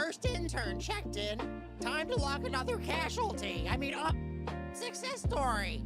first intern checked in. Time to lock another casualty. Success story.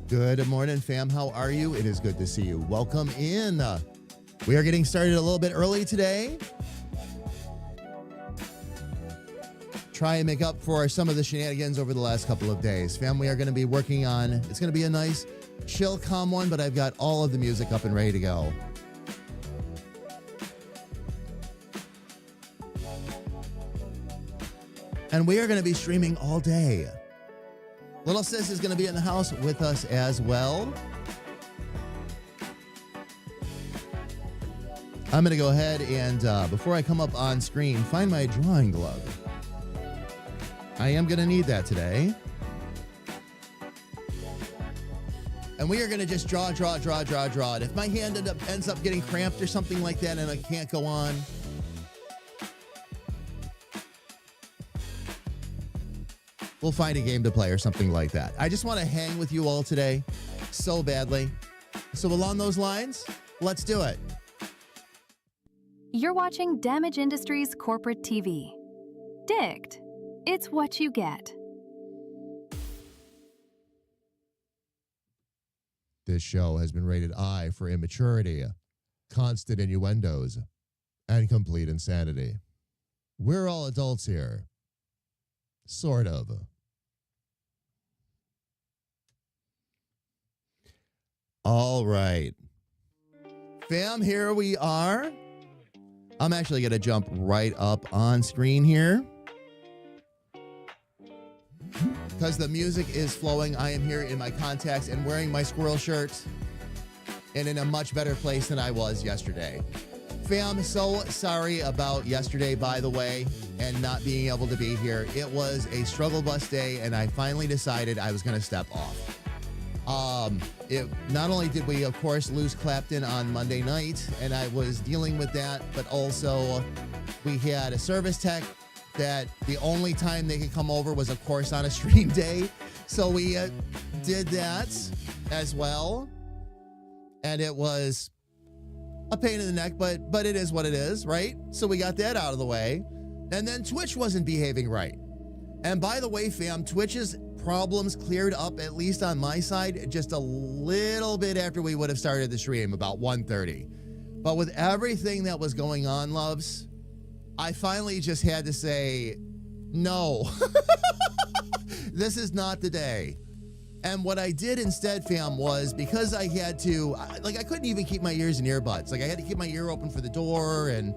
Good morning, fam. How are you? It is good to see you. Welcome in. We are getting started a little bit early today. Try and make up for some of the shenanigans over the last couple of days. Fam, we are going to be working on, it's going to be a nice, chill, calm one, but I've got all of the music up and ready to go. And we are going to be streaming all day. Little sis is going to be in the house with us as well. I'm going to go ahead and, before I come up on screen, find my drawing glove. I am going to need that today. And we are going to just draw. And if my hand ends up getting cramped or something like that and I can't go on, we'll find a game to play or something like that. I just want to hang with you all today so badly. So along those lines, let's do it. You're watching Damage Industries Corporate TV. Dicked. It's what you get. This show has been rated I for immaturity, constant innuendos, and complete insanity. We're all adults here. Sort of. All right. Fam, here we are. I'm actually going to jump right up on screen here. Because the music is flowing. I am here in my contacts and wearing my squirrel shirt and in a much better place than I was yesterday. Fam, so sorry about yesterday, by the way, and not being able to be here. It was a struggle bus day, and I finally decided I was going to step off. Not only did we, of course, lose Clapton on Monday night, and I was dealing with that, but also we had a service tech that the only time they could come over was, of course, on a stream day. So we did that as well, and it was a pain in the neck, but it is what it is, right? So we got that out of the way. And then Twitch wasn't behaving right. And by the way, fam, Twitch's problems cleared up, at least on my side, just a little bit after we would have started the stream, about 1:30. But with everything that was going on, loves, I finally just had to say, no, this is not the day. And what I did instead, fam, was because I had to, I couldn't even keep my ears in earbuds. Like, I had to keep my ear open for the door, and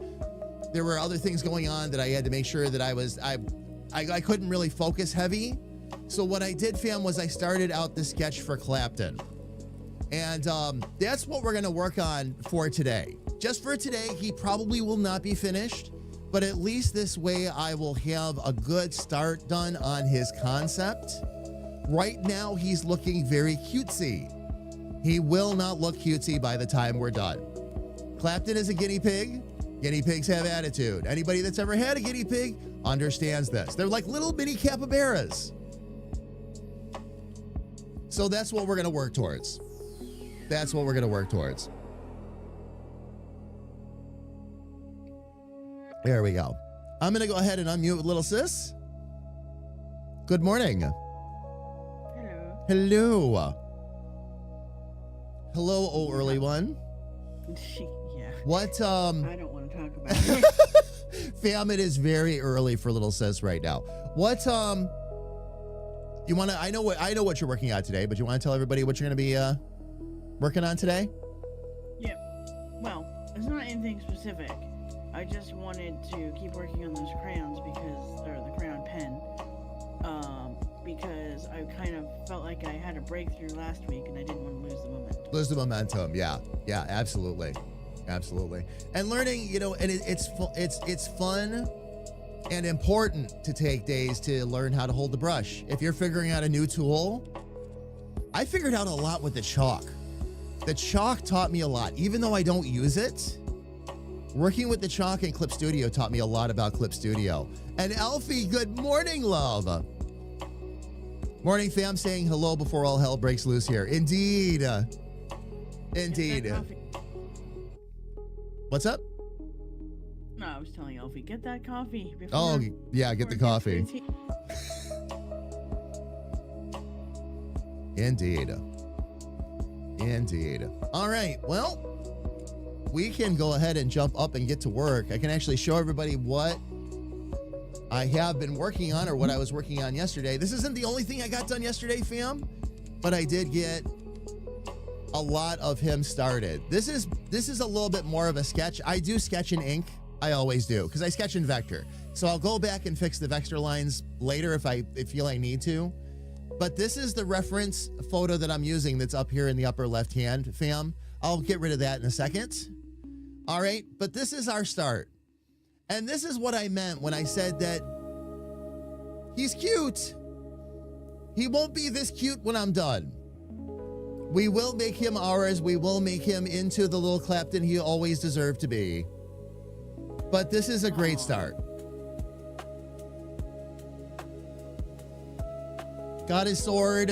there were other things going on that I had to make sure that I couldn't really focus heavy. So what I did, fam, was I started out the sketch for Clapton. And that's what we're going to work on for today. Just for today, he probably will not be finished, but at least this way I will have a good start done on his concept. Right now, he's looking very cutesy. He will not look cutesy by the time we're done. Clapton is a guinea pig. Guinea pigs have attitude. Anybody that's ever had a guinea pig understands this. They're like little mini capybaras. So that's what we're going to work towards. That's what we're going to work towards. There we go. I'm going to go ahead and unmute little sis. Good morning. Hello. Hello, oh early one. Yeah. What, I don't want to talk about it. Fam, it is very early for little sis right now. What, you want to, I know what you're working on today, but you want to tell everybody what you're going to be, working on today? Yeah. Well, it's not anything specific. I just wanted to keep working on those crayons or the crayon pen, because I kind of felt like I had a breakthrough last week and I didn't want to lose the momentum. Lose the momentum. Yeah, absolutely. Absolutely. And learning, and it's fun and important to take days to learn how to hold the brush. If you're figuring out a new tool, I figured out a lot with the chalk. The chalk taught me a lot, even though I don't use it. Working with the chalk in Clip Studio taught me a lot about Clip Studio. And Alfie, good morning, love. Morning, fam, saying hello before all hell breaks loose here. Indeed. Indeed. What's up? No, I was telling Elfie, get that coffee. Oh, yeah, get the coffee. Indeed. Indeed. All right. Well, we can go ahead and jump up and get to work. I can actually show everybody what I have been working on, or what I was working on yesterday. This isn't the only thing I got done yesterday, fam, but I did get a lot of him started. This is a little bit more of a sketch. I do sketch in ink. I always do, because I sketch in vector. So I'll go back and fix the vector lines later if I feel I need to. But this is the reference photo that I'm using that's up here in the upper left hand, fam. I'll get rid of that in a second. All right, but this is our start. And this is what I meant when I said that he's cute. He won't be this cute when I'm done. We will make him ours. We will make him into the little Clapton he always deserved to be. But this is a great start. Got his sword,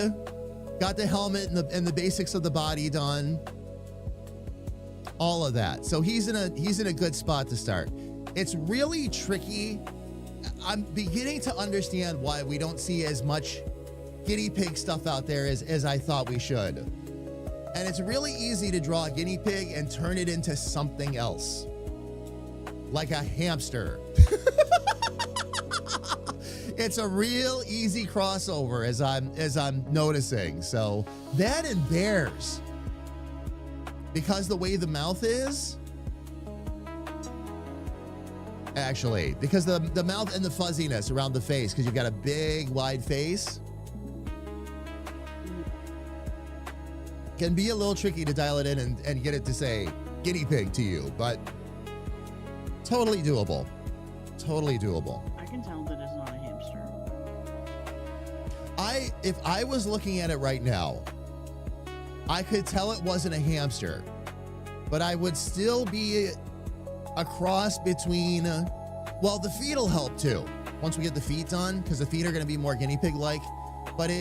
got the helmet and the basics of the body done. All of that. So he's in a good spot to start. It's really tricky. I'm beginning to understand why we don't see as much guinea pig stuff out there as I thought we should. And it's really easy to draw a guinea pig and turn it into something else. Like a hamster. It's a real easy crossover as I'm noticing. So that and bears. Because the way the mouth is, actually, because the mouth and the fuzziness around the face, because you've got a big, wide face, can be a little tricky to dial it in and get it to say guinea pig to you, but totally doable. Totally doable. I can tell that it's not a hamster. If I was looking at it right now, I could tell it wasn't a hamster, but I would still be a cross between, well, the feet will help too, once we get the feet done, because the feet are going to be more guinea pig-like, but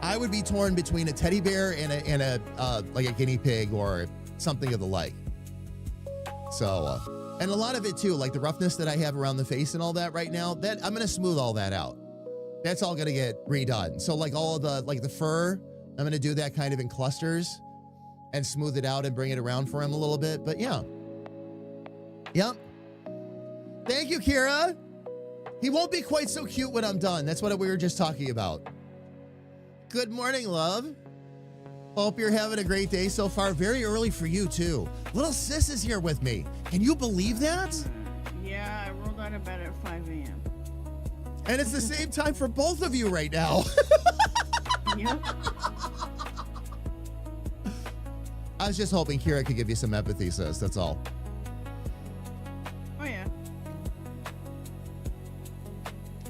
I would be torn between a teddy bear and a like a guinea pig or something of the like. So, and a lot of it too, like the roughness that I have around the face and all that right now, that I'm going to smooth all that out. That's all going to get redone. So like all of the fur, I'm going to do that kind of in clusters and smooth it out and bring it around for him a little bit. But yeah. Yep. Thank you, Kira. He won't be quite so cute when I'm done. That's what we were just talking about. Good morning, love. Hope you're having a great day so far. Very early for you, too. Little sis is here with me. Can you believe that? Yeah, I rolled out of bed at 5 a.m. And it's the same time for both of you right now. Yep. I was just hoping Kira could give you some empathy, sis. That's all. Oh, yeah.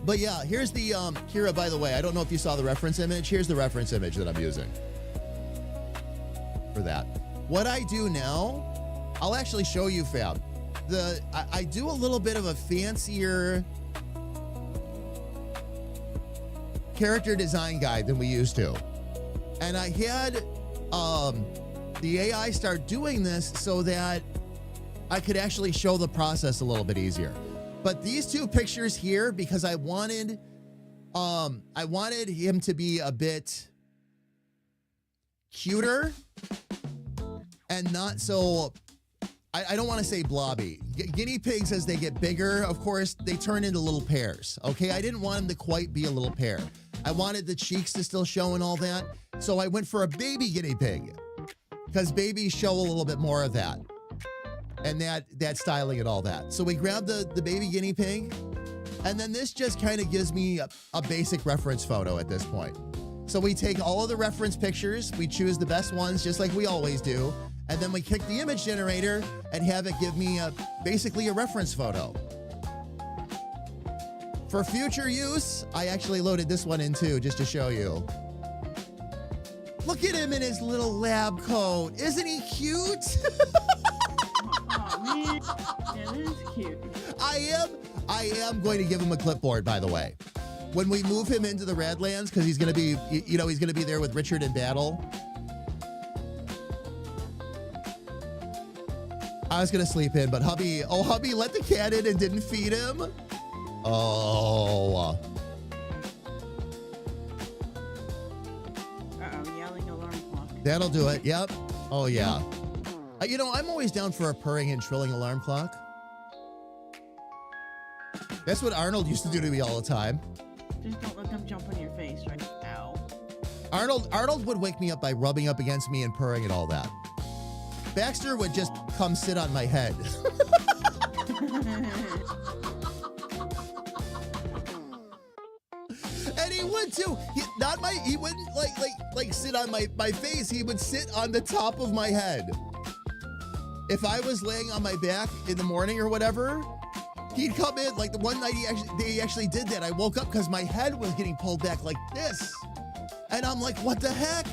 But yeah, here's the, Kira, by the way, I don't know if you saw the reference image. Here's the reference image that I'm using for that. What I do now, I'll actually show you, fam. I do a little bit of a fancier character design guide than we used to. And I had the AI start doing this so that I could actually show the process a little bit easier. But these two pictures here, because I wanted him to be a bit cuter and not so, I don't want to say blobby. Guinea pigs, as they get bigger, of course, they turn into little pears. Okay, I didn't want him to quite be a little pear. I wanted the cheeks to still show and all that. So I went for a baby guinea pig, because babies show a little bit more of that. And that styling and all that. So we grabbed the baby guinea pig, and then this just kind of gives me a basic reference photo at this point. So we take all of the reference pictures, we choose the best ones just like we always do, and then we kick the image generator and have it give me basically a reference photo. For future use, I actually loaded this one in too, just to show you. Look at him in his little lab coat. Isn't he cute? Oh, man. Yeah, this is cute. I am going to give him a clipboard, by the way. When we move him into the Radlands, because he's going to be, he's going to be there with Richard in battle. I was going to sleep in, but hubby let the cat in and didn't feed him. Oh. Uh-oh, yelling alarm clock. That'll do it. Yep. Oh, yeah. You know, I'm always down for a purring and trilling alarm clock. That's what Arnold used to do to me all the time. Just don't let them jump on your face, right? Ow. Arnold would wake me up by rubbing up against me and purring and all that. Baxter would just come sit on my head. And he would too. He wouldn't like sit on my face. He would sit on the top of my head. If I was laying on my back in the morning or whatever, he'd come in. Like the one night they actually did that. I woke up because my head was getting pulled back like this. And I'm like, what the heck?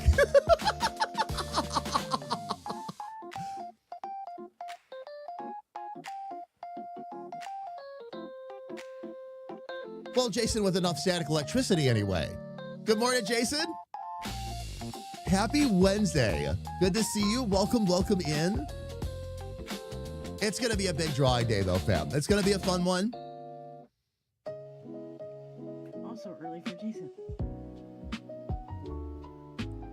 Well, Jason with enough static electricity anyway. Good morning, Jason. Happy Wednesday. Good to see you. Welcome in. It's going to be a big drawing day, though, fam. It's going to be a fun one. Also early for Jason.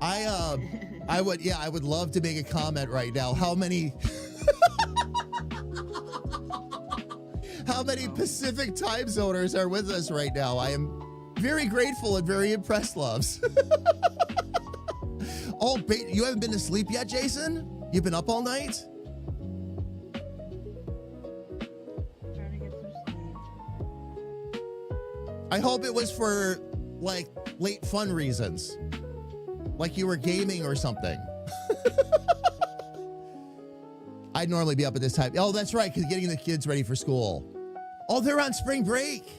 I would love to make a comment right now. How many Pacific time zoners are with us right now? I am very grateful and very impressed, loves. Oh, you haven't been to sleep yet, Jason? You've been up all night? Trying to get some sleep. I hope it was for, like, late fun reasons. Like you were gaming or something. I'd normally be up at this time. Oh, that's right, because getting the kids ready for school. Oh, they're on spring break.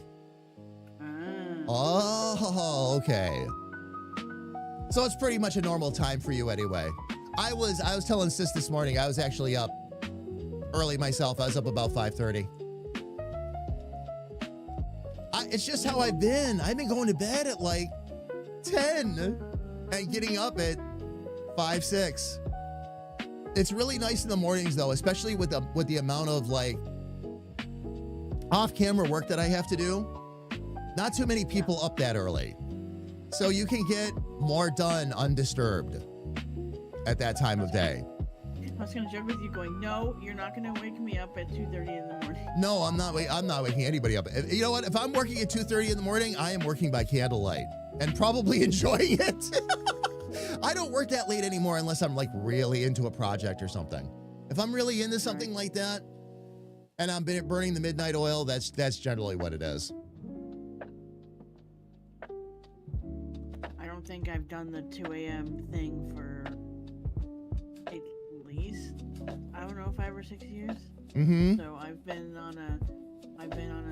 Oh, okay. So it's pretty much a normal time for you anyway. I was telling Sis this morning, I was actually up early myself. I was up about 5:30. It's just how I've been. I've been going to bed at like 10 and getting up at 5, 6. It's really nice in the mornings though, especially with the amount of like off-camera work that I have to do. Not too many people up that early. So you can get more done undisturbed at that time of day. I was going to joke with you going, no, you're not going to wake me up at 2:30 in the morning. No, I'm not waking anybody up. You know what? If I'm working at 2:30 in the morning, I am working by candlelight and probably enjoying it. I don't work that late anymore unless I'm like really into a project or something. If I'm really into something like that and I'm burning the midnight oil, that's generally what it is. I don't think I've done the 2 a.m. thing for at least, I don't know, 5 or 6 years. Mm-hmm. So I've been on a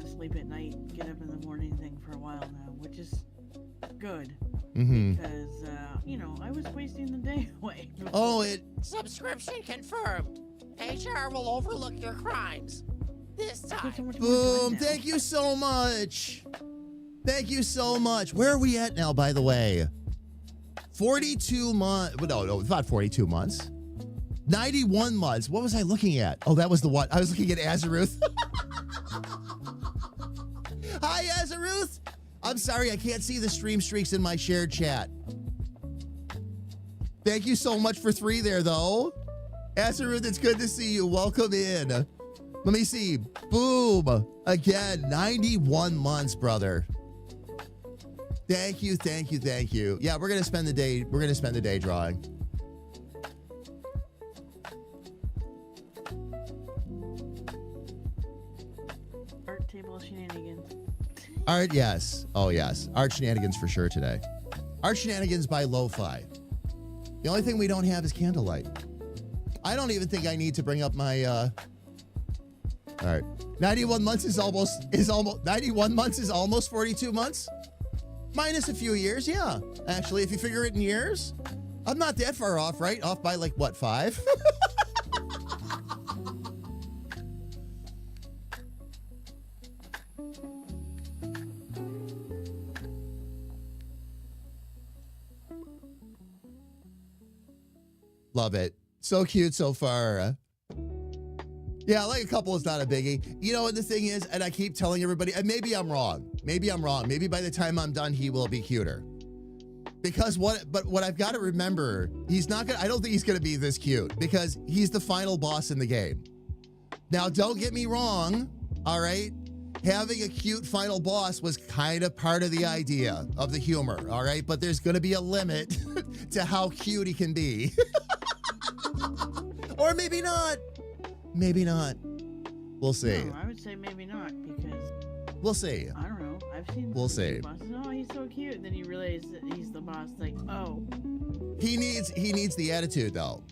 sleep at night, get up in the morning thing for a while now, which is good. Mm-hmm. Because, I was wasting the day away. Oh, Subscription confirmed. HR will overlook your crimes. This time. boom. Thank you so much. Thank you so much. Where are we at now, by the way? 42 months. No, it's not 42 months. 91 months. What was I looking at? Oh, that was the one. I was looking at Azaruth. Hi, Azaruth. I'm sorry, I can't see the stream streaks in my shared chat. Thank you so much for 3 there, though. Azaruth, it's good to see you. Welcome in. Let me see. Boom. Again, 91 months, brother. Thank you. Yeah, we're gonna spend the day drawing. Art table shenanigans. Art, yes. Oh, yes. Art shenanigans for sure today. Art shenanigans by Lo-Fi. The only thing we don't have is candlelight. I don't even think I need to bring up my, all right. 91 months is almost 42 months. Minus a few years, yeah. Actually, if you figure it in years, I'm not that far off, right? Off by like, what, 5? Love it. So cute so far. Yeah, like a couple is not a biggie. You know what the thing is, and I keep telling everybody, and maybe I'm wrong. Maybe by the time I'm done, he will be cuter. Because what I've got to remember, I don't think he's gonna be this cute because he's the final boss in the game. Now, don't get me wrong, all right? Having a cute final boss was kind of part of the idea of the humor, all right? But there's gonna be a limit to how cute he can be. Or maybe not. Maybe not. We'll see. No, I would say maybe not because we'll see. I don't know. I've seen we'll see. Bosses. Oh, he's so cute. And then you realize that he's the boss. Like, oh. He needs the attitude though.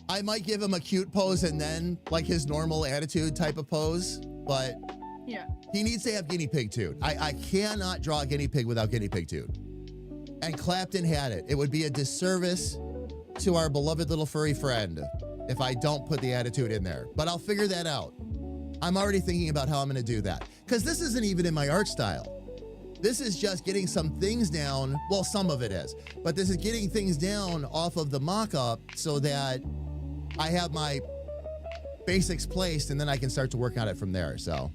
I might give him a cute pose and then like his normal attitude type of pose, but yeah, he needs to have guinea pig tune. I cannot draw a guinea pig without guinea pig tune. And Clapton had it. It would be a disservice to our beloved little furry friend if I don't put the attitude in there. But I'll figure that out. I'm already thinking about how I'm gonna do that. Because this isn't even in my art style. This is just getting some things down. Well, some of it is. But this is getting things down off of the mock-up so that I have my basics placed and then I can start to work on it from there, so.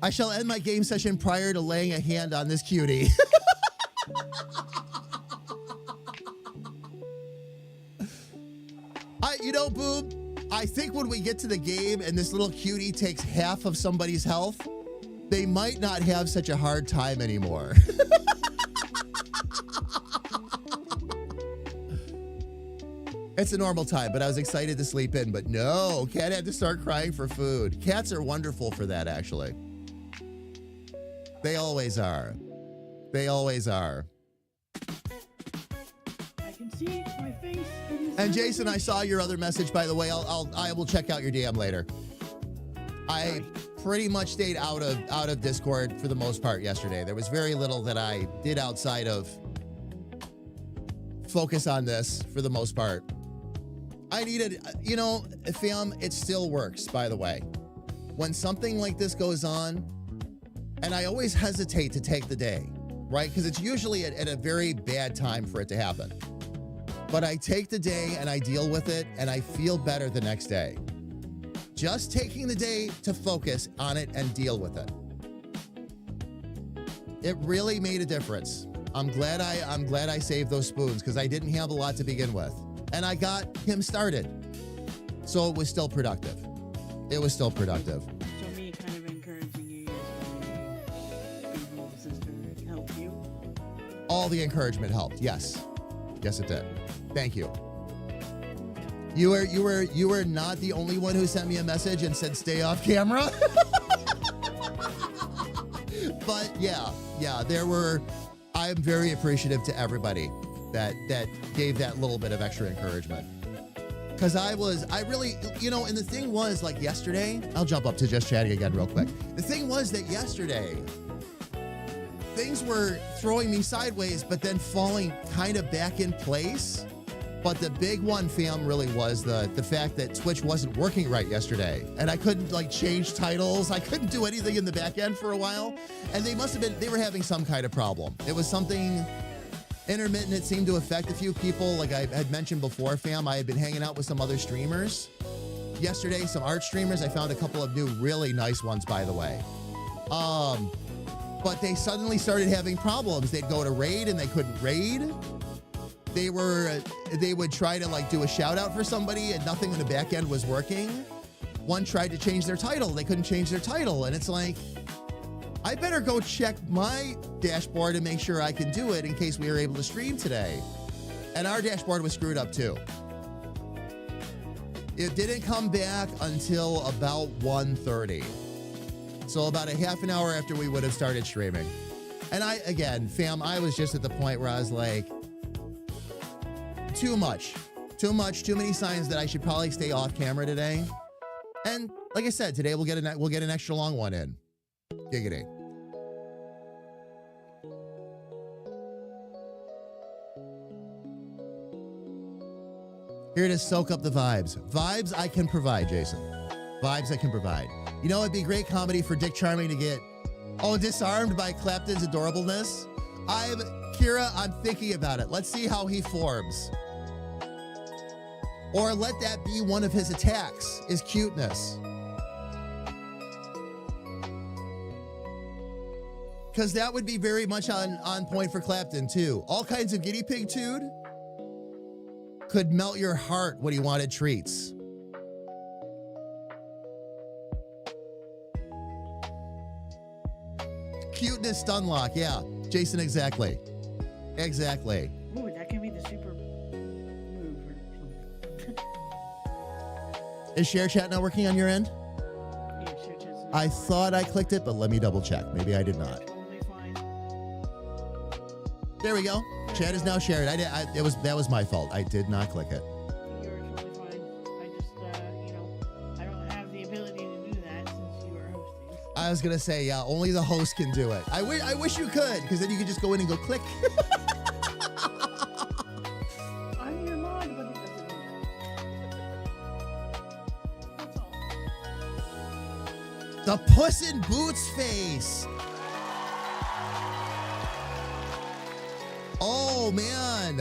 I shall end my game session prior to laying a hand on this cutie. Boob, I think when we get to the game and this little cutie takes half of somebody's health, they might not have such a hard time anymore. It's a normal time, but I was excited to sleep in, but no, Cat had to start crying for food. Cats are wonderful for that, actually. They always are. They always are. I can see my face. And Jason, I saw your other message, by the way. I will check out your DM later. I pretty much stayed out of Discord for the most part yesterday. There was very little that I did outside of focus on this for the most part. I needed, fam, it still works, by the way. When something like this goes on, and I always hesitate to take the day, right? Because it's usually at a very bad time for it to happen. But I take the day and I deal with it and I feel better the next day. Just taking the day to focus on it and deal with it. It really made a difference. I'm glad I saved those spoons because I didn't have a lot to begin with. And I got him started. So it was still productive. It was still productive. So me kind of encouraging you guys when your sister helped you? All the encouragement helped, yes. Yes, it did. Thank you. You were not the only one who sent me a message and said stay off camera. But yeah, I'm very appreciative to everybody that gave that little bit of extra encouragement. Because I really, and the thing was, like yesterday, I'll jump up to just chatting again real quick. The thing was that yesterday, things were throwing me sideways, but then falling kind of back in place. But the big one, fam, really was the fact that Twitch wasn't working right yesterday. And I couldn't change titles. I couldn't do anything in the back end for a while. And they were having some kind of problem. It was something intermittent. It seemed to affect a few people. Like I had mentioned before, fam, I had been hanging out with some other streamers. Yesterday, some art streamers. I found a couple of new really nice ones, by the way. But they suddenly started having problems. They'd go to raid and they couldn't raid. They would try to do a shout out for somebody and nothing in the back end was working. One tried to change their title. They couldn't change their title. And it's like, I better go check my dashboard and make sure I can do it in case we were able to stream today. And our dashboard was screwed up too. It didn't come back until about 1:30. So about a half an hour after we would have started streaming. And again, fam, I was just at the point where I was like, too many signs that I should probably stay off camera today. And like I said, today we'll get an extra long one in. Giggity. Here to soak up the vibes. Vibes I can provide, Jason. Vibes I can provide. It'd be great comedy for Dick Charming to get, disarmed by Clapton's adorableness. Kira, I'm thinking about it. Let's see how he forms. Or let that be one of his attacks, is cuteness. Because that would be very much on point for Clapton, too. All kinds of guinea pig dude could melt your heart when he wanted treats. Cuteness stun lock, yeah. Jason, exactly. Exactly. Ooh, that can be the super move or something. Is share chat not working on your end? Yeah, share chat's not I working. thought I clicked it, but let me double check. Maybe I did not. Totally fine. There we go. Chat is now shared. That was my fault. I did not click it. You're totally fine. I just, I don't have the ability to do that since you are hosting. I was gonna say, yeah, only the host can do it. I wish you could, because then you could just go in and go click. I'm your mod, but it doesn't matter. That's all. The Puss in Boots face. Oh man.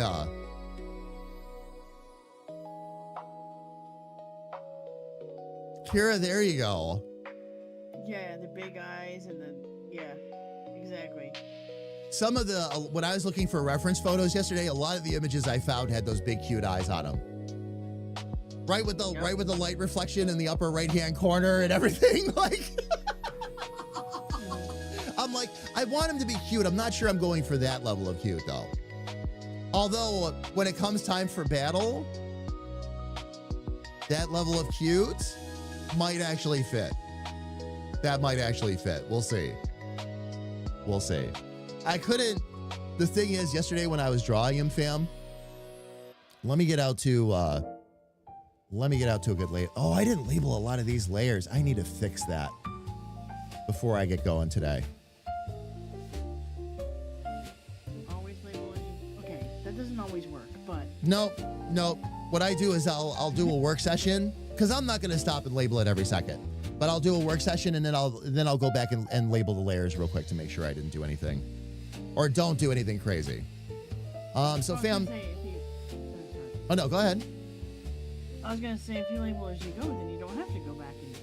Kira, there you go. Yeah, the big eyes and exactly. Some of the, when I was looking for reference photos yesterday, a lot of the images I found had those big cute eyes on them. Right with the light reflection in the upper right-hand corner and everything. Like, I'm like, I want him to be cute. I'm not sure I'm going for that level of cute though. Although when it comes time for battle, that level of cute might actually fit. That might actually fit. We'll see. We'll see. I couldn't. The thing is, yesterday when I was drawing him, fam, let me get out to a good layer. Oh, I didn't label a lot of these layers. I need to fix that before I get going today. Always label it. Okay, that doesn't always work, but Nope. What I do is I'll do a work session, because I'm not going to stop and label it every second. But I'll do a work session and then I'll go back and label the layers real quick to make sure I didn't do anything, or don't do anything crazy. So fam. Oh no, go ahead. I was gonna say if you label as you go, then you don't have to go back and do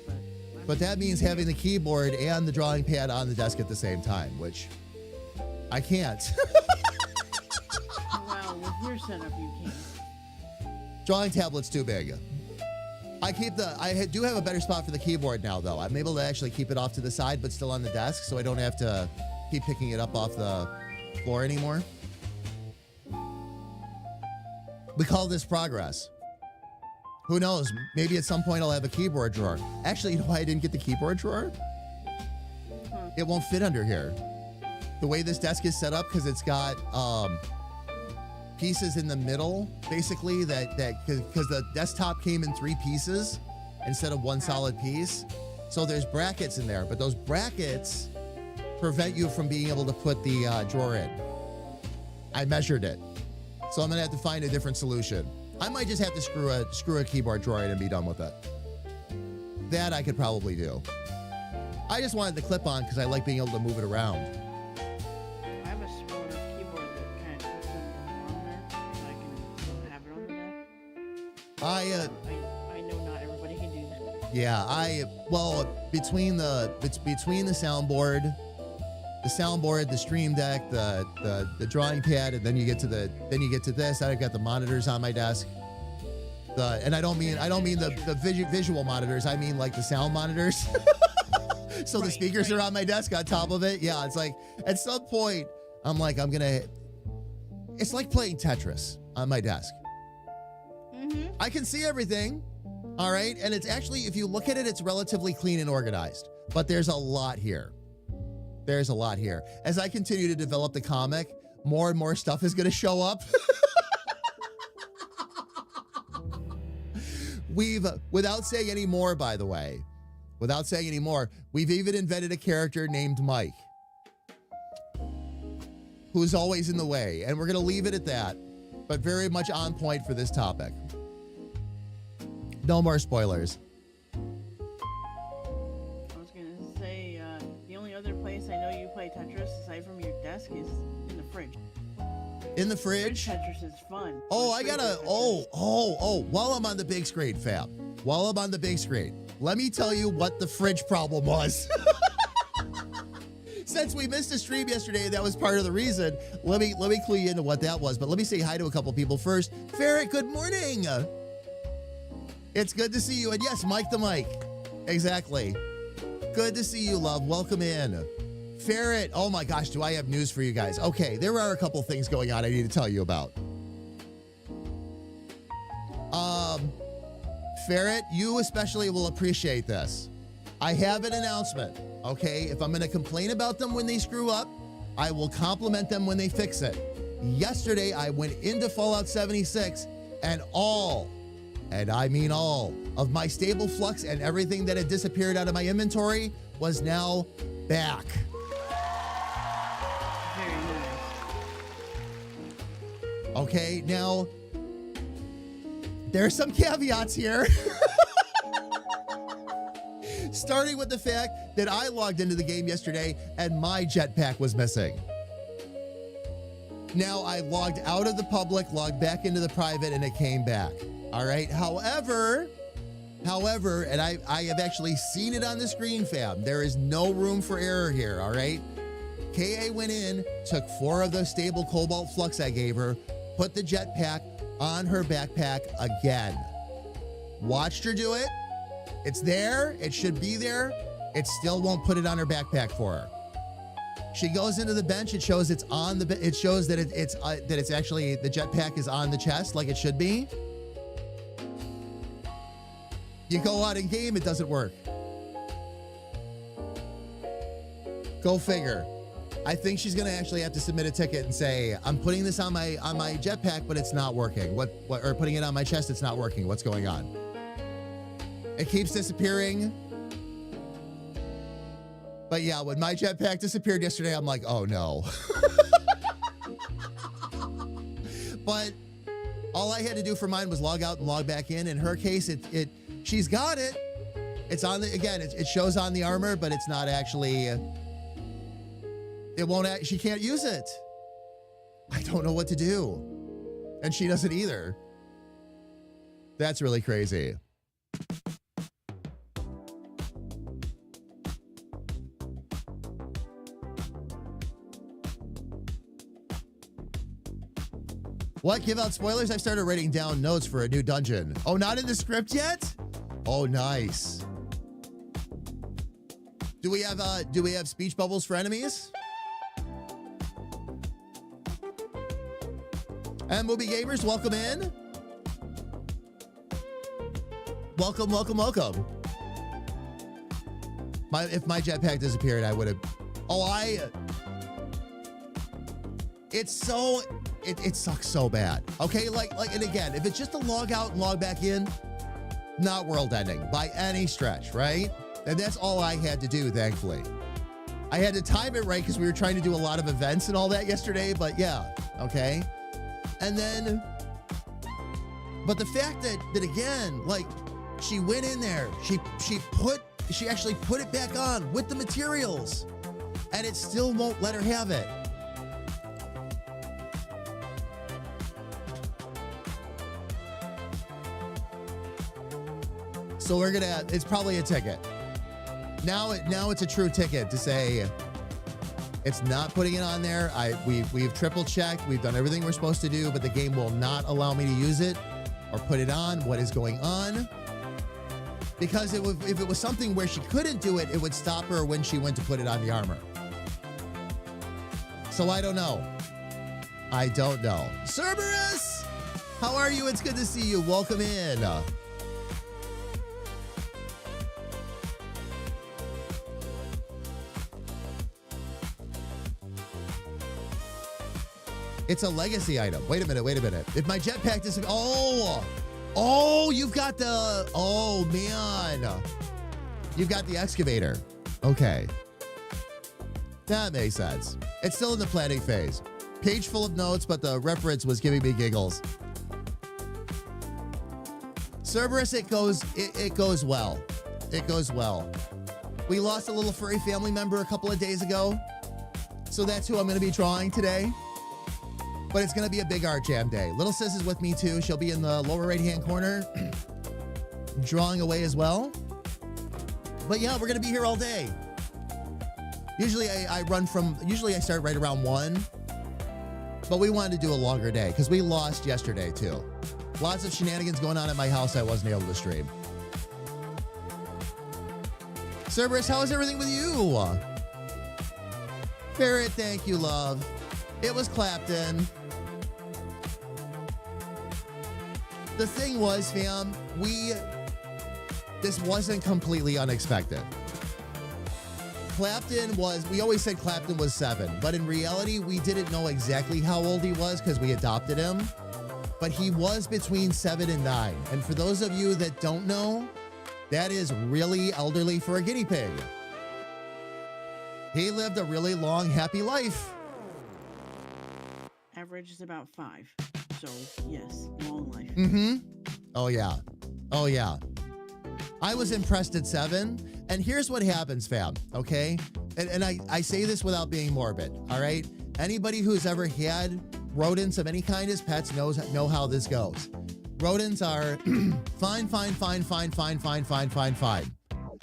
it. But that means having the keyboard and the drawing pad on the desk at the same time, which I can't. Well, with your setup, you can. Drawing tablet's too big. I do have a better spot for the keyboard now, though. I'm able to actually keep it off to the side, but still on the desk, so I don't have to keep picking it up off the floor anymore. We call this progress. Who knows? Maybe at some point I'll have a keyboard drawer. Actually, you know why I didn't get the keyboard drawer? It won't fit under here. The way this desk is set up, because it's got pieces in the middle, basically, because the desktop came in 3 pieces instead of one solid piece. So there's brackets in there, but those brackets prevent you from being able to put the drawer in. I measured it. So I'm gonna have to find a different solution. I might just have to screw a keyboard drawer in and be done with it. That I could probably do. I just wanted the clip on because I like being able to move it around. I have a smaller keyboard that kind of puts it on there, so I can have it on the desk. I know not everybody can do that. Yeah, between the soundboard, the stream deck, the drawing pad, and then you get to this. I got the monitors on my desk. And I don't mean the visual monitors. I mean like the sound monitors. So the speakers are on my desk on top of it. Yeah, it's like at some point I'm like it's like playing Tetris on my desk. Mm-hmm. I can see everything. All right, and it's actually, if you look at it, it's relatively clean and organized. But there's a lot here. There's a lot here. As I continue to develop the comic, more and more stuff is going to show up. Without saying any more, by the way, we've even invented a character named Mike, who's always in the way. And we're going to leave it at that, but very much on point for this topic. No more spoilers. I was gonna say, the only other place I know you play Tetris aside from your desk is in the fridge. In the fridge? Tetris is fun. Oh, I gotta, while I'm on the big screen, fam. While I'm on the big screen, let me tell you what the fridge problem was. since we missed a stream yesterday, that was part of the reason. Let me clue you into what that was. But let me say hi to a couple people first. Ferret, good morning. It's good to see you. And yes, Mike the Mike. Exactly. Good to see you, love. Welcome in. Ferret, oh my gosh, do I have news for you guys? Okay, there are a couple things going on I need to tell you about. Ferret, you especially will appreciate this. I have an announcement, okay? If I'm going to complain about them when they screw up, I will compliment them when they fix it. Yesterday, I went into Fallout 76 and I mean all, of my stable flux and everything that had disappeared out of my inventory was now back. Very nice. Okay, now, there's some caveats here. Starting with the fact that I logged into the game yesterday and my jetpack was missing. Now I logged out of the public, logged back into the private, and it came back. All right. However, and I have actually seen it on the screen, fam. There is no room for error here. All right. KA went in, took 4 of the stable cobalt flux I gave her, put the jetpack on her backpack again. Watched her do it. It's there. It should be there. It still won't put it on her backpack for her. She goes into the bench. It shows it's on the. It shows that it's actually the jetpack is on the chest like it should be. You go out in game, it doesn't work. Go figure. I think she's gonna actually have to submit a ticket and say, I'm putting this on my jetpack, but it's not working. Or putting it on my chest, it's not working. What's going on? It keeps disappearing. But yeah, when my jetpack disappeared yesterday, I'm like, oh no. But all I had to do for mine was log out and log back in. In her case, she's got it. It's on the, again, it shows on the armor, but it's not actually, she can't use it. I don't know what to do. And she doesn't either. That's really crazy. What? Give out spoilers? I've started writing down notes for a new dungeon. Oh, not in the script yet? Oh, nice. Do we have speech bubbles for enemies? And Movie Gamers, welcome in. Welcome. If my jetpack disappeared, I would have. It sucks so bad. Okay, and again, if it's just a log out and log back in, not world ending by any stretch, right? And that's all I had to do, thankfully. I had to time it right because we were trying to do a lot of events and all that yesterday, but yeah, okay. And then, but the fact that again, she went in there, she actually put it back on with the materials, and it still won't let her have it. So it's probably a ticket. Now it's a true ticket to say it's not putting it on there. We've triple checked. We've done everything we're supposed to do, but the game will not allow me to use it or put it on. What is going on? Because if it was something where she couldn't do it, it would stop her when she went to put it on the armor. So I don't know. Cerberus, how are you? It's good to see you. Welcome in. It's a legacy item. Wait a minute. If my jetpack disappears, you've got you've got the excavator. Okay. That makes sense. It's still in the planning phase. Page full of notes, but the reference was giving me giggles. Cerberus, it goes well. It goes well. We lost a little furry family member a couple of days ago, so that's who I'm going to be drawing today. But it's going to be a big art jam day. Little Sis is with me too. She'll be in the lower right-hand corner, drawing away as well. But yeah, we're going to be here all day. Usually I start right around 1. But we wanted to do a longer day because we lost yesterday too. Lots of shenanigans going on at my house I wasn't able to stream. Cerberus, how is everything with you? Ferret, thank you, love. It was Clapton. The thing was, fam, this wasn't completely unexpected. We always said Clapton was 7, but in reality, we didn't know exactly how old he was because we adopted him. But he was between 7 and 9. And for those of you that don't know, that is really elderly for a guinea pig. He lived a really long, happy life. Average is about 5. So, yes, long life. Mm-hmm. Oh, yeah. Oh, yeah. I was impressed at 7. And here's what happens, fam, okay? And I say this without being morbid, all right? Anybody who's ever had rodents of any kind as pets know how this goes. Rodents are fine.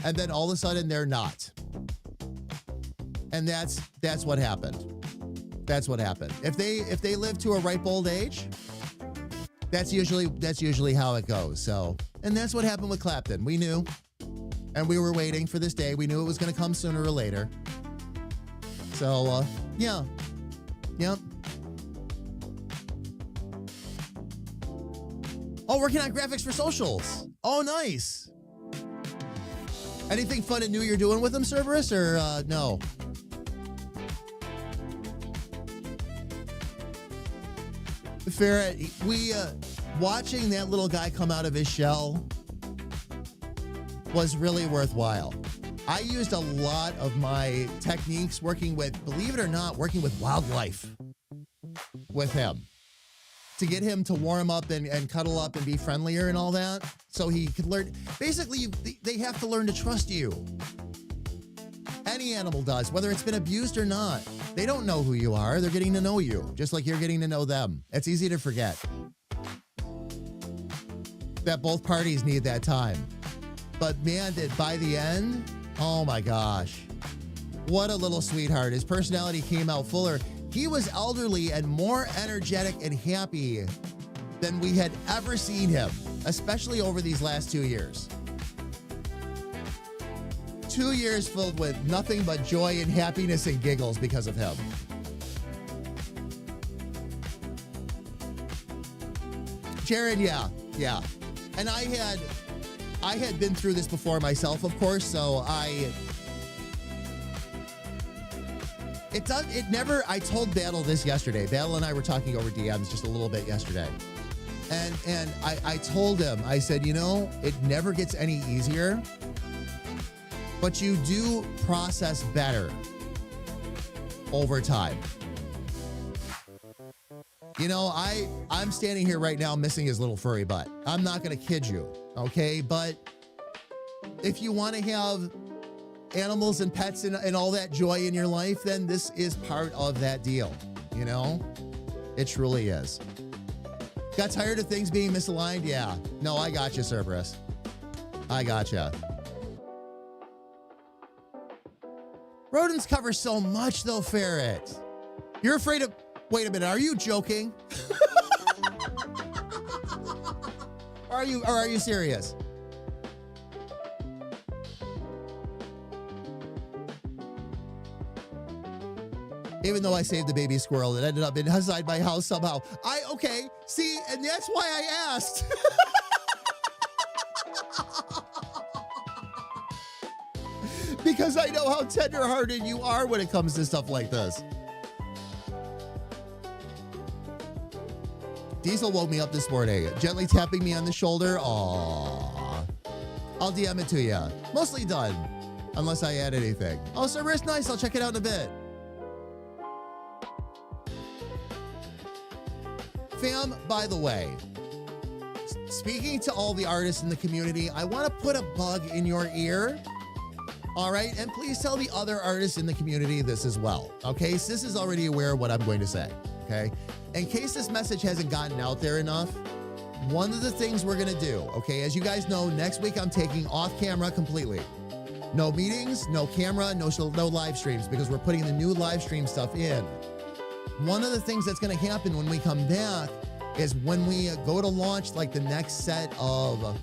And then all of a sudden they're not. And that's what happened. That's what happened. If they live to a ripe old age, that's usually how it goes. So, and that's what happened with Clapton. We knew. And we were waiting for this day. We knew it was going to come sooner or later. So, yeah. Yep. Oh, working on graphics for socials. Oh, nice. Anything fun and new you're doing with them, Cerberus, or no? Ferret, we, watching that little guy come out of his shell was really worthwhile. I used a lot of my techniques working with, believe it or not, working with wildlife with him to get him to warm up and cuddle up and be friendlier and all that. So he could learn. Basically, they have to learn to trust you. Any animal does, whether it's been abused or not. They don't know who you are. They're getting to know you, just like you're getting to know them. It's easy to forget that both parties need that time. But man, by the end, oh my gosh, what a little sweetheart. His personality came out fuller. He was elderly and more energetic and happy than we had ever seen him, especially over these last 2 years. 2 years filled with nothing but joy and happiness and giggles because of him. Jared, yeah. And I had been through this before myself, of course, so I told Battle this yesterday. Battle and I were talking over DMs just a little bit yesterday. And I told him, I said, it never gets any easier, but you do process better over time. I'm standing here right now missing his little furry butt. I'm not going to kid you, okay? But if you want to have animals and pets and all that joy in your life, then this is part of that deal, It truly is. Got tired of things being misaligned? Yeah. No, I got you, Cerberus. I got you. Rodents cover so much, though, Ferret. You're afraid of... Wait a minute, are you joking? Or are you serious? Even though I saved the baby squirrel, it ended up inside my house somehow. Okay, see, and that's why I asked. Because I know how tender-hearted you are when it comes to stuff like this. Diesel woke me up this morning, gently tapping me on the shoulder. Aww. I'll DM it to you. Mostly done, unless I add anything. Oh, Cerberus, nice. I'll check it out in a bit. Fam, by the way, speaking to all the artists in the community, I want to put a bug in your ear. All right, and please tell the other artists in the community this as well, okay? Sis is already aware of what I'm going to say, okay? In case this message hasn't gotten out there enough, one of the things we're gonna do, okay, as you guys know, next week I'm taking off camera completely. No meetings, no camera, no live streams, because we're putting the new live stream stuff in. One of the things that's going to happen when we come back is when we go to launch like the next set of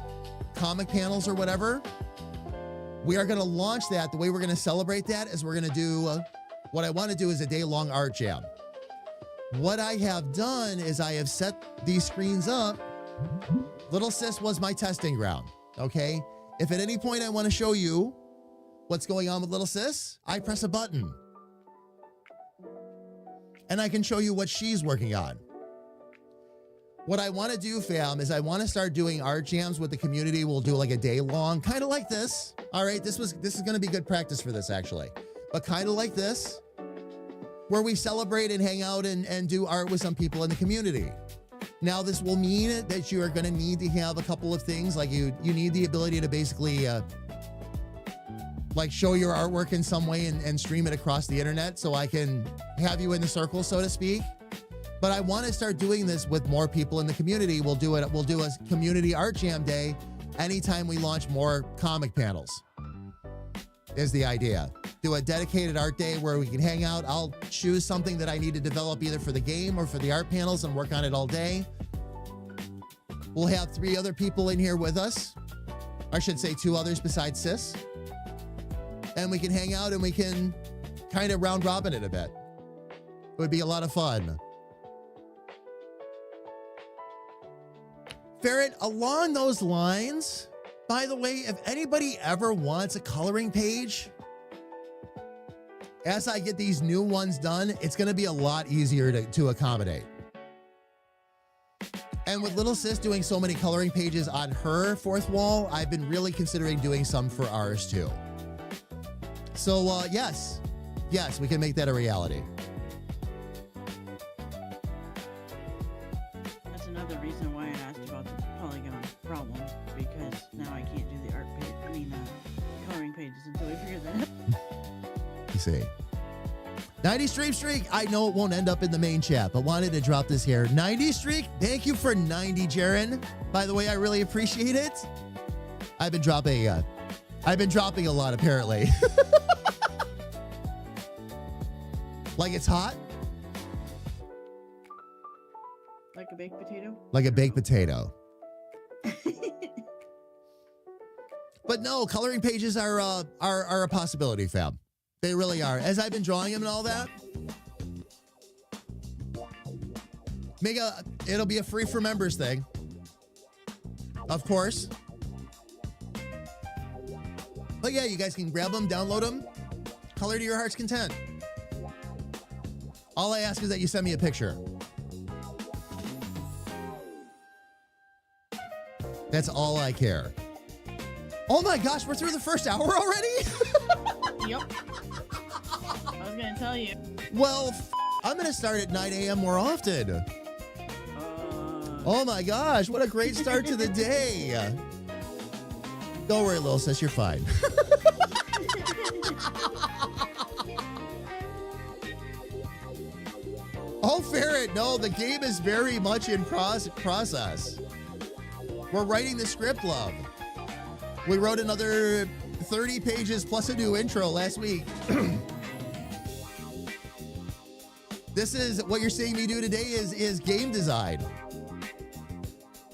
comic panels or whatever, we are going to launch that. The way we're going to celebrate that is we're going to do, what I want to do is a day-long art jam. What I have done is I have set these screens up. Little Sis was my testing ground, okay? If at any point I want to show you what's going on with Little Sis, I press a button. And I can show you what she's working on. What I want to do, fam, is I want to start doing art jams with the community. We'll do like a day long, kind of like this. All right, this is going to be good practice for this, actually. But kind of like this, where we celebrate and hang out and do art with some people in the community. Now, this will mean that you are going to need to have a couple of things. Like you need the ability to basically like show your artwork in some way and stream it across the internet so I can have you in the circle, so to speak. But I want to start doing this with more people in the community. We'll do a community art jam day anytime we launch more comic panels, is the idea. Do a dedicated art day where we can hang out. I'll choose something that I need to develop either for the game or for the art panels and work on it all day. We'll have 3 other people in here with us. I should say 2 others besides Sis. And we can hang out and we can kind of round robin it a bit. It would be a lot of fun. Ferret, along those lines, by the way, if anybody ever wants a coloring page, as I get these new ones done, it's going to be a lot easier to accommodate. And with Little Sis doing so many coloring pages on her 4th wall, I've been really considering doing some for ours too. So yes, we can make that a reality. That's another reason why I asked about the polygon problem, because now I can't do the art page. Coloring pages until we figure that out. You see. 90 streak. I know it won't end up in the main chat, but wanted to drop this here. 90 streak. Thank you for 90, Jaren. By the way, I really appreciate it. I've been dropping a lot, apparently. Like it's hot? Like a baked potato? Like a baked potato. But no, coloring pages are a possibility, fam. They really are. As I've been drawing them and all that, it'll be a free for members thing. Of course. But yeah, you guys can grab them, download them, color to your heart's content. All I ask is that you send me a picture. That's all I care. Oh my gosh, we're through the first hour already? Yep. I was gonna tell you. Well, I'm gonna start at 9 a.m. more often. Oh my gosh, what a great start to the day. Don't worry, little sis, you're fine. Oh, Ferret, no, the game is very much in process. We're writing the script, love. We wrote another 30 pages plus a new intro last week. This is what you're seeing me do today is game design.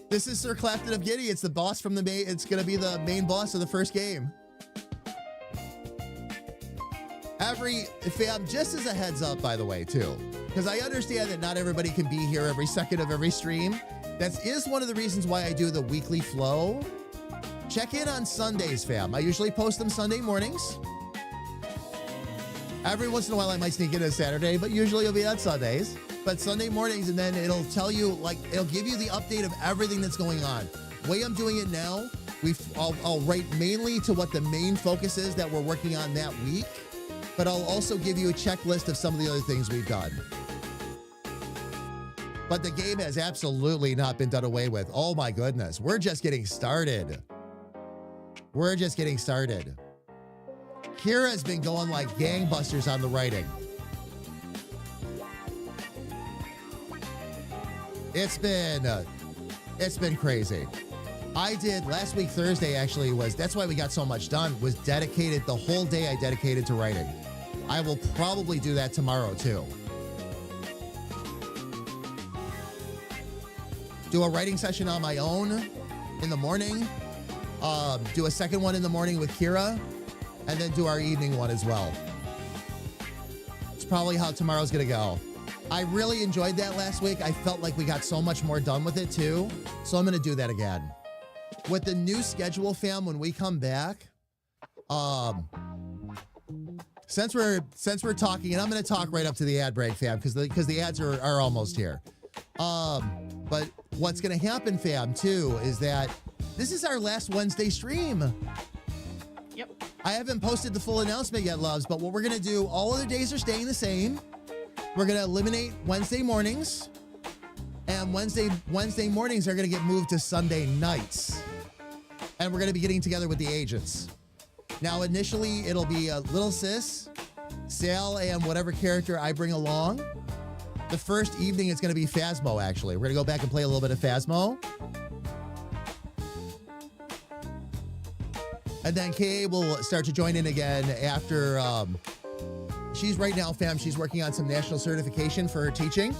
This is Sir Clapton of Guinea. It's the boss from the main. It's going to be the main boss of the first game. Fam, just as a heads up, by the way, too, because I understand that not everybody can be here every second of every stream. That is one of the reasons why I do the weekly flow. Check in on Sundays, fam. I usually post them Sunday mornings. Every once in a while, I might sneak in a Saturday, but usually it'll be on Sundays. But Sunday mornings, and then it'll tell you, it'll give you the update of everything that's going on. The way I'm doing it now, I'll write mainly to what the main focus is that we're working on that week, but I'll also give you a checklist of some of the other things we've done. But the game has absolutely not been done away with. Oh my goodness, we're just getting started. We're just getting started. Kira's been going like gangbusters on the writing. It's been crazy. I did last week, Thursday actually that's why we got so much done, was dedicated, the whole day I dedicated to writing. I will probably do that tomorrow too. Do a writing session on my own in the morning. Do a second one in the morning with Kira, and then do our evening one as well. It's probably how tomorrow's gonna go. I really enjoyed that last week. I felt like we got so much more done with it too. So I'm gonna do that again. With the new schedule, fam, when we come back, since we're talking, and I'm gonna talk right up to the ad break, fam, because the ads are almost here. But what's gonna happen, fam, too, is that this is our last Wednesday stream. Yep. I haven't posted the full announcement yet, loves, but what we're gonna do, all other days are staying the same. We're gonna eliminate Wednesday mornings, and Wednesday mornings are gonna get moved to Sunday nights. And we're gonna be getting together with the agents. Now, initially, it'll be Little Sis, Sal, and whatever character I bring along. The first evening, it's gonna be Phasmo, actually. We're gonna go back and play a little bit of Phasmo. And then Kay will start to join in again after, she's right now, fam, she's working on some national certification for her teaching.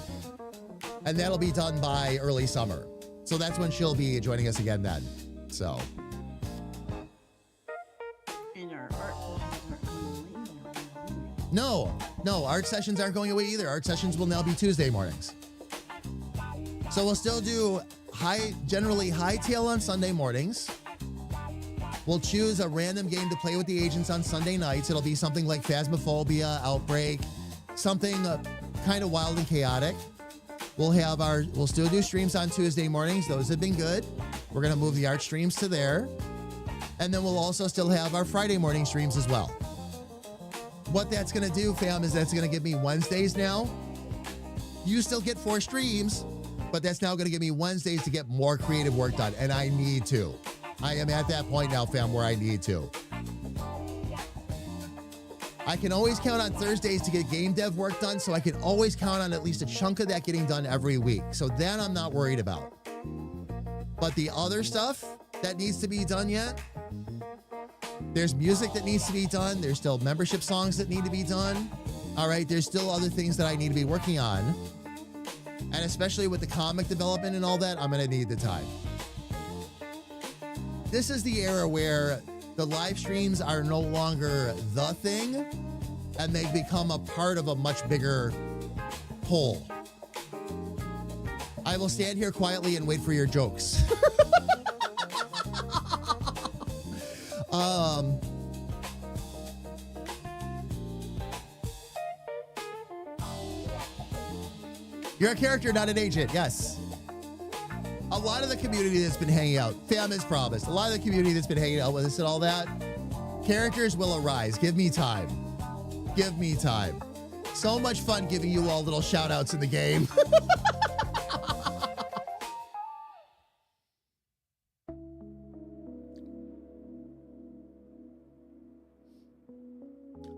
And that'll be done by early summer. So that's when she'll be joining us again then. So. And our art sessions aren't going away. No, art sessions aren't going away either. Art sessions will now be Tuesday mornings. So we'll still do generally hightail on Sunday mornings. We'll choose a random game to play with the agents on Sunday nights. It'll be something like Phasmophobia, Outbreak, something kind of wild and chaotic. We'll still do streams on Tuesday mornings. Those have been good. We're going to move the art streams to there. And then we'll also still have our Friday morning streams as well. What that's going to do, fam, is that's going to give me Wednesdays now. You still get 4 streams, but that's now going to give me Wednesdays to get more creative work done. And I need to. I am at that point now, fam, where I need to. I can always count on Thursdays to get game dev work done, so I can always count on at least a chunk of that getting done every week. So that I'm not worried about. But the other stuff that needs to be done yet, there's music that needs to be done. There's still membership songs that need to be done. All right, there's still other things that I need to be working on. And especially with the comic development and all that, I'm going to need the time. This is the era where the live streams are no longer the thing, and they become a part of a much bigger whole. I will stand here quietly and wait for your jokes. You're a character, not an agent. Yes. A lot of the community that's been hanging out, fam has promised, a lot of the community that's been hanging out with us and all that, characters will arise. Give me time. Give me time. So much fun giving you all little shout outs in the game.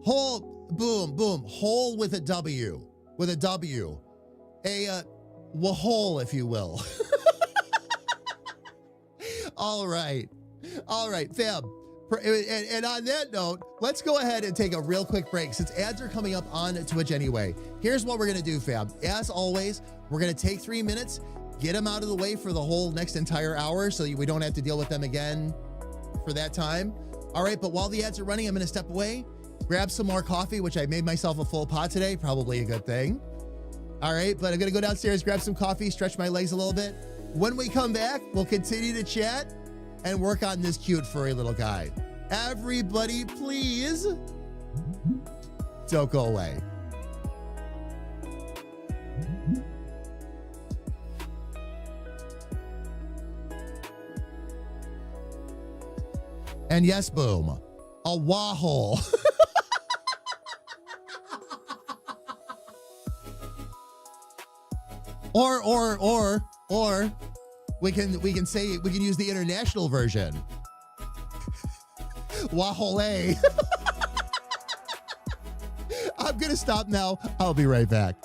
Hole, boom, boom, hole with a W. With a W. A wahole, if you will. All right, fam. And on that note, let's go ahead and take a real quick break since ads are coming up on Twitch anyway. Here's what we're going to do, fam. As always, we're going to take 3 minutes, get them out of the way for the whole next entire hour so we don't have to deal with them again for that time. All right, but while the ads are running, I'm going to step away, grab some more coffee, which I made myself a full pot today. Probably a good thing. All right, but I'm going to go downstairs, grab some coffee, stretch my legs a little bit. When we come back, we'll continue to chat and work on this cute furry little guy. Everybody, please don't go away. And yes, boom, a wahole. Or we can use the international version. Wahole. I'm gonna stop now. I'll be right back.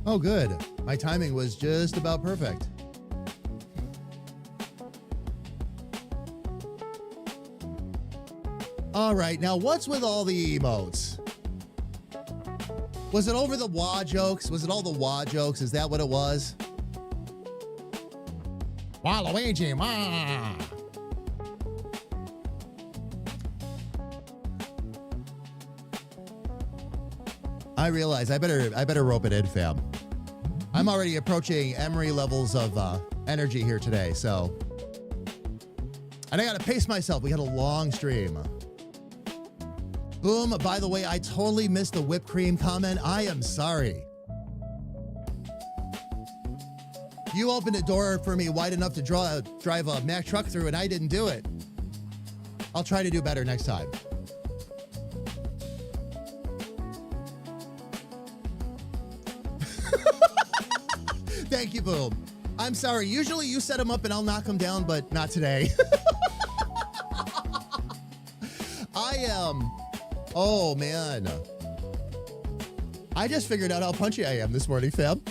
Oh, good. My timing was just about perfect. All right, now what's with all the emotes? Was it over the wah jokes? Was it all the wah jokes? Is that what it was? Waluigi, wah! I realize I better rope it in, fam. I'm already approaching Emery levels of energy here today, so. And I gotta pace myself. We had a long stream. Boom, by the way, I totally missed the whipped cream comment. I am sorry. You opened a door for me wide enough to drive a Mack truck through, and I didn't do it. I'll try to do better next time. Thank you, Boom. I'm sorry. Usually you set them up and I'll knock them down, but not today. I am. Oh, man. I just figured out how punchy I am this morning, fam.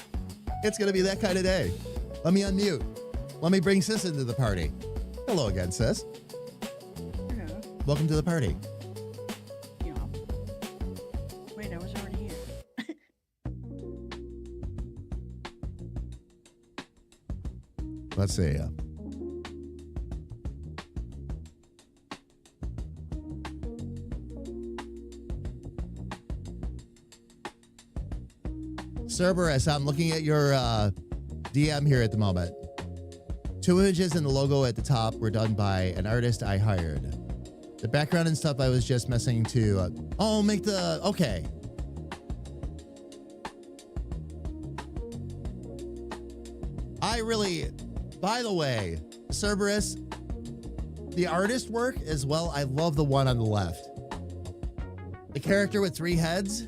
It's going to be that kind of day. Let me unmute. Let me bring Sis into the party. Hello again, Sis. Hello. Welcome to the party. Yeah. Wait, I was already here. Let's see. Cerberus, I'm looking at your DM here at the moment. 2 images and the logo at the top were done by an artist I hired. The background and stuff I was just messing to, make the, okay. By the way, Cerberus, the artist work as well, I love the one on the left. The character with 3 heads.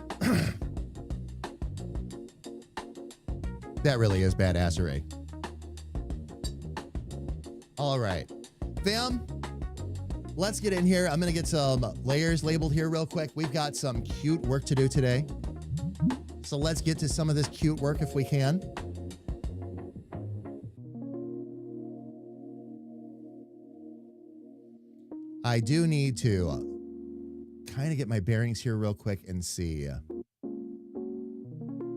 That really is badassery. All right. Fam, let's get in here. I'm going to get some layers labeled here real quick. We've got some cute work to do today. So let's get to some of this cute work if we can. I do need to kind of get my bearings here real quick and see.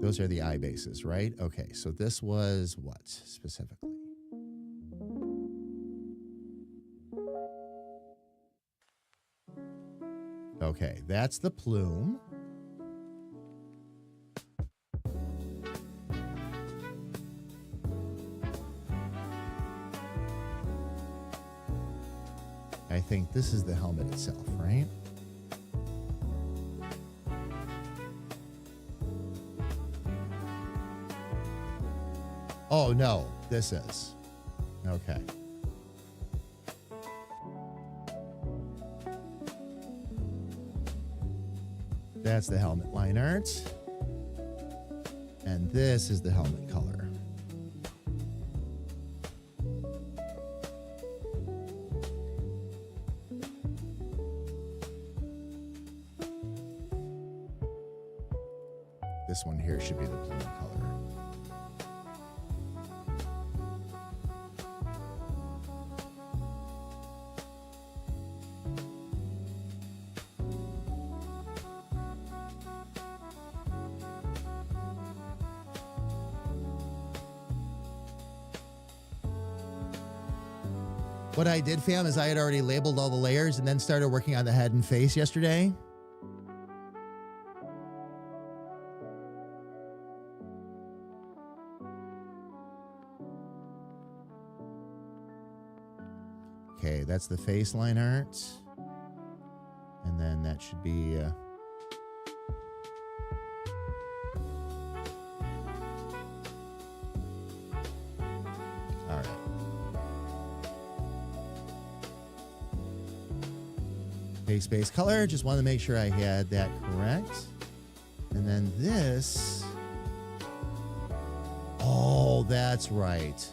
Those are the eye bases, right? Okay, so this was what specifically? Okay, that's the plume. I think this is the helmet itself, right? Oh, no, this is. Okay. That's the helmet line art. And this is the helmet color. This one here should be the plume color. What I did, fam, is I had already labeled all the layers and then started working on the head and face yesterday. Okay, that's the face line art. And then that should be... all right. Face color, just wanted to make sure I had that correct. And then this... oh, that's right.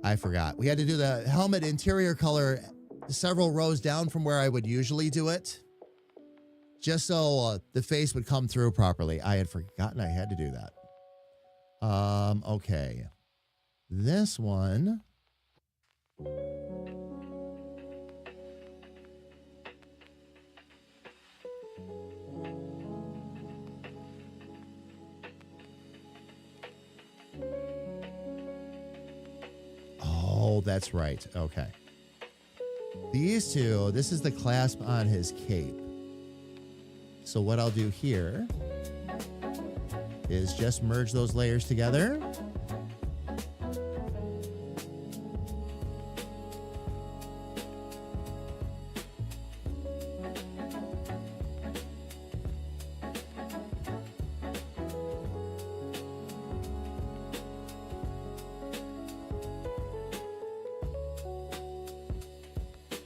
I forgot. We had to do the helmet interior color several rows down from where I would usually do it, just so the face would come through properly. I had forgotten I had to do that. Okay. This one. Oh, that's right. Okay. These two, this is the clasp on his cape. So what I'll do here is just merge those layers together.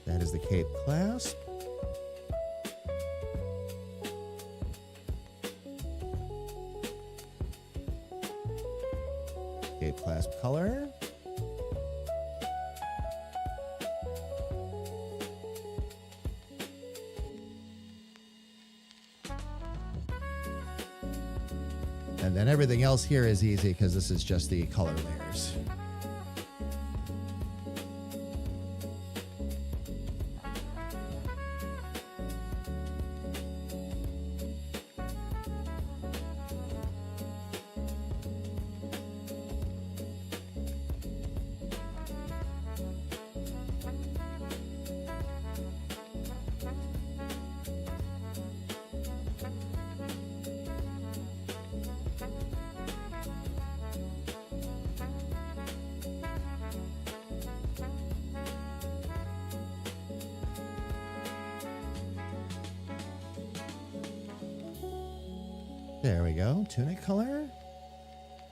That is the cape clasp. Cape clasp color. And then everything else here is easy because this is just the color layers. There we go. Tunic color.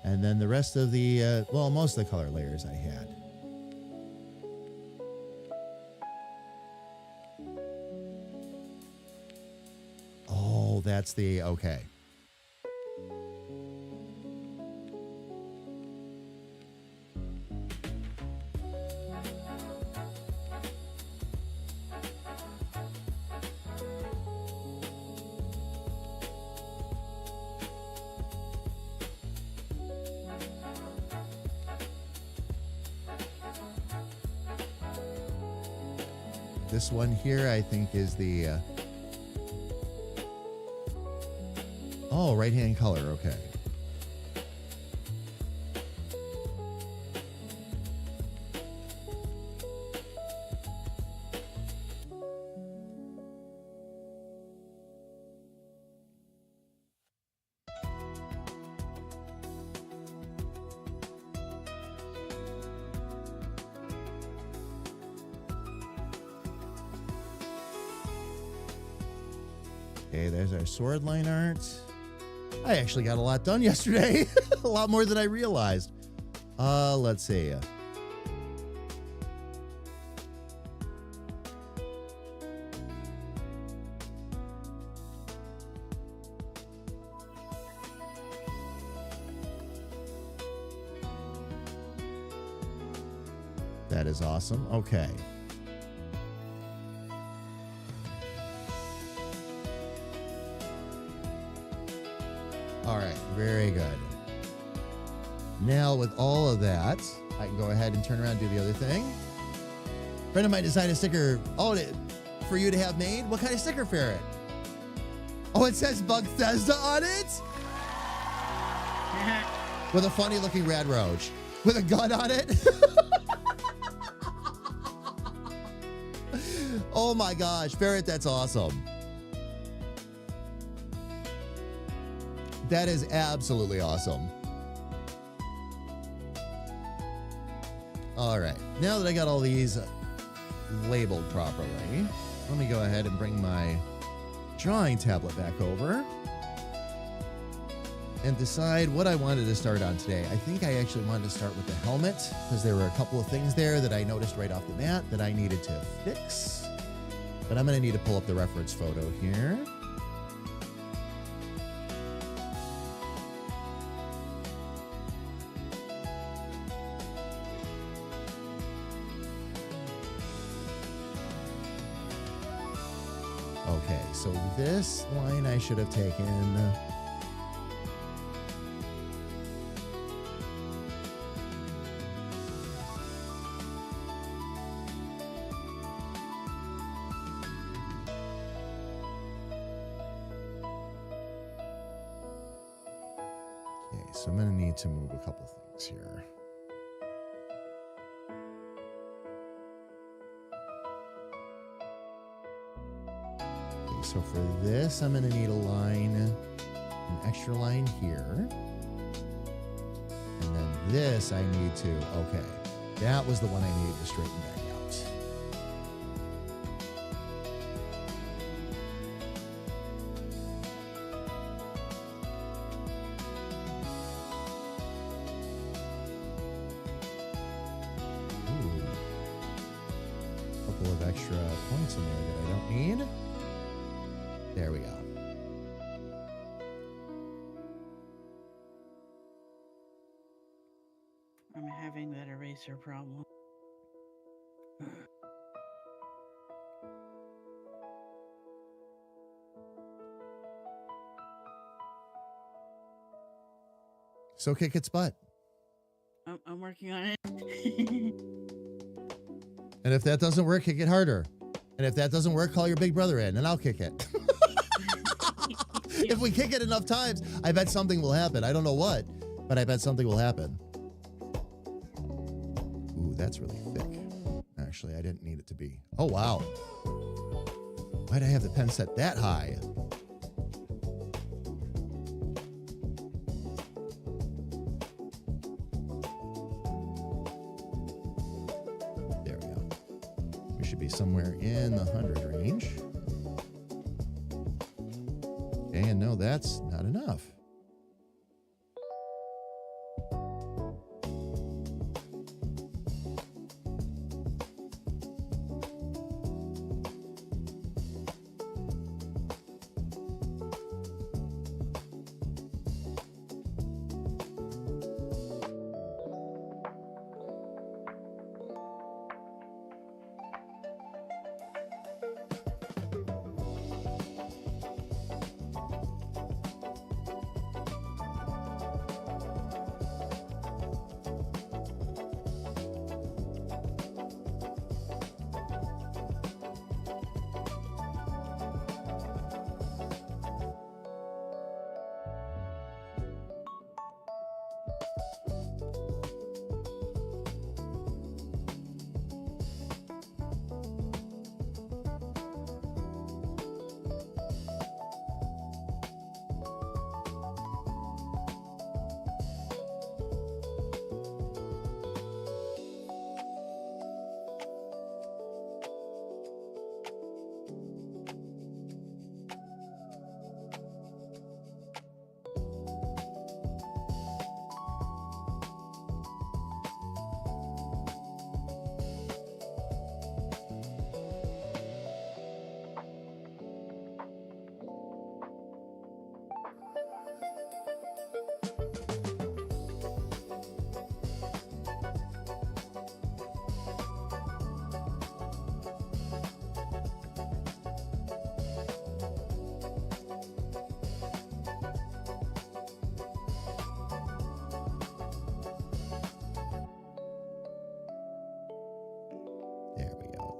And then the rest of the, well, most of the color layers I had. Oh, that's the, okay. This one here, I think, is the... oh, right-hand color. Okay. Okay, there's our sword line art. I actually got a lot done yesterday. A lot more than I realized. Let's see. That is awesome. Okay. All right, very good. Now with all of that, I can go ahead and turn around and do the other thing. A friend of mine designed a sticker for you to have made. What kind of sticker, Ferret? Oh, it says Bugthesda on it? With a funny looking red roach. With a gun on it? Oh my gosh, Ferret, that's awesome. That is absolutely awesome. All right, now that I got all these labeled properly, let me go ahead and bring my drawing tablet back over and decide what I wanted to start on today. I think I actually wanted to start with the helmet because there were a couple of things there that I noticed right off the bat that I needed to fix. But I'm going to need to pull up the reference photo here. so this line I should have taken. So I'm going to need to move a couple things here. Okay, so for this, I'm going to need a line, an extra line here. And then this I need to, okay, that was the one I needed to straighten back out. Of extra points in there that I don't need. There we go. I'm having that eraser problem. So kick its butt. I'm working on it. And if that doesn't work, kick it harder. And if that doesn't work, call your big brother in and I'll kick it. If we kick it enough times, I bet something will happen. I don't know what, but I bet something will happen. Ooh, that's really thick. Actually, I didn't need it to be. Oh, wow. Why'd I have the pen set that high? Somewhere in the 100 range. And no, that's not enough.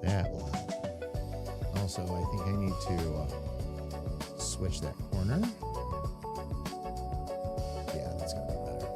That will help. Also, I think I need to switch that corner. Yeah, that's going to be better.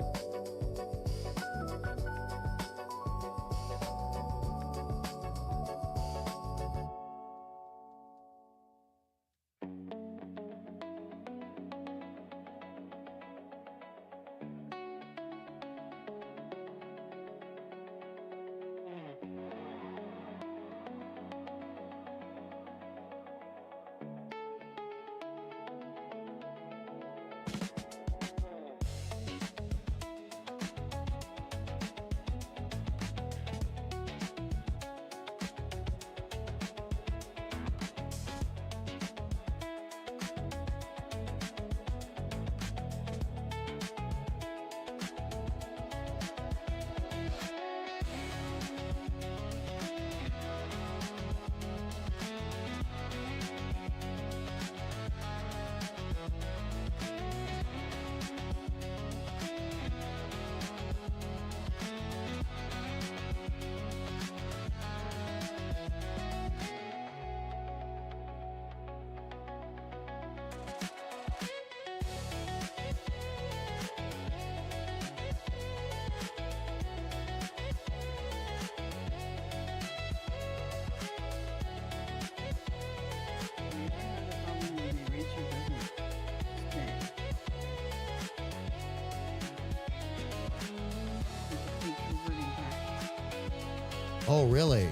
Oh, really?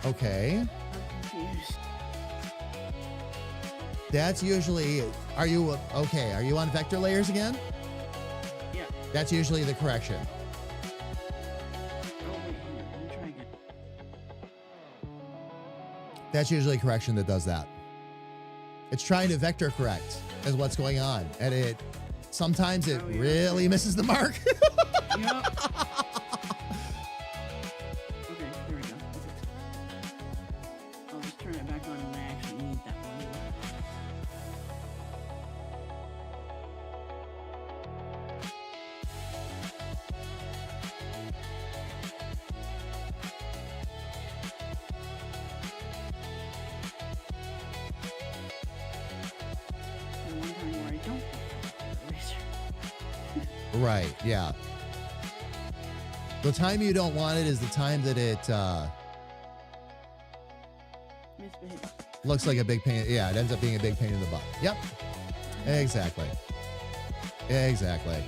Okay. I'm confused. That's usually, are you, okay, are you on vector layers again? Yeah. That's usually the correction. Oh, wait, hang on. Let me try again. That's usually correction that does that. It's trying to vector correct is what's going on. And sometimes it really misses the mark. Yup. Okay, here we go. I'll just turn it back on when I actually need that one. The one time where I don't eraser. Right, yeah. The time you don't want it is the time that it Misbehaved. looks like a big pain. Yeah, it ends up being a big pain in the butt. Yep. Exactly. Exactly.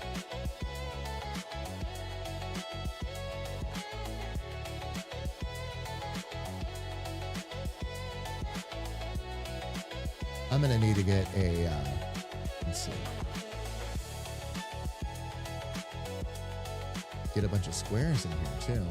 I'm going to need to get a, let's see. Get a bunch of squares in here too.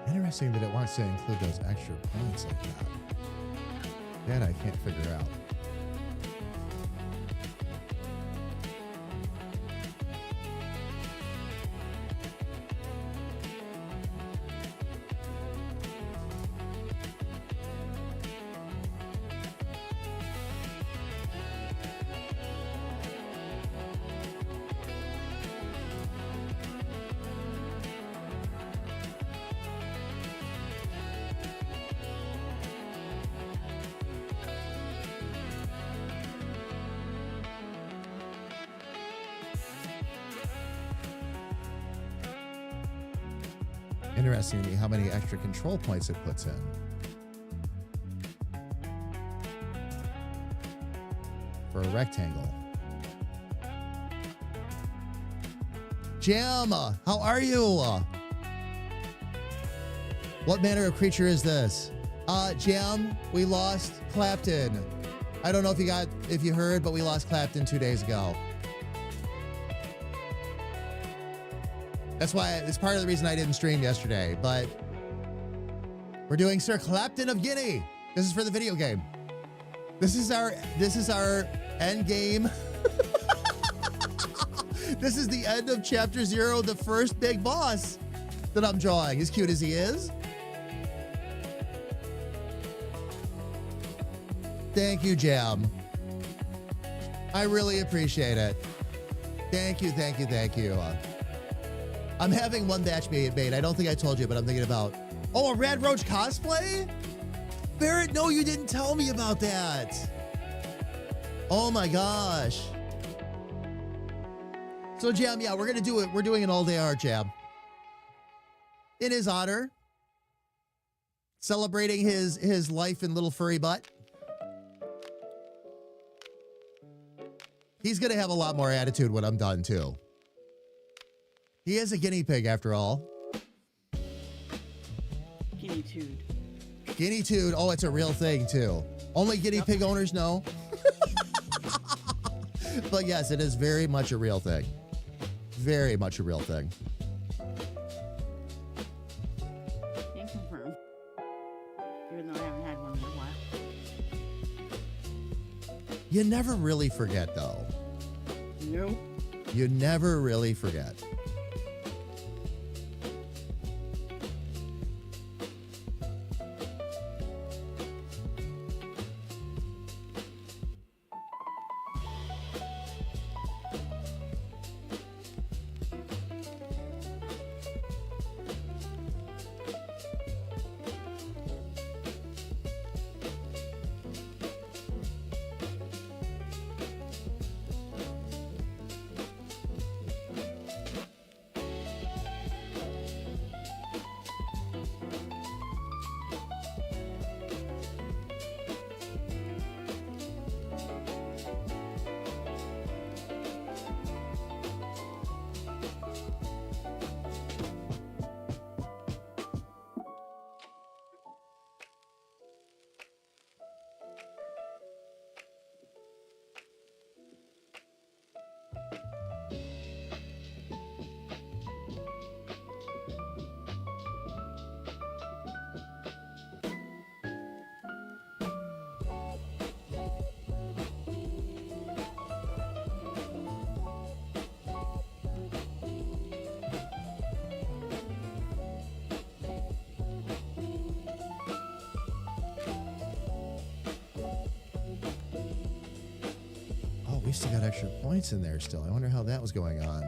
Interesting that it wants to include those extra points like that. That I can't figure out. Interesting to me how many extra control points it puts in. For a rectangle. Jam, how are you? What manner of creature is this? Jam, we lost Clapton. I don't know if you heard, but we lost Clapton 2 days ago. That's why it's part of the reason I didn't stream yesterday, but we're doing Sir Clapton of Guinea. This is for the video game. This is our end game. This is the end of chapter 0, the first big boss that I'm drawing, as cute as he is. Thank you, Jam. I really appreciate it. Thank you, thank you, thank you. I'm having one batch made. I don't think I told you, but I'm thinking about, a Red Roach cosplay? Barrett, no, you didn't tell me about that. Oh my gosh. So Jam, yeah, we're going to do it. We're doing an all-day art jam. In his honor. Celebrating his life in little furry butt. He's going to have a lot more attitude when I'm done, too. He is a guinea pig after all. Guinea Tude. Guinea Tude. Oh, it's a real thing too. Only guinea pig owners know. But yes, it is very much a real thing. Very much a real thing. Can't confirm. Even though I haven't had one in a while. You never really forget, though. No. You never really forget. We still got extra points in there still. I wonder how that was going on.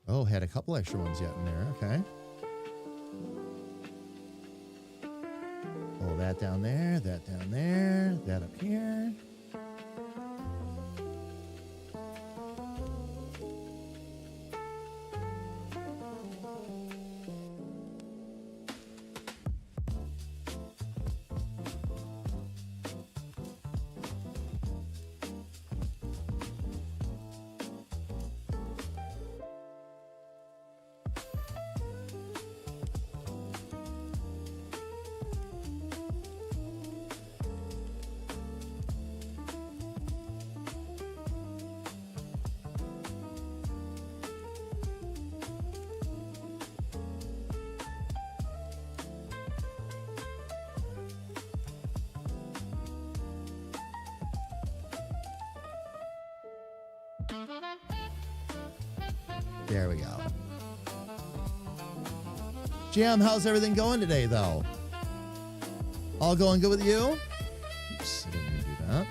Oh, had a couple extra ones yet in there. Okay. Oh, that down there, that down there, that up here. There we go. Jam, how's everything going today, though? All going good with you? Oops, I didn't mean to do that.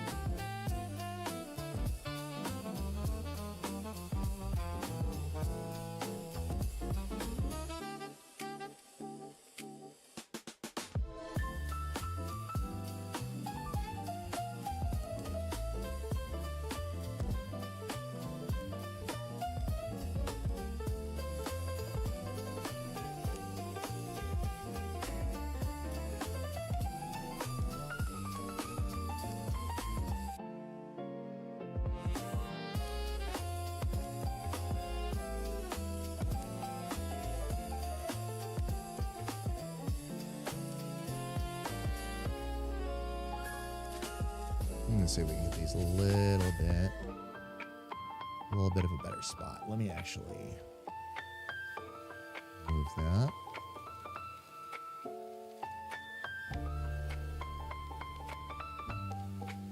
Let's see if we can get these a little bit of a better spot. Let me actually move that.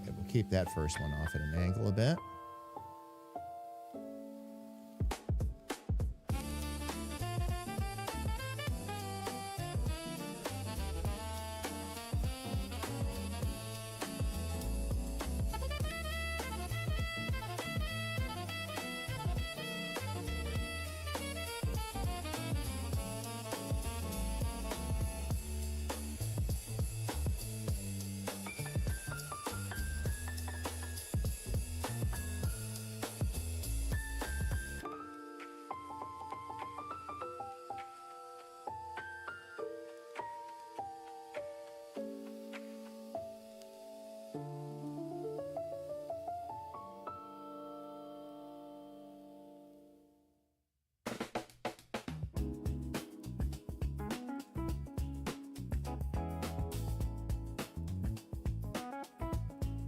Okay, we'll keep that first one off at an angle a bit.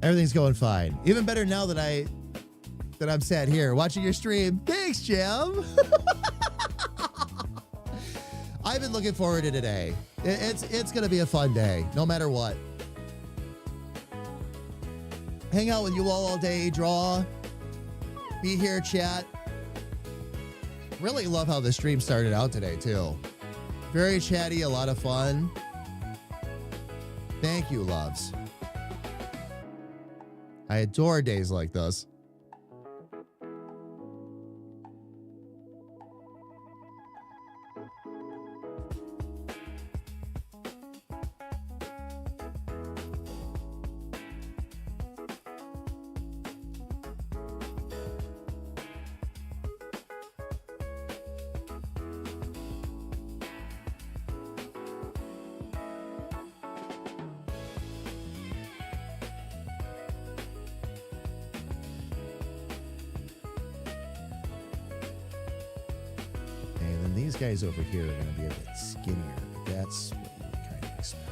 Everything's going fine. Even better now that I'm sat here watching your stream. Thanks, Jim. I've been looking forward to today. It's going to be a fun day, no matter what. Hang out with you all day, draw, be here, chat. Really love how the stream started out today, too. Very chatty, a lot of fun. Thank you, loves. I adore days like this. Guys over here are going to be a bit skinnier, but that's what you would kind of expect.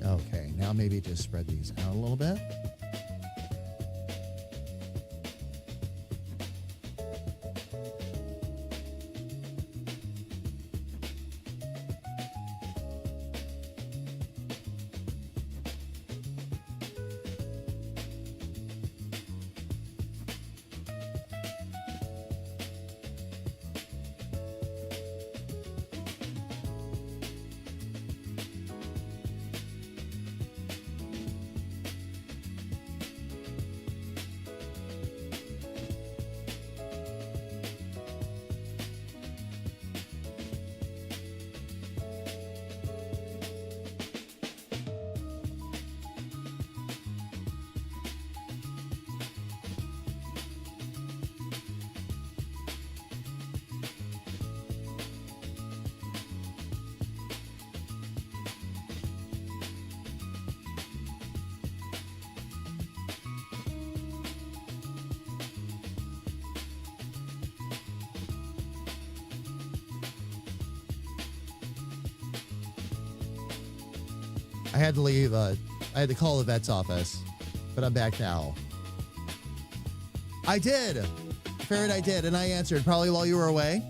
Okay, now maybe just spread these out a little bit. I had to leave. I had to call the vet's office, but I'm back now. I did. Ferret, I did, and I answered probably while you were away.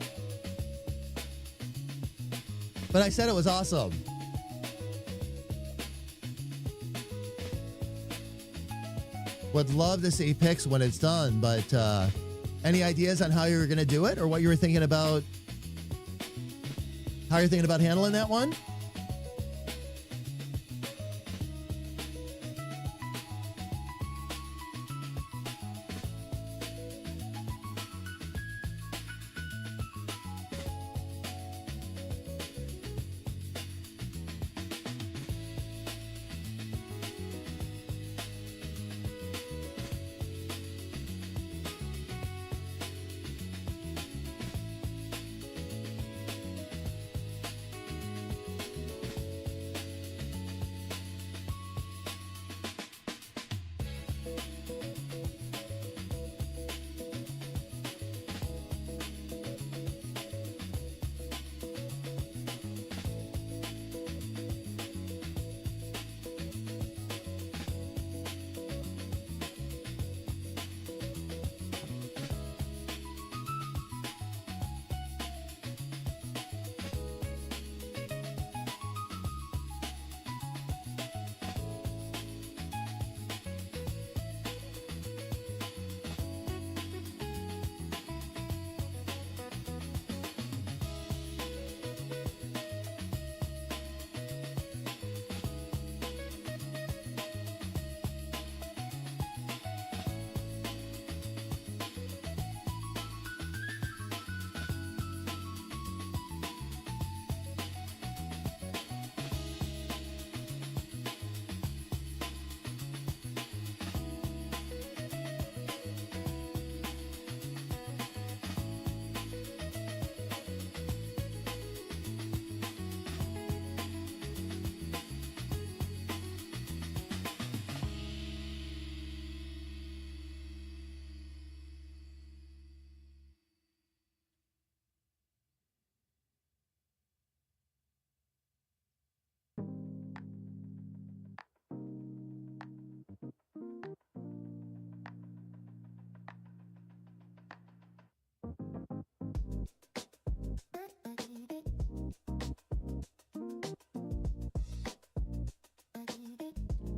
But I said it was awesome. Would love to see pics when it's done, but any ideas on how you were going to do it or what you were thinking about? How you're thinking about handling that one?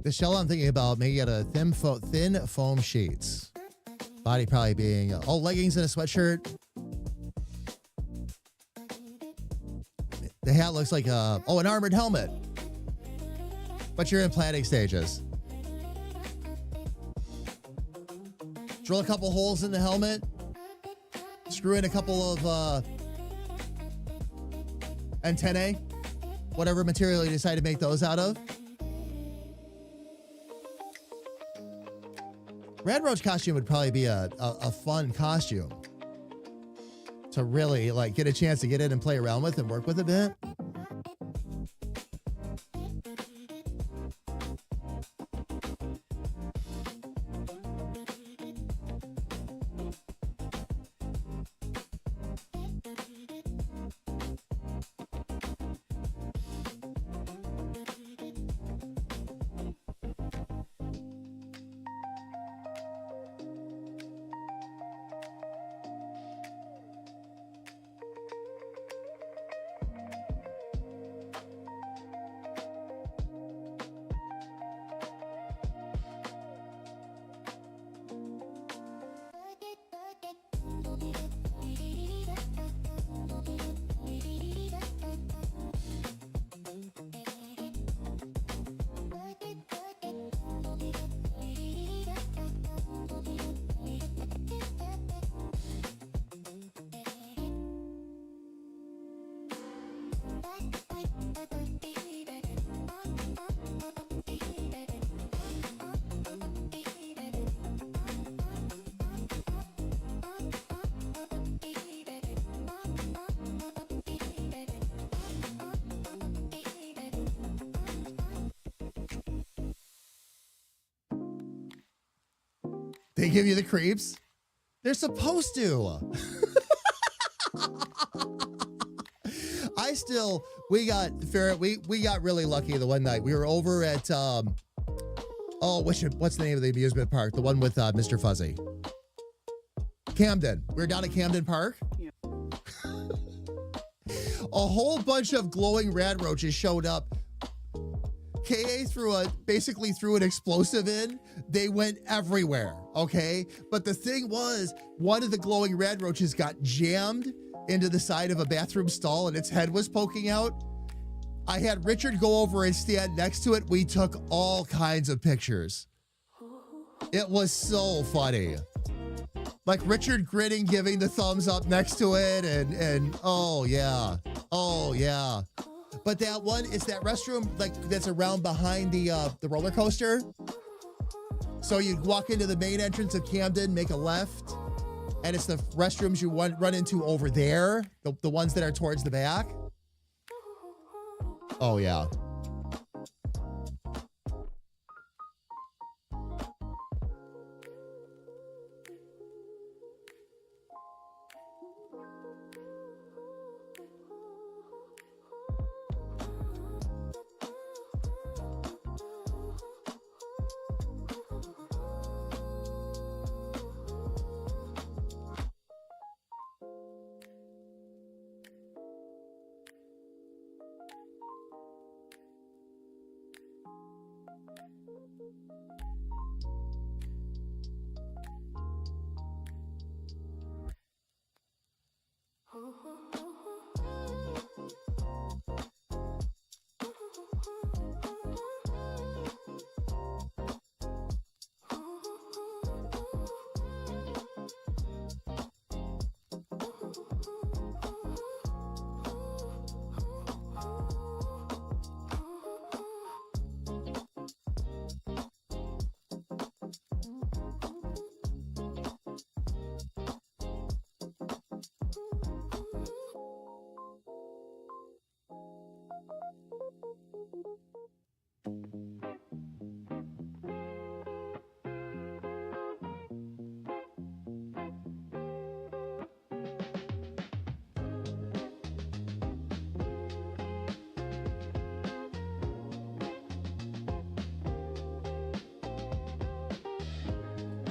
The shell I'm thinking about making out of thin foam sheets. Body probably being, leggings and a sweatshirt. The hat looks like an armored helmet. But you're in planning stages. Drill a couple holes in the helmet. Screw in a couple of antennae. Whatever material you decide to make those out of. Red Roach costume would probably be a fun costume to really like get a chance to get in and play around with and work with a bit. They give you the creeps. They're supposed to. We got really lucky the one night. We were over at, what's the name of the amusement park? The one with Mr. Fuzzy. Camden. We were down at Camden Park. Yeah. A whole bunch of glowing rad roaches showed up. KA basically threw an explosive in. They went everywhere, okay? But the thing was, one of the glowing rad roaches got jammed into the side of a bathroom stall and its head was poking out. I had Richard go over and stand next to it. We took all kinds of pictures. It was so funny. Like Richard grinning, giving the thumbs up next to it and oh yeah. But that one, it's that restroom like that's around behind the roller coaster. So you walk into the main entrance of Camden, make a left, and it's the restrooms you run into over there, the ones that are towards the back. Oh yeah.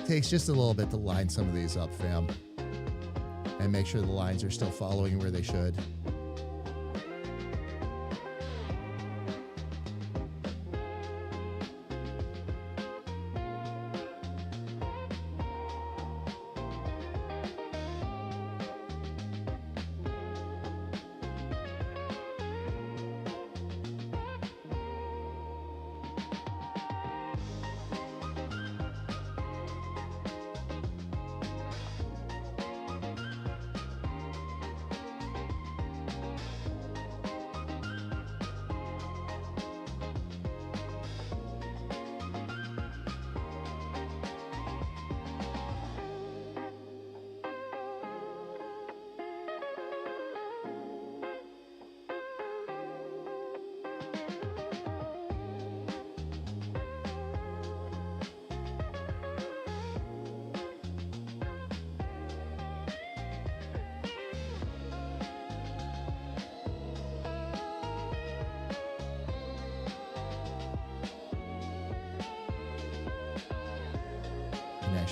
Takes just a little bit to line some of these up, fam, and make sure the lines are still following where they should.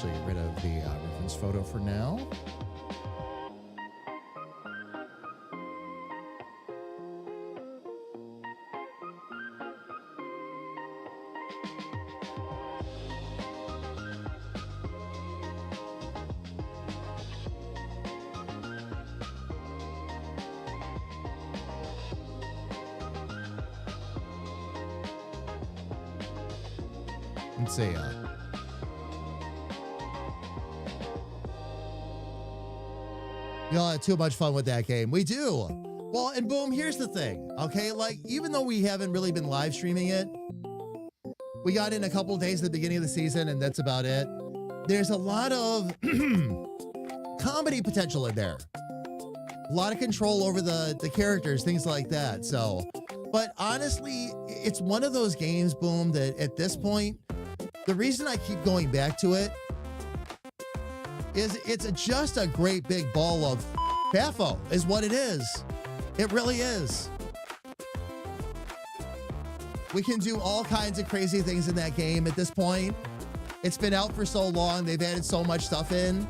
actually get rid of the reference photo for now. Let's see. You don't have too much fun with that game. We do. Well, and boom, here's the thing. Okay, like, even though we haven't really been live streaming it, we got in a couple days at the beginning of the season, and that's about it. There's a lot of comedy potential in there. A lot of control over the characters, things like that. So, but honestly, it's one of those games, boom, that at this point, the reason I keep going back to it is it's just a great big ball of baffo is what it is. It really is. We can do all kinds of crazy things in that game at this point. It's been out for so long. They've added so much stuff in.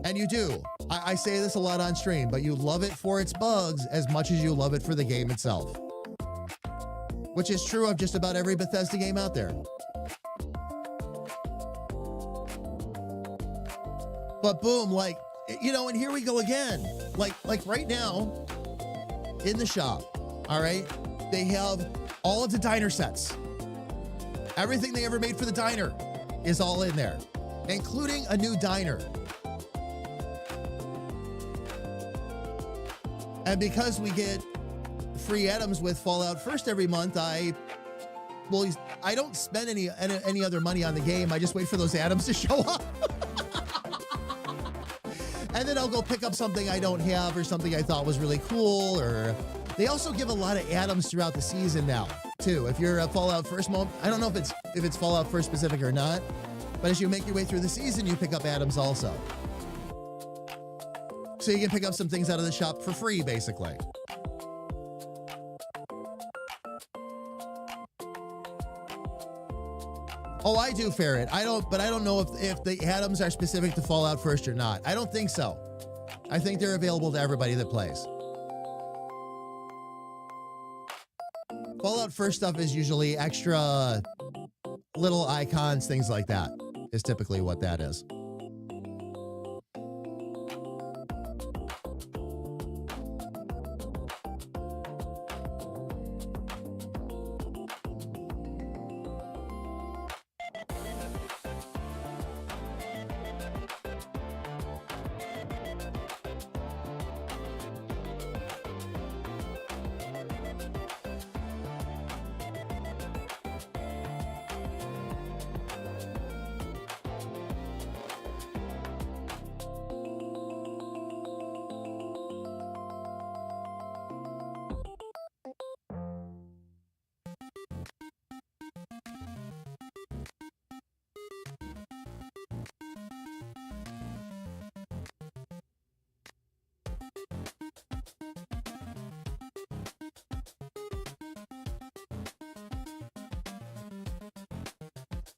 And you do. I say this a lot on stream, but you love it for its bugs as much as you love it for the game itself. Which is true of just about every Bethesda game out there. But boom, like, you know, and here we go again. Like right now, in the shop, all right, they have all of the diner sets. Everything they ever made for the diner is all in there, including a new diner. And because we get free items with Fallout First every month, I don't spend any other money on the game. I just wait for those items to show up. And then I'll go pick up something I don't have or something I thought was really cool. Or they also give a lot of items throughout the season now, too. If you're a Fallout First mode, I don't know if it's Fallout First specific or not, but as you make your way through the season, you pick up items also. So you can pick up some things out of the shop for free, basically. Oh, I do, Ferret. But I don't know if the items are specific to Fallout First or not. I don't think so. I think they're available to everybody that plays. Fallout First stuff is usually extra little icons, things like that, is typically what that is.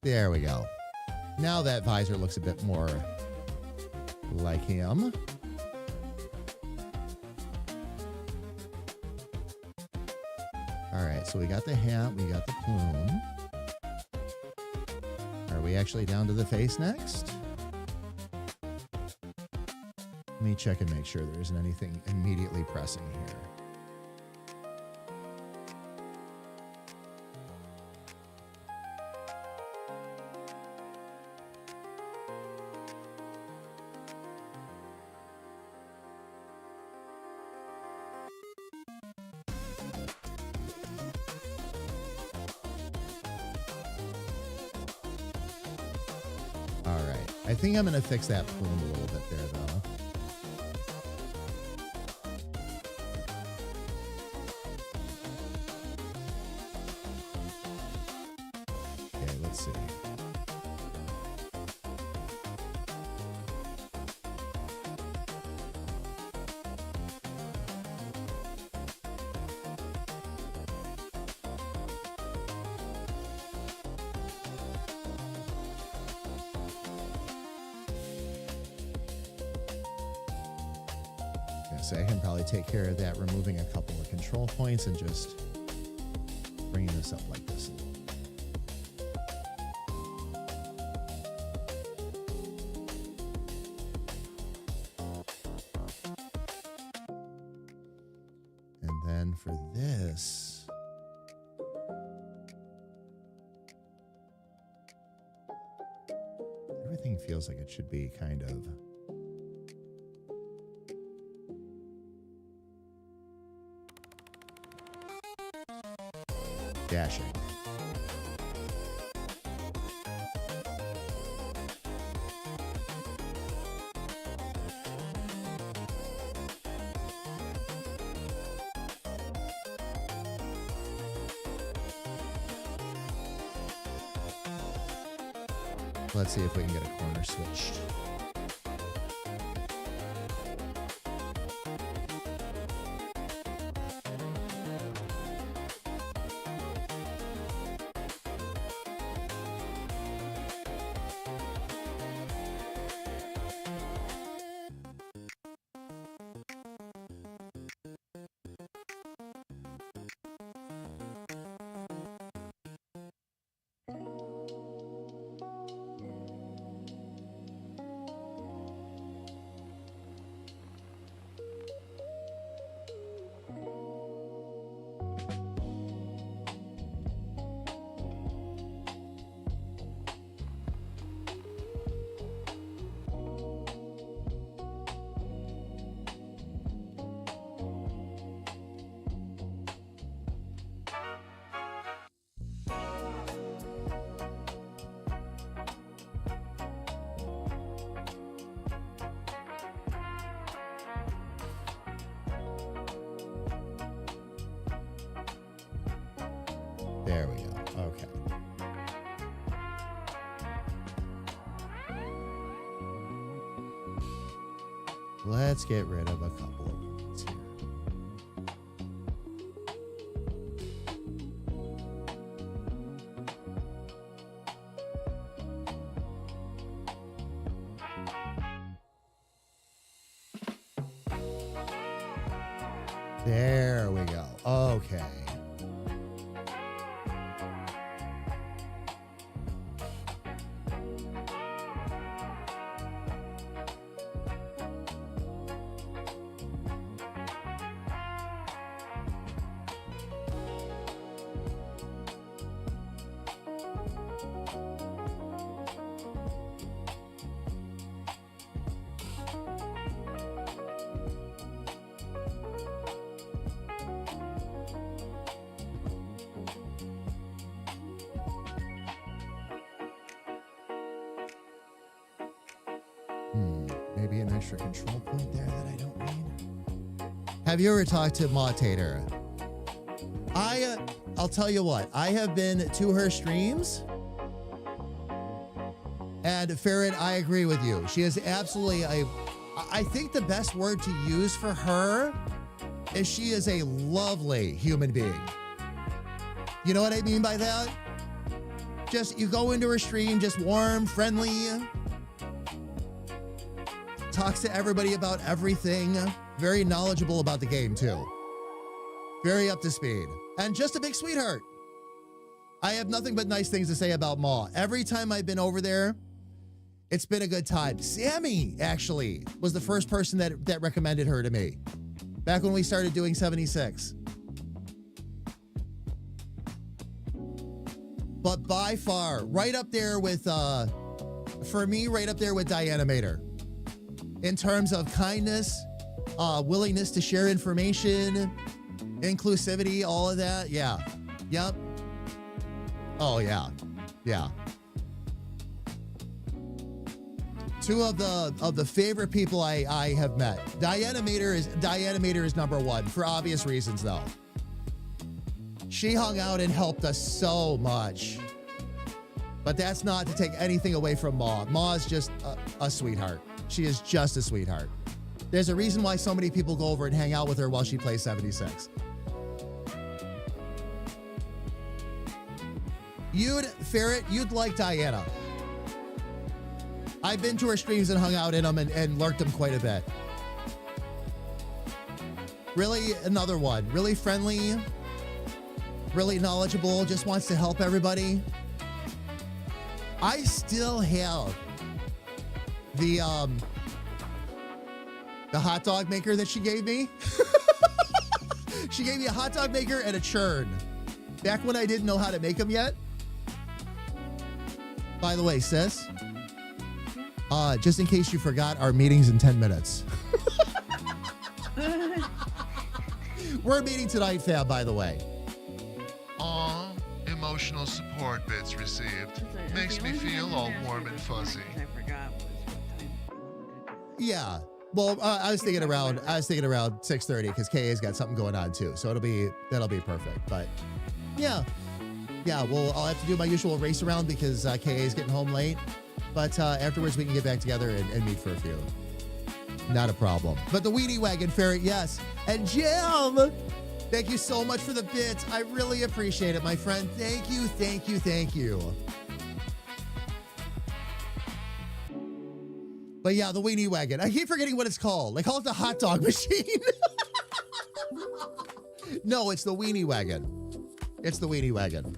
There we go. Now that visor looks a bit more like him. All right, so we got the hat, we got the plume. Are we actually down to the face next? Let me check and make sure there isn't anything immediately pressing here. I think I'm going to fix that plume a little bit there, though. Okay, let's see. So I can probably take care of that, removing a couple of control points and just bringing this up like this a little bit. And then for this, everything feels like it should be kind of dashing. Let's see if we can get a corner switched. There we go. Okay. Let's get rid of a couple of units here. There we go. Okay. Maybe an extra control point there that I don't need. Have you ever talked to Ma Tater? I'll tell you what, I have been to her streams, and Ferret, I agree with you. She is absolutely I think the best word to use for her is she is a lovely human being. You know what I mean by that? Just, you go into her stream, just warm, friendly, talks to everybody about everything. Very knowledgeable about the game, too. Very up to speed. And just a big sweetheart. I have nothing but nice things to say about Ma. Every time I've been over there, it's been a good time. Sammy, actually, was the first person that recommended her to me. Back when we started doing 76. But by far, right up there with, for me, right up there with Dianimator. In terms of kindness, willingness to share information, inclusivity, all of that. Yeah. Yep. Oh, yeah. Yeah. Two of the favorite people I have met. Dianimator is number one for obvious reasons, though. She hung out and helped us so much. But that's not to take anything away from Ma. Ma is just a sweetheart. She is just a sweetheart. There's a reason why so many people go over and hang out with her while she plays 76. Ferret, you'd like Diana. I've been to her streams and hung out in them and lurked them quite a bit. Really, another one. Really friendly, really knowledgeable, just wants to help everybody. I still have the hot dog maker that she gave me. She gave me a hot dog maker and a churn. Back when I didn't know how to make them yet. By the way, sis, just in case you forgot, our meeting's in 10 minutes. We're meeting tonight, fam, by the way. Aw, emotional support bits received. Makes me feel all warm and fuzzy. I forgot was what time we wanted to do. Yeah. Well, I was thinking around 6:30 because KA's got something going on too, so that'll be perfect. But yeah. Well, I'll have to do my usual race around because KA's getting home late. But afterwards, we can get back together and meet for a few. Not a problem. But the Weenie Wagon Ferret, yes. And Jim, thank you so much for the bits. I really appreciate it, my friend. Thank you. But yeah, the Weenie Wagon. I keep forgetting what it's called. They call it the hot dog machine. No, it's the Weenie Wagon. It's the Weenie Wagon.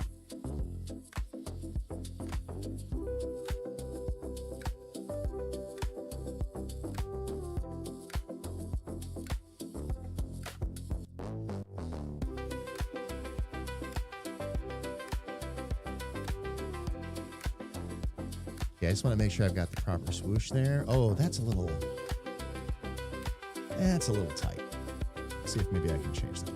Yeah, I just want to make sure I've got the proper swoosh there. Oh, that's a little tight. Let's see if maybe I can change that.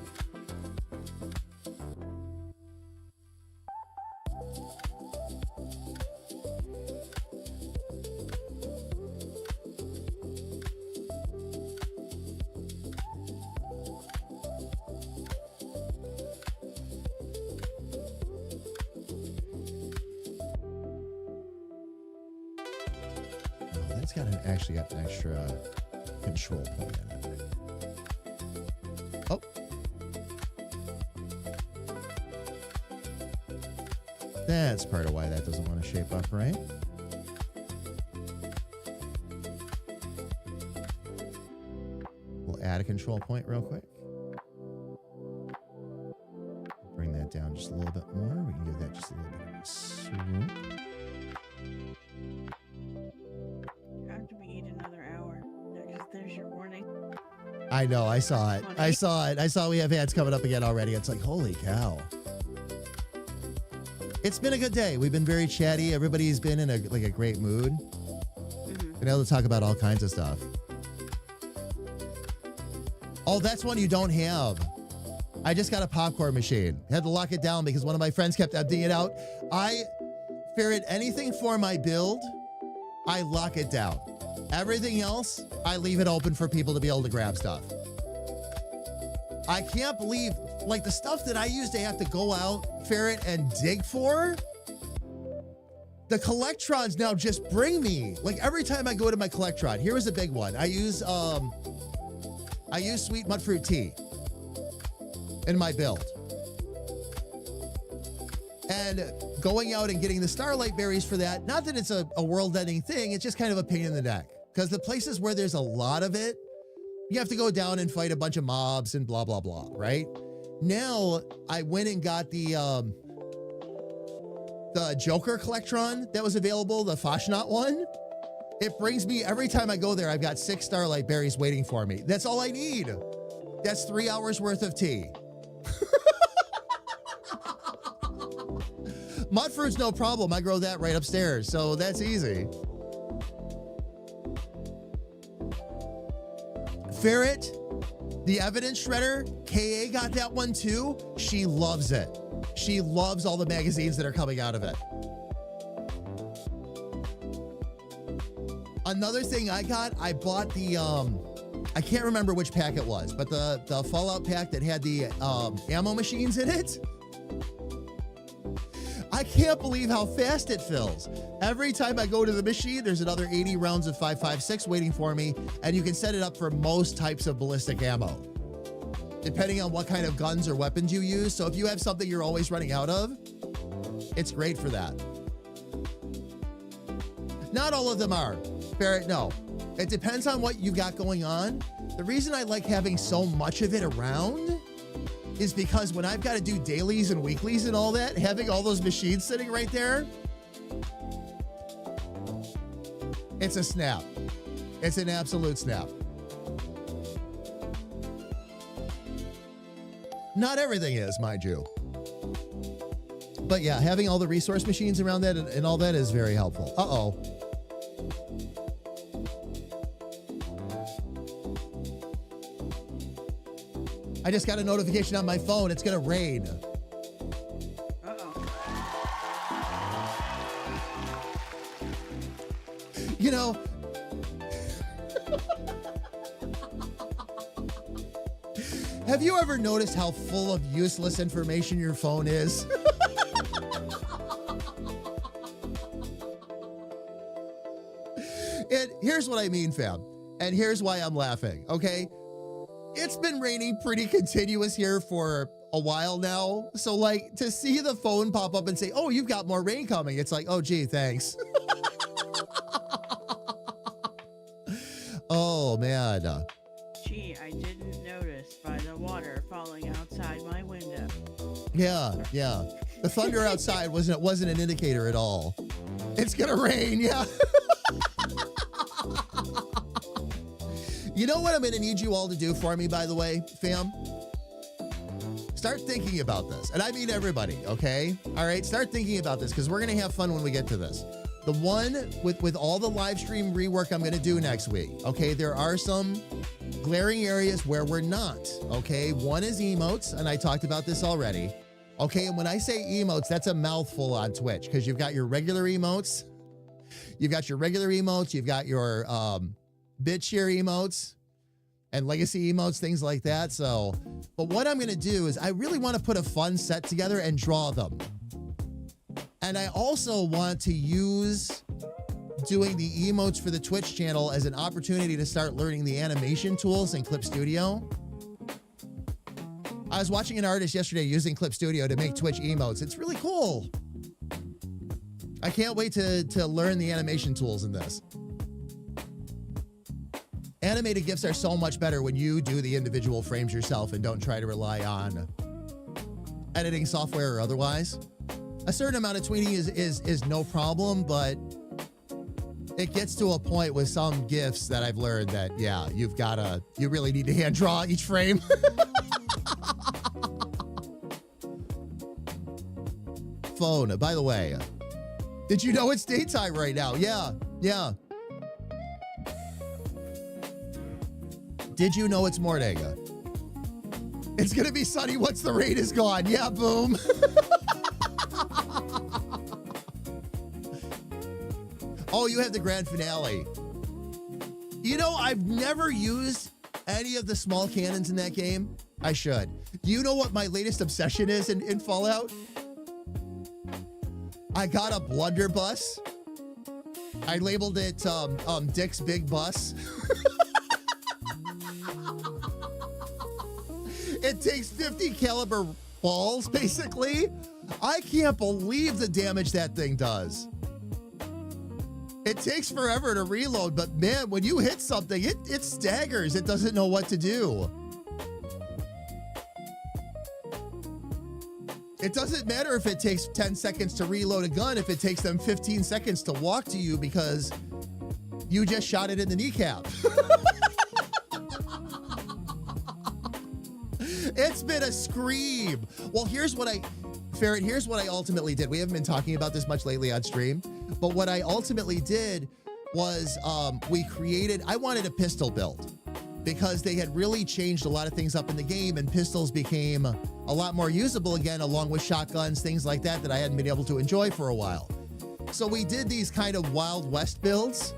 Actually got an extra control point in it. Oh. That's part of why that doesn't want to shape up right. We'll add a control point real quick. Bring that down just a little bit more. We can give that just a little bit of a swoop. I know, I saw it. I saw we have ads coming up again already. It's like, holy cow. It's been a good day. We've been very chatty. Everybody's been in a great mood. Been able to talk about all kinds of stuff. Oh, that's one you don't have. I just got a popcorn machine. Had to lock it down because one of my friends kept emptying it out. I ferret anything for my build, I lock it down. Everything else, I leave it open for people to be able to grab stuff. I can't believe, like, the stuff that I used to have to go out, ferret, and dig for, the collectrons now just bring me. Like, every time I go to my collectron, here is a big one. I use sweet mudfruit tea in my build. And going out and getting the starlight berries for that, not that it's a world-ending thing, it's just kind of a pain in the neck. Because the places where there's a lot of it, you have to go down and fight a bunch of mobs and blah, blah, blah, right? Now, I went and got the Joker Collectron that was available, the Fashnot one. It brings me, every time I go there, I've got 6 starlight berries waiting for me. That's all I need. That's 3 hours worth of tea. Mudfruit's no problem. I grow that right upstairs, so that's easy. Ferret, the evidence shredder, KA got that one too. She loves it. She loves all the magazines that are coming out of it. Another thing I bought the, I can't remember which pack it was, but the Fallout pack that had the ammo machines in it. I can't believe how fast it fills. Every time I go to the machine, there's another 80 rounds of 5.56 waiting for me, and you can set it up for most types of ballistic ammo, depending on what kind of guns or weapons you use. So if you have something you're always running out of, it's great for that. Not all of them are. Barrett, no. It depends on what you got going on. The reason I like having so much of it around is because when I've got to do dailies and weeklies and all that, having all those machines sitting right there, it's a snap. It's an absolute snap. Not everything is, mind you. But yeah, having all the resource machines around that and all that is very helpful. Uh-oh. I just got a notification on my phone. It's going to rain. Uh-oh. You know, have you ever noticed how full of useless information your phone is? And here's what I mean, fam. And here's why I'm laughing, okay? It's been raining pretty continuous here for a while now. So, like, to see the phone pop up and say, oh, you've got more rain coming, it's like, oh, gee, thanks. Oh, man. Gee, I didn't notice by the water falling outside my window. Yeah. The thunder outside wasn't an indicator at all. It's gonna rain, yeah. You know what I'm gonna need you all to do for me, by the way, fam? Start thinking about this. And I mean everybody, okay? All right, start thinking about this because we're gonna have fun when we get to this. The one with all the live stream rework I'm gonna do next week, okay? There are some glaring areas where we're not, okay? One is emotes, and I talked about this already. Okay, and when I say emotes, that's a mouthful on Twitch because you've got your regular emotes, you've got your bit share emotes and legacy emotes, things like that. So, but what I'm gonna do is I really want to put a fun set together and draw them. And I also want to use doing the emotes for the Twitch channel as an opportunity to start learning the animation tools in Clip Studio. I was watching an artist yesterday using Clip Studio to make Twitch emotes. It's really cool. I can't wait to learn the animation tools in this. Animated GIFs are so much better when you do the individual frames yourself and don't try to rely on editing software or otherwise. A certain amount of tweeting is no problem, but it gets to a point with some GIFs that I've learned that, yeah, you really need to hand draw each frame. Phone, by the way, did you know it's daytime right now? Yeah. Did you know it's morning? It's gonna be sunny once the rain is gone. Yeah, boom. Oh, you have the grand finale. You know, I've never used any of the small cannons in that game. I should. Do you know what my latest obsession is in Fallout? I got a blunderbuss. I labeled it Dick's Big Bus. It takes 50 caliber balls, basically. I can't believe the damage that thing does. It takes forever to reload, but man, when you hit something, it staggers. It doesn't know what to do. It doesn't matter if it takes 10 seconds to reload a gun if it takes them 15 seconds to walk to you because you just shot it in the kneecap. It's been a scream. Well, here's what I ultimately did. We haven't been talking about this much lately on stream, but what I ultimately did was I wanted a pistol build because they had really changed a lot of things up in the game and pistols became a lot more usable again, along with shotguns, things like that I hadn't been able to enjoy for a while. So we did these kind of Wild West builds.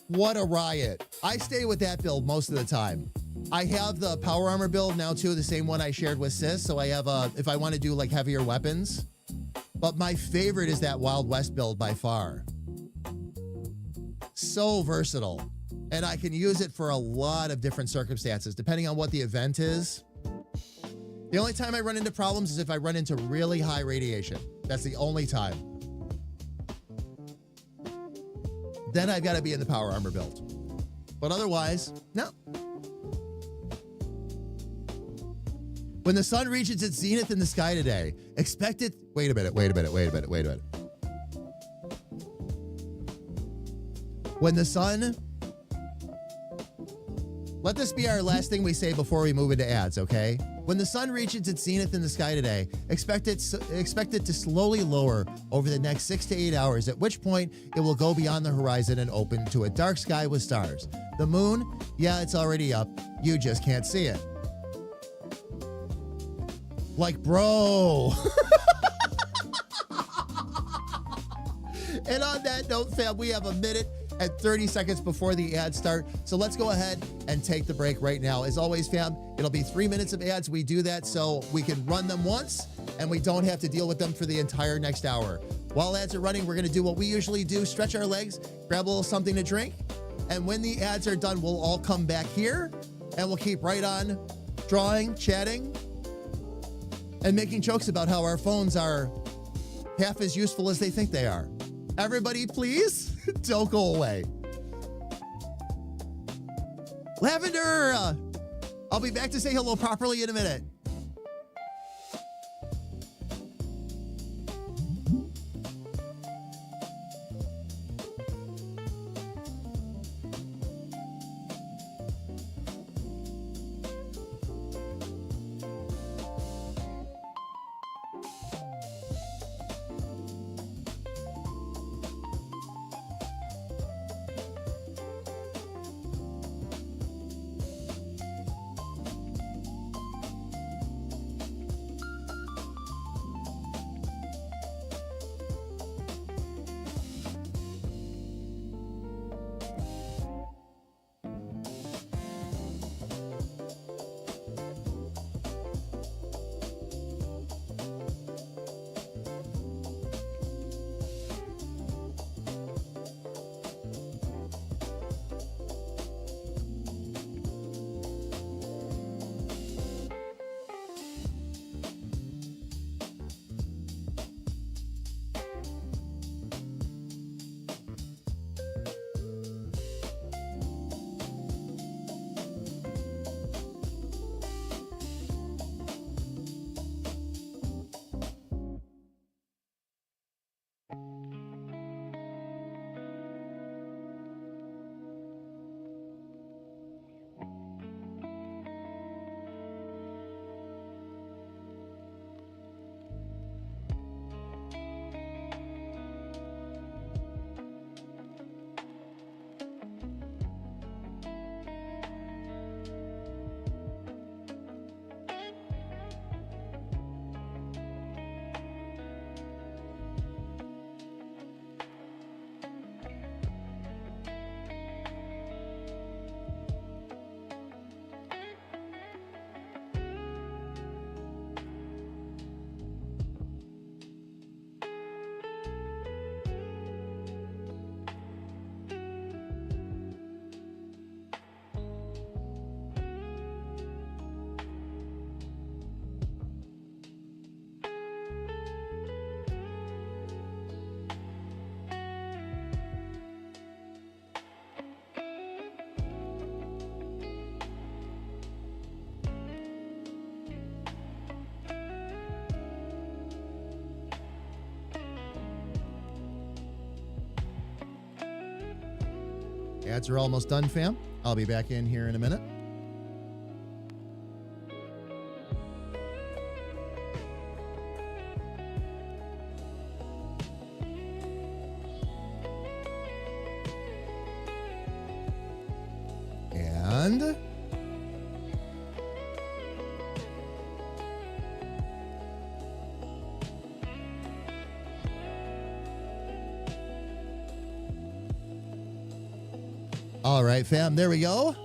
What a riot. I stay with that build most of the time. I have the power armor build now too, the same one I shared with Sis. So I have if I want to do like heavier weapons, but my favorite is that Wild West build by far. So versatile. And I can use it for a lot of different circumstances, depending on what the event is. The only time I run into problems is if I run into really high radiation. That's the only time. then I've got to be in the power armor build. But otherwise, no. When the sun reaches its zenith in the sky today, expect it. Wait a minute. When the sun. Let this be our last thing we say before we move into ads, okay? When the sun reaches its zenith in the sky today, expect it to slowly lower over the next 6 to 8 hours, at which point it will go beyond the horizon and open to a dark sky with stars. The moon, yeah, it's already up. You just can't see it. Like, bro. And on that note, fam, we have a minute and 30 seconds before the ads start. So let's go ahead and take the break right now. As always, fam, it'll be 3 minutes of ads. We do that so we can run them once and we don't have to deal with them for the entire next hour. While ads are running, we're going to do what we usually do, stretch our legs, grab a little something to drink. And when the ads are done, we'll all come back here and we'll keep right on drawing, chatting, and making jokes about how our phones are half as useful as they think they are. Everybody, please don't go away. Lavender, I'll be back to say hello properly in a minute. Ads are almost done, fam. I'll be back in here in a minute. And all right, fam, there we go.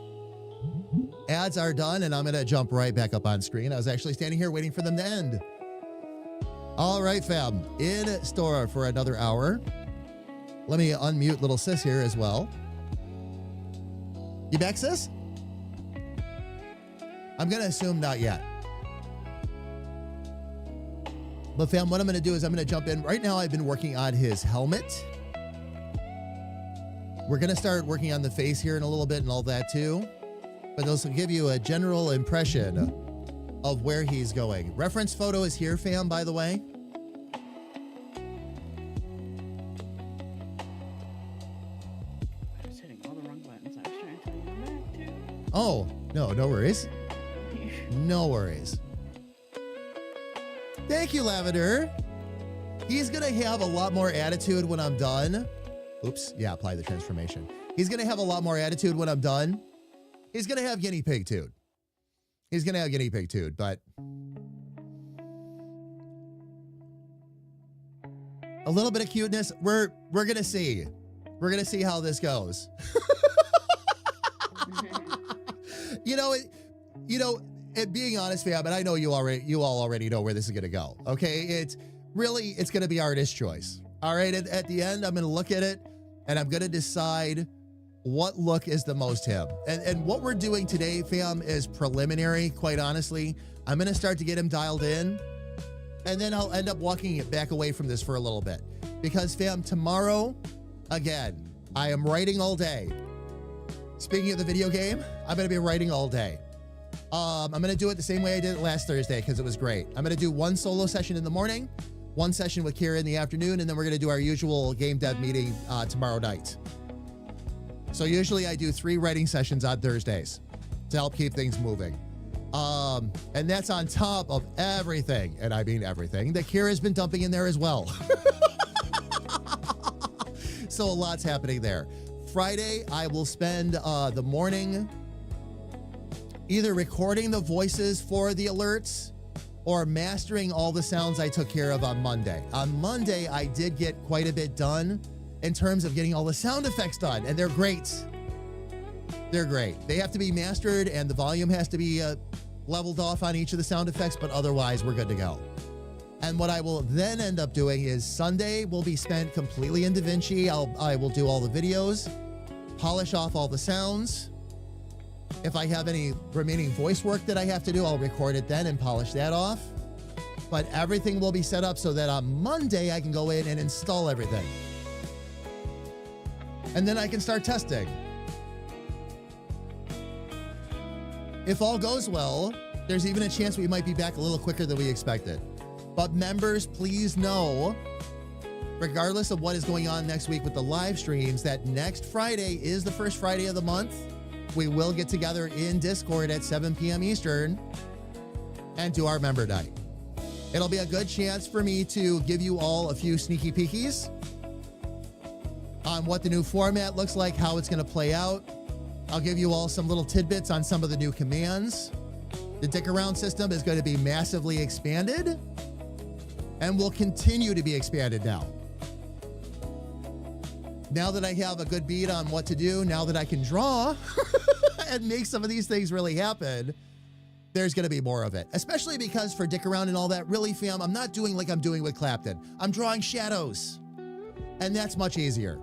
Ads are done, and I'm going to jump right back up on screen. I was actually standing here waiting for them to end. All right, fam, in store for another hour. Let me unmute little sis here as well. You back, sis? I'm going to assume not yet. But fam, what I'm going to do is I'm going to jump in. Right now, I've been working on his helmet. We're going to start working on the face here in a little bit and all that too. But those will give you a general impression of where he's going. Reference photo is here, fam, by the way. I was hitting all the wrong buttons. I was trying to tell you that too. Oh, no worries. No worries. Thank you, Lavender. He's going to have a lot more attitude when I'm done. Oops. Yeah, apply the transformation. He's going to have a lot more attitude when I'm done. He's going to have Guinea Pig too. He's going to have Guinea Pig too, but a little bit of cuteness. We're going to see. We're going to see how this goes. Being honest, fam, and I know you all already know where this is going to go. Okay. It's going to be artist choice. All right. At the end, I'm going to look at it and I'm going to decide what look is the most him. And what we're doing today, fam, is preliminary, quite honestly. I'm going to start to get him dialed in, and then I'll end up walking it back away from this for a little bit. Because, fam, tomorrow, again, I am writing all day. Speaking of the video game, I'm going to be writing all day. I'm going to do it the same way I did it last Thursday because it was great. I'm going to do one solo session in the morning, one session with Kira in the afternoon, and then we're going to do our usual game dev meeting tomorrow night. So usually I do 3 writing sessions on Thursdays to help keep things moving. And that's on top of everything, and I mean everything, that Kira's been dumping in there as well. So a lot's happening there. Friday, I will spend the morning either recording the voices for the alerts or mastering all the sounds I took care of on Monday. On Monday, I did get quite a bit done in terms of getting all the sound effects done, and they're great. They're great. They have to be mastered, and the volume has to be leveled off on each of the sound effects, but otherwise, we're good to go. And what I will then end up doing is Sunday will be spent completely in DaVinci. I will do all the videos, polish off all the sounds. If I have any remaining voice work that I have to do, I'll record it then and polish that off. But everything will be set up so that on Monday, I can go in and install everything. And then I can start testing. If all goes well, there's even a chance we might be back a little quicker than we expected. But members, please know, regardless of what is going on next week with the live streams, that next Friday is the first Friday of the month. We will get together in Discord at 7 p.m. Eastern and do our member night. It'll be a good chance for me to give you all a few sneaky peekies on what the new format looks like, how it's going to play out. I'll give you all some little tidbits on some of the new commands. The dick around system is going to be massively expanded and will continue to be expanded now. Now that I have a good beat on what to do, now that I can draw and make some of these things really happen, there's going to be more of it. Especially because for dick around and all that, really, fam, I'm not doing like I'm doing with Clapton. I'm drawing shadows. And that's much easier.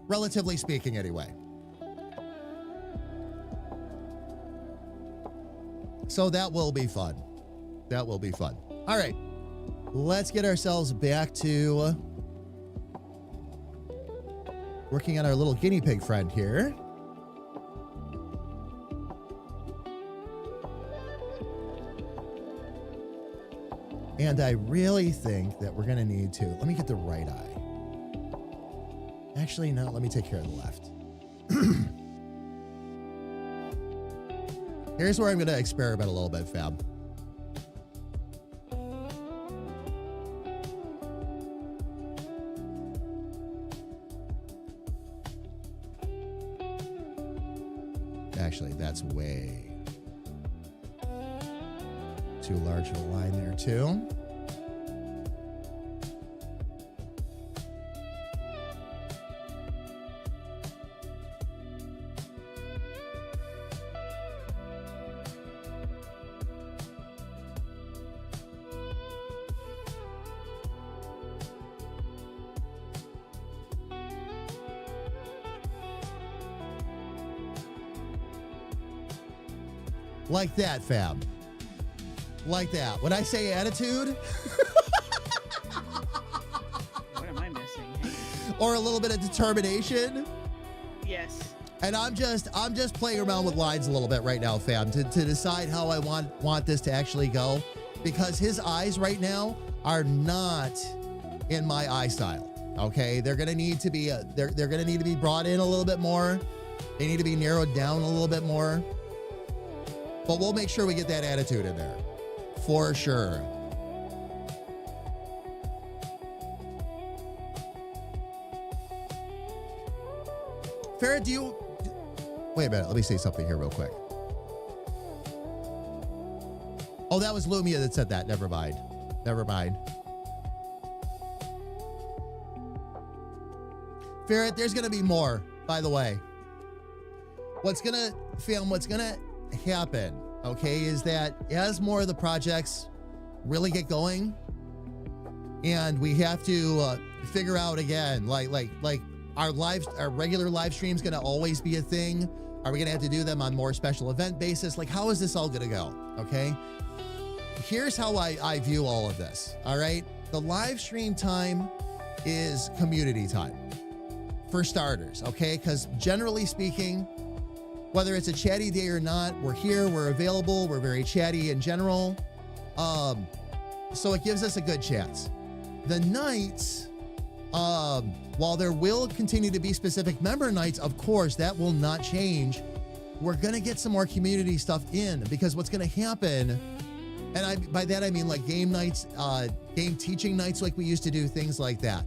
Relatively speaking, anyway. So that will be fun. That will be fun. All right. Let's get ourselves back to working on our little guinea pig friend here. And I really think that we're going to need to, let me get the right eye. Actually, no, let me take care of the left. Here's where I'm going to experiment a little bit, fam. Actually, that's way too large of a line there, too. Like that, fam. Like that. When I say attitude... What am I missing? or a little bit of determination. Yes. And I'm just playing around with lines a little bit right now, fam, to decide how I want this to actually go, because his eyes right now are not in my eye style. Okay, they're gonna need to be they're gonna need to be brought in a little bit more. They need to be narrowed down a little bit more. But we'll make sure we get that attitude in there, for sure. Farrah, do you... Wait a minute, let me say something here real quick. Oh, that was Lumia that said that. Never mind. Never mind. Ferret, there's going to be more, by the way. What's going to happen, okay, is that as more of the projects really get going, and we have to figure out again, like our regular live stream's going to always be a thing. Are we going to have to do them on more special event basis? Like, how is this all going to go? Okay. Here's how I view all of this. All right. The live stream time is community time, for starters. Okay. Because generally speaking, whether it's a chatty day or not, we're here, we're available, we're very chatty in general. So it gives us a good chance. The nights, while there will continue to be specific member nights, of course, that will not change. We're going to get some more community stuff in, because what's going to happen, and by that I mean like game nights, game teaching nights like we used to do, things like that.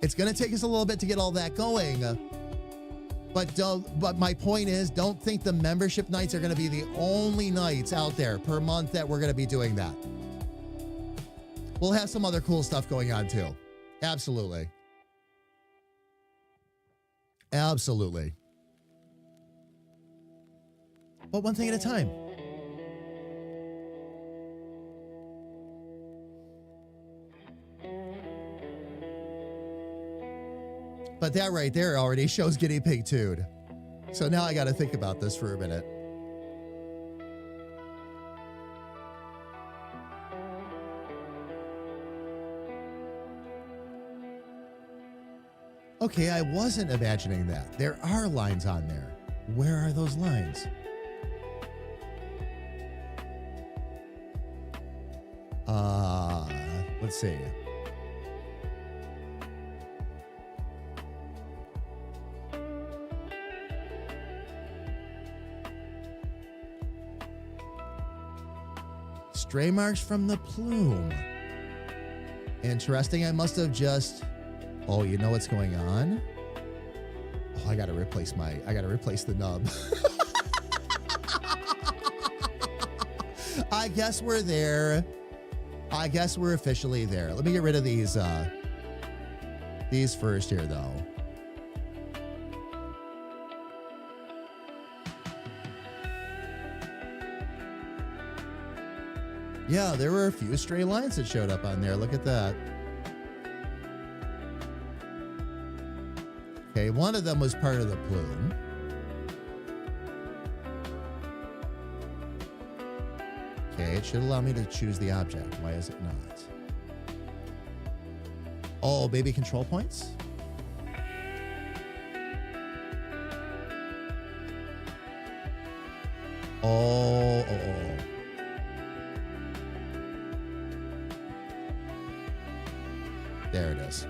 It's going to take us a little bit to get all that going. But my point is, don't think the membership nights are going to be the only nights out there per month that we're going to be doing that. We'll have some other cool stuff going on too. Absolutely. Absolutely. But one thing at a time. But that right there already shows Guinea Pig Tude. So now I got to think about this for a minute. Okay, I wasn't imagining that. There are lines on there. Where are those lines? Let's see. Stray marks from the plume. Interesting. I must have just... Oh, you know what's going on? Oh, I gotta replace the nub. I guess we're there. I guess we're officially there. Let me get rid of these first here, though. Yeah, there were a few stray lines that showed up on there. Look at that. Okay, one of them was part of the plume. Okay, it should allow me to choose the object. Why is it not? Oh, baby control points? Oh. There it is.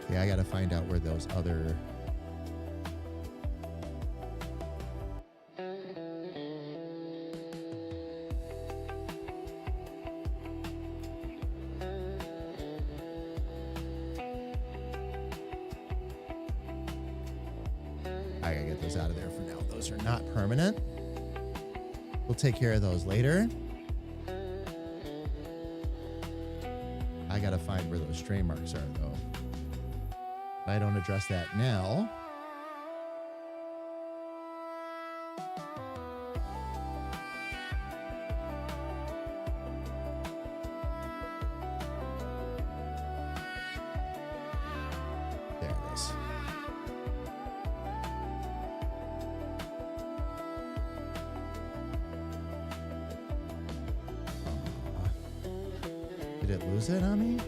Okay, I gotta find out where those other... I gotta get those out of there for now. Those are not permanent. We'll take care of those later. I gotta find where those stray marks are, though. If I don't address that now... There it is. Did it lose it on me?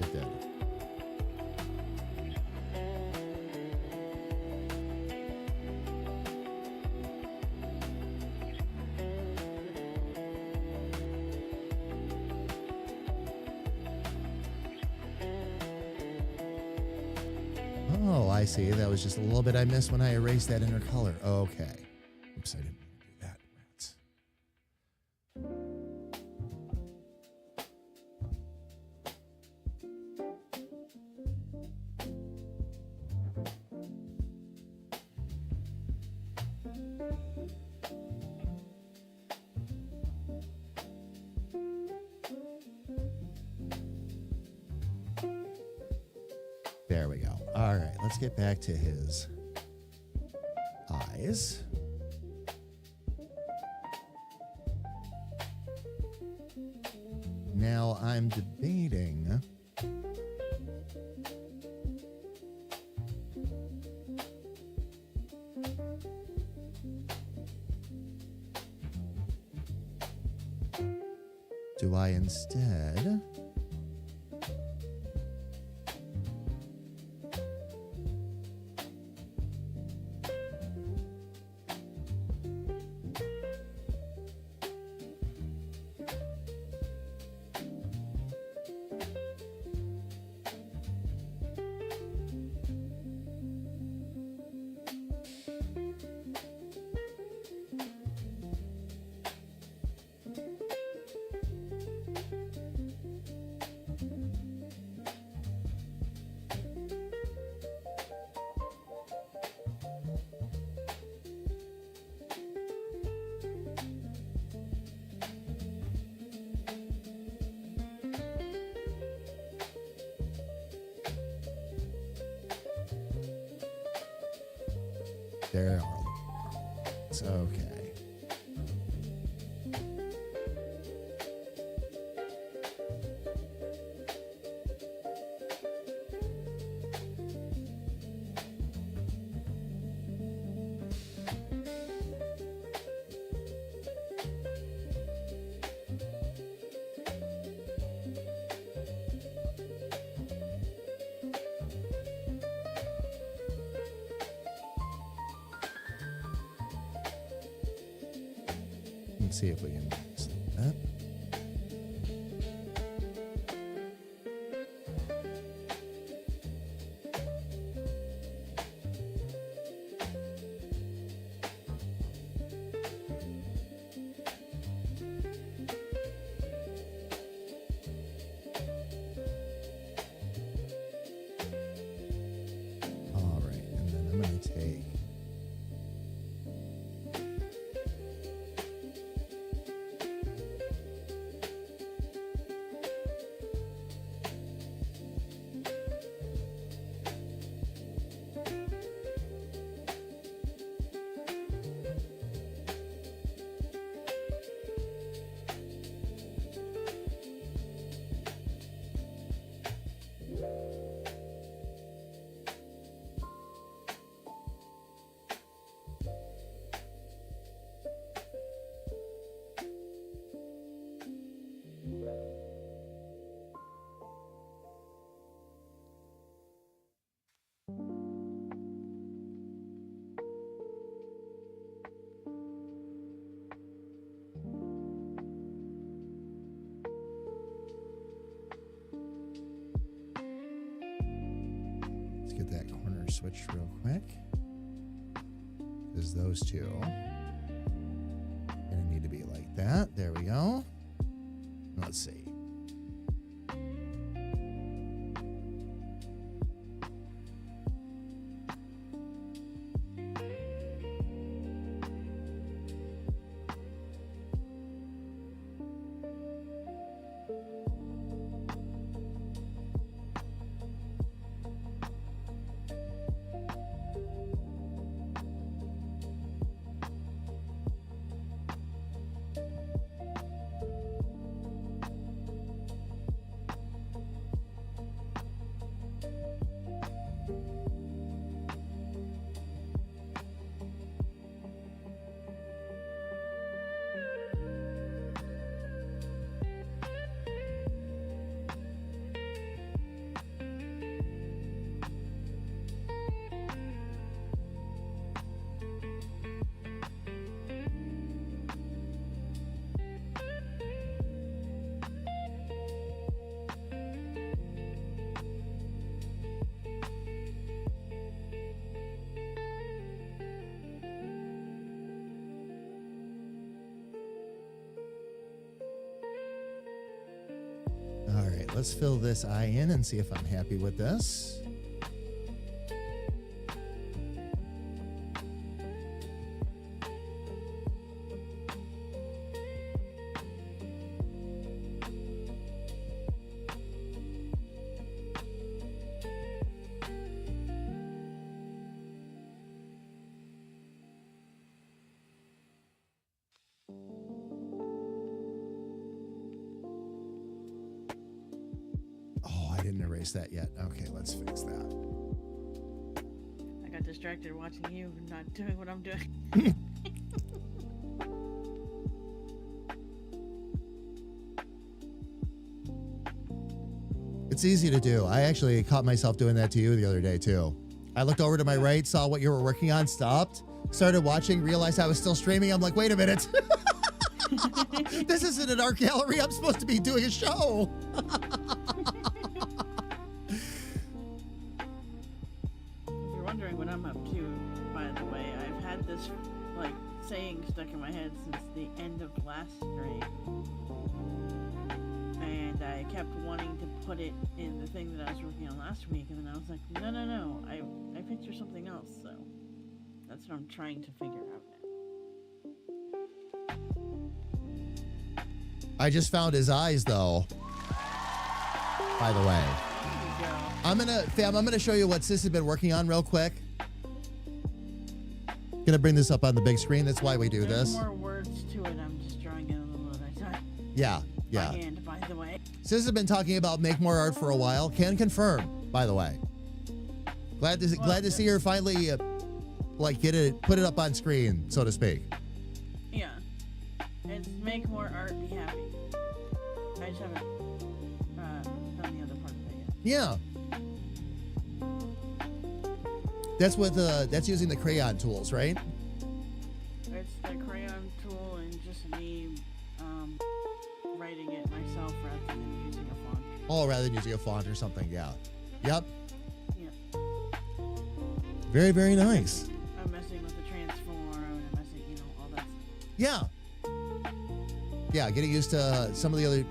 It did. Oh, I see. That was just a little bit I missed when I erased that inner color. Okay. Oops, I didn't mean to do that. Rats. There we go. All right, let's get back to his eyes. Now I'm debating. Do I instead there are? It's okay. Let's see if we can sleep that. All right, and then I'm going to take get that corner switched real quick, because those two are gonna need to be like that. There we go. Let's see. let's fill this eye in and see if I'm happy with this. That yet. Okay, let's fix that. I got distracted watching you not doing what I'm doing. It's easy to do. I actually caught myself doing that to you the other day too. I looked over to my right, saw what you were working on, stopped, started watching, realized I was still streaming. I'm like, wait a minute. This isn't an art gallery. I'm supposed to be doing a show. Stuck in my head since the end of last stream, and I kept wanting to put it in the thing that I was working on last week, and then I was like, no, I picture something else, so that's what I'm trying to figure out now. I just found his eyes though, by the way. I'm gonna show you what Sis has been working on real quick. Gonna bring this up on the big screen. That's why we do There's this. More words to it. I'm just drawing it a little at a time. Yeah. By hand, by the way. Sis has been talking about make more art for a while. Can confirm, by the way. Glad to see her finally, put it up on screen, so to speak. Yeah. It's make more art, be happy. I just haven't done the other part of it yet. Yeah. That's with that's using the crayon tools, right? It's the crayon tool and just me writing it myself rather than using a font. Oh, rather than using a font or something, yeah. Yep. Yeah. Very, very nice. I'm messing with the transform and I'm messing, all that stuff. Yeah. Yeah, getting used to some of the other...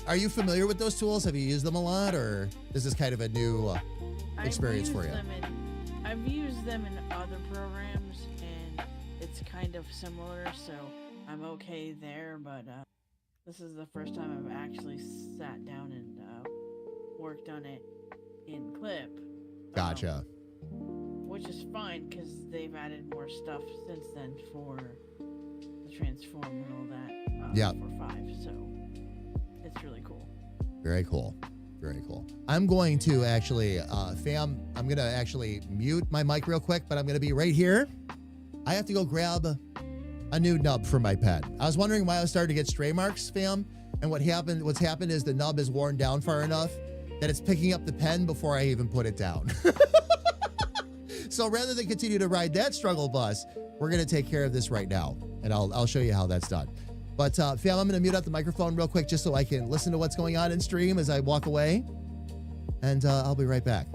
Are you familiar with those tools? Have you used them a lot, or is this kind of a new experience for you? I've used them in other programs, and it's kind of similar, so I'm okay there, but this is the first time I've actually sat down and worked on it in Clip. Gotcha. Which is fine, because they've added more stuff since then for the Transform and all that for 5, so it's really cool. Very cool. Very cool. I'm going to actually, fam, I'm going to actually mute my mic real quick, but I'm going to be right here. I have to go grab a new nub for my pet. I was wondering why I was starting to get stray marks, fam, and what's happened is the nub is worn down far enough that it's picking up the pen before I even put it down. So rather than continue to ride that struggle bus, we're going to take care of this right now, and I'll show you how that's done. But fam, I'm going to mute up the microphone real quick just so I can listen to what's going on in stream as I walk away. And I'll be right back.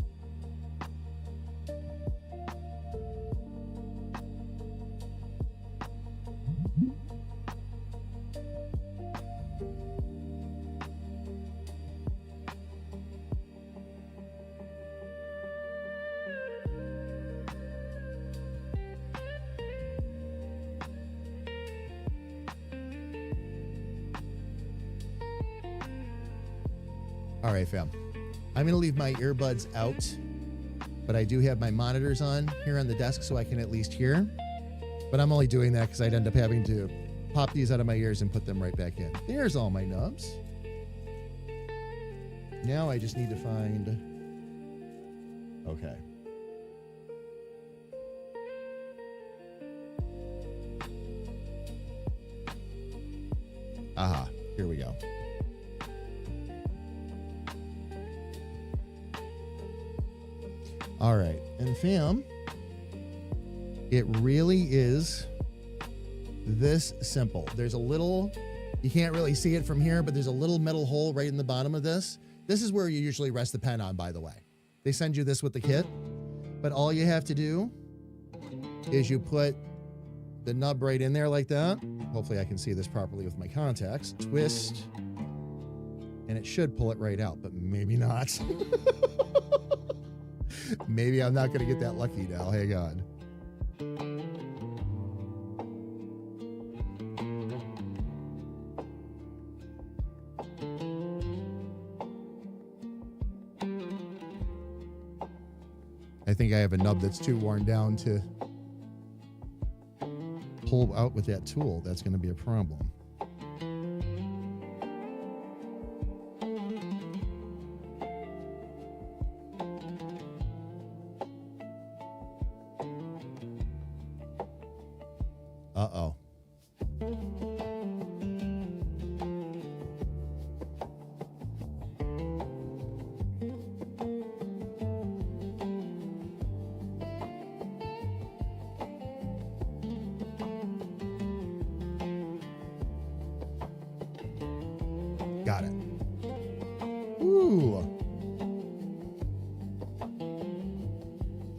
All right, fam. I'm going to leave my earbuds out, but I do have my monitors on here on the desk so I can at least hear. But I'm only doing that because I'd end up having to pop these out of my ears and put them right back in. There's all my nubs. Now I just need to find... Okay. Aha, here we go. All right, and fam, it really is this simple. There's a little, you can't really see it from here, but there's a little metal hole right in the bottom of this. This is where you usually rest the pen on, by the way. They send you this with the kit, but all you have to do is you put the nub right in there like that. Hopefully I can see this properly with my contacts. Twist, And it should pull it right out, but maybe not. Maybe I'm not going to get that lucky now. Hang on. I think I have a nub that's too worn down to pull out with that tool. That's going to be a problem. Uh-oh. Got it. Ooh.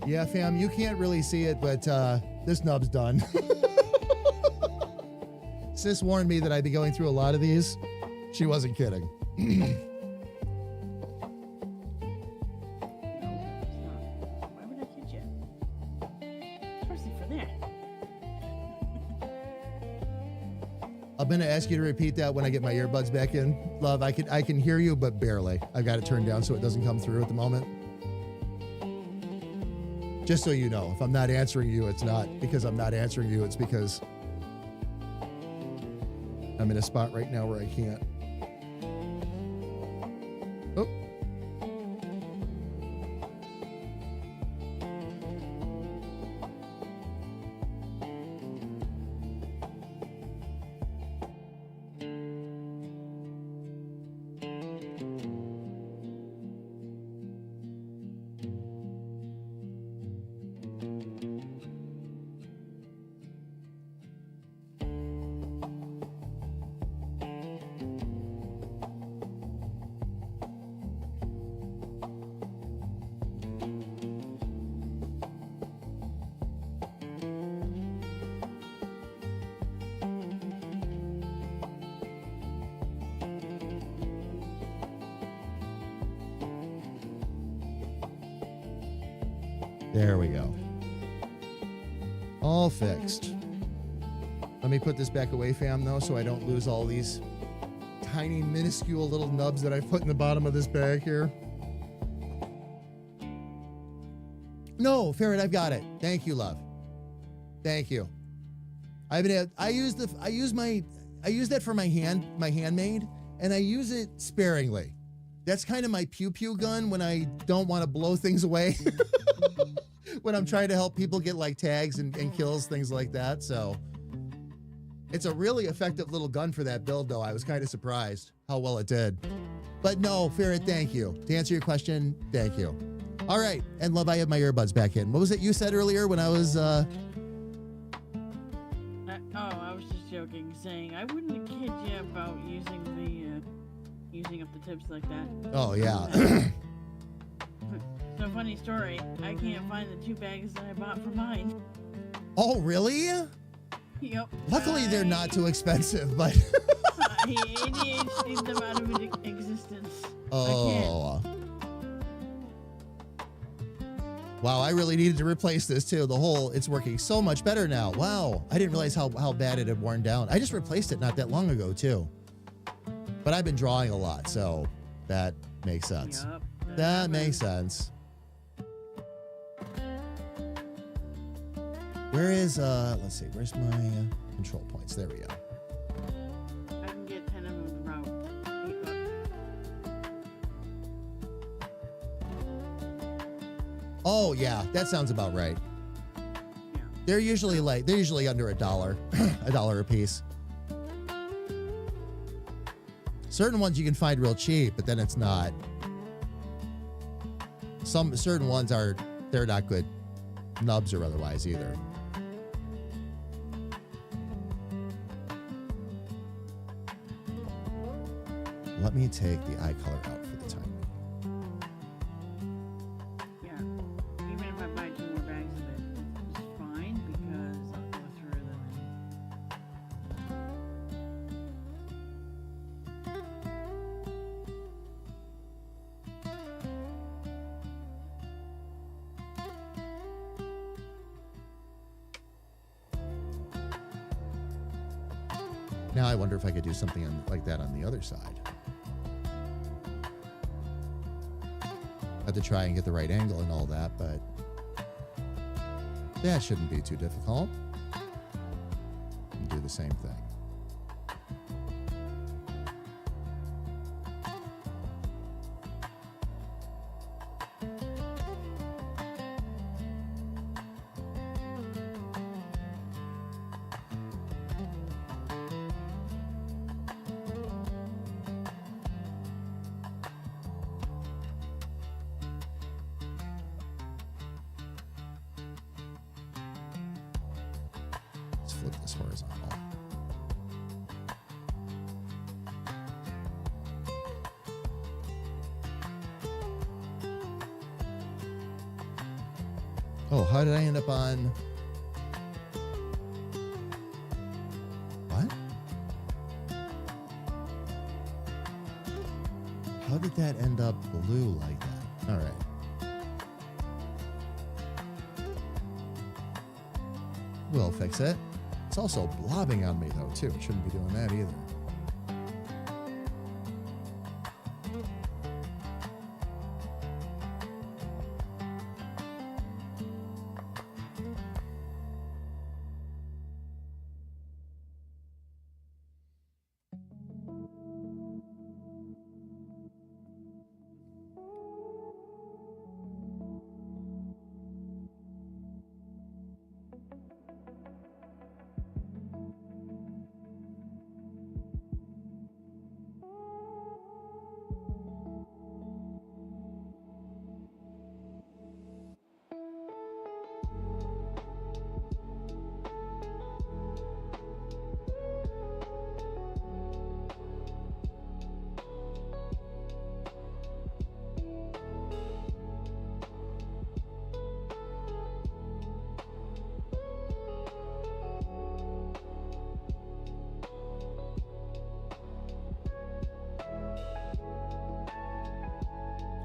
Yeah, fam, you can't really see it, but this nub's done. Sis warned me that I'd be going through a lot of these. She wasn't kidding. No, it's not. Why would I kid you? Especially for that. I'm gonna ask you to repeat that when I get my earbuds back in. Love, I can hear you, but barely. I've got it turned down so it doesn't come through at the moment. Just so you know, if I'm not answering you, it's not because I'm not answering you, it's because I'm in a spot right now where I can't. Oh. There we go. All fixed. Let me put this back away, fam, though, so I don't lose all these tiny, minuscule little nubs that I put in the bottom of this bag here. No, Ferret, I've got it. Thank you, love. Thank you. I use that for my handmade, and I use it sparingly. That's kind of my pew-pew gun when I don't want to blow things away. When I'm trying to help people get like tags and kills, things like that. So it's a really effective little gun for that build, though. I was kind of surprised how well it did. But no, Ferret, thank you. To answer your question, thank you. All right. And love, I have my earbuds back in. What was it you said earlier when I was... I was just joking, saying I wouldn't kid you about using up the tips like that. Oh, yeah. So funny story, I can't find the 2 bags that I bought for mine. Oh, really? Yep. Luckily, they're not too expensive, but... He ADHD'd them out of existence. Oh. Wow, I really needed to replace this, too. It's working so much better now. Wow, I didn't realize how bad it had worn down. I just replaced it not that long ago, too. But I've been drawing a lot, so that makes sense. Yep. That makes sense. Where is, let's see, where's my control points? There we go. I can get 10 of them for about $8. Oh, yeah, that sounds about right. Yeah. They're usually under $1, $1 a piece. Certain ones you can find real cheap, but then it's not. Certain ones they're not good nubs or otherwise either. Let me take the eye color out for the time. Yeah. Even if I buy 2 more bags of it, it's fine because I'll go through them. Now I wonder if I could do something like that on the other side. I have to try and get the right angle and all that, but that shouldn't be too difficult. And do the same thing. Flip this horizontal. Oh, how did I end up on... What? How did that end up blue like that? All right. We'll fix it. It's also blobbing on me, though, too. Shouldn't be doing that either.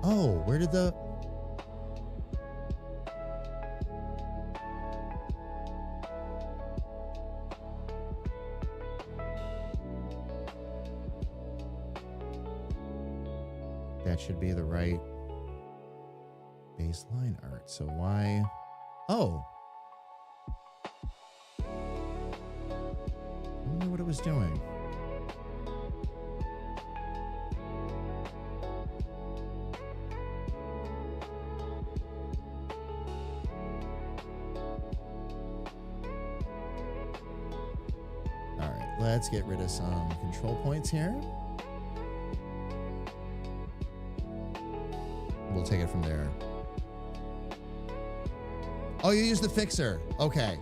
Oh, where did the... That should be the right baseline art. So why... Oh. I wonder what it was doing. Let's get rid of some control points here. We'll take it from there. Oh, you use the fixer. Okay.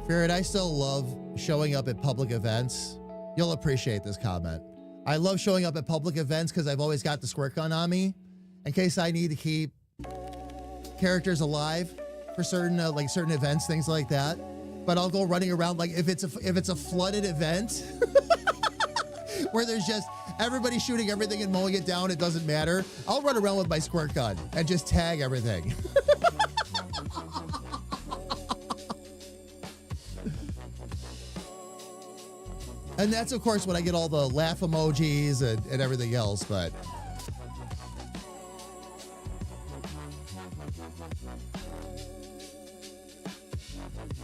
Ferret, I still love showing up at public events. You'll appreciate this comment. I love showing up at public events because I've always got the squirt gun on me in case I need to keep characters alive for certain certain events, things like that. But I'll go running around like if it's a flooded event where there's just everybody shooting everything and mowing it down, it doesn't matter. I'll run around with my squirt gun and just tag everything. And that's, of course, when I get all the laugh emojis and everything else, but...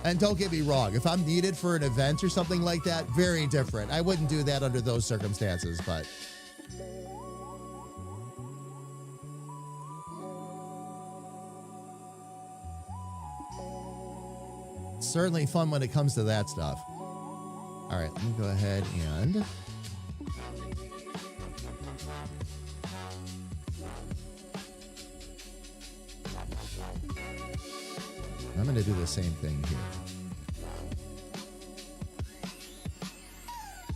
And don't get me wrong, if I'm needed for an event or something like that, very different. I wouldn't do that under those circumstances, but... Certainly fun when it comes to that stuff. All right, let me go ahead and... I'm going to do the same thing here.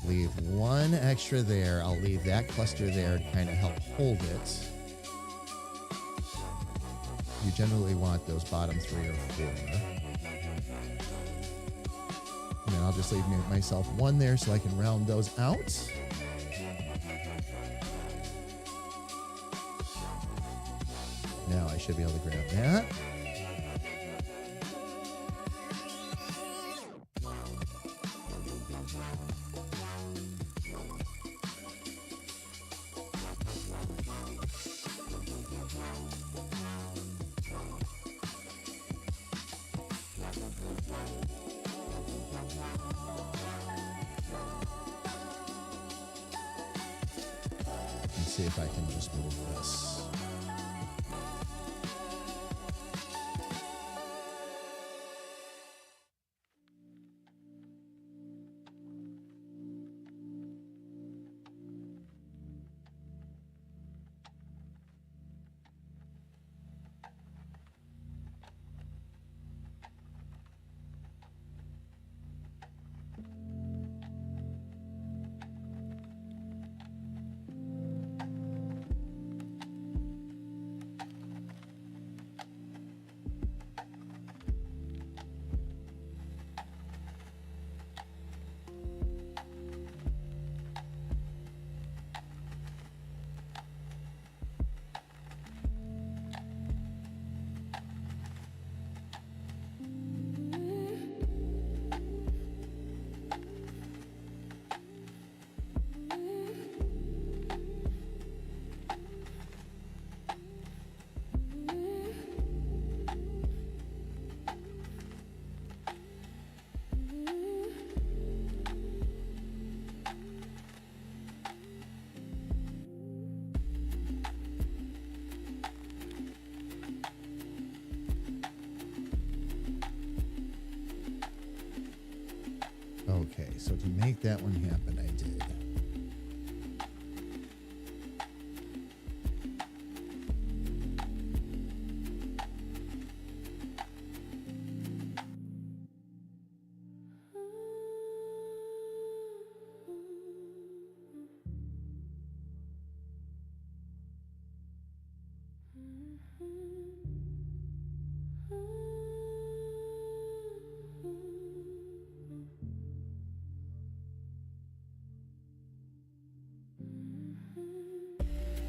Leave one extra there. I'll leave that cluster there to kind of help hold it. You generally want those bottom 3 or 4. And then I'll just leave myself one there so I can round those out. should be able to grab that. Let's see if I can just move this. Okay, so to make that one happen, I did.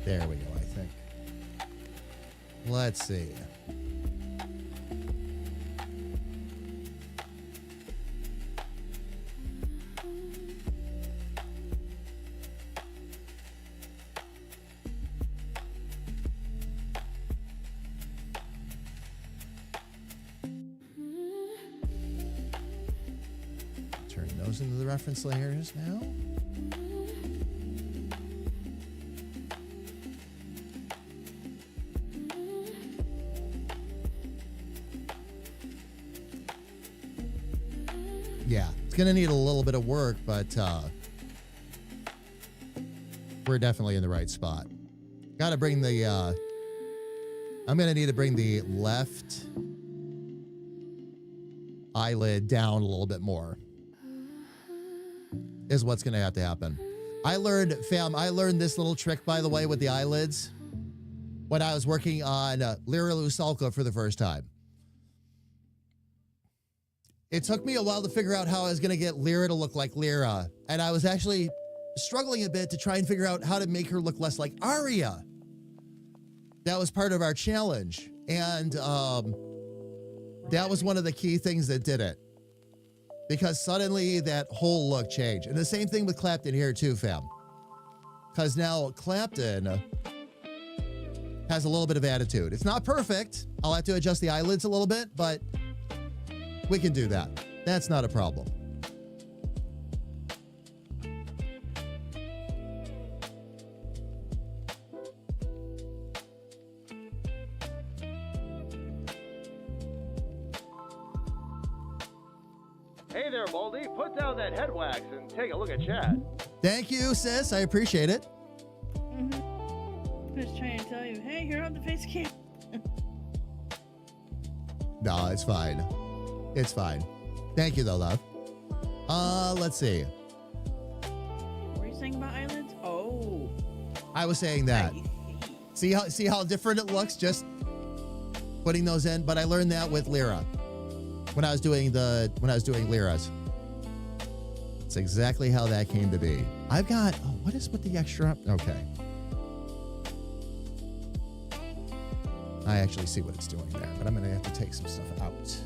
There we go, I think. Let's see. Turn those into the reference layers now. Yeah, it's going to need a little bit of work, but we're definitely in the right spot. Got to bring the, I'm going to need to bring the left eyelid down a little bit more is what's going to have to happen. I learned this little trick, by the way, with the eyelids when I was working on Lyra Lusalka for the first time. It took me a while to figure out how I was going to get Lyra to look like Lyra. And I was actually struggling a bit to try and figure out how to make her look less like Arya. That was part of our challenge. And that was one of the key things that did it. Because suddenly that whole look changed. And the same thing with Clapton here too, fam. Because now Clapton has a little bit of attitude. It's not perfect. I'll have to adjust the eyelids a little bit, but we can do that. That's not a problem. Hey there, Baldy. Put down that head wax and take a look at chat. Thank you, sis. I appreciate it. Mm-hmm. Just trying to tell you, hey, you're on the face cam. No, it's fine. It's fine. Thank you, though, love. Let's see. What were you saying about eyelids? Oh. I was saying that. See how different it looks just putting those in? But I learned that with Lyra. When I was doing Lyra's. It's exactly how that came to be. I've got, what is with the extra? Okay. I actually see what it's doing there, but I'm going to have to take some stuff out.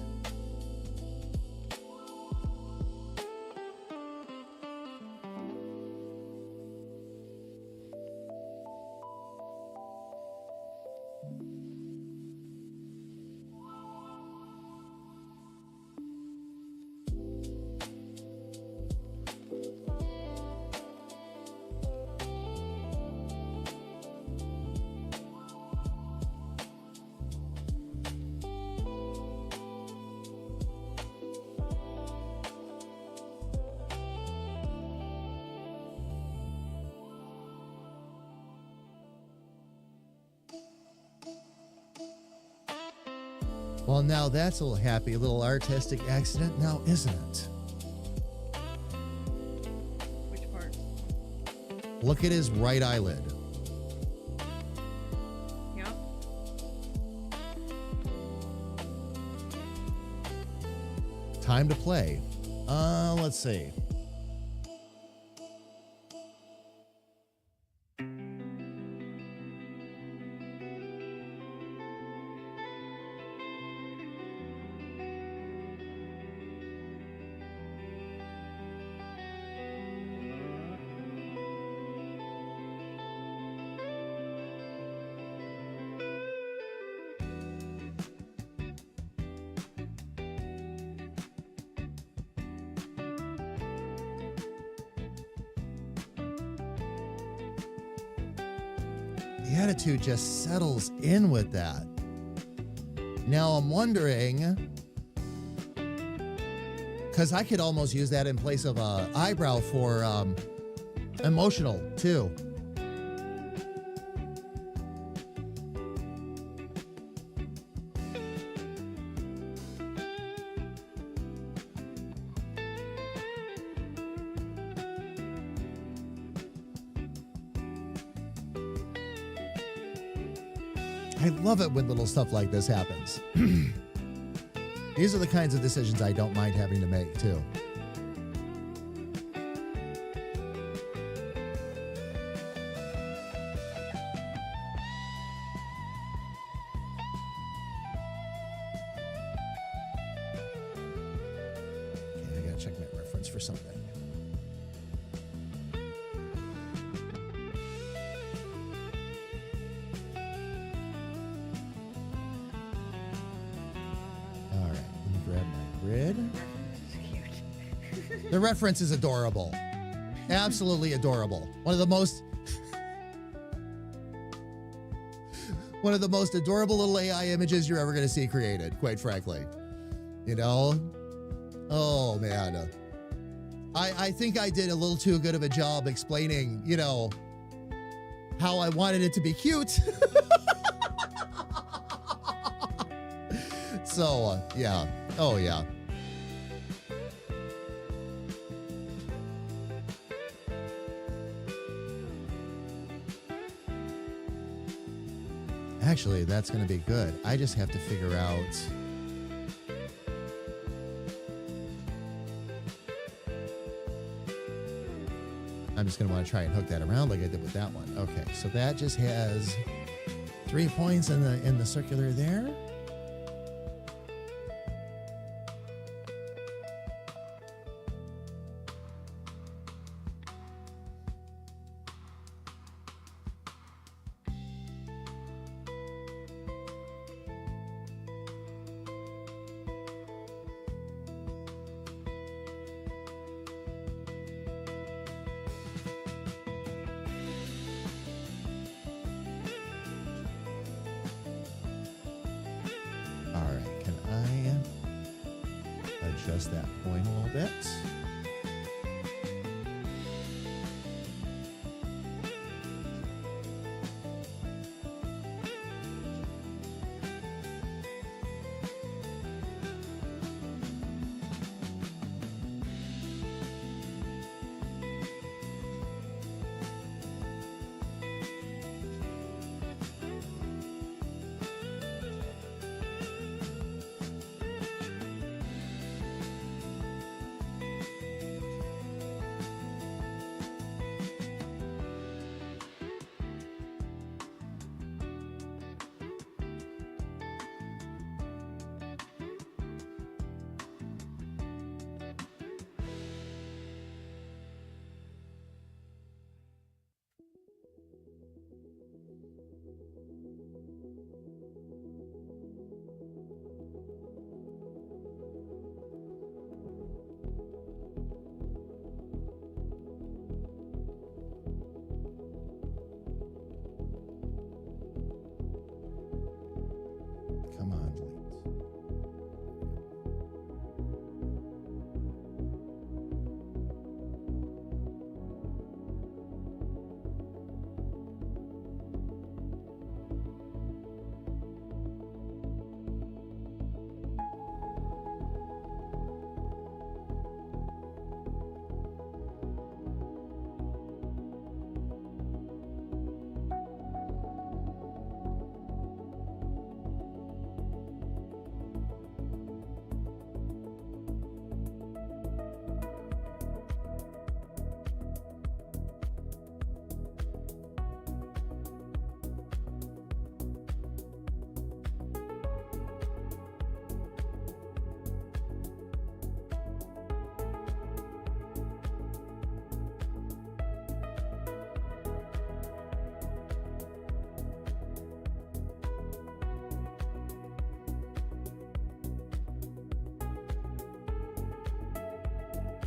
Well, now that's a little happy, a little artistic accident now, isn't it? Which part? Look at his right eyelid. Yeah. Time to play. Let's see. The attitude just settles in with that. Now I'm wondering, because I could almost use that in place of a eyebrow for emotional too. I love it when little stuff like this happens. These are the kinds of decisions I don't mind having to make, too. Okay, I gotta check my reference for something. The reference is adorable. Absolutely adorable. One of the most adorable little AI images you're ever going to see created, quite frankly. You know? Oh, man. I think I did a little too good of a job explaining, you know, how I wanted it to be cute. So, yeah. Oh, yeah. Actually, that's going to be good. I just have to figure out... I'm just going to want to try and hook that around like I did with that one. Okay, so that just has 3 points in the circular there. Adjust that point a little bit.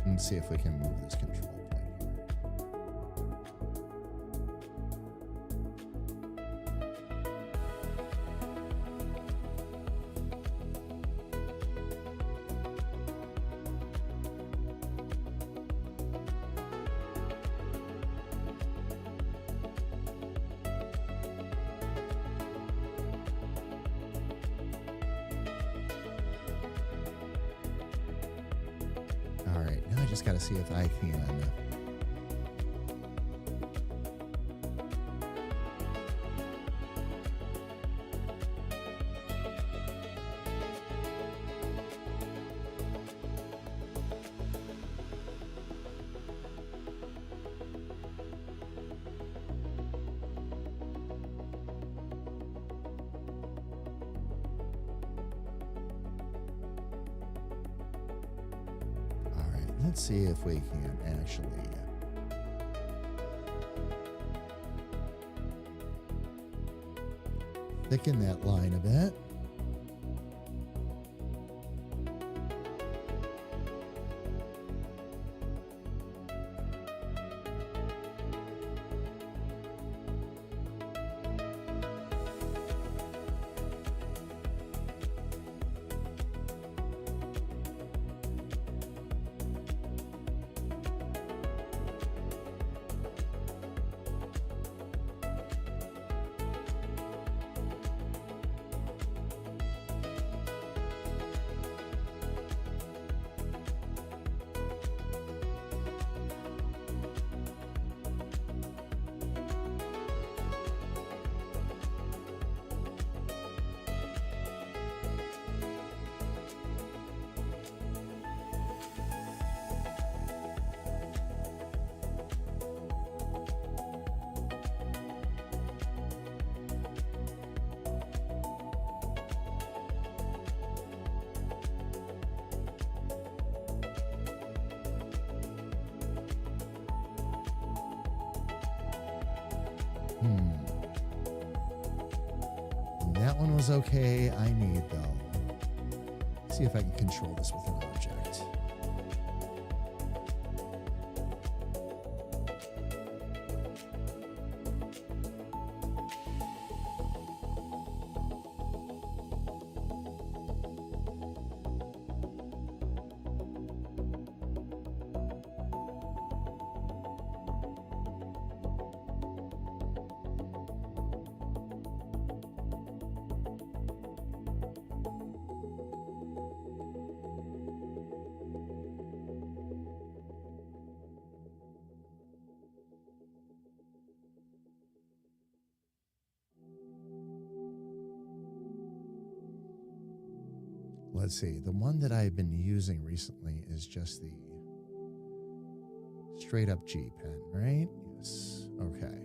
Let's see if we can move this control plane here. All right, now I just got to see if I can. All right, let's see if we can actually. Thicken that line a bit. That one was okay. I need, though. See if I can control this with an object. Let's see. The one that I've been using recently is just the straight up G pen, right? Yes. Okay.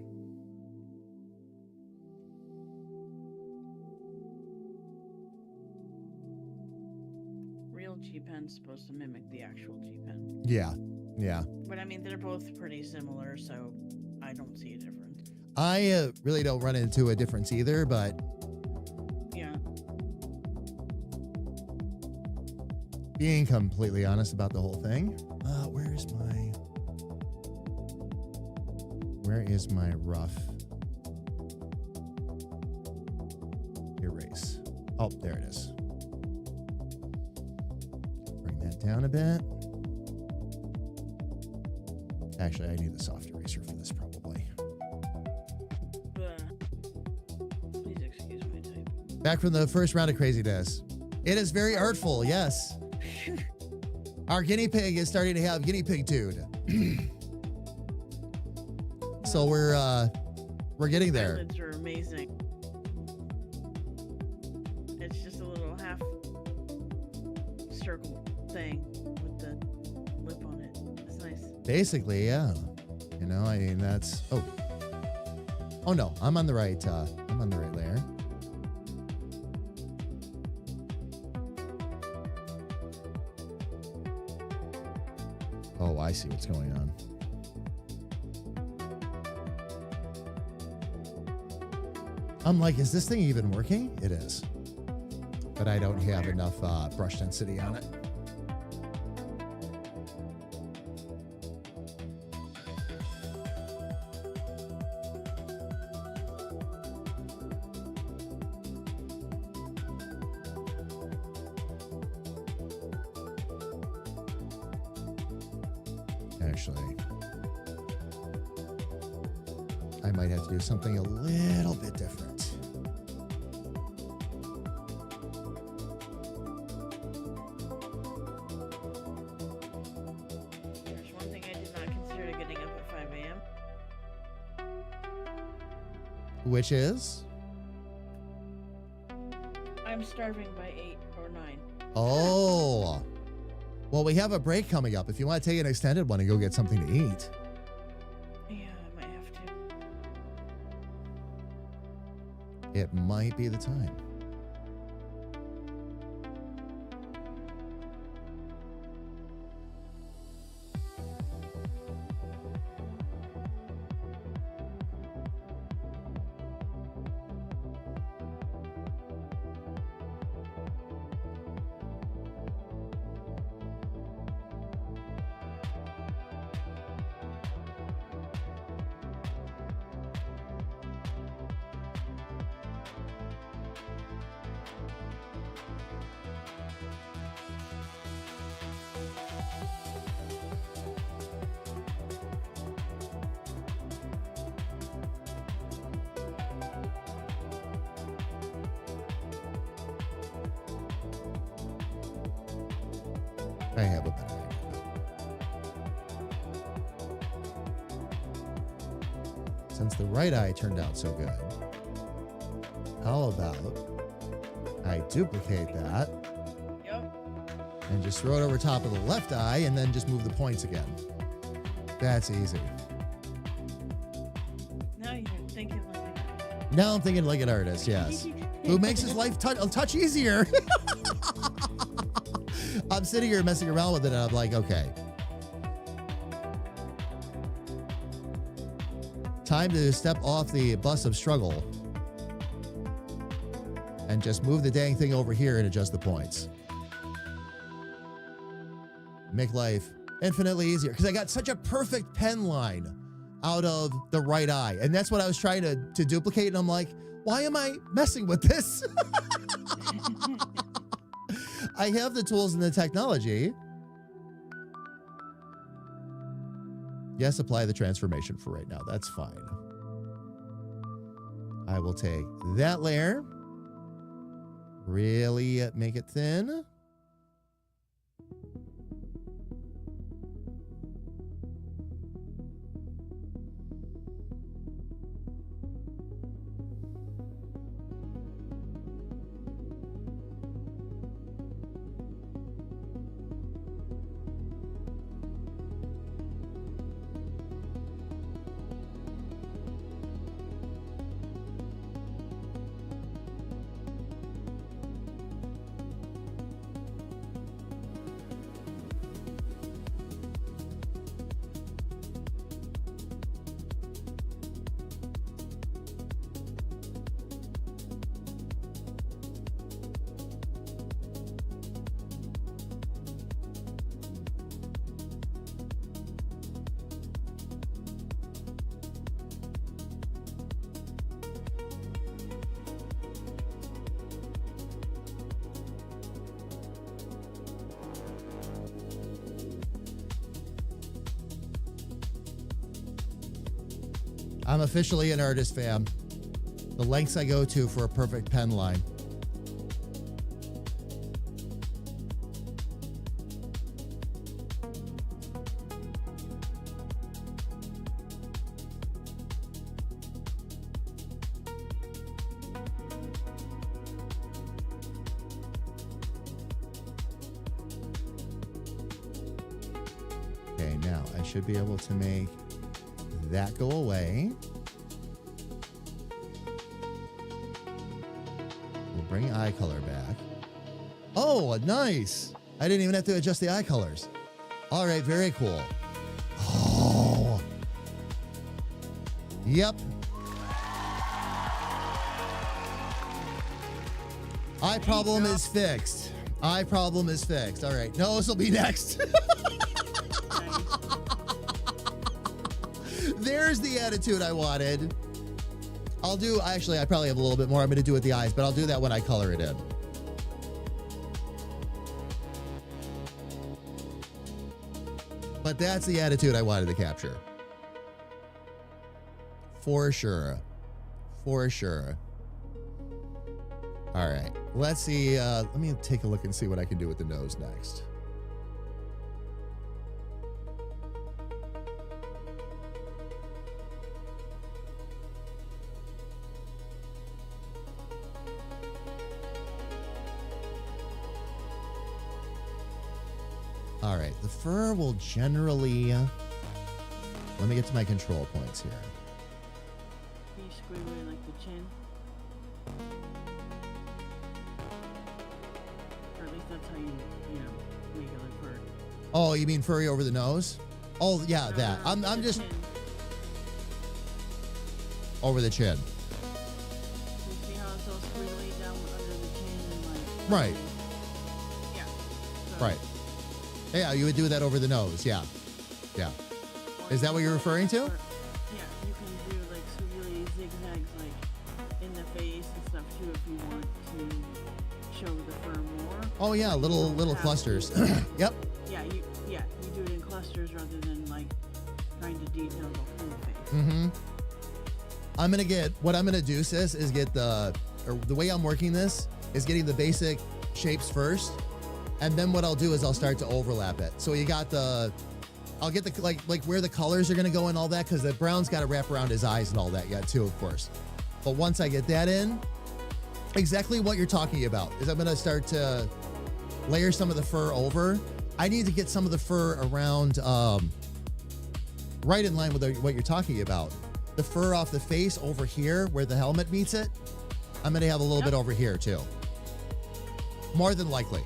Real G pen's supposed to mimic the actual G pen. Yeah. Yeah. But I mean, they're both pretty similar, so I don't see a difference. I really don't run into a difference either, but Yeah. being completely honest about the whole thing, where is my rough erase? Oh, there it is. Bring that down a bit. Actually, I need the soft eraser for this probably. Please excuse my type. Back from the first round of craziness. It is very artful, yes. Our guinea pig is starting to have guinea pig tude. So we're getting there. Eyelids are amazing. It's just a little half circle thing with the lip on it. It's nice. Basically, yeah. You know, I mean that's oh no, I'm on the right layer. Oh, I see what's going on. I'm like, is this thing even working? It is. But I don't have enough brush density on it. actually. I might have to do something a little bit different. There's one thing I did not consider getting up at 5 a.m. Which is? I'm starving by 8 or 9. Oh. Well, we have a break coming up. If you want to take an extended one and go get something to eat. Yeah, I might have to. It might be the time. I have a better idea. Since the right eye turned out so good, how about I duplicate that Yep. and just throw it over top of the left eye and then just move the points again. That's easy. Now you're thinking like that. Now I'm thinking like an artist, yes. Who makes his life a touch easier. I'm sitting here messing around with it and I'm like, okay. Time to step off the bus of struggle and just move the dang thing over here and adjust the points. Make life infinitely easier because I got such a perfect pen line out of the right eye. And that's what I was trying to duplicate. And I'm like, why am I messing with this? I have the tools and the technology. Yes, apply the transformation for right now. That's fine. I will take that layer, really make it thin. I'm officially an artist, fam. The lengths I go to for a perfect pen line. Okay, now I should be able to make that go away. We'll bring eye color back. Oh, nice. I didn't even have to adjust the eye colors. All right, very cool. Oh. Yep. Eye problem is fixed. Eye problem is fixed. All right, nose will be next. There's the attitude I wanted. Actually, I probably have a little bit more I'm going to do with the eyes, but I'll do that when I color it in. But that's the attitude I wanted to capture. For sure. For sure. All right. Let's see. Let me take a look and see what I can do with the nose next. All right, the fur will generally, let me get to my control points here. You square away like the chin. Or at least that's how you make it look fur. Oh, you mean furry over the nose? Oh, yeah, that. I'm just chin. over the chin. You see how it's all squiggly down under the chin and like. Right. Yeah. So, Right. Yeah, you would do that over the nose. Yeah. Yeah. Is that what you're referring to? Yeah, you can do like squiggly zigzags like in the face and stuff too if you want to show the fur more. Oh, yeah, But you don't little have clusters. to- Yep. you do it in clusters rather than like trying to detail the whole face. Mm-hmm. What I'm gonna do, sis, is get the way I'm working this is getting the basic shapes first. And then what I'll do is I'll start to overlap it. So you got I'll get the, like where the colors are going to go and all that, because the brown's got to wrap around his eyes and all that yet too, of course. But once I get that in, exactly what you're talking about is I'm going to start to layer some of the fur over. I need to get some of the fur around, right in line with what you're talking about. The fur off the face over here where the helmet meets it, I'm going to have a little bit over here too. More than likely.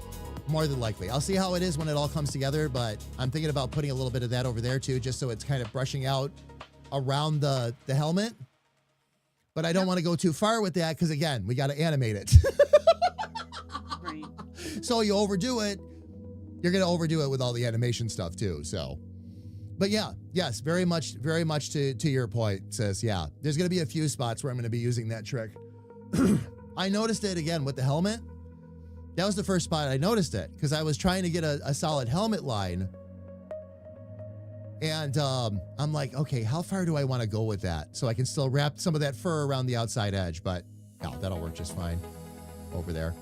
More than likely. I'll see how it is when it all comes together, but I'm thinking about putting a little bit of that over there too, just so it's kind of brushing out around the helmet. But I don't want to go too far with that because, again, we got to animate it. Right. So you overdo it, you're going to overdo it with all the animation stuff too. So, but yeah, yes, very much to your point, sis. Yeah, there's going to be a few spots where I'm going to be using that trick. I noticed it again with the helmet. That was the first spot I noticed it because I was trying to get a solid helmet line. And I'm like, okay, how far do I want to go with that? So I can still wrap some of that fur around the outside edge, but no, that'll work just fine over there.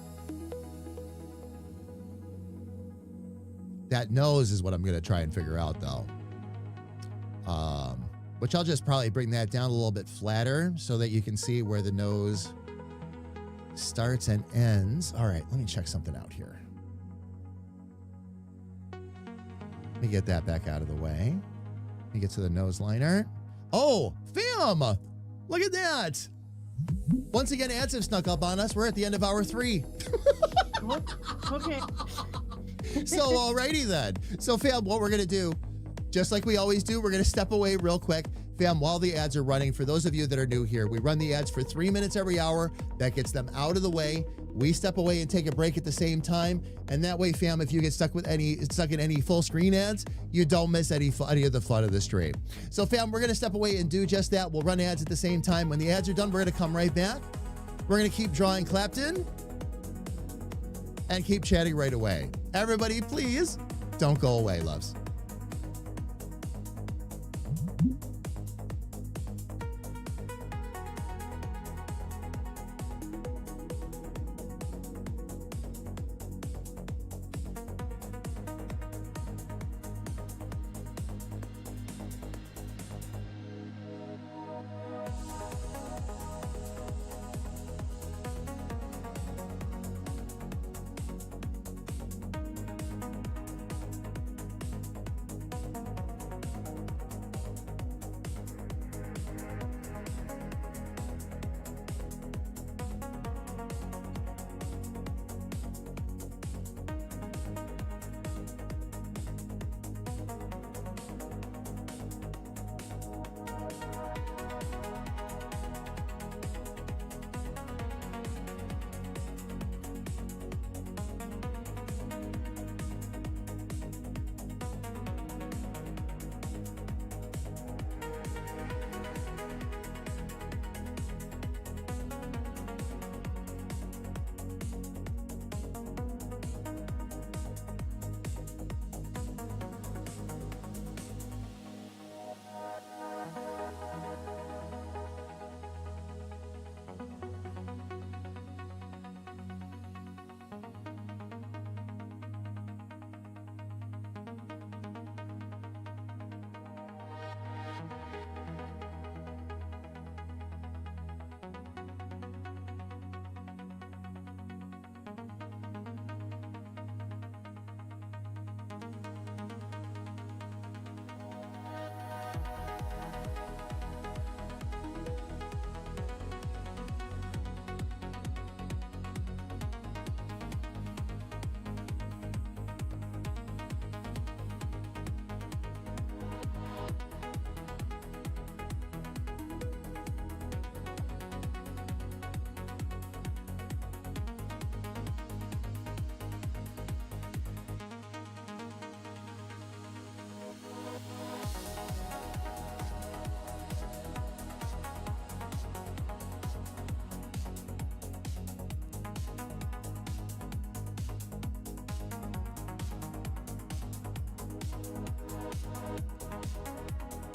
That nose is what I'm going to try and figure out though. Which I'll just probably bring that down a little bit flatter so that you can see where the nose starts and ends. All right, let me check something out here. Let me get that back out of the way. Let me get to the nose liner. Oh, fam! Look at that! Once again, ads have snuck up on us. We're at the end of hour 3. Okay. So, alrighty then. So, fam, what we're going to do, just like we always do, we're going to step away real quick. Fam, while the ads are running, for those of you that are new here, we run the ads for 3 minutes every hour. That gets them out of the way. We step away and take a break at the same time. And that way, fam, if you get stuck in any full screen ads, you don't miss any of the fun of the stream. So, fam, we're going to step away and do just that. We'll run ads at the same time. When the ads are done, we're going to come right back. We're going to keep drawing Clapton and keep chatting right away. Everybody, please don't go away, loves.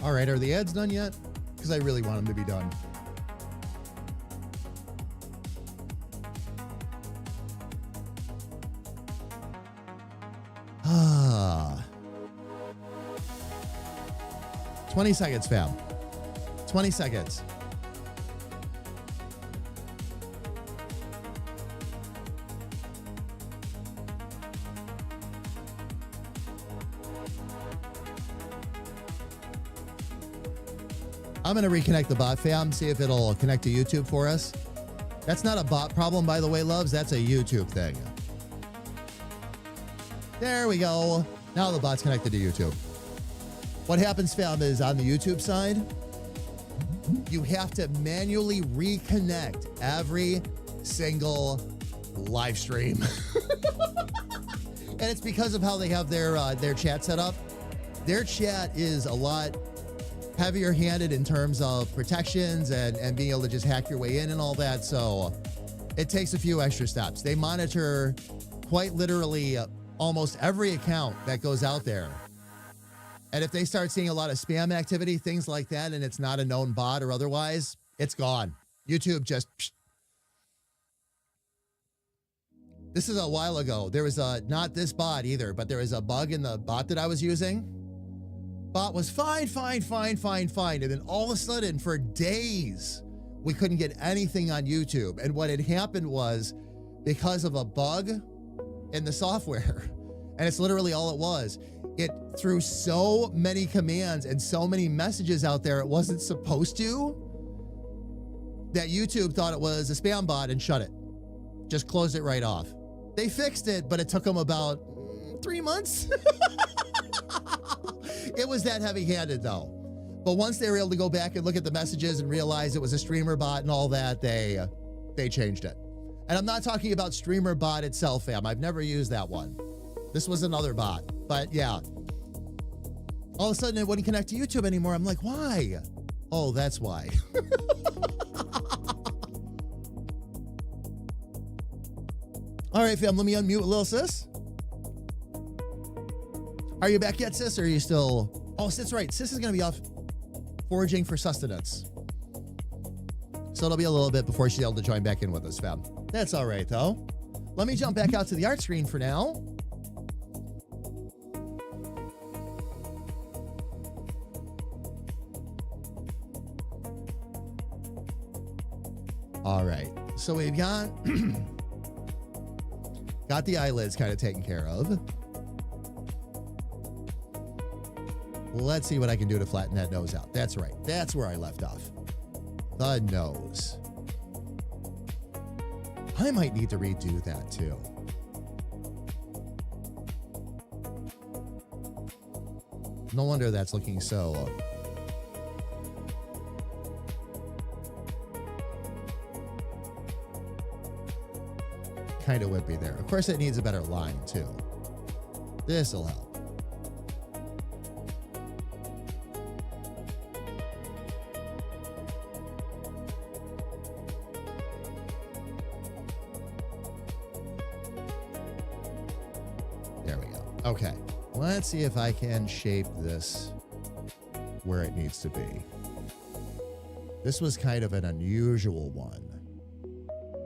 All right, are the ads done yet? Because I really want them to be done. Ah. 20 seconds, fam. 20 seconds. I'm going to reconnect the bot, fam, see if it'll connect to YouTube for us. That's not a bot problem, by the way, loves. That's a YouTube thing. There we go. Now the bot's connected to YouTube. What happens, fam, is on the YouTube side, you have to manually reconnect every single live stream. And it's because of how they have their chat set up. Their chat is a lot heavier handed in terms of protections and being able to just hack your way in and all that. So it takes a few extra steps. They monitor quite literally almost every account that goes out there. And if they start seeing a lot of spam activity, things like that, and it's not a known bot or otherwise, it's gone. YouTube just... This is a while ago. There was not this bot either, but there was a bug in the bot that I was using. Bot was fine. And then all of a sudden, for days, we couldn't get anything on YouTube. And what had happened was because of a bug in the software, and it's literally all it was, it threw so many commands and so many messages out there it wasn't supposed to, that YouTube thought it was a spam bot and shut it. Just closed it right off. They fixed it, but it took them about 3 months. It was that heavy-handed, though. But once they were able to go back and look at the messages and realize it was a streamer bot and all that, they changed it. And I'm not talking about streamer bot itself, fam. I've never used that one. This was another bot. But yeah, all of a sudden it wouldn't connect to YouTube anymore. I'm like, why? Oh, that's why. All right, fam, let me unmute little sis. Are you back yet, sis? Or are you still... Oh, that's right. Sis is going to be off foraging for sustenance. So it'll be a little bit before she's able to join back in with us, fam. That's all right, though. Let me jump back out to the art screen for now. All right. So we've got... got the eyelids kind of taken care of. Let's see what I can do to flatten that nose out. That's right. That's where I left off. The nose. I might need to redo that too. No wonder that's looking so... kind of wimpy there. Of course, it needs a better line too. This'll help. There we go. Okay. Let's see if I can shape this where it needs to be. This was kind of an unusual one.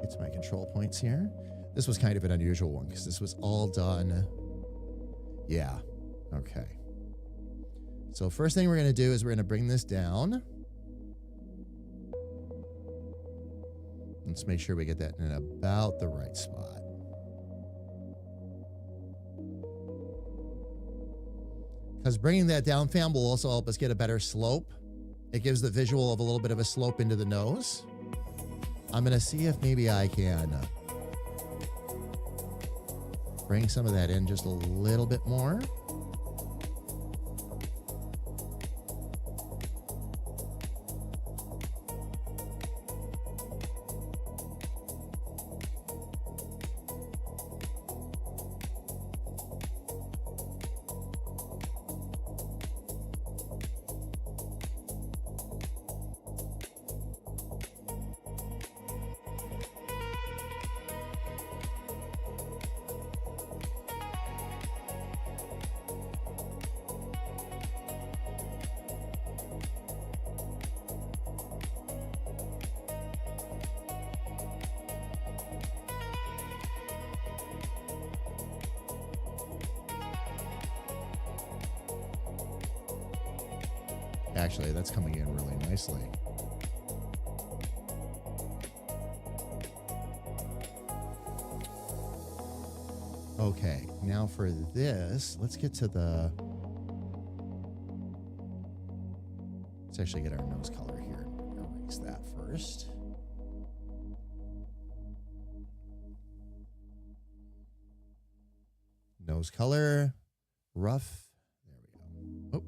Get to my control points here. This was kind of an unusual one because this was all done. Yeah. Okay. So first thing we're going to do is we're going to bring this down. Let's make sure we get that in about the right spot. Because bringing that down, fam, will also help us get a better slope. It gives the visual of a little bit of a slope into the nose. I'm going to see if maybe I can bring some of that in just a little bit more. Actually, that's coming in really nicely. Okay, now for this, let's get to the... Let's actually get our nose color here. Erase that first. Nose color, rough. There we go. Oh.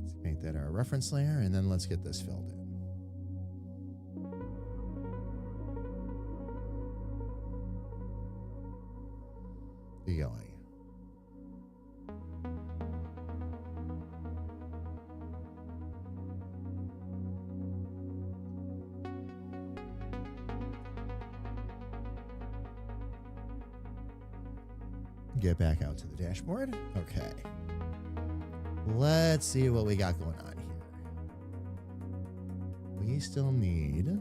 Let's paint that our reference layer, and then let's get this filled in. Going. Get back out to the dashboard. Okay. Let's see what we got going on here. We still need...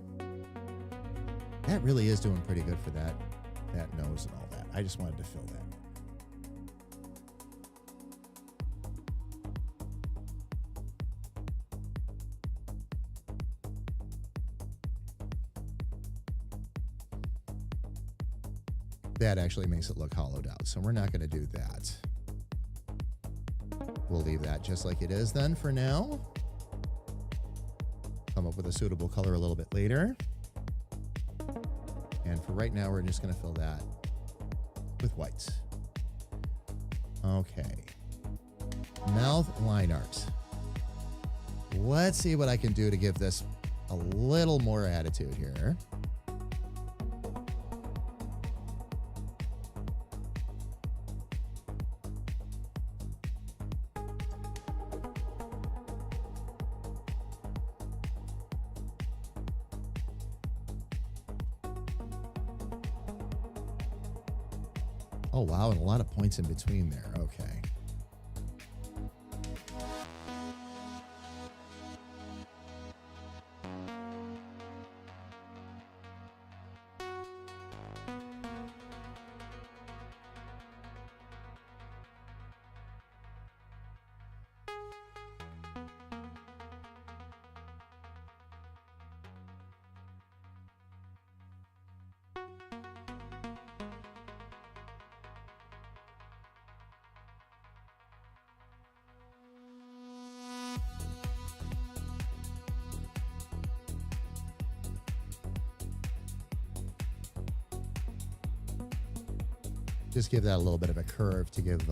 That really is doing pretty good for that nose and all that. I just wanted to fill that in. That actually makes it look hollowed out, so we're not going to do that. We'll leave that just like it is then for now. Come up with a suitable color a little bit later. And for right now, we're just going to fill that with whites. Okay. Mouth line art. Let's see what I can do to give this a little more attitude here. Oh, wow, and a lot of points in between there. Okay. Just give that a little bit of a curve to give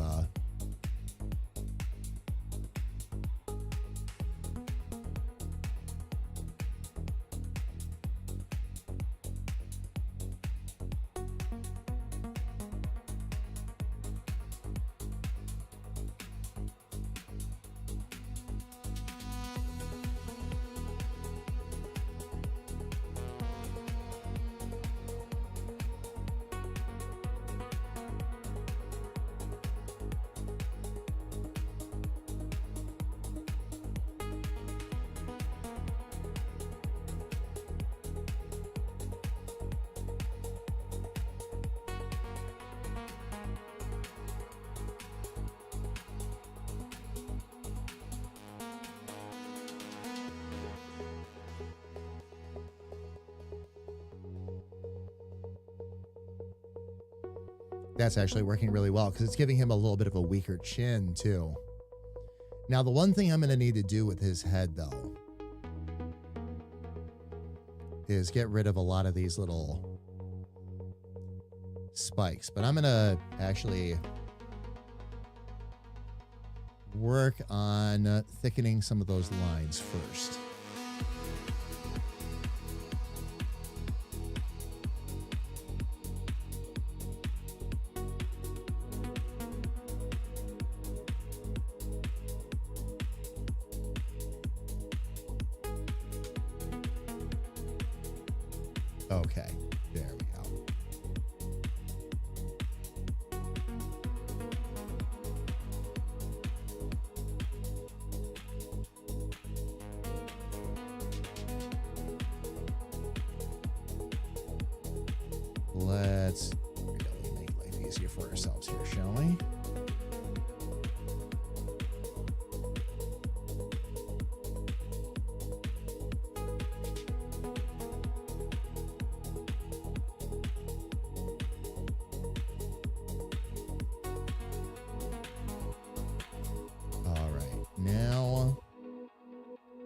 That's actually working really well because it's giving him a little bit of a weaker chin too. Now, the one thing I'm going to need to do with his head though is get rid of a lot of these little spikes, but I'm going to actually work on thickening some of those lines first. Okay, there we go. easier for ourselves here, shall we? All right, now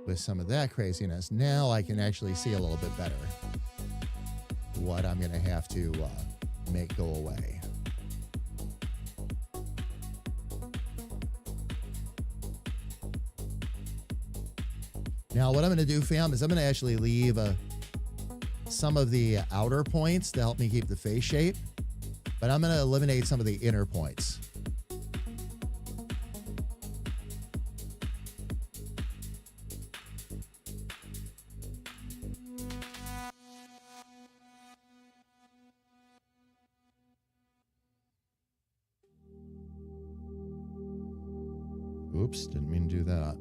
with some of that craziness, now I can actually see a little bit better what I'm going to have to make go away. Now, what I'm going to do, fam, is I'm going to actually leave some of the outer points to help me keep the face shape, but I'm going to eliminate some of the inner points. Oops, didn't mean to do that.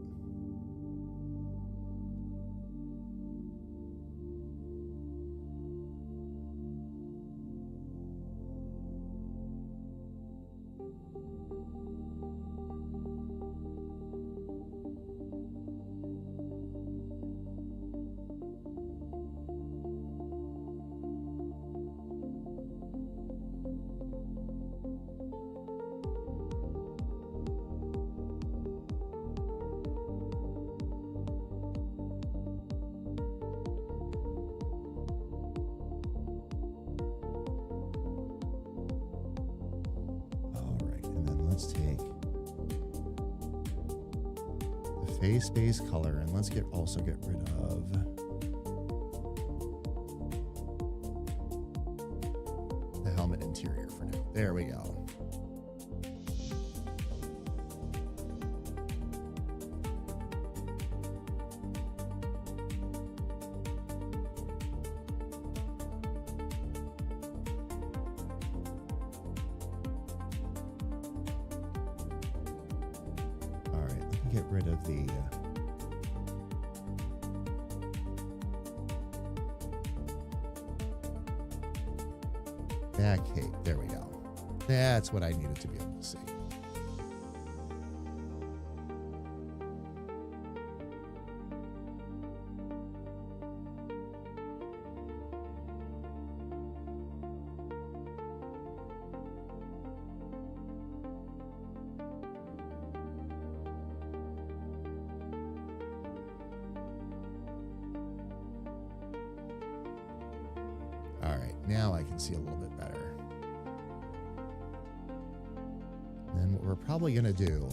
Face base color, and let's also get rid of the helmet interior for now. There we go. Get rid of the back cape. There we go. That's what I needed to be able to see. All right, now I can see a little bit better. And then what we're probably going to do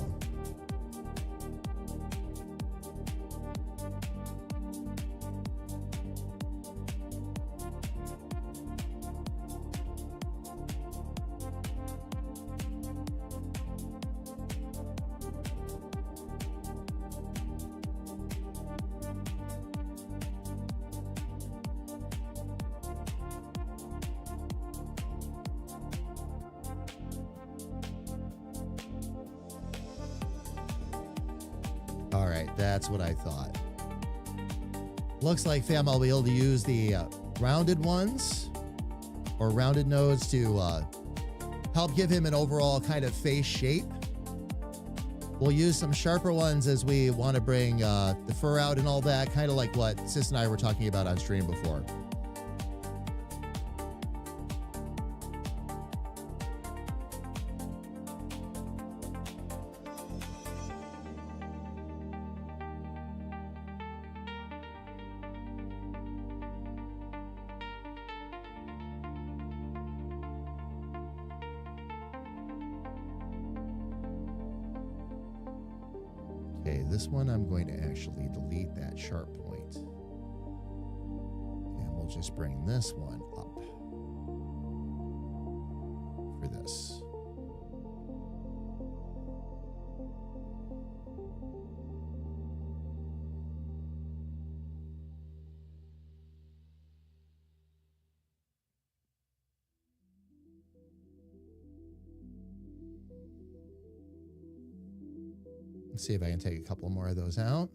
all right, that's what I thought. Looks like, fam, I'll be able to use the rounded ones or rounded nodes to help give him an overall kind of face shape. We'll use some sharper ones as we want to bring the fur out and all that, kind of like what Sis and I were talking about on stream before. Okay, this one I'm going to actually delete that sharp point. And we'll just bring this one up for this. Let's see if I can take a couple more of those out.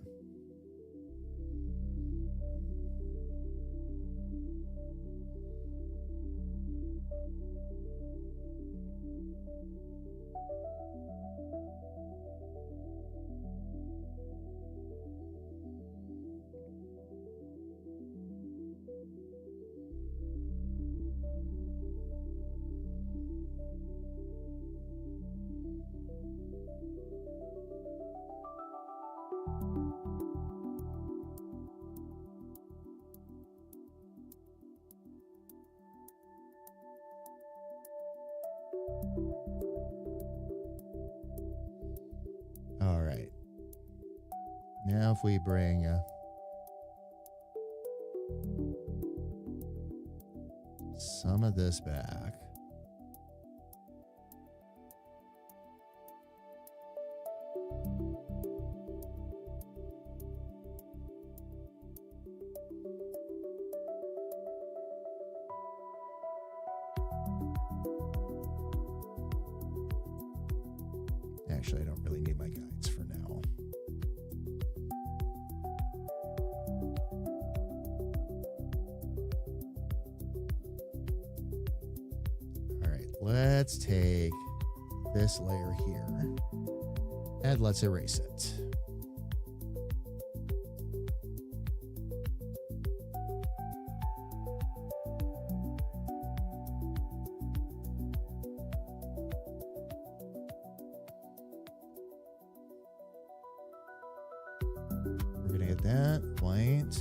All right. Now if we bring some of this back. Actually, I don't really need my guides for now. All right, let's take this layer here and let's erase it. We're gonna get that white.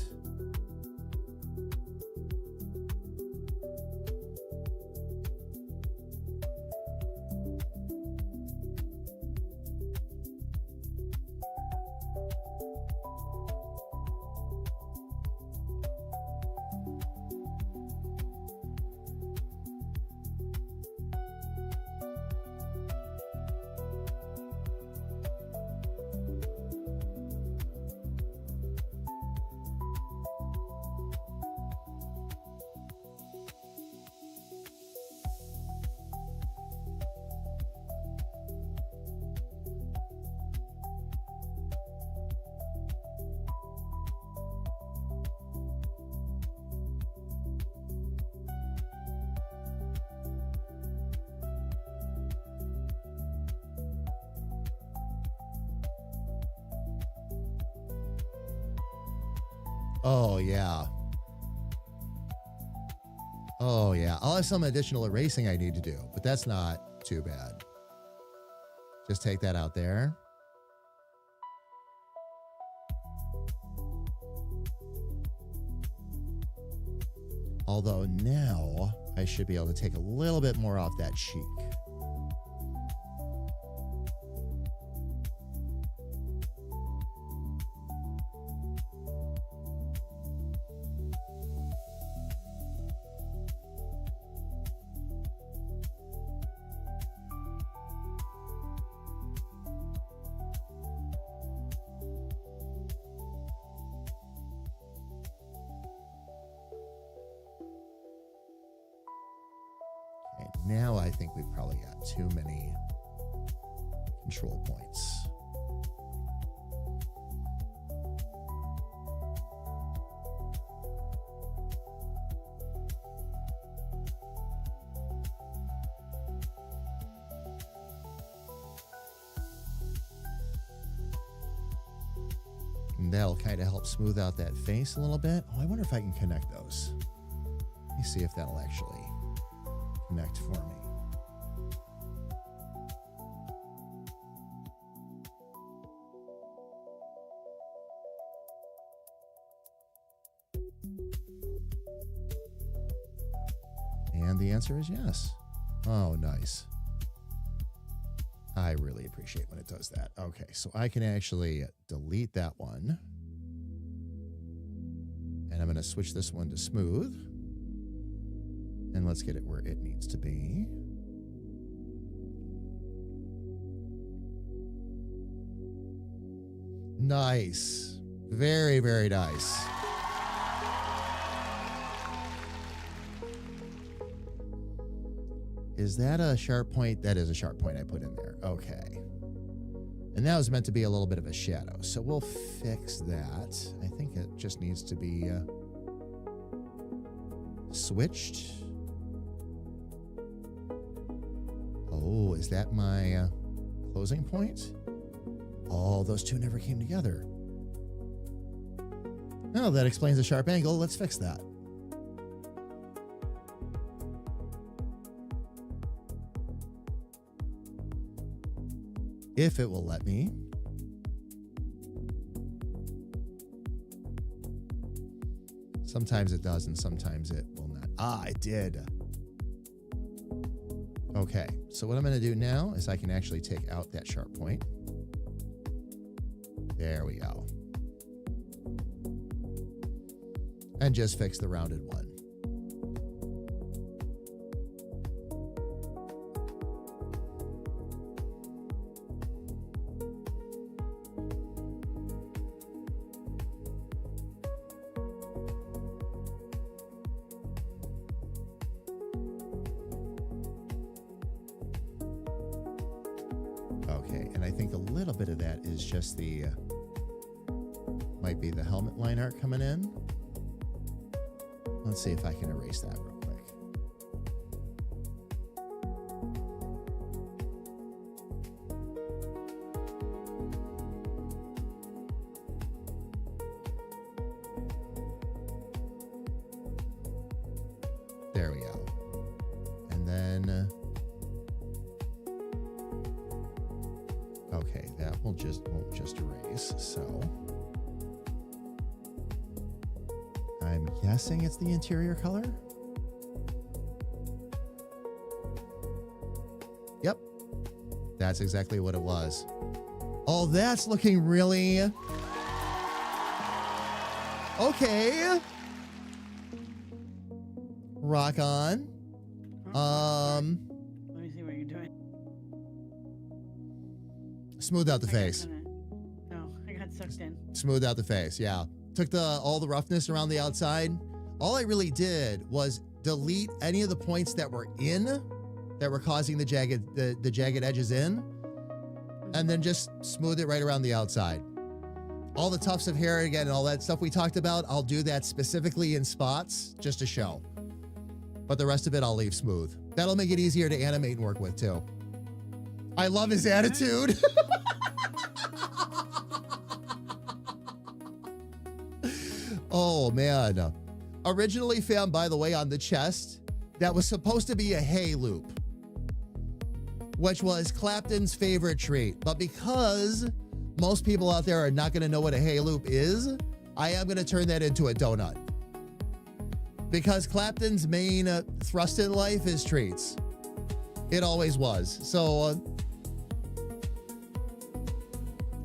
Oh, yeah. Oh, yeah. I'll have some additional erasing I need to do, but that's not too bad. Just take that out there. Although now I should be able to take a little bit more off that cheek. Now I think we've probably got too many control points. And that'll kind of help smooth out that face a little bit. Oh, I wonder if I can connect those. Let me see if that'll actually connect for me. And the answer is yes. Oh, nice. I really appreciate when it does that. Okay, so I can actually delete that one. And I'm going to switch this one to smooth. And let's get it where it needs to be. Nice. Very, very nice. Is that a sharp point? That is a sharp point I put in there. Okay. And that was meant to be a little bit of a shadow. So we'll fix that. I think it just needs to be switched. Oh, is that my closing point? Oh, those two never came together. Oh, that explains the sharp angle. Let's fix that. If it will let me. Sometimes it does and sometimes it will not. Ah, it did. Okay, so what I'm going to do now is I can actually take out that sharp point. There we go. And just fix the rounded one. Okay, and I think a little bit of that is just the, might be the helmet line art coming in. Let's see if I can erase that real quick. There we go. And then, okay, that won't just erase, so. I'm guessing it's the interior color. Yep. That's exactly what it was. Oh, that's looking really... Okay. Rock on. Let me see what you're doing. Smooth out the face. No, I got sucked in. Smooth out the face, yeah. Took all the roughness around the outside. All I really did was delete any of the points that were causing the jagged edges in, and then just smooth it right around the outside. All the tufts of hair again and all that stuff we talked about, I'll do that specifically in spots just to show. But the rest of it I'll leave smooth. That'll make it easier to animate and work with too. I love his attitude. Oh, man. Originally found, by the way, on the chest, that was supposed to be a hay loop, which was Clapton's favorite treat. But because most people out there are not going to know what a hay loop is, I am going to turn that into a donut. Because Clapton's main thrust in life is treats. It always was. So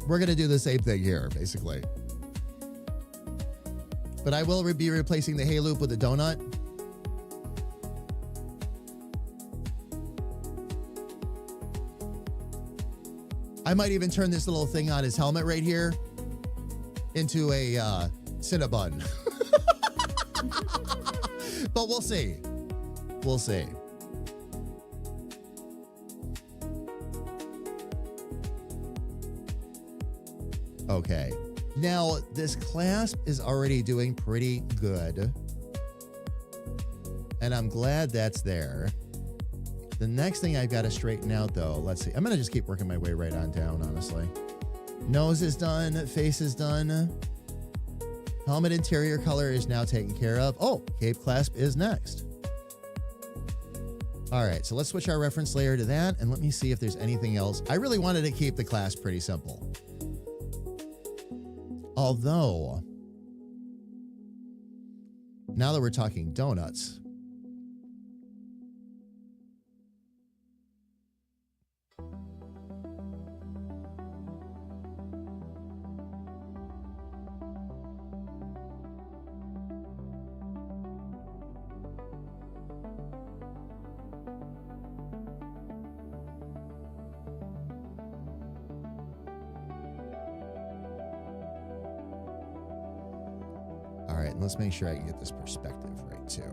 we're going to do the same thing here, basically. But I will be replacing the hay loop with a donut. I might even turn this little thing on his helmet right here into a Cinnabon. But we'll see. We'll see. Okay. Now, this clasp is already doing pretty good. And I'm glad that's there. The next thing I've got to straighten out, though, let's see. I'm going to just keep working my way right on down, honestly. Nose is done. Face is done. Helmet interior color is now taken care of. Oh, cape clasp is next. All right, so let's switch our reference layer to that, and let me see if there's anything else. I really wanted to keep the clasp pretty simple. Although, now that we're talking donuts, all right, let's make sure I can get this perspective right too.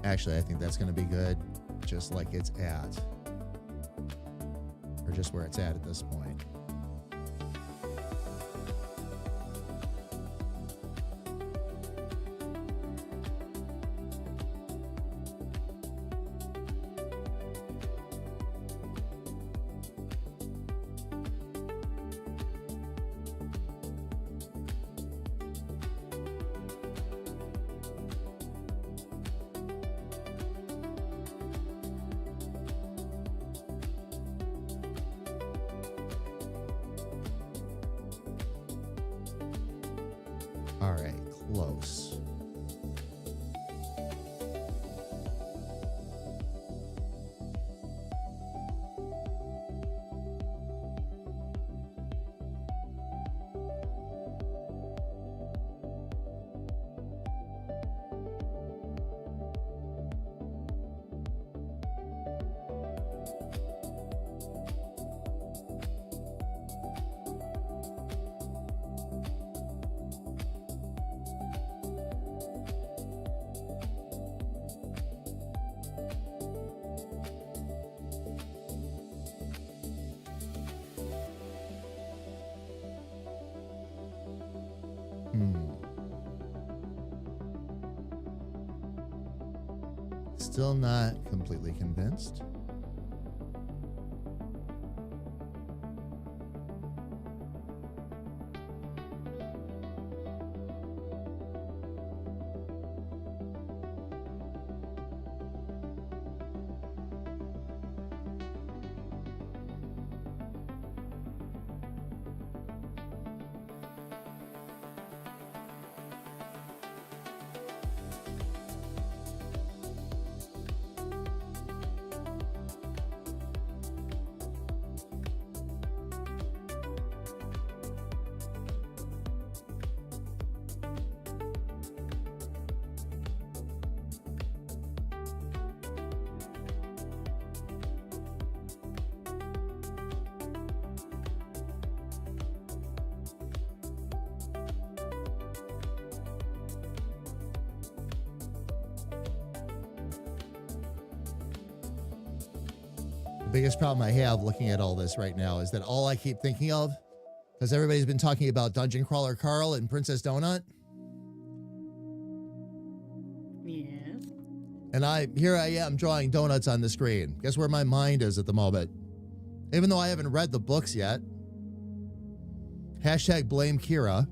Actually, I think that's going to be good, just like it's at. Or just where it's at this point. All right, close. Still not completely convinced. Biggest problem I have looking at all this right now is that all I keep thinking of, because everybody's been talking about Dungeon Crawler Carl and Princess Donut. Yes. And here I am drawing donuts on the screen. Guess where my mind is at the moment? Even though I haven't read the books yet. Hashtag blame Kira.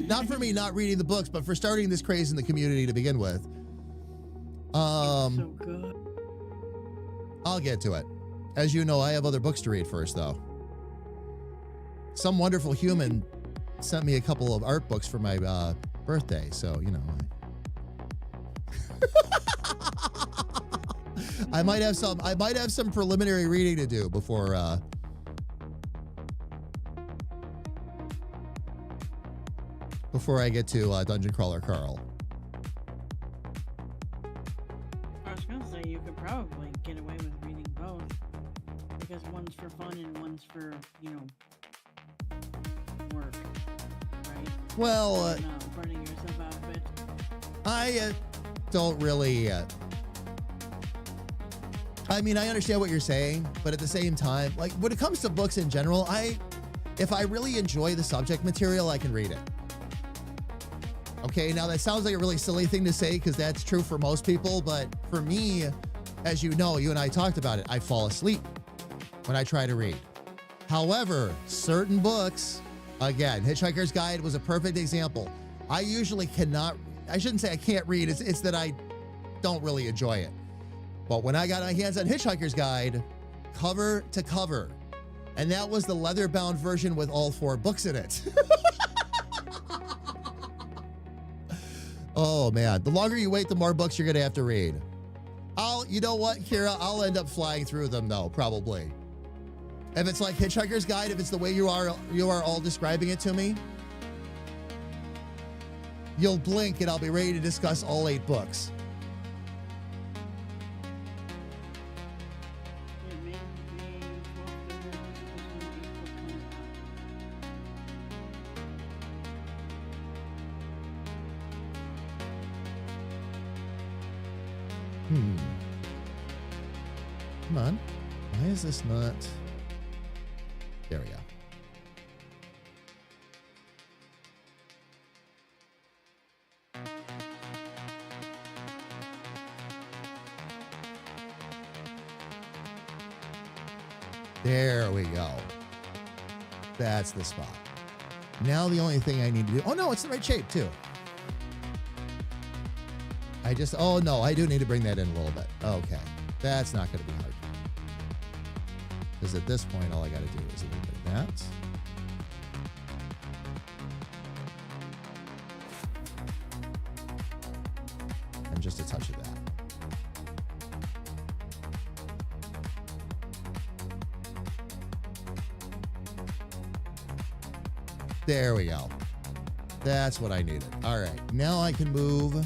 Not for me not reading the books, but for starting this craze in the community to begin with. So good. I'll get to it. As you know, I have other books to read first, though. Some wonderful human sent me a couple of art books for my birthday, so, you know. I might have some preliminary reading to do before I get to Dungeon Crawler Carl. I was gonna say you could probably get away with reading both, because one's for fun and one's for, you know, work, right? Well, Not burning yourself out of it. I don't really. I mean, I understand what you're saying, but at the same time, like when it comes to books in general, if I really enjoy the subject material, I can read it. Okay, now that sounds like a really silly thing to say because that's true for most people, but for me, as you know, you and I talked about it, I fall asleep when I try to read. However, certain books, again, Hitchhiker's Guide was a perfect example. I usually cannot, I shouldn't say I can't read, it's that I don't really enjoy it. But when I got my hands on Hitchhiker's Guide, cover to cover, and that was the leather-bound version with all 4 books in it. Oh man, the longer you wait, the more books you're gonna have to read. You know what, Kira, I'll end up flying through them though, probably. If it's like Hitchhiker's Guide, if it's the way you are all describing it to me, you'll blink and I'll be ready to discuss all 8 books. Come on. Why is this not? There we go. There we go. That's the spot. Now the only thing I need to do. Oh no, it's the right shape too. Oh no, I do need to bring that in a little bit. Okay. That's not going to be hard. Because at this point, all I got to do is a little bit of that. and just a touch of that. There we go. That's what I needed. All right, now I can move.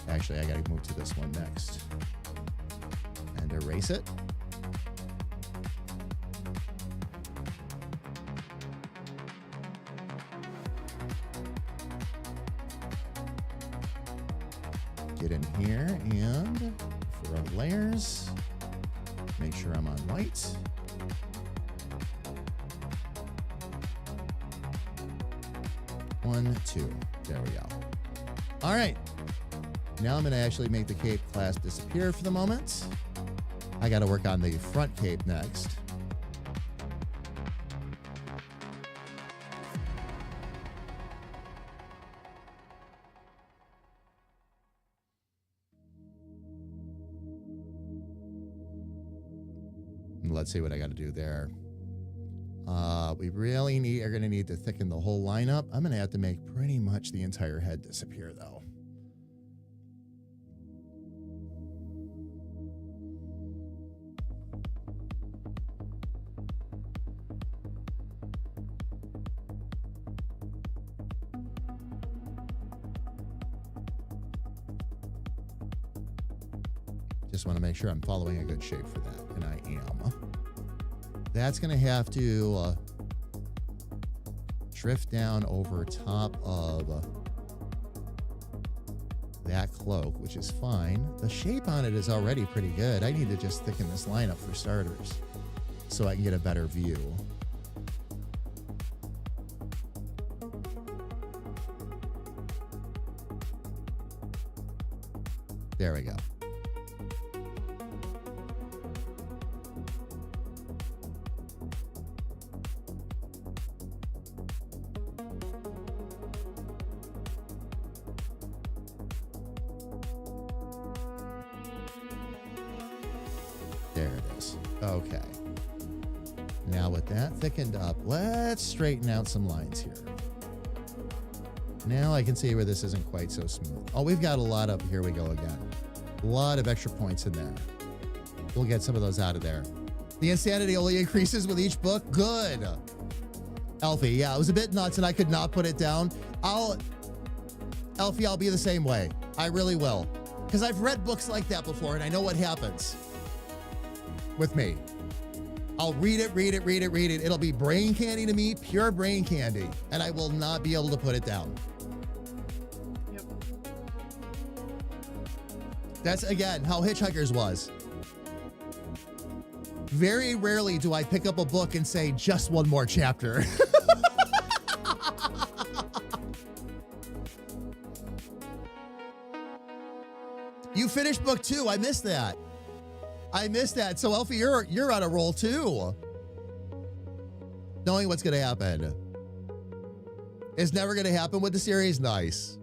Actually, I gotta move to this one next. And erase it. Get in here and for our layers, make sure I'm on white. One, two. There we go. All right. Now I'm going to actually make the cape clasp disappear for the moment. I got to work on the front cape next. And let's see what I got to do there. We really are going to need to thicken the whole lineup. I'm going to have to make pretty much the entire head disappear, though. Just want to make sure I'm following a good shape for that, and I am. That's going to have to drift down over top of that cloak, which is fine. The shape on it is already pretty good. I need to just thicken this lineup for starters so I can get a better view. There we go. There it is. Okay. Now with that thickened up, let's straighten out some lines here. Now I can see where this isn't quite so smooth. Oh, we've got a lot of, here we go again. A lot of extra points in there. We'll get some of those out of there. The insanity only increases with each book. Good. Elfie, yeah, it was a bit nuts and I could not put it down. Elfie, I'll be the same way. I really will. Because I've read books like that before and I know what happens with me. I'll read it. It'll be brain candy to me, pure brain candy, and I will not be able to put it down. Yep. That's, again, how Hitchhikers was. Very rarely do I pick up a book and say, just one more chapter. You finished book 2. I missed that. So Elfie, you're on a roll too. Knowing what's going to happen. It's never going to happen with the series. Nice.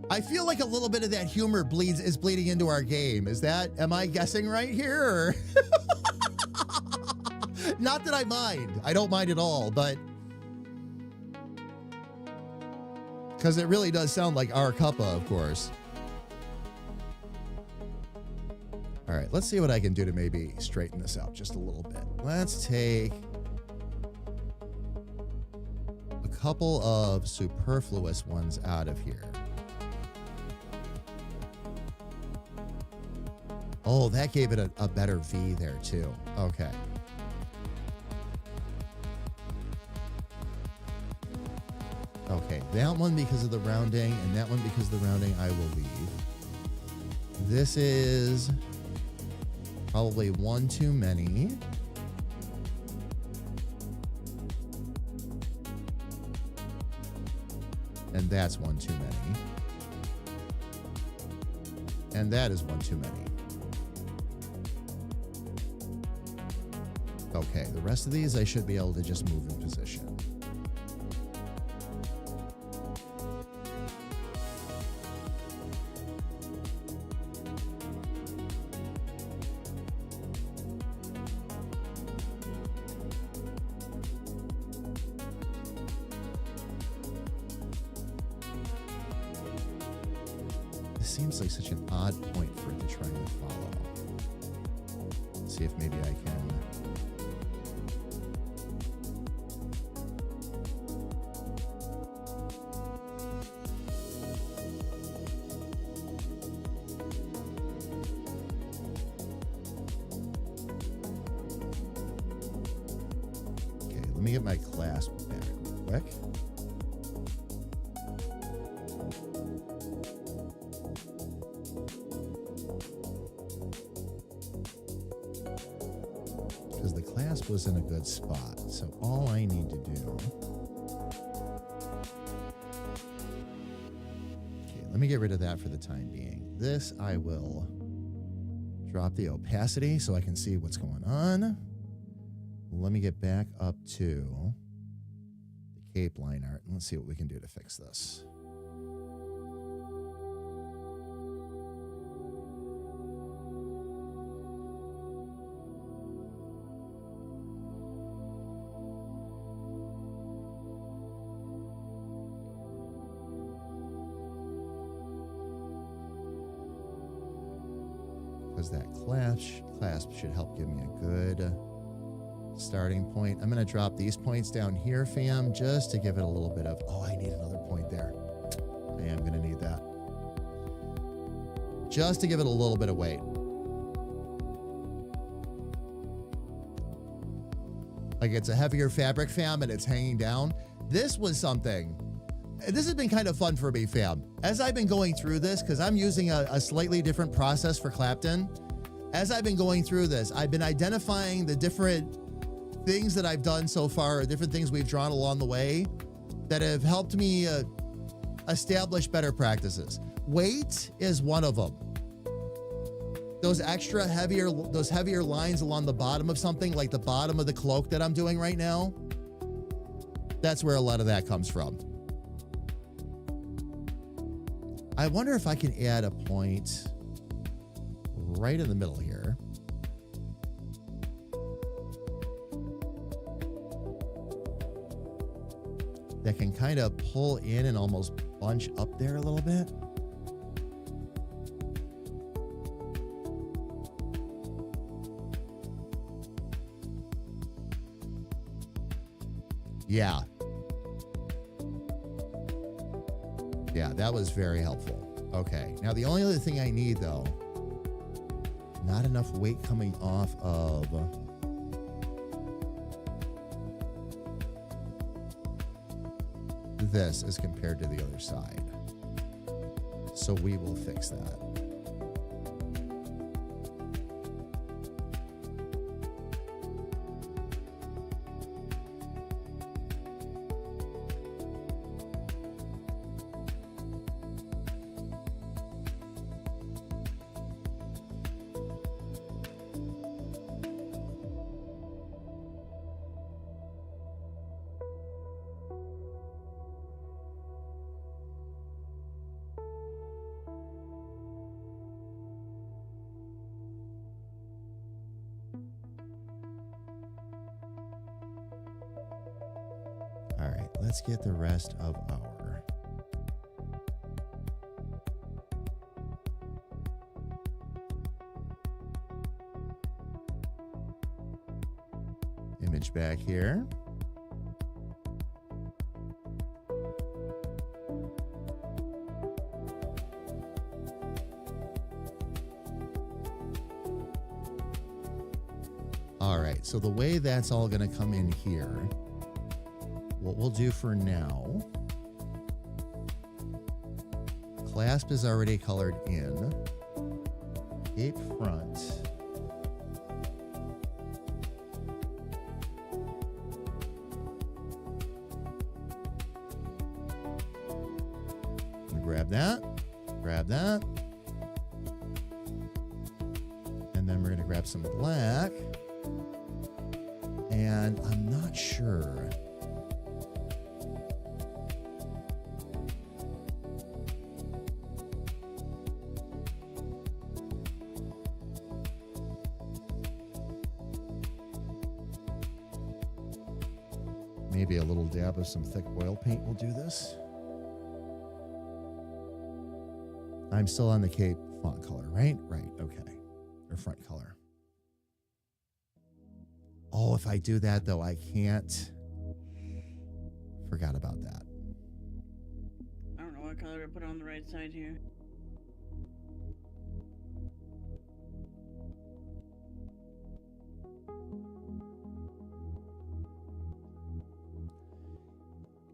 I feel like a little bit of that humor is bleeding into our game. Am I guessing right here? Or? Not that I mind. I don't mind at all, but because it really does sound like our cuppa, of course. All right, let's see what I can do to maybe straighten this out just a little bit. Let's take a couple of superfluous ones out of here. Oh, that gave it a better V there too. Okay. Okay, that one because of the rounding and that one because of the rounding I will leave. This is probably one too many. And that's one too many. And that is one too many. Okay, the rest of these I should be able to just move in position. seems like such an odd point for it to try and follow. Let's see if maybe I can. Okay, let me get my clasp back real quick. Because the clasp was in a good spot. So all I need to do. Okay, let me get rid of that for the time being. This I will drop the opacity so I can see what's going on. Let me get back up to the cape line art and let's see what we can do to fix this. Because that clasp should help give me a good starting point. I'm going to drop these points down here, fam, just to give it a little bit of, oh, I need another point there. I am going to need that. Just to give it a little bit of weight. Like it's a heavier fabric, fam, and it's hanging down. This was something. This has been kind of fun for me, fam. As I've been going through this, because I'm using a slightly different process for Clapton. As I've been going through this, I've been identifying the different things that I've done so far, or different things we've drawn along the way that have helped me establish better practices. Weight is one of them. Those heavier lines along the bottom of something, like the bottom of the cloak that I'm doing right now, that's where a lot of that comes from. I wonder if I can add a point right in the middle here. That can kind of pull in and almost bunch up there a little bit. Yeah. Yeah, that was very helpful. Okay, now the only other thing I need though, not enough weight coming off of this as compared to the other side. So we will fix that. All right, let's get the rest of our image back here. All right, so the way that's all going to come in here, what we'll do for now, clasp is already colored in. Cape front. Grab that, and then we're going to grab some black. And I'm not sure. Maybe a little dab of some thick oil paint will do this. I'm still on the Cape font color, right? Right, okay. Or front color. Oh, if I do that, though, I can't. Forgot about that. I don't know what color to put on the right side here.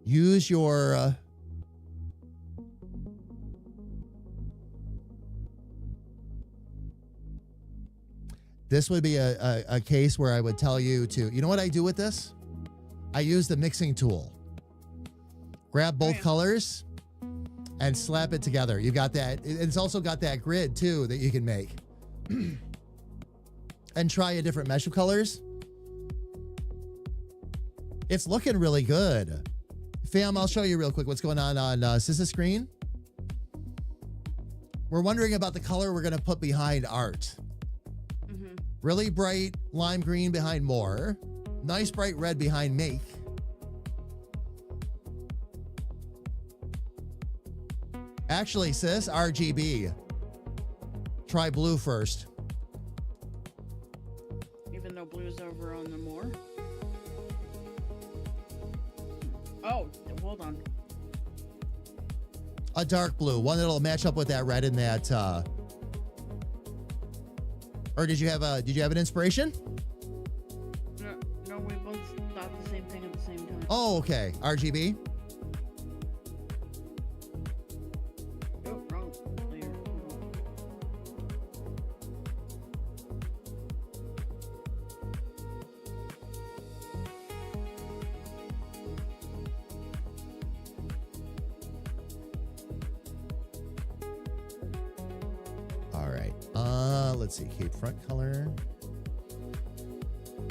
Use your... This would be a case where I would tell you to, you know what I do with this? I use the mixing tool. Grab both colors and slap it together. You got that. It's also got that grid too that you can make. And try a different mesh of colors. It's looking really good. Fam, I'll show you real quick what's going on Sis's screen. We're wondering about the color we're going to put behind art. Really bright lime green behind more. Nice bright red behind make. Actually, sis, RGB. Try blue first. Even though blue's over on the more. Oh, hold on. A dark blue, one that'll match up with that red and that or did you have an inspiration? No, we both thought the same thing at the same time. Oh, okay. RGB. Oh, wrong layer. All right. Let's see. Cape front color.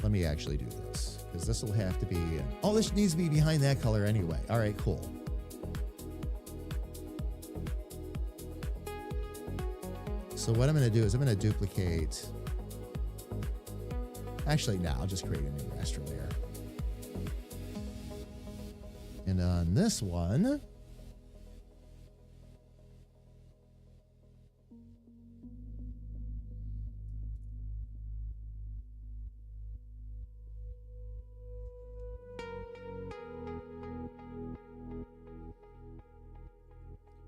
Let me actually do this because this will have to be. Oh, this needs to be behind that color anyway. All right, cool. So what I'm going to do is I'm going to duplicate. Actually, no, I'll just create a new raster layer. And on this one.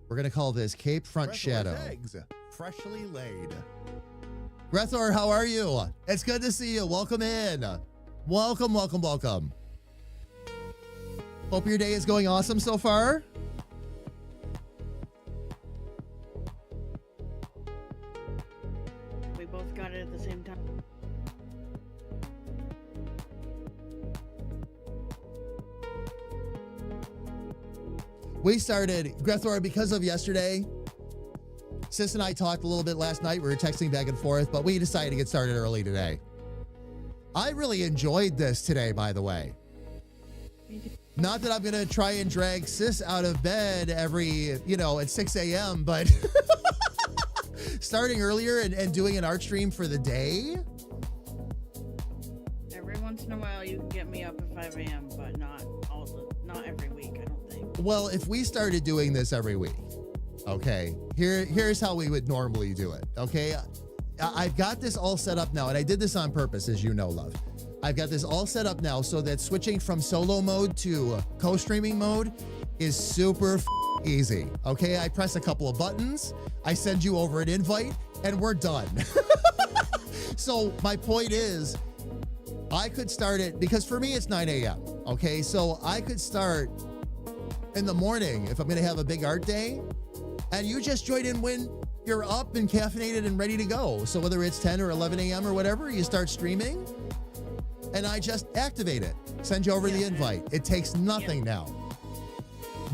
We're going to call this Cape Front Shadow. Eggs, freshly laid. Grethor, how are you? It's good to see you. Welcome in. Welcome, welcome, welcome. Hope your day is going awesome so far. We both got it at the same time. We started, Grethor, because of yesterday. Sis and I talked a little bit last night. We were texting back and forth, but we decided to get started early today. I really enjoyed this today, by the way. Not that I'm going to try and drag Sis out of bed every, at 6 a.m., but starting earlier and doing an art stream for the day. Every once in a while you can get me up at 5 a.m., but not every week, I don't think. Well, if we started doing this every week, okay, here's how we would normally do it, okay? I've got this all set up now, and I did this on purpose, as you know, love. I've got this all set up now so that switching from solo mode to co-streaming mode is super easy, okay? I press a couple of buttons, I send you over an invite, and we're done. So my point is, I could start it, because for me it's 9 a.m., okay? So I could start in the morning if I'm going to have a big art day, and you just join in when you're up and caffeinated and ready to go. So whether it's 10 or 11 a.m. or whatever, you start streaming, and I just activate it, send you over the invite. It takes nothing now.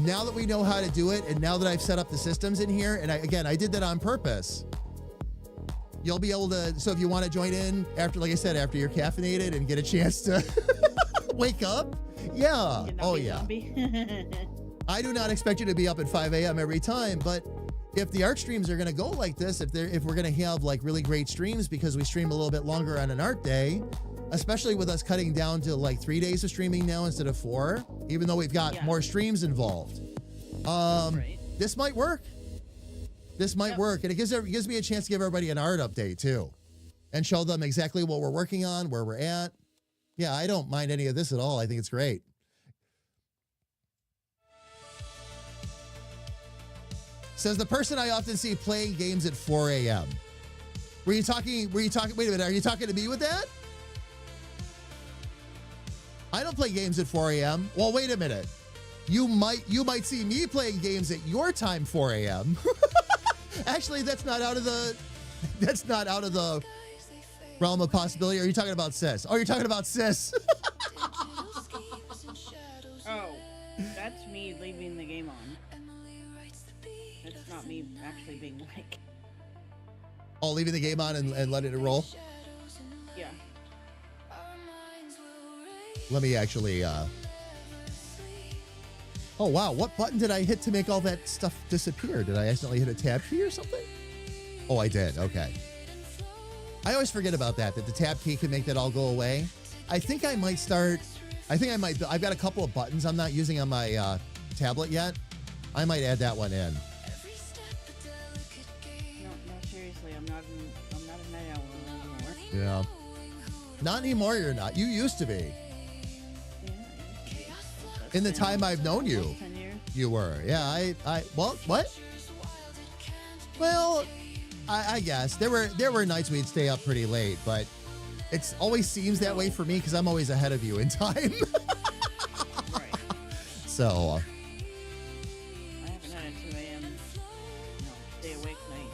Now that we know how to do it, and now that I've set up the systems in here, and I did that on purpose, you'll be able to, so if you want to join in after, like I said, after you're caffeinated and get a chance to wake up, yeah. Oh, yeah. I do not expect you to be up at 5 a.m. every time, but if the art streams are going to go like this, if we're going to have like really great streams because we stream a little bit longer on an art day, especially with us cutting down to like 3 days of streaming now instead of 4, even though we've got more streams involved, this might work. This might work. And it gives me a chance to give everybody an art update too. And show them exactly what we're working on, where we're at. Yeah, I don't mind any of this at all. I think it's great. Says the person I often see playing games at 4 a.m. Were you talking, wait a minute, are you talking to me with that? I don't play games at 4 a.m. Well, wait a minute. You might see me playing games at your time, 4 a.m. Actually, that's not out of the realm of possibility. Are you talking about Sis? Oh, you're talking about Sis. Oh, that's me leaving the game on. That's not me actually being like. Oh, leaving the game on and letting it roll? Yeah. Let me actually, oh wow, what button did I hit to make all that stuff disappear? Did I accidentally hit a tab key or something? Oh, I did, okay. I always forget about that the tab key can make that all go away. I've got a couple of buttons I'm not using on my tablet yet. I might add that one in. No, seriously, I'm not a night owl anymore. Yeah. Not anymore, you're not. You used to be. In the time I've known you, 10 years. you were. Yeah, what? Well, I guess there were nights we'd stay up pretty late, but it always seems that way for me because I'm always ahead of you in time. Right. So. I haven't had a 2 a.m. Stay awake night.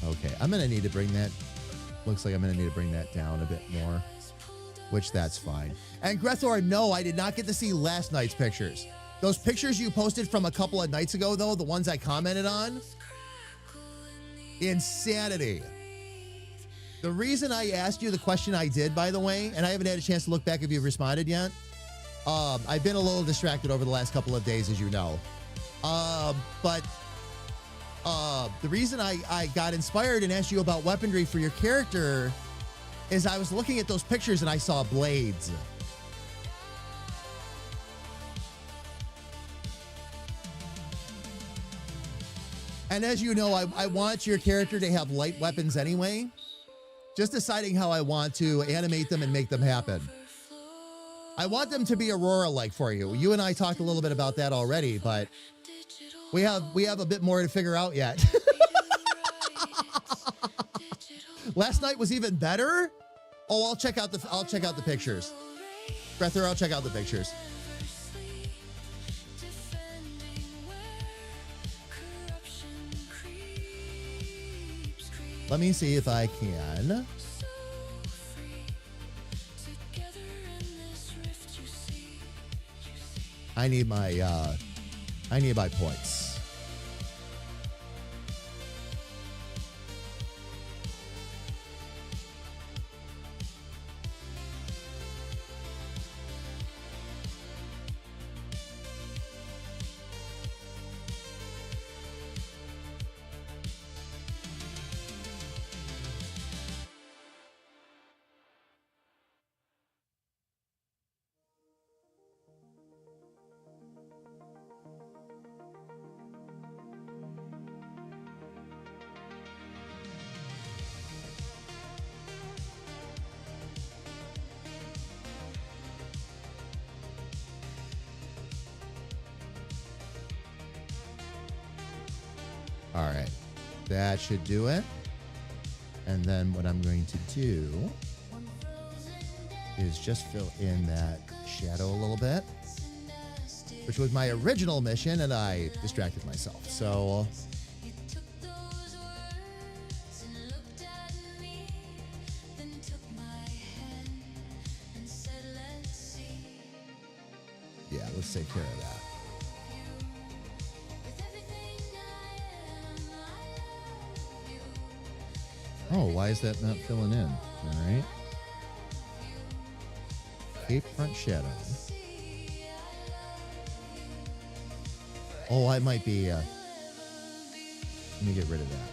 Okay, I'm gonna need to bring that. Looks like I'm gonna need to bring that down a bit more, which that's fine. And Grethor, no, I did not get to see last night's pictures. Those pictures you posted from a couple of nights ago, though, the ones I commented on, insanity. The reason I asked you the question I did, by the way, and I haven't had a chance to look back if you've responded yet. I've been a little distracted over the last couple of days, as you know. But the reason I got inspired and asked you about weaponry for your character is I was looking at those pictures and I saw blades. And as you know, I want your character to have light weapons anyway. Just deciding how I want to animate them and make them happen. I want them to be Aurora-like for you. You and I talked a little bit about that already, but we have a bit more to figure out yet. Last night was even better. Oh, I'll check out the pictures. Grethor, I'll check out the pictures. Let me see if I can. I need my points. All right, that should do it. And then what I'm going to do is just fill in that shadow a little bit, which was my original mission, and I distracted myself. So yeah, let's take care of that. Oh, why is that not filling in? All right. Cape front shadow. Oh, I might be, let me get rid of that.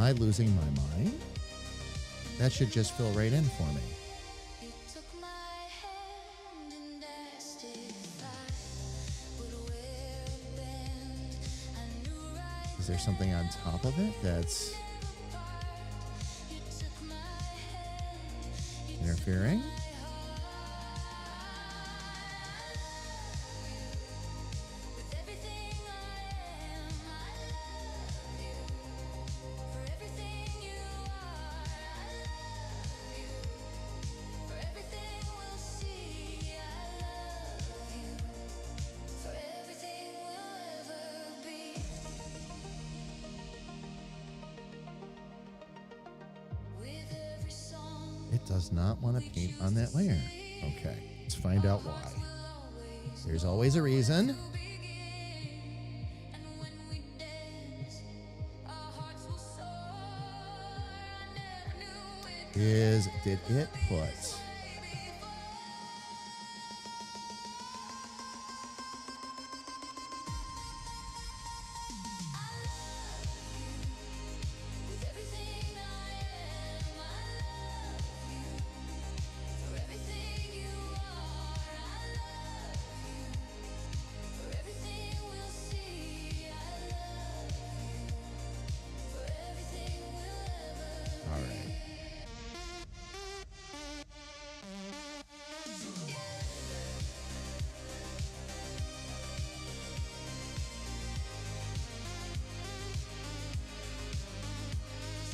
I losing my mind? That should just fill right in for me. Is there something on top of it that's interfering? It does not want to paint on that layer. Okay, let's find out why. There's always a reason. Did it put...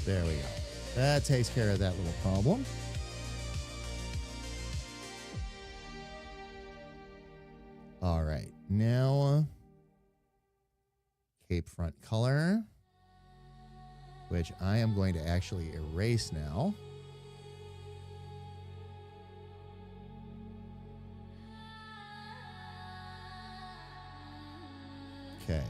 There we go. That takes care of that little problem. All right. Now, cape front color, which I am going to actually erase now. Okay.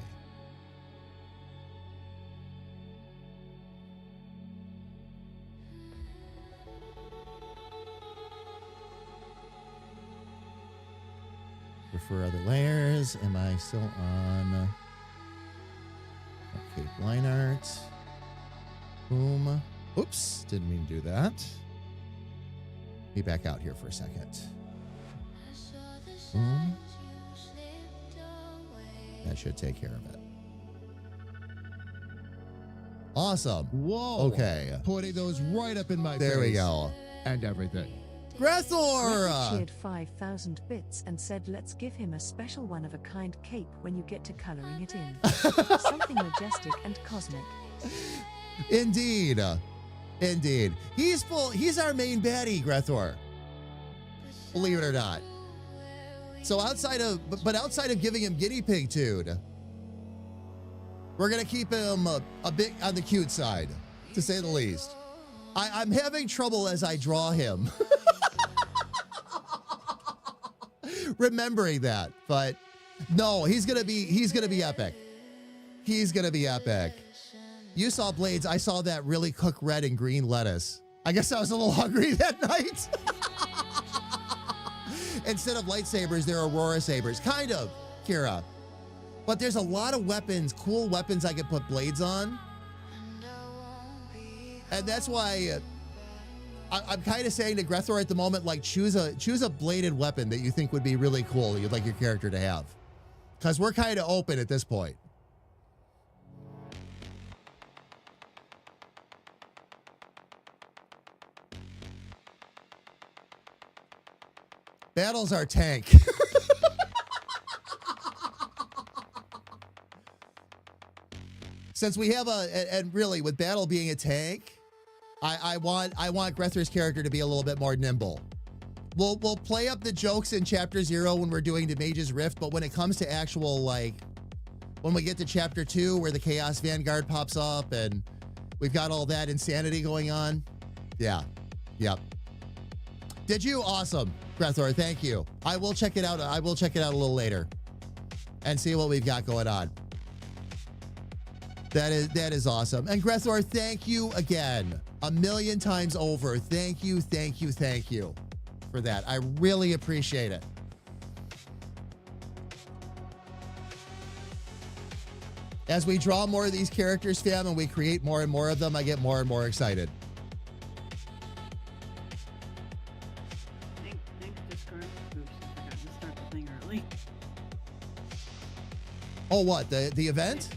For other layers, am I still on okay, line art? Boom. Oops, didn't mean to do that. Be back out here for a second. Boom. That should take care of it. Awesome. Whoa. Okay. Putting those right up in my face. There we go. And everything. Grethor! Cheered 5,000 bits and said, let's give him a special one-of-a-kind cape when you get to coloring it in. Something majestic and cosmic. Indeed. Indeed. He's our main baddie, Grethor. Believe it or not. So outside of giving him Guinea Pig dude, we're going to keep him a bit on the cute side, to say the least. I'm having trouble as I draw him. Remembering that, but no, he's gonna be epic. He's gonna be epic. You saw Blades. I saw that really cooked red and green lettuce. I guess I was a little hungry that night. Instead of lightsabers, they're Aurora sabers. Kind of, Kira. But there's a lot of weapons, cool weapons I could put Blades on. And that's why I'm kind of saying to Grethor at the moment, like, choose a bladed weapon that you think would be really cool, you'd like your character to have. Because we're kind of open at this point. Battle's our tank. Since we have and really with Battle being a tank, I want Grethor's character to be a little bit more nimble. We'll play up the jokes in Chapter 0 when we're doing the Mage's Rift, but when it comes to actual, like, when we get to Chapter 2 where the Chaos Vanguard pops up and we've got all that insanity going on, yeah, yep. Did you? Awesome, Grethor, thank you. I will check it out. I will check it out a little later and see what we've got going on. That is awesome. And Grethor, thank you again. 1,000,000 times over. Thank you for that. I really appreciate it. As we draw more of these characters, fam, and we create more and more of them, I get more and more excited. Thank Discord. Oops, I forgot to start the thing early. Oh, what? The event?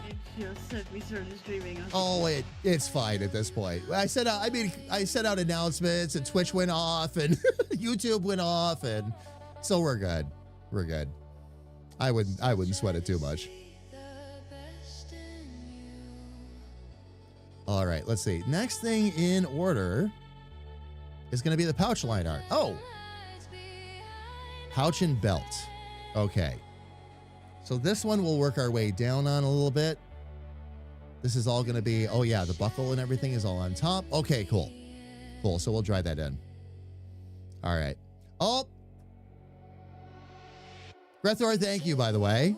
It just said we started streaming. Oh, it's fine at this point. I sent out announcements, and Twitch went off, and YouTube went off, and so we're good. We're good. I wouldn't sweat it too much. All right, let's see. Next thing in order is going to be the pouch line art. Oh, pouch and belt. Okay. So this one we'll work our way down on a little bit. This is all going to be, oh yeah, the buckle and everything is all on top. Okay, cool. Cool, so we'll dry that in. All right. Oh. Grethor, thank you, by the way.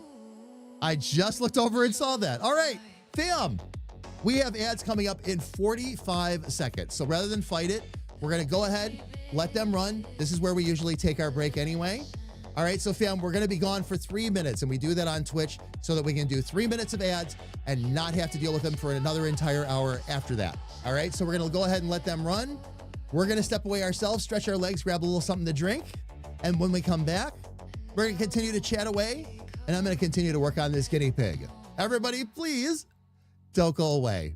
I just looked over and saw that. All right, fam. We have ads coming up in 45 seconds. So rather than fight it, we're going to go ahead, let them run. This is where we usually take our break anyway. All right, so fam, we're going to be gone for 3 minutes, and we do that on Twitch so that we can do 3 minutes of ads and not have to deal with them for another entire hour after that. All right, so we're going to go ahead and let them run. We're going to step away ourselves, stretch our legs, grab a little something to drink. And when we come back, we're going to continue to chat away, and I'm going to continue to work on this guinea pig. Everybody, please don't go away.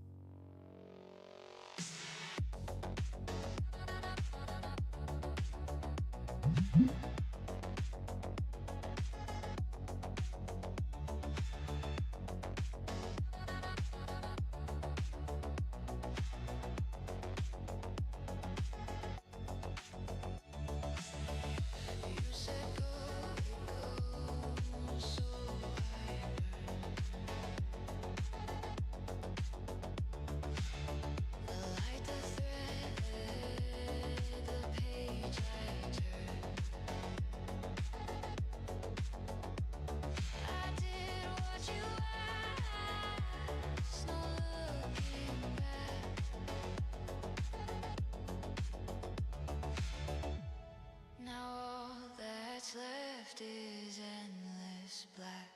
Left is endless black.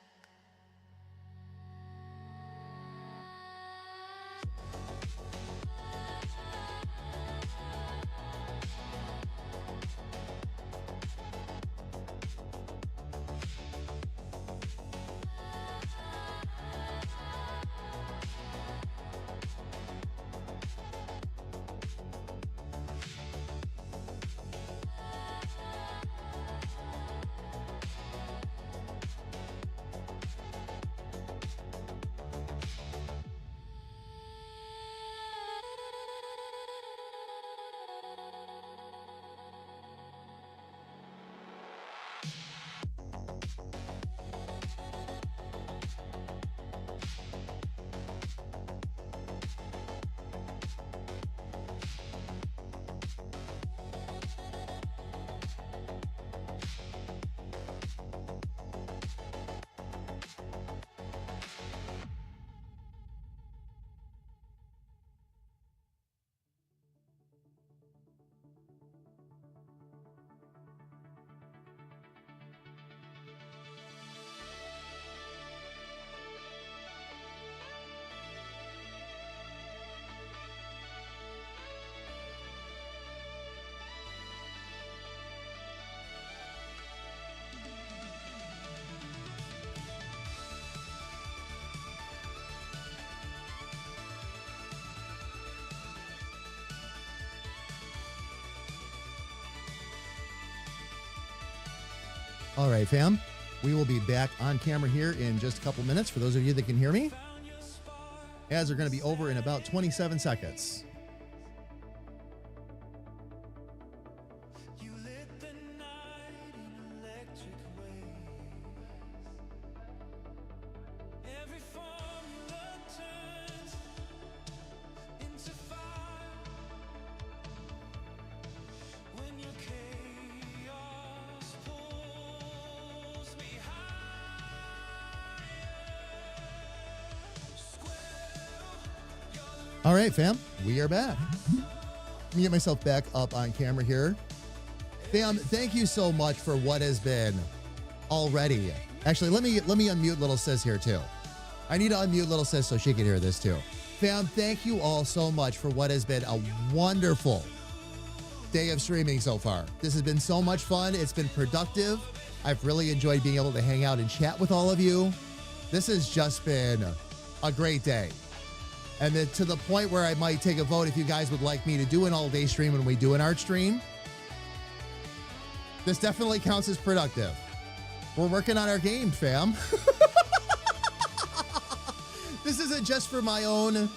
All right, fam. We will be back on camera here in just a couple minutes. For those of you that can hear me, ads are going to be over in about 27 seconds. All right, fam, we are back. Let me get myself back up on camera here. Fam, thank you so much for what has been already. Actually, let me unmute little sis here too. I need to unmute little sis so she can hear this too. Fam, thank you all so much for what has been a wonderful day of streaming so far. This has been so much fun. It's been productive. I've really enjoyed being able to hang out and chat with all of you. This has just been a great day. And then to the point where I might take a vote if you guys would like me to do an all-day stream when we do an art stream. This definitely counts as productive. We're working on our game, fam. This isn't just for my own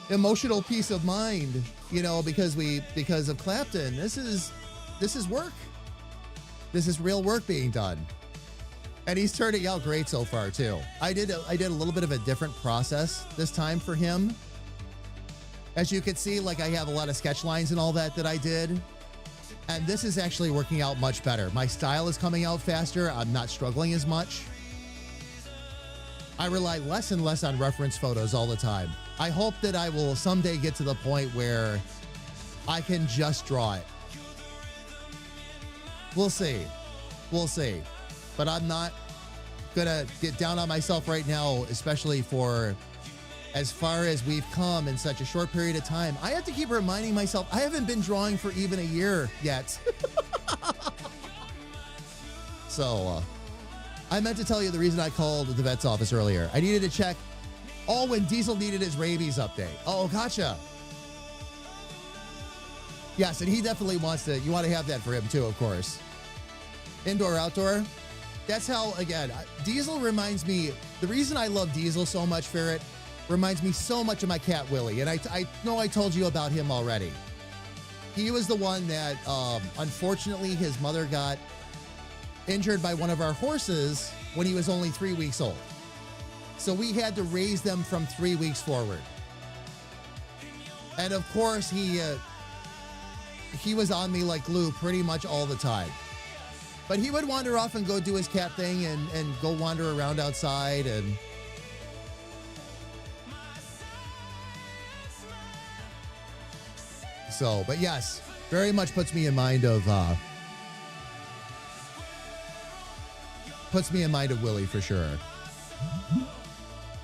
emotional peace of mind, you know, because of Clapton. This is work. This is real work being done. And he's turning out great so far too. I did a little bit of a different process this time for him. As you can see, like I have a lot of sketch lines and all that I did. And this is actually working out much better. My style is coming out faster. I'm not struggling as much. I rely less and less on reference photos all the time. I hope that I will someday get to the point where I can just draw it. We'll see. We'll see. But I'm not gonna get down on myself right now, especially for as far as we've come in such a short period of time. I have to keep reminding myself, I haven't been drawing for even a year yet. So, I meant to tell you the reason I called the vet's office earlier. I needed to check, when Diesel needed his rabies update. Oh, gotcha. Yes, and he definitely wants to, you want to have that for him too, of course. Indoor, outdoor. That's how, again, Diesel reminds me, the reason I love Diesel so much, Ferret, reminds me so much of my cat, Willie. And I know I told you about him already. He was the one that, unfortunately, his mother got injured by one of our horses when he was only 3 weeks old. So we had to raise them from 3 weeks forward. And of course, he was on me like glue pretty much all the time. But he would wander off and go do his cat thing and go wander around outside and... So, but yes, very much puts me in mind of Willie for sure.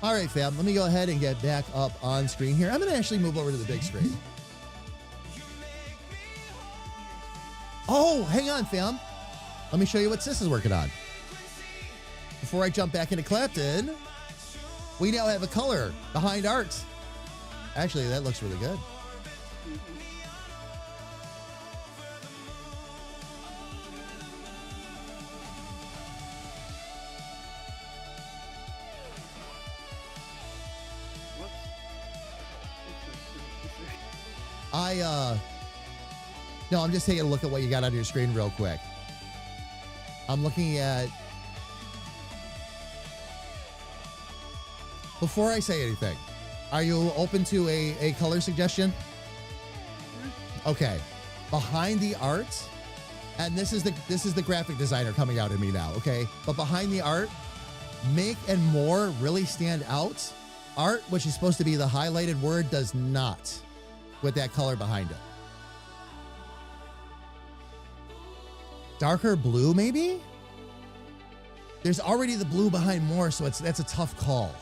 All right, fam, let me go ahead and get back up on screen here. I'm going to actually move over to the big screen. Oh, hang on, fam. Let me show you what Sis is working on. Before I jump back into Clapton, we now have a color behind art. Actually, that looks really good. No, I'm just taking a look at what you got on your screen real quick. I'm looking at... Before I say anything, are you open to a color suggestion? Okay. Behind the art, and this is the graphic designer coming out in me now, okay? But behind the art, make and more really stand out. Art, which is supposed to be the highlighted word, does not with that color behind it. Darker blue, maybe? There's already the blue behind more, so that's a tough call.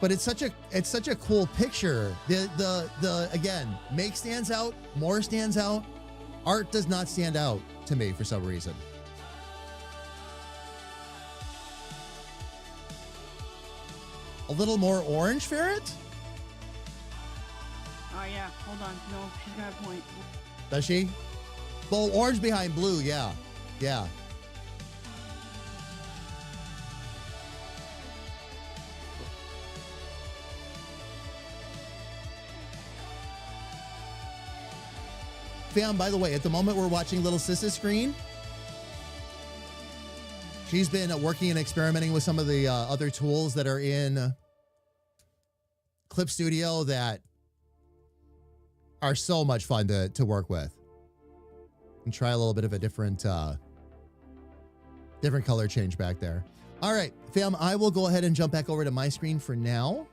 But it's such a cool picture. The again, make stands out, more stands out. Art does not stand out to me for some reason. A little more orange, Ferret? Oh yeah, hold on. No, she's got a point. Does she? Well, orange behind blue, yeah. Yeah. Fam, by the way, at the moment we're watching Little Sis's screen. She's been working and experimenting with some of the other tools that are in Clip Studio that are so much fun to work with. And try a little bit of a different color change back there. All right, fam, I will go ahead and jump back over to my screen for now.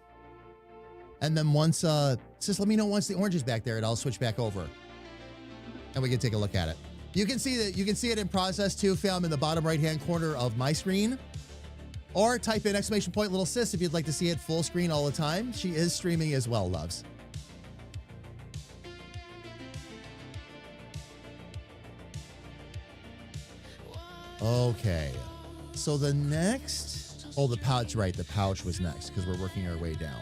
And then once, just let me know once the orange is back there and I'll switch back over. And we can take a look at it. You can see that. You can see it in process too, fam, in the bottom right-hand corner of my screen. Or type in exclamation point little sis if you'd like to see it full screen all the time. She is streaming as well, loves. Okay. So the next... Oh, the pouch, right. The pouch was next because we're working our way down.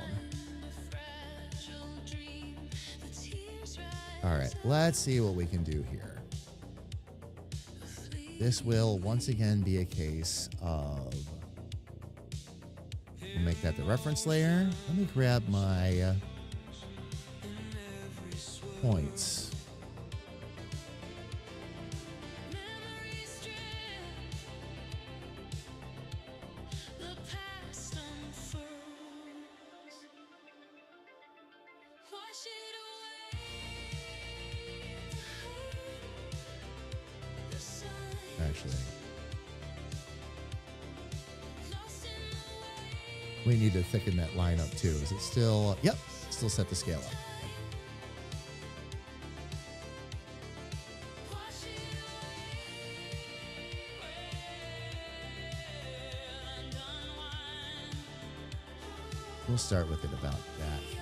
All right. Let's see what we can do here. This will once again be a case of... We'll make that the reference layer. Let me grab my points. Actually, we need to thicken that line up too. Is it still? Yep, still set the scale up. We'll start with it about that thick.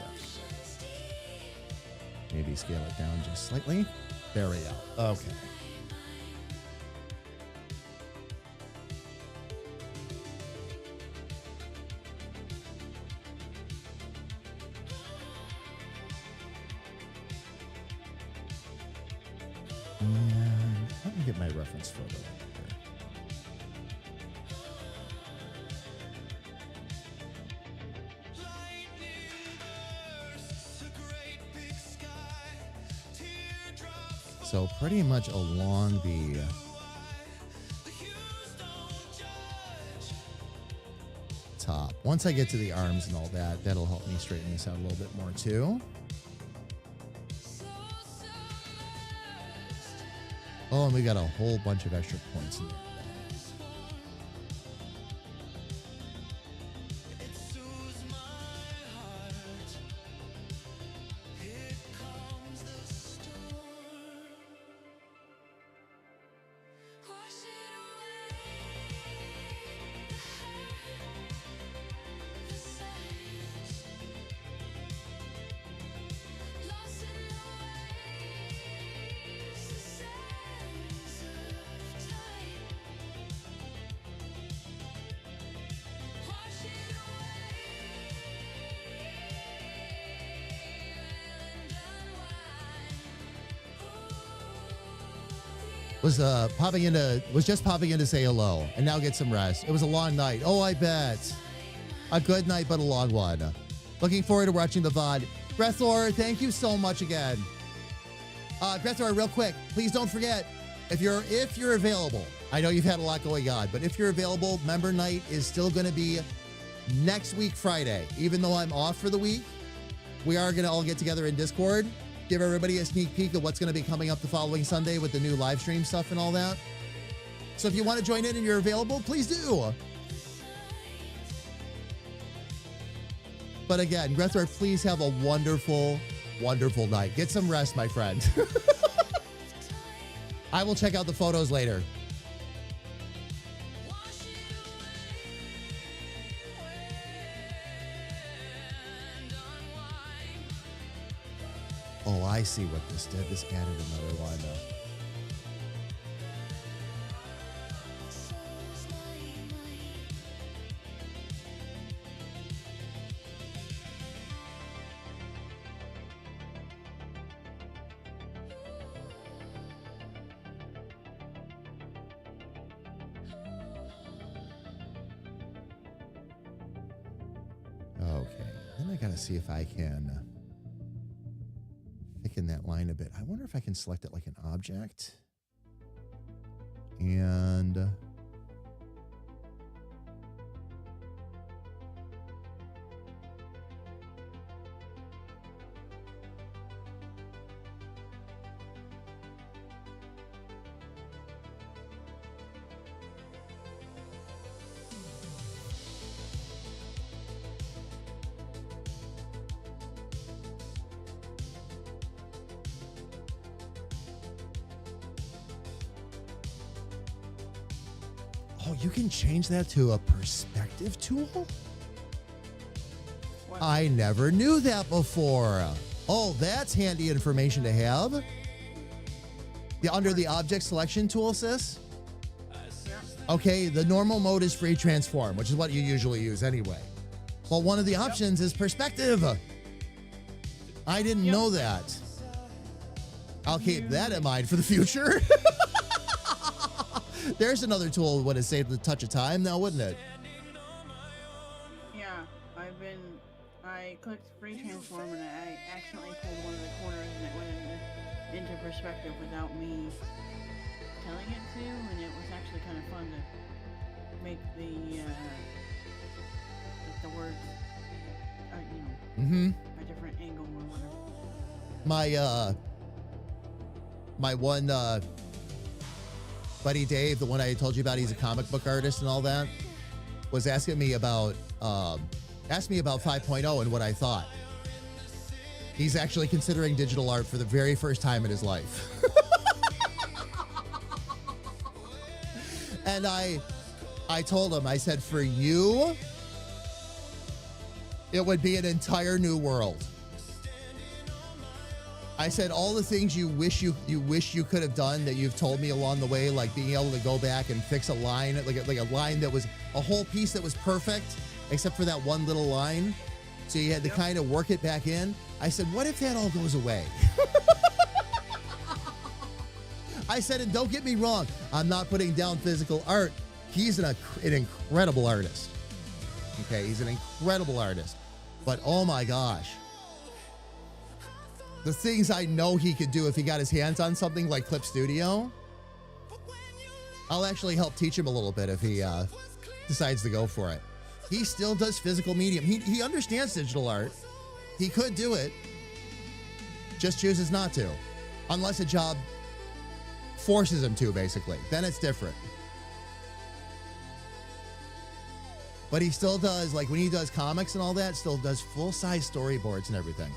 Maybe scale it down just slightly. There we go. Okay. And let me get my reference photo here. So pretty much along the top. Once I get to the arms and all that, that'll help me straighten this out a little bit more too. Oh, and we got a whole bunch of extra points in there. Was just popping in to say hello and now get some rest. It was a long night. Oh, I bet. A good night, but a long one. Looking forward to watching the VOD. Grethor, thank you so much again. Grethor, real quick, please don't forget, if you're available, I know you've had a lot going on, but if you're available, member night is still going to be next week, Friday. Even though I'm off for the week, we are going to all get together in Discord. Give everybody a sneak peek of what's going to be coming up the following Sunday with the new live stream stuff and all that. So if you want to join in and you're available, please do. But again, Grethor, please have a wonderful, wonderful night. Get some rest, my friend. I will check out the photos later. Oh, I see what this did. This added another one. Okay, then I gotta see if I can thicken that line a bit. I wonder if I can select it like an object. And Oh, you can change that to a perspective tool? What? I never knew that before. Oh, that's handy information to have. Under the object selection tool, sis? Okay, the normal mode is free transform, which is what you usually use anyway. Well, one of the options is perspective. I didn't know that. I'll keep that in mind for the future. There's another tool that would have saved the touch of time now, wouldn't it? Yeah, I clicked free transform and I accidentally pulled one of the corners and it went into perspective without me telling it to, and it was actually kind of fun to make the words, a different angle or whatever. My one buddy Dave, the one I told you about, he's a comic book artist and all that, was asking me about 5.0 and what I thought. He's actually considering digital art for the very first time in his life. And I told him, I said, for you, it would be an entire new world. I said all the things you wish you could have done that you've told me along the way, like being able to go back and fix a line, like a line that was a whole piece that was perfect, except for that one little line. So you had to kind of work it back in. I said, what if that all goes away? I said, and don't get me wrong, I'm not putting down physical art. He's an incredible artist. Okay, he's an incredible artist. But oh my gosh. The things I know he could do if he got his hands on something like Clip Studio. I'll actually help teach him a little bit if he decides to go for it. He still does physical medium. He understands digital art. He could do it. Just chooses not to. Unless a job forces him to, basically. Then it's different. But he still does, like when he does comics and all that, still does full-size storyboards and everything.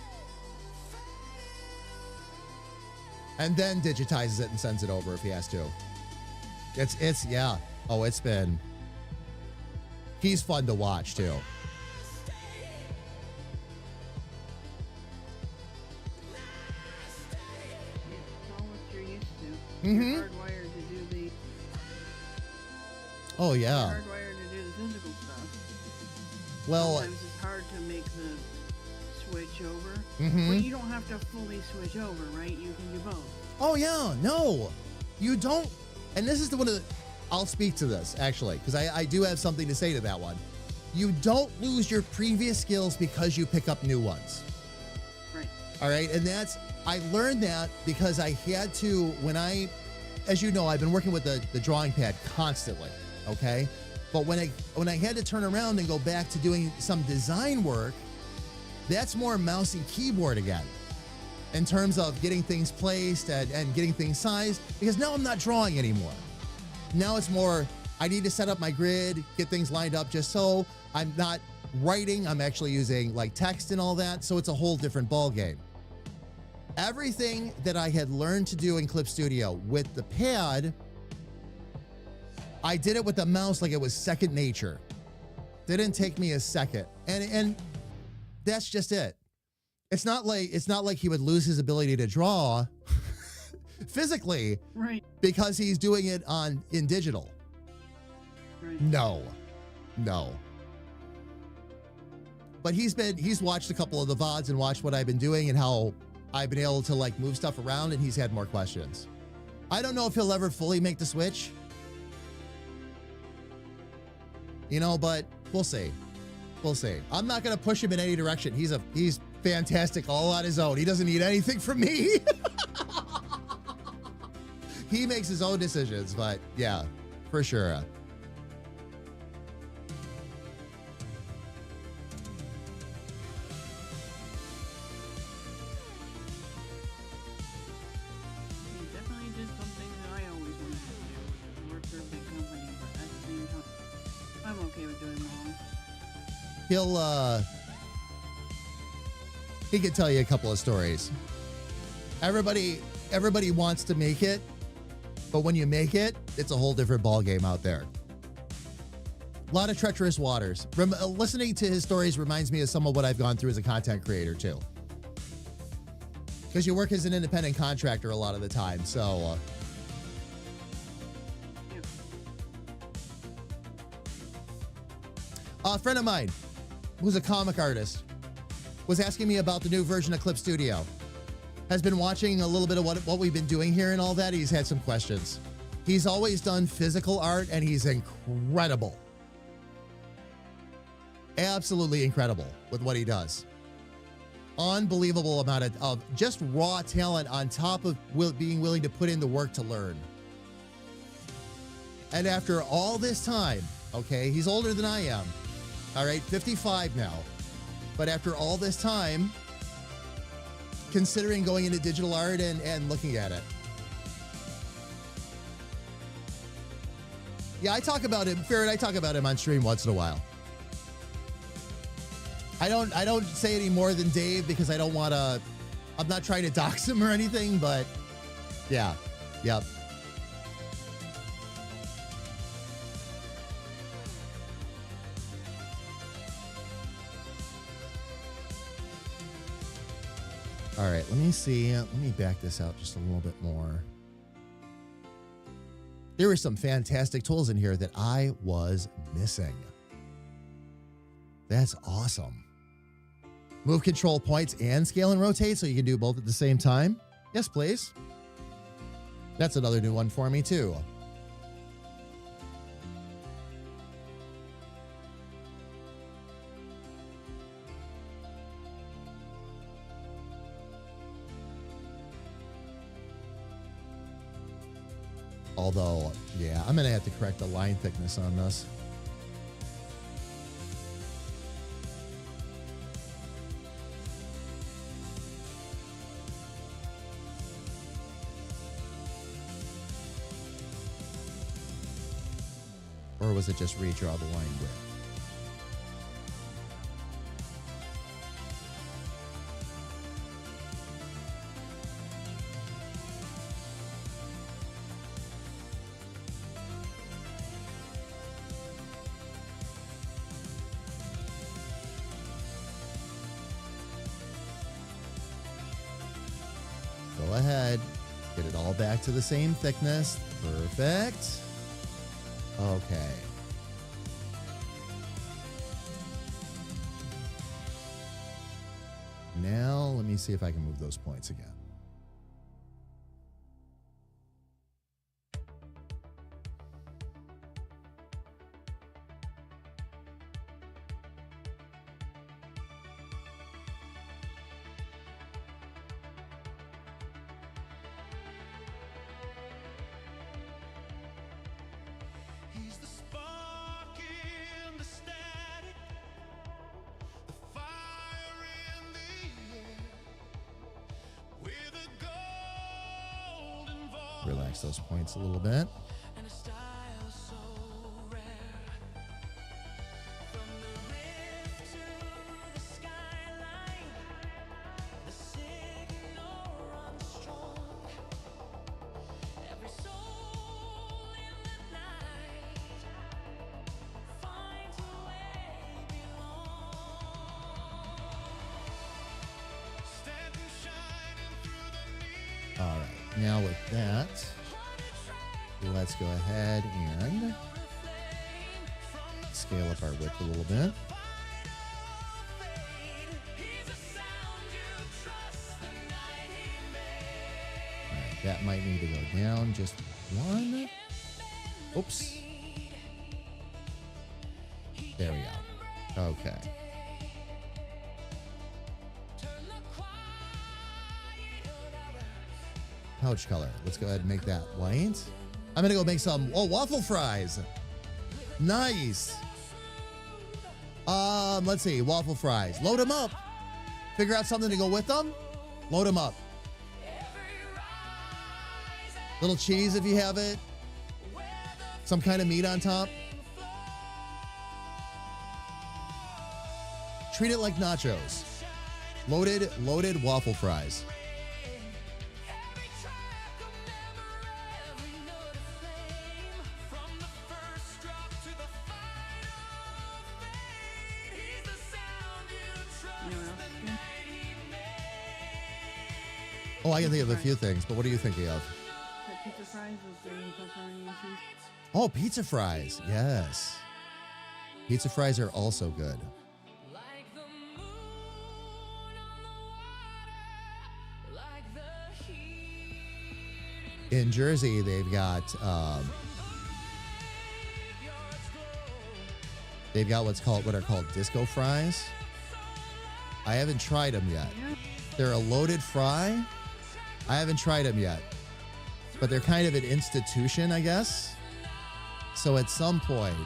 And then digitizes it and sends it over if he has to. Yeah. Oh, it's been... He's fun to watch, too. It's all what you're used to. Mm-hmm. You're hardwired to do the... Oh, yeah. You're hardwired to do the physical stuff. Well... Sometimes it's hard to make the switch over. Mm-hmm. But you don't have to fully switch over, right? You can do both. Oh, yeah. No. You don't... And this is the one of the... I'll speak to this, actually, because I do have something to say to that one. You don't lose your previous skills because you pick up new ones. Right. All right? And that's... I learned that because I had to... When I... As you know, I've been working with the drawing pad constantly, okay? But when I had to turn around and go back to doing some design work, that's more mouse and keyboard again. In terms of getting things placed and getting things sized, because now I'm not drawing anymore. Now it's more, I need to set up my grid, get things lined up just so I'm not writing, I'm actually using like text and all that, so it's a whole different ball game. Everything that I had learned to do in Clip Studio with the pad, I did it with the mouse like it was second nature. Didn't take me a second. And that's just it. It's not like he would lose his ability to draw physically, right? Because he's doing it in digital. Right. No. But he's watched a couple of the VODs and watched what I've been doing and how I've been able to like move stuff around, and he's had more questions. I don't know if he'll ever fully make the switch. But we'll see. We'll see. I'm not going to push him in any direction. He's fantastic all on his own. He doesn't need anything from me. He makes his own decisions, but yeah, for sure. He definitely did something that I always wanted to do. Work for a big company, but at the same time, I'm okay with doing my own. He could tell you a couple of stories. Everybody wants to make it, but when you make it, it's a whole different ball game out there. A lot of treacherous waters. Listening to his stories reminds me of some of what I've gone through as a content creator, too. Because you work as an independent contractor a lot of the time, so... a friend of mine, who's a comic artist, was asking me about the new version of Clip Studio. Has been watching a little bit of what we've been doing here and all that. He's had some questions. He's always done physical art, and he's incredible. Absolutely incredible with what he does. Unbelievable amount of just raw talent on top of being willing to put in the work to learn. And after all this time, okay, he's older than I am. All right, 55 now. But after all this time, considering going into digital art and looking at it. Yeah, I talk about him, Ferret, I talk about him on stream once in a while. I don't say any more than Dave because I don't want to, I'm not trying to dox him or anything, but yeah, yep. All right, let me see. Let me back this out just a little bit more. There were some fantastic tools in here that I was missing. That's awesome. Move control points and scale and rotate so you can do both at the same time. Yes, please. That's another new one for me, too. Although, yeah, I'm going to have to correct the line thickness on this. Or was it just redraw the line width? Go ahead, get it all back to the same thickness. Perfect. Okay. Now, let me see if I can move those points again. Relax those points a little bit. All right, now with that, let's go ahead and scale up our width a little bit. All right, that might need to go down just one. Oops. There we go. Okay. Pouch color. Let's go ahead and make that white. I'm going to go make some waffle fries. Nice. Let's see. Waffle fries. Load them up. Figure out something to go with them. Load them up. Little cheese if you have it. Some kind of meat on top. Treat it like nachos. Loaded waffle fries. Oh, I can think of a few things, but what are you thinking of? The pizza fries with green pepperoni and cheese. Oh, pizza fries. Yes. Pizza fries are also good. In Jersey, they've got what are called disco fries. I haven't tried them yet. They're a loaded fry. I haven't tried them yet, but they're kind of an institution, I guess. So at some point,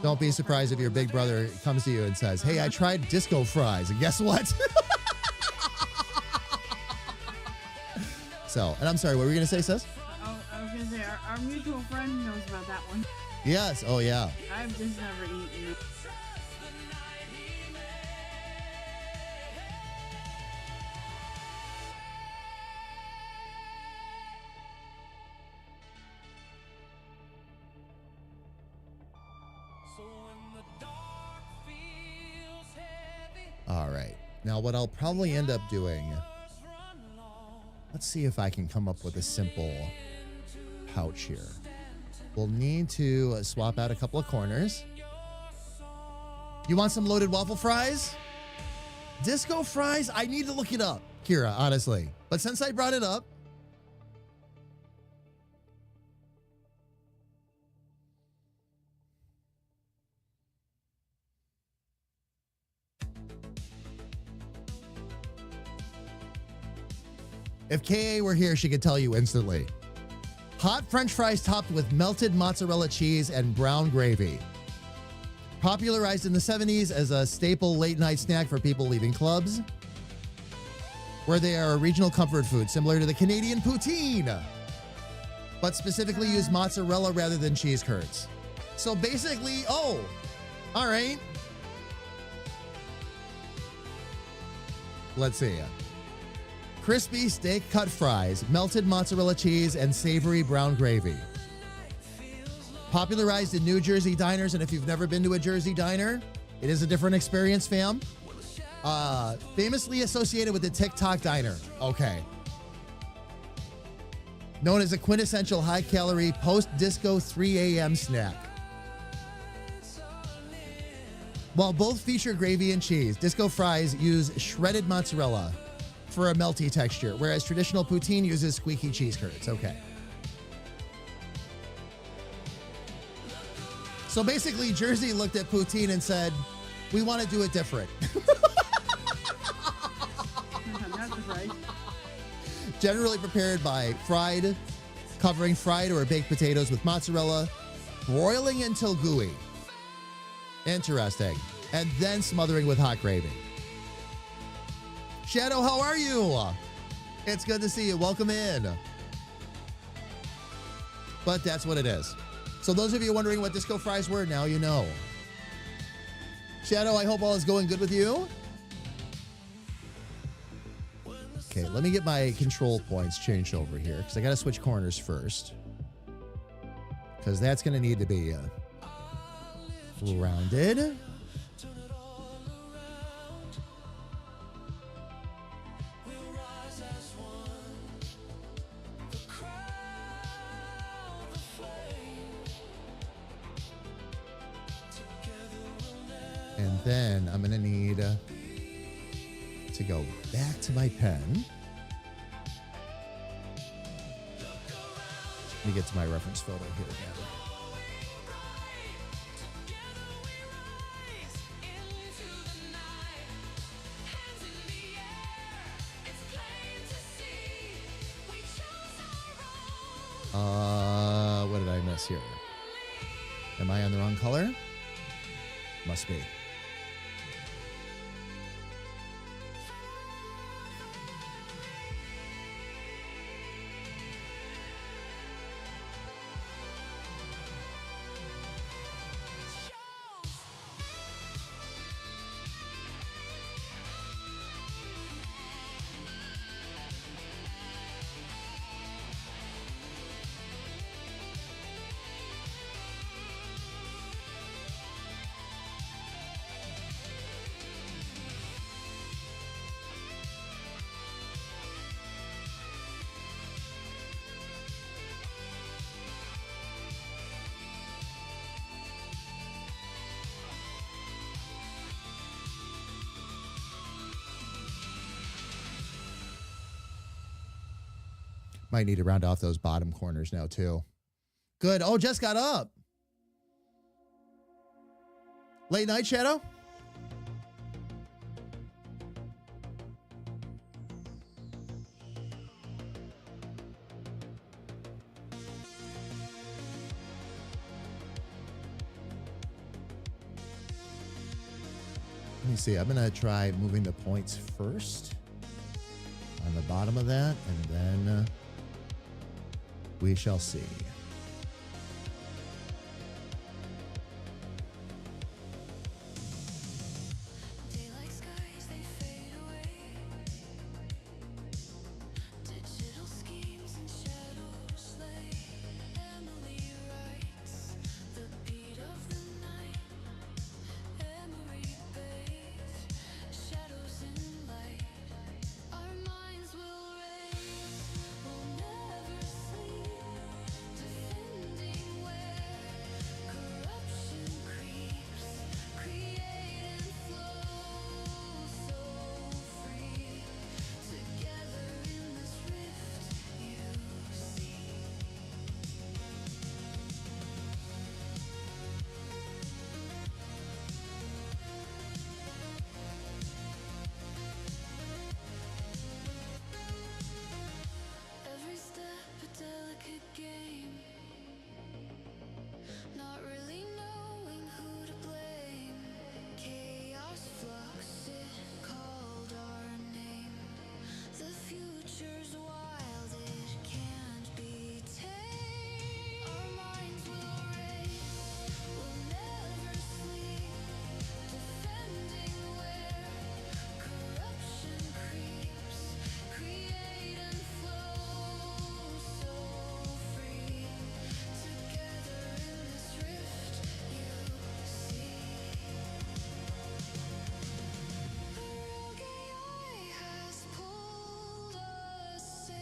don't be surprised if your big brother comes to you and says, "Hey, I tried disco fries, and guess what?" So, and I'm sorry, what were you going to say, sis? Oh, I was going to say, our mutual friend knows about that one. Yes. Oh, yeah. I've just never eaten it. All right. Now, what I'll probably end up doing, let's see if I can come up with a simple pouch here. We'll need to swap out a couple of corners. You want some loaded waffle fries? Disco fries? I need to look it up, Kira, honestly. But since I brought it up, if KA were here, she could tell you instantly. Hot French fries topped with melted mozzarella cheese and brown gravy. Popularized in the 70s as a staple late-night snack for people leaving clubs, where they are a regional comfort food similar to the Canadian poutine, but specifically use mozzarella rather than cheese curds. So basically, oh, all right. Let's see. Crispy steak cut fries, melted mozzarella cheese, and savory brown gravy. Popularized in New Jersey diners, and if you've never been to a Jersey diner, it is a different experience, fam. Famously associated with the TikTok diner. Okay. Known as a quintessential high-calorie post-disco 3 a.m. snack. While both feature gravy and cheese, disco fries use shredded mozzarella for a melty texture, whereas traditional poutine uses squeaky cheese curds. Okay. So basically, Jersey looked at poutine and said, we want to do it different. Generally prepared by covering fried or baked potatoes with mozzarella, broiling until gooey. Interesting. And then smothering with hot gravy. Shadow, how are you? It's good to see you. Welcome in. But that's what it is. So those of you wondering what disco fries were, now you know. Shadow, I hope all is going good with you. Okay, let me get my control points changed over here because I got to switch corners first. Because that's going to need to be rounded. And then I'm going to need to go back to my pen. Let me get to my reference photo here again. What did I miss here? Am I on the wrong color? Must be. Might need to round off those bottom corners now, too. Good. Oh, Jess got up. Late night, Shadow? Let me see. I'm going to try moving the points first on the bottom of that, and then we shall see.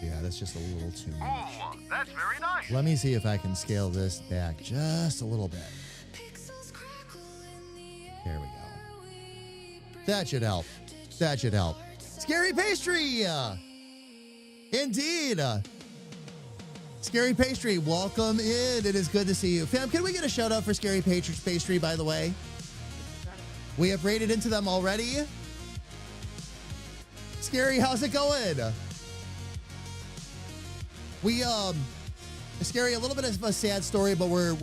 Yeah, that's just a little too much. Oh, that's very nice. Let me see if I can scale this back just a little bit. There we go. That should help. That should help. Scary Pastry! Indeed. Scary Pastry, welcome in. It is good to see you. Fam, can we get a shout out for Scary Pastry, by the way? We have raided into them already. Scary, how's it going? We Scary, a little bit of a sad story, but we're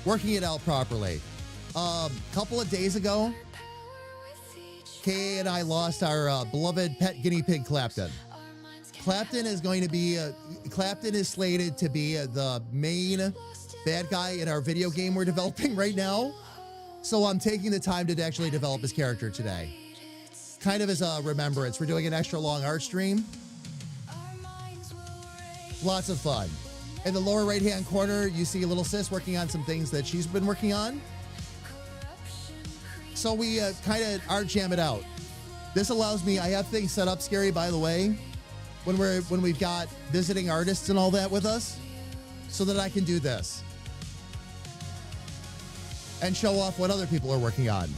working it out properly. Couple of days ago, Kay and I lost our beloved pet guinea pig, Clapton. Clapton is going to be Clapton is slated to be the main bad guy in our video game we're developing right now. So I'm taking the time to actually develop his character today. Kind of as a remembrance. We're doing an extra long art stream. Lots of fun. In the lower right-hand corner, you see a little sis working on some things that she's been working on. So we kind of art jam it out. This allows me, I have things set up, Scary, by the way, when we've got visiting artists and all that with us, so that I can do this and show off what other people are working on.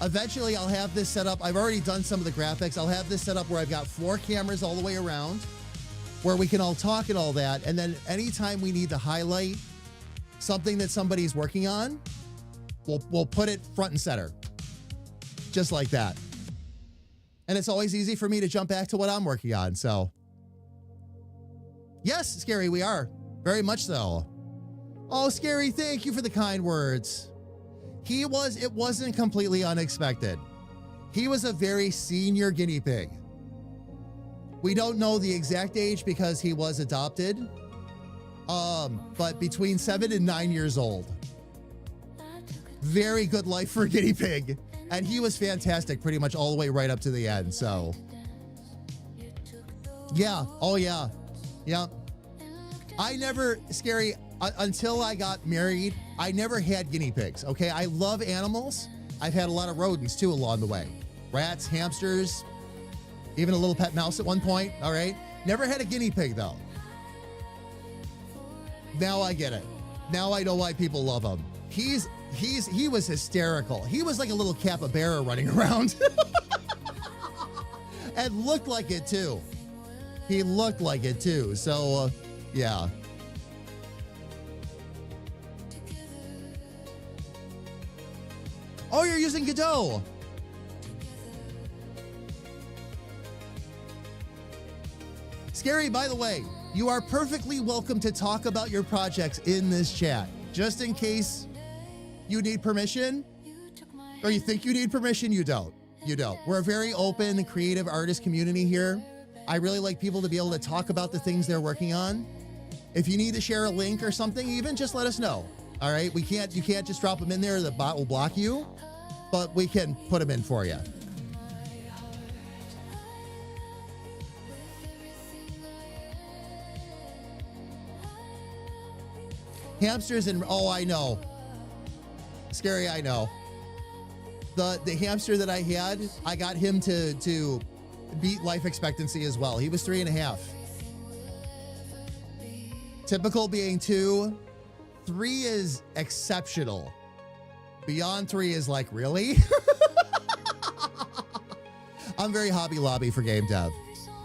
Eventually, I'll have this set up. I've already done some of the graphics. I'll have this set up where I've got 4 cameras all the way around, where we can all talk and all that. And then anytime we need to highlight something that somebody's working on, we'll put it front and center. Just like that. And it's always easy for me to jump back to what I'm working on. So, yes, Scary, we are. Very much so. Oh, Scary, thank you for the kind words. It wasn't completely unexpected. He was a very senior guinea pig. We don't know the exact age because he was adopted. But between 7 and 9 years old. Very good life for a guinea pig. And he was fantastic pretty much all the way right up to the end. So, yeah. Oh, yeah. Yeah. I never, Scary, until I got married, I never had guinea pigs, okay? I love animals. I've had a lot of rodents, too, along the way. Rats, hamsters, even a little pet mouse at one point, all right? Never had a guinea pig, though. Now I get it. Now I know why people love him. He was hysterical. He was like a little capybara running around. And looked like it, too. He looked like it too. So, yeah. Oh, you're using Godot. Scary, by the way, you are perfectly welcome to talk about your projects in this chat. Just in case you need permission, or you think you need permission, you don't. You don't. We're a very open, creative artist community here. I really like people to be able to talk about the things they're working on. If you need to share a link or something, even just let us know. All right, you can't just drop them in there. The bot will block you, but we can put them in for you. Hamsters and oh, I know. Scary, I know. The hamster that I had, I got him to beat life expectancy as well. He was 3.5. Typical being 2. 3 is exceptional. Beyond 3 is like, really? I'm very Hobby Lobby for game dev.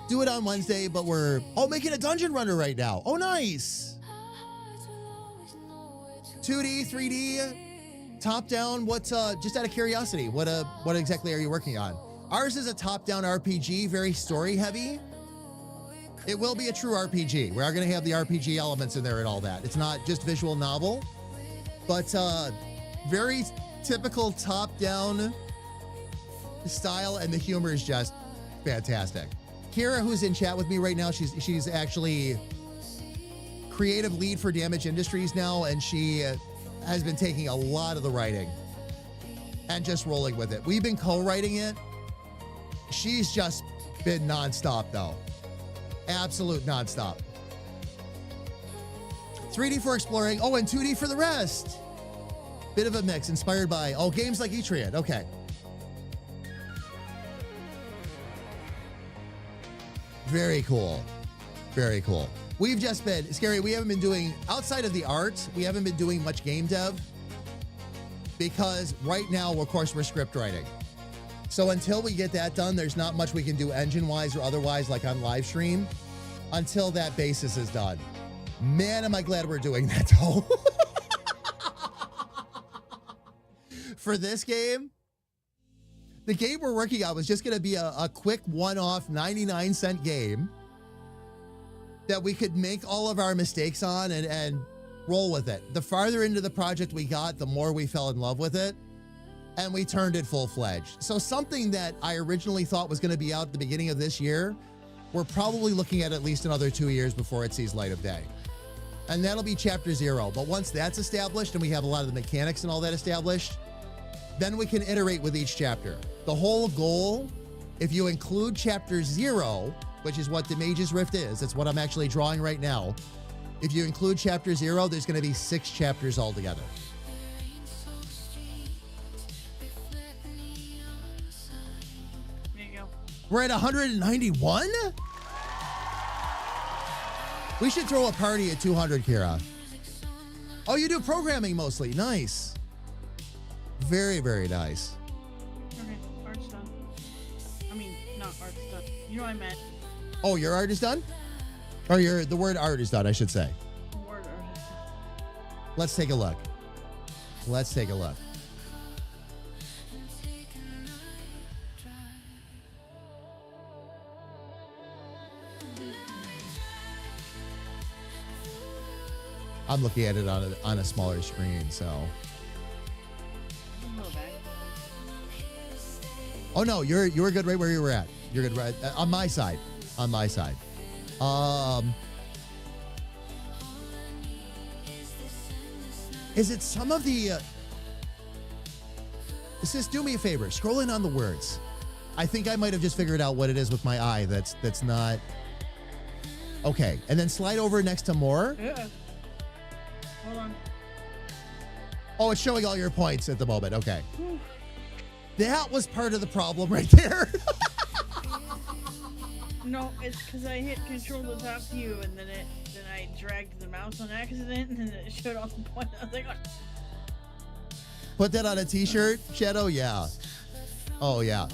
Do it on Wednesday, but we're making a dungeon runner right now. Oh, nice. 2D, 3D, top down. What's just out of curiosity, what exactly are you working on? Ours is a top-down RPG, very story heavy. It will be a true RPG. We are going to have the RPG elements in there and all that. It's not just visual novel, but very typical top-down style, and the humor is just fantastic. Kira, who's in chat with me right now, she's actually creative lead for Damage Industries now, and she has been taking a lot of the writing and just rolling with it. We've been co-writing it. She's just been nonstop though. Absolute nonstop. 3D for exploring. Oh, and 2D for the rest. Bit of a mix inspired by, games like Etrian. Okay. Very cool. Very cool. We've just been, Scary, we haven't been doing, outside of the art, we haven't been doing much game dev because right now, of course, we're script writing. So until we get that done, there's not much we can do engine-wise or otherwise, like on live stream, until that basis is done. Man, am I glad we're doing that, though. For this game, the game we're working on was just going to be a quick one-off 99-cent game that we could make all of our mistakes on and roll with it. The farther into the project we got, the more we fell in love with it, and we turned it full-fledged. So something that I originally thought was going to be out at the beginning of this year, we're probably looking at least another 2 years before it sees light of day. And that'll be Chapter 0. But once that's established and we have a lot of the mechanics and all that established, then we can iterate with each chapter. The whole goal, if you include Chapter 0, which is what the Mage's Rift is, it's what I'm actually drawing right now. If you include Chapter 0, there's going to be 6 chapters altogether. There you go. We're at 191? We should throw a party at 200, Kira. Oh, you do programming mostly. Nice. Very, very nice. Okay, art's done. I mean, not art's done. You know what I meant. Oh, your art is done? Or the word art is done, I should say. The word art is done. Let's take a look. Let's take a look. I'm looking at it on a smaller screen, so. Oh no, you're good right where you were at. You're good right on my side. On my side. Is it some of the Sis, do me a favor, scroll in on the words. I think I might have just figured out what it is with my eye that's not okay. And then slide over next to more. Yeah. Hold on. Oh, it's showing all your points at the moment. Okay. Whew. That was part of the problem right there. No, it's because I hit control to top view and then I dragged the mouse on accident and then it showed all the points. I was like, oh. Put that on a t-shirt, Shadow. Yeah. Oh yeah.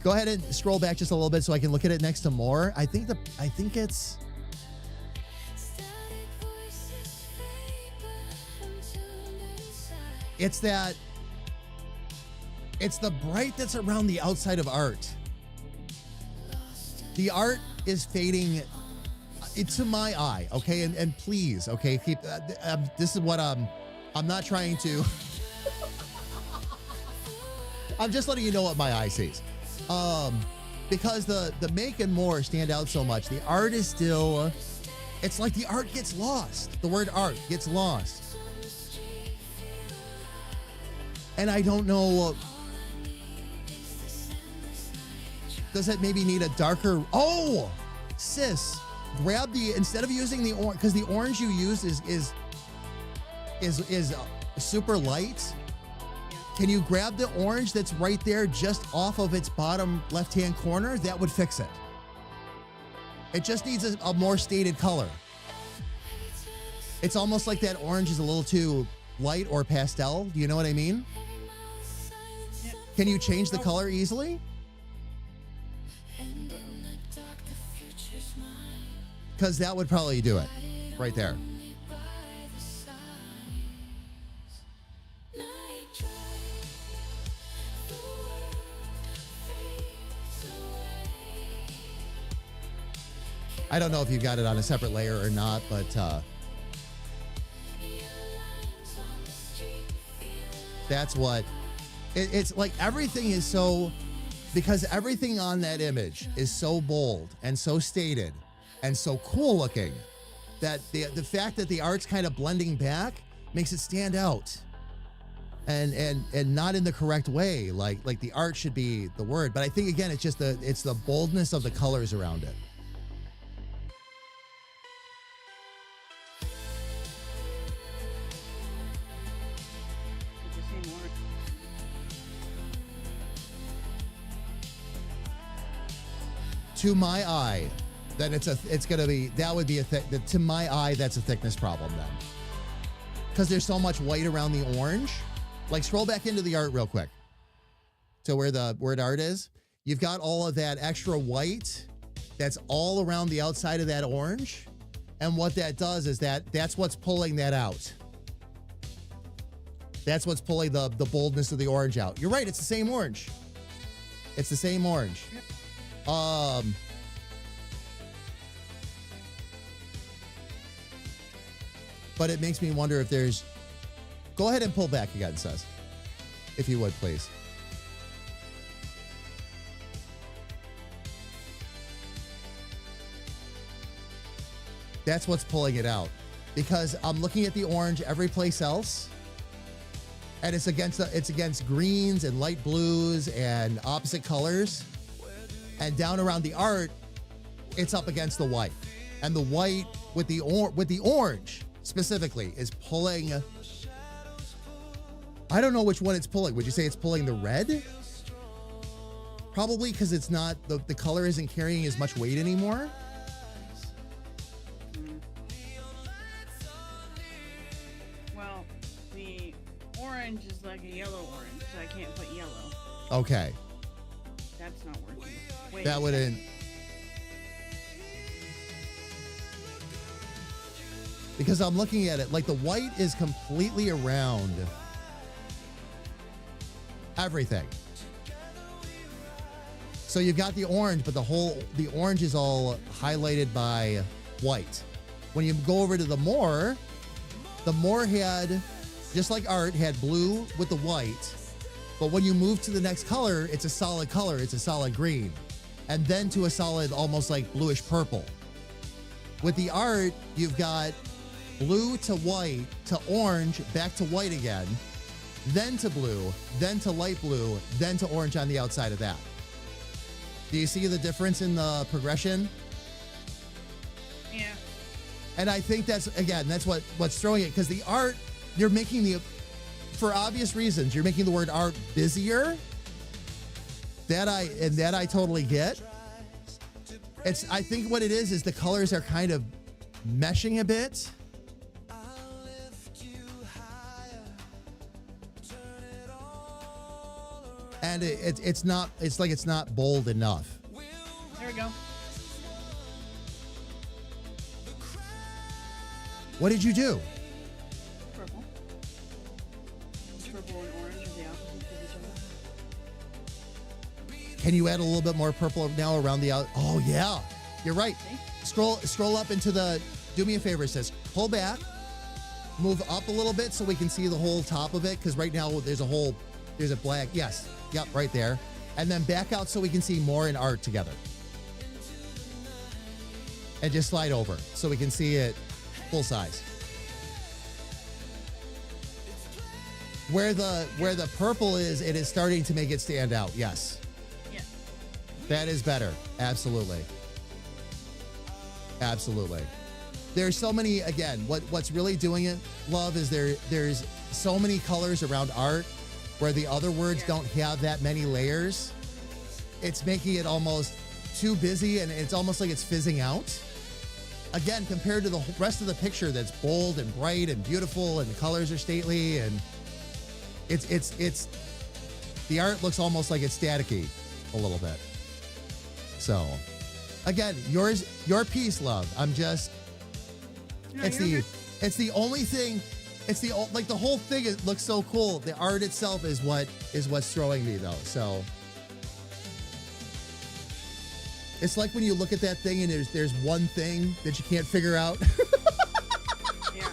Go ahead and scroll back just a little bit so I can look at it next to more. I think it's the bright that's around the outside of art. The art is fading to my eye, okay? And please, okay, keep this is what I'm not trying to I'm just letting you know what my eye sees. Because the make and more stand out so much. The art is still, it's like the art gets lost. The word art gets lost. And I don't know, does it maybe need a darker, oh, sis, grab instead of using the orange, because the orange you use is super light. Can you grab the orange that's right there just off of its bottom left-hand corner? That would fix it. It just needs a more stated color. It's almost like that orange is a little too light or pastel. Do you know what I mean? Can you change the color easily? Because that would probably do it right there. I don't know if you got it on a separate layer or not, but that's what it's like. Everything is so, because everything on that image is so bold and so stated and so cool looking that the fact that the art's kind of blending back makes it stand out and not in the correct way. Like the art should be the word, but I think again it's just it's the boldness of the colors around it. To my eye, then it's gonna be, that would be to my eye, that's a thickness problem then. Because there's so much white around the orange. Like scroll back into the art real quick. To where the word art is. You've got all of that extra white that's all around the outside of that orange. And what that does is that's what's pulling that out. That's what's pulling the boldness of the orange out. You're right, it's the same orange. It's the same orange. But it makes me wonder if there's, go ahead and pull back again, Seth, if you would, please. That's what's pulling it out, because I'm looking at the orange every place else, and it's against greens and light blues and opposite colors. And down around the art, it's up against the white. And the white with the orange specifically is pulling, I don't know which one it's pulling. Would you say it's pulling the red? Probably, because it's not, the color isn't carrying as much weight anymore. Well, the orange is like a yellow orange, so I can't put yellow. Okay. That's not working. Wait, That wouldn't. Because I'm looking at it, like the white is completely around everything. So you've got the orange, but the orange is all highlighted by white. When you go over to the more had, just like art, had blue with the white. But when you move to the next color, it's a solid color. It's a solid green. And then to a solid, almost like bluish purple. With the art, you've got blue to white to orange, back to white again, then to blue, then to light blue, then to orange on the outside of that. Do you see the difference in the progression? Yeah. And I think that's what's throwing it, because the art, you're making for obvious reasons, you're making the word art busier. That I totally get. I think what it is the colors are kind of meshing a bit. and it's not. It's like it's not bold enough. There we go. What did you do? Purple. Purple and orange are the opposites of each other. Can you add a little bit more purple now around the out? Oh yeah, you're right. See? Scroll up into the. Do me a favor. It says pull back, move up a little bit so we can see the whole top of it. Because right now there's a black. Yes. Yep. Right there. And then back out so we can see more in art together. And just slide over so we can see it full size. Where the purple is, it is starting to make it stand out. Yes. Yeah. That is better. Absolutely. Absolutely. There's so many, again, what's really doing it, love, is there's so many colors around art where the other words don't have that many layers. It's making it almost too busy, and it's almost like it's fizzing out. Again, compared to the rest of the picture that's bold and bright and beautiful, and the colors are stately, and it's the art looks almost like it's staticky a little bit. So, again, your piece, love. It's the only thing. It's the whole thing. It looks so cool. The art itself is what's throwing me though. So it's like when you look at that thing and there's one thing that you can't figure out. Yeah.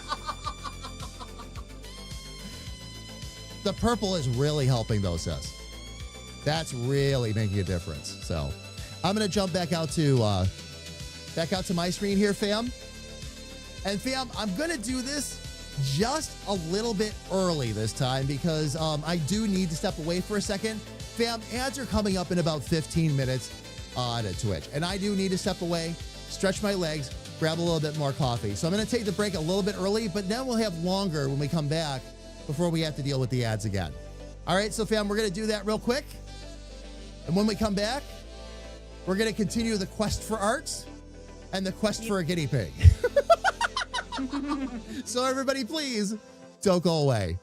The purple is really helping though, sis. That's really making a difference. So I'm gonna jump back out to my screen here, fam. And fam, I'm gonna do this just a little bit early this time because I do need to step away for a second. Fam, ads are coming up in about 15 minutes on Twitch, and I do need to step away, stretch my legs, grab a little bit more coffee. So I'm gonna take the break a little bit early, but then we'll have longer when we come back before we have to deal with the ads again. All right, so fam, we're gonna do that real quick. And when we come back, we're gonna continue the quest for arts and the quest for a guinea pig. So everybody, please don't go away.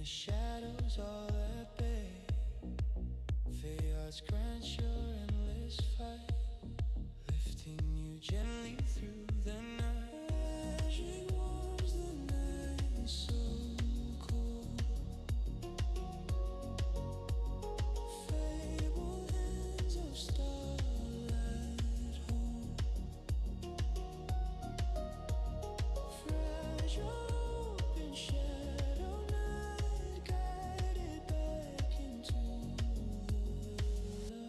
shadows all at bay. Fayard's grant your endless fight, lifting you gently through the night. Magic warms the night so cold. Fabled hands of starlight hold. Fragile open shadow night, guided back into the light.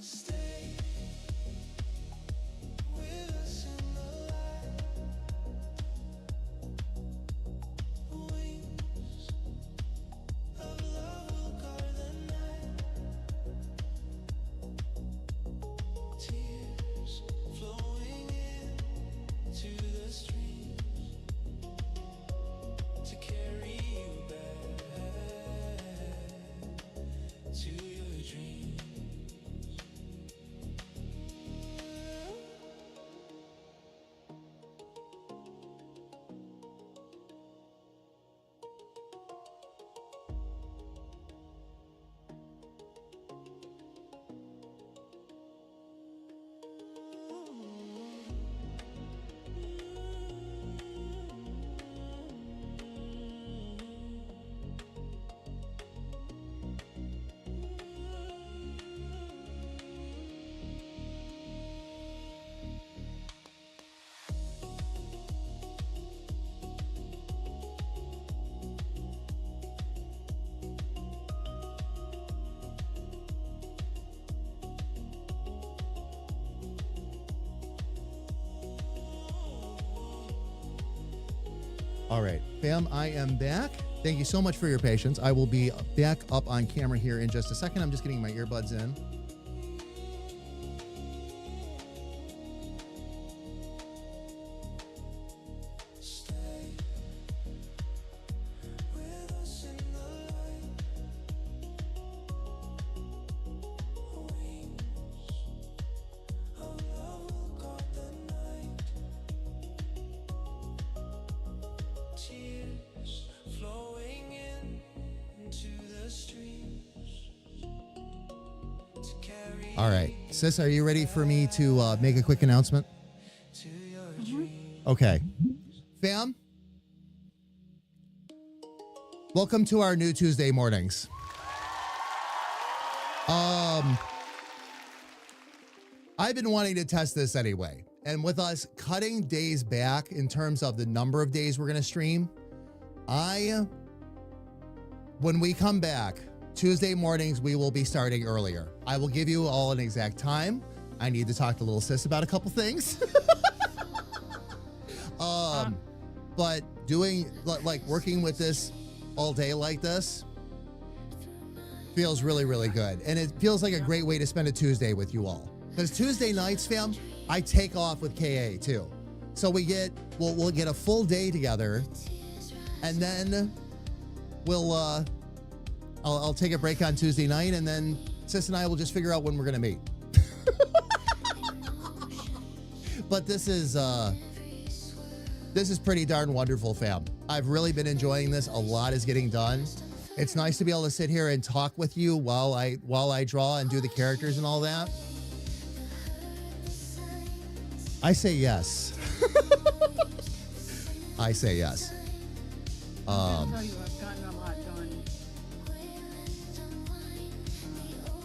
Stay with us in the light. Wings of love will guard the night. Tears flowing into the streams to carry you back to your dreams. All right, fam, I am back. Thank you so much for your patience. I will be back up on camera here in just a second. I'm just getting my earbuds in. Stay with us in the light. Wings of love will guard the night. Tears flowing into the streams to carry All right, sis, are you ready for me to make a quick announcement? to your dreams. Okay. Fam, welcome to our new Tuesday mornings. I've been wanting to test this anyway. And with us cutting days back in terms of the number of days we're going to stream, when we come back, Tuesday mornings, we will be starting earlier. I will give you all an exact time. I need to talk to little sis about a couple things. But doing, like, working with this all day like this feels really, really good. And it feels like a great way to spend a Tuesday with you all. Because Tuesday nights, fam, I take off with KA too. So we'll get a full day together, and then I'll take a break on Tuesday night, and then sis and I will just figure out when we're gonna meet. But this is pretty darn wonderful, fam. I've really been enjoying this. A lot is getting done. It's nice to be able to sit here and talk with you while I draw and do the characters and all that. I say yes. I say yes. I'll tell you, I've gotten a lot done.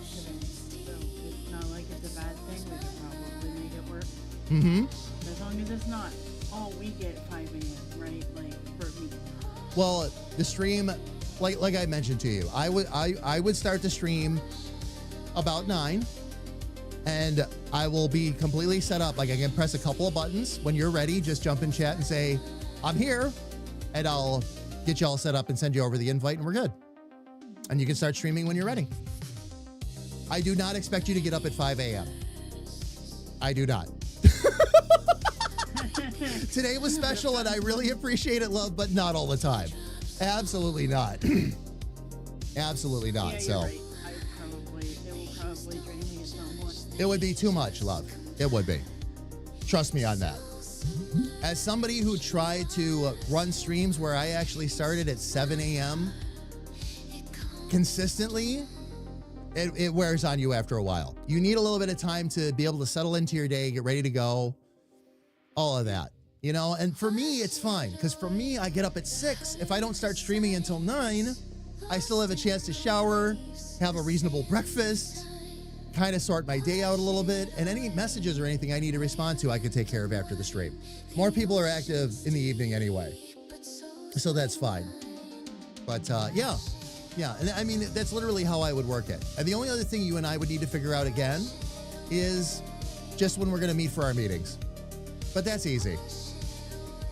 So it's not like it's a bad thing. We can probably make it work. Mm-hmm. As long as it's not all week at 5 a.m., right? Like, for me. Well, the stream, like I mentioned to you, I would start the stream about 9, and I will be completely set up. Like, I can press a couple of buttons. When you're ready, just jump in chat and say, I'm here, and I'll get you all set up and send you over the invite, and we're good. And you can start streaming when you're ready. I do not expect you to get up at 5 a.m. I do not. Today was special, and I really appreciate it, love, but not all the time. Absolutely not. Absolutely not. Yeah, So right. It will probably drain me somewhat. it would be too much, love. It would be. Trust me on that. As somebody who tried to run streams where I actually started at 7 a.m. consistently, it wears on you after a while. You need a little bit of time to be able to settle into your day, get ready to go, all of that. You know, and for me, it's fine. Because for me, I get up at 6. If I don't start streaming until 9, I still have a chance to shower, have a reasonable breakfast, kind of sort my day out a little bit, and any messages or anything I need to respond to, I can take care of after the stream. More people are active in the evening anyway, so that's fine. But yeah, and I mean, that's literally how I would work it. And the only other thing you and I would need to figure out again is just when we're going to meet for our meetings. But that's easy.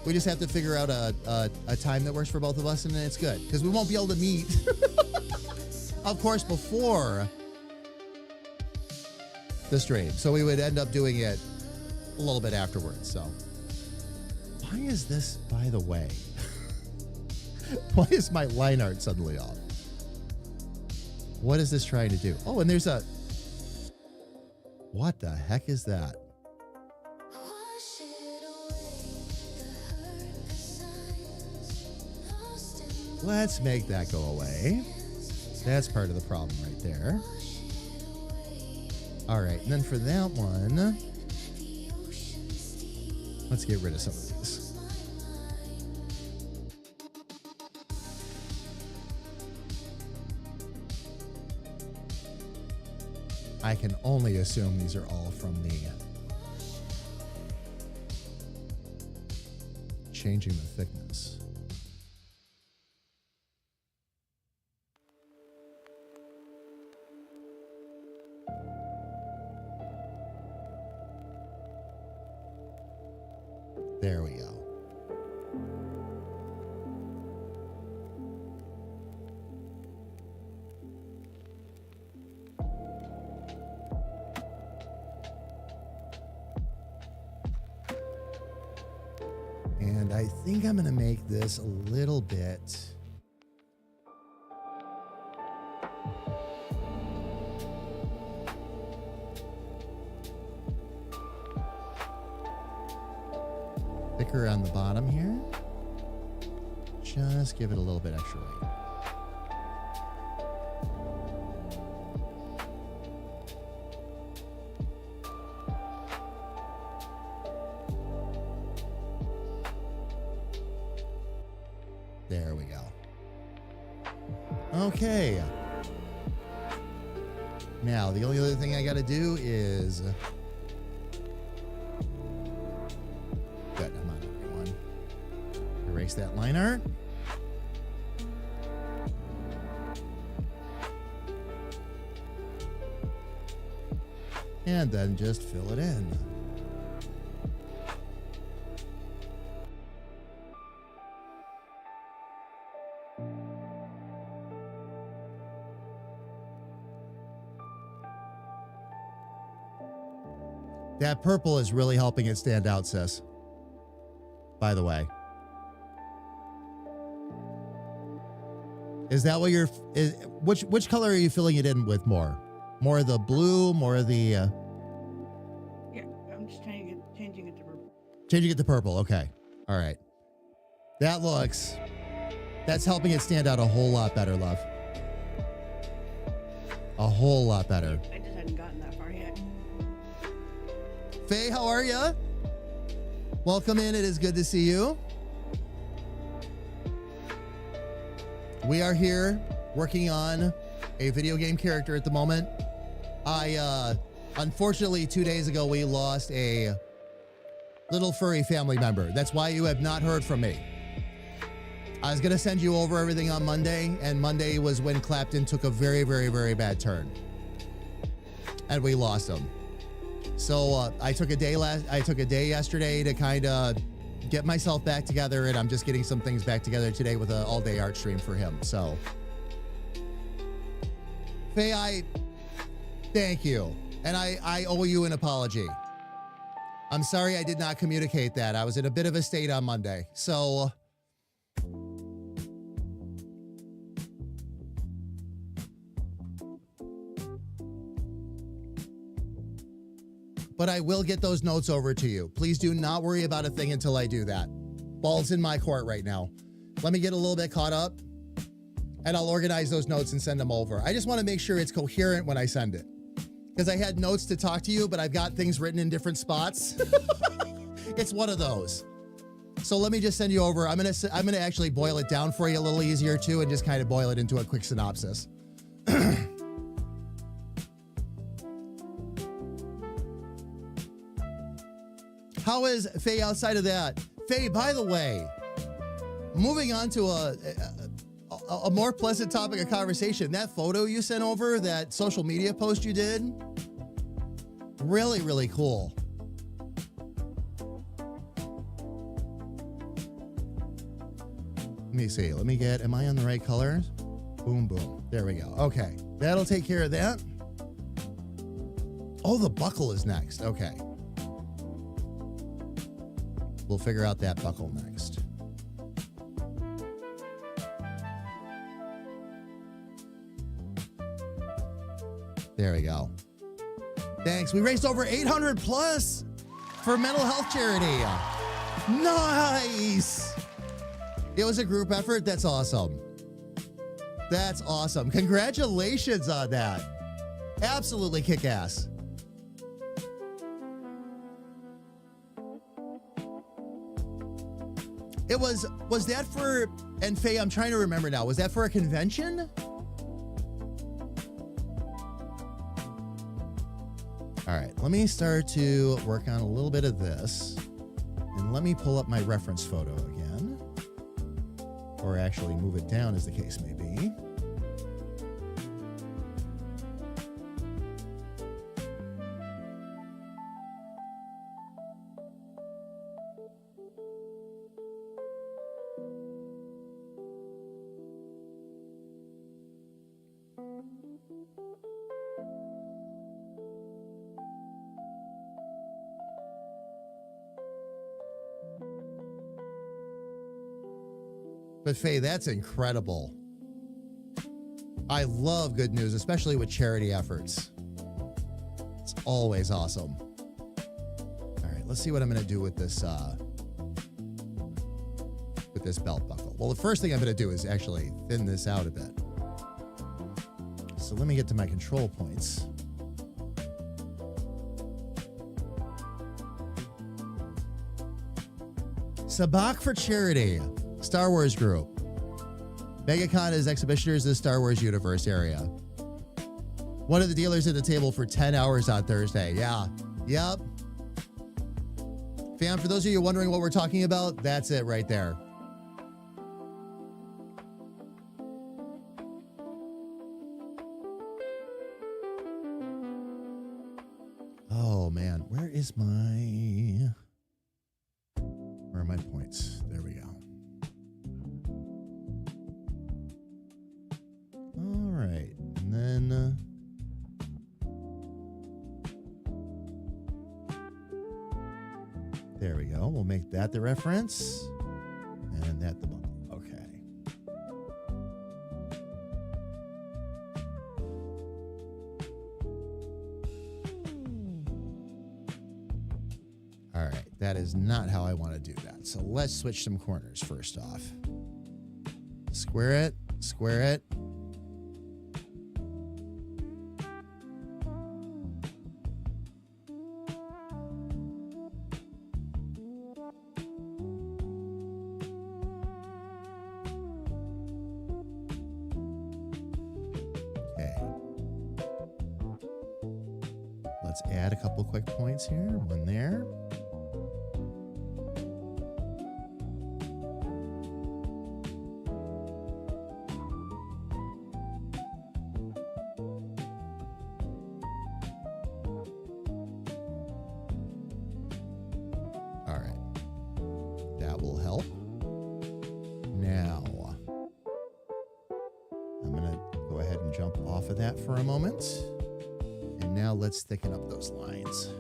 We just have to figure out a time that works for both of us, and then it's good. Because we won't be able to meet, of course, before the stream. So we would end up doing it a little bit afterwards. So why is this, by the way, why is my line art suddenly off? What is this trying to do? Oh, and there's a, what the heck is that? Let's make that go away. That's part of the problem right there. All right, and then for that one, let's get rid of some of these. I can only assume these are all from the changing the thickness. There we go. And I think I'm going to make this a little bit thicker on the bottom here. Just give it a little bit extra weight. There we go. Okay. Now, the only other thing I got to do is good. I'm on everyone. Erase that line art. And then just fill it in. That purple is really helping it stand out, sis. By the way. Is that what you're... which color are you filling it in with more? More of the blue, more of the... Yeah, I'm just changing it to purple. Changing it to purple, okay. All right. That looks... That's helping it stand out a whole lot better, love. A whole lot better. I just hadn't gotten that far yet. Faye, how are you? Welcome in. It is good to see you. We are here working on a video game character at the moment. Unfortunately, 2 days ago, we lost a little furry family member. That's why you have not heard from me. I was going to send you over everything on Monday, and Monday was when Clapton took a very, very, very bad turn. And we lost him. So I took a day yesterday to kind of get myself back together, and I'm just getting some things back together today with an all-day art stream for him. So, Faye, thank you. And I owe you an apology. I'm sorry I did not communicate that. I was in a bit of a state on Monday. So, but I will get those notes over to you. Please do not worry about a thing until I do that. Ball's in my court right now. Let me get a little bit caught up, and I'll organize those notes and send them over. I just want to make sure it's coherent when I send it, because I had notes to talk to you, but I've got things written in different spots. It's one of those. So let me just send you over. I'm gonna actually boil it down for you a little easier too, and just kind of boil it into a quick synopsis. How is Faye outside of that? Faye, by the way, moving on to a more pleasant topic of conversation, that photo you sent over, that social media post you did, really, really cool. Let me see. Let me get, am I on the right colors? Boom, boom. There we go. Okay. That'll take care of that. Oh, the buckle is next. Okay. We'll figure out that buckle next. There we go. Thanks. We raised over 800 plus for mental health charity. Nice. It was a group effort. That's awesome. That's awesome. Congratulations on that. Absolutely kick ass. It was that for, and Faye, I'm trying to remember now, was that for a convention? All right, let me start to work on a little bit of this, and let me pull up my reference photo again, or actually move it down as the case may be. But Faye, that's incredible. I love good news, especially with charity efforts. It's always awesome. All right, let's see what I'm going to do with this belt buckle. Well, the first thing I'm going to do is actually thin this out a bit. So let me get to my control points. Sabak for charity. Star Wars group. MegaCon is exhibitioners in the Star Wars universe area. One of the dealers at the table for 10 hours on Thursday. Yeah. Yep. Fam, for those of you wondering what we're talking about, that's it right there. Oh, man. Where are my points? There we go. All right. And then there we go. We'll make that the reference and that the buckle. Okay. All right. That is not how I want to do that. So let's switch some corners first off. Square it, square it. Let's add a couple quick points here. One there. All right. That will help. Now, I'm going to go ahead and jump off of that for a moment. And now let's thicken up those lines.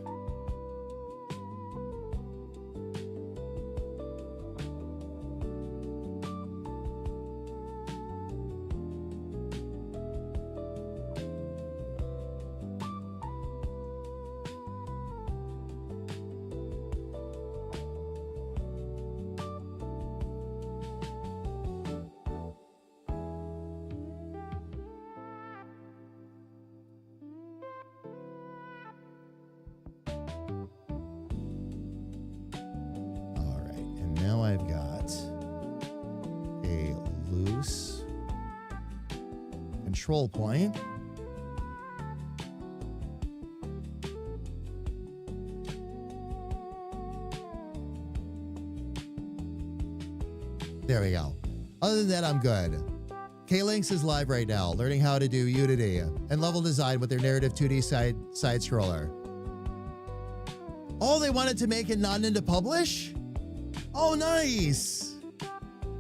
control point. There we go. Other than that, I'm good. K-Links is live right now, learning how to do Unity and level design with their narrative 2D side scroller. Oh, they wanted to make it not into publish? Oh, nice.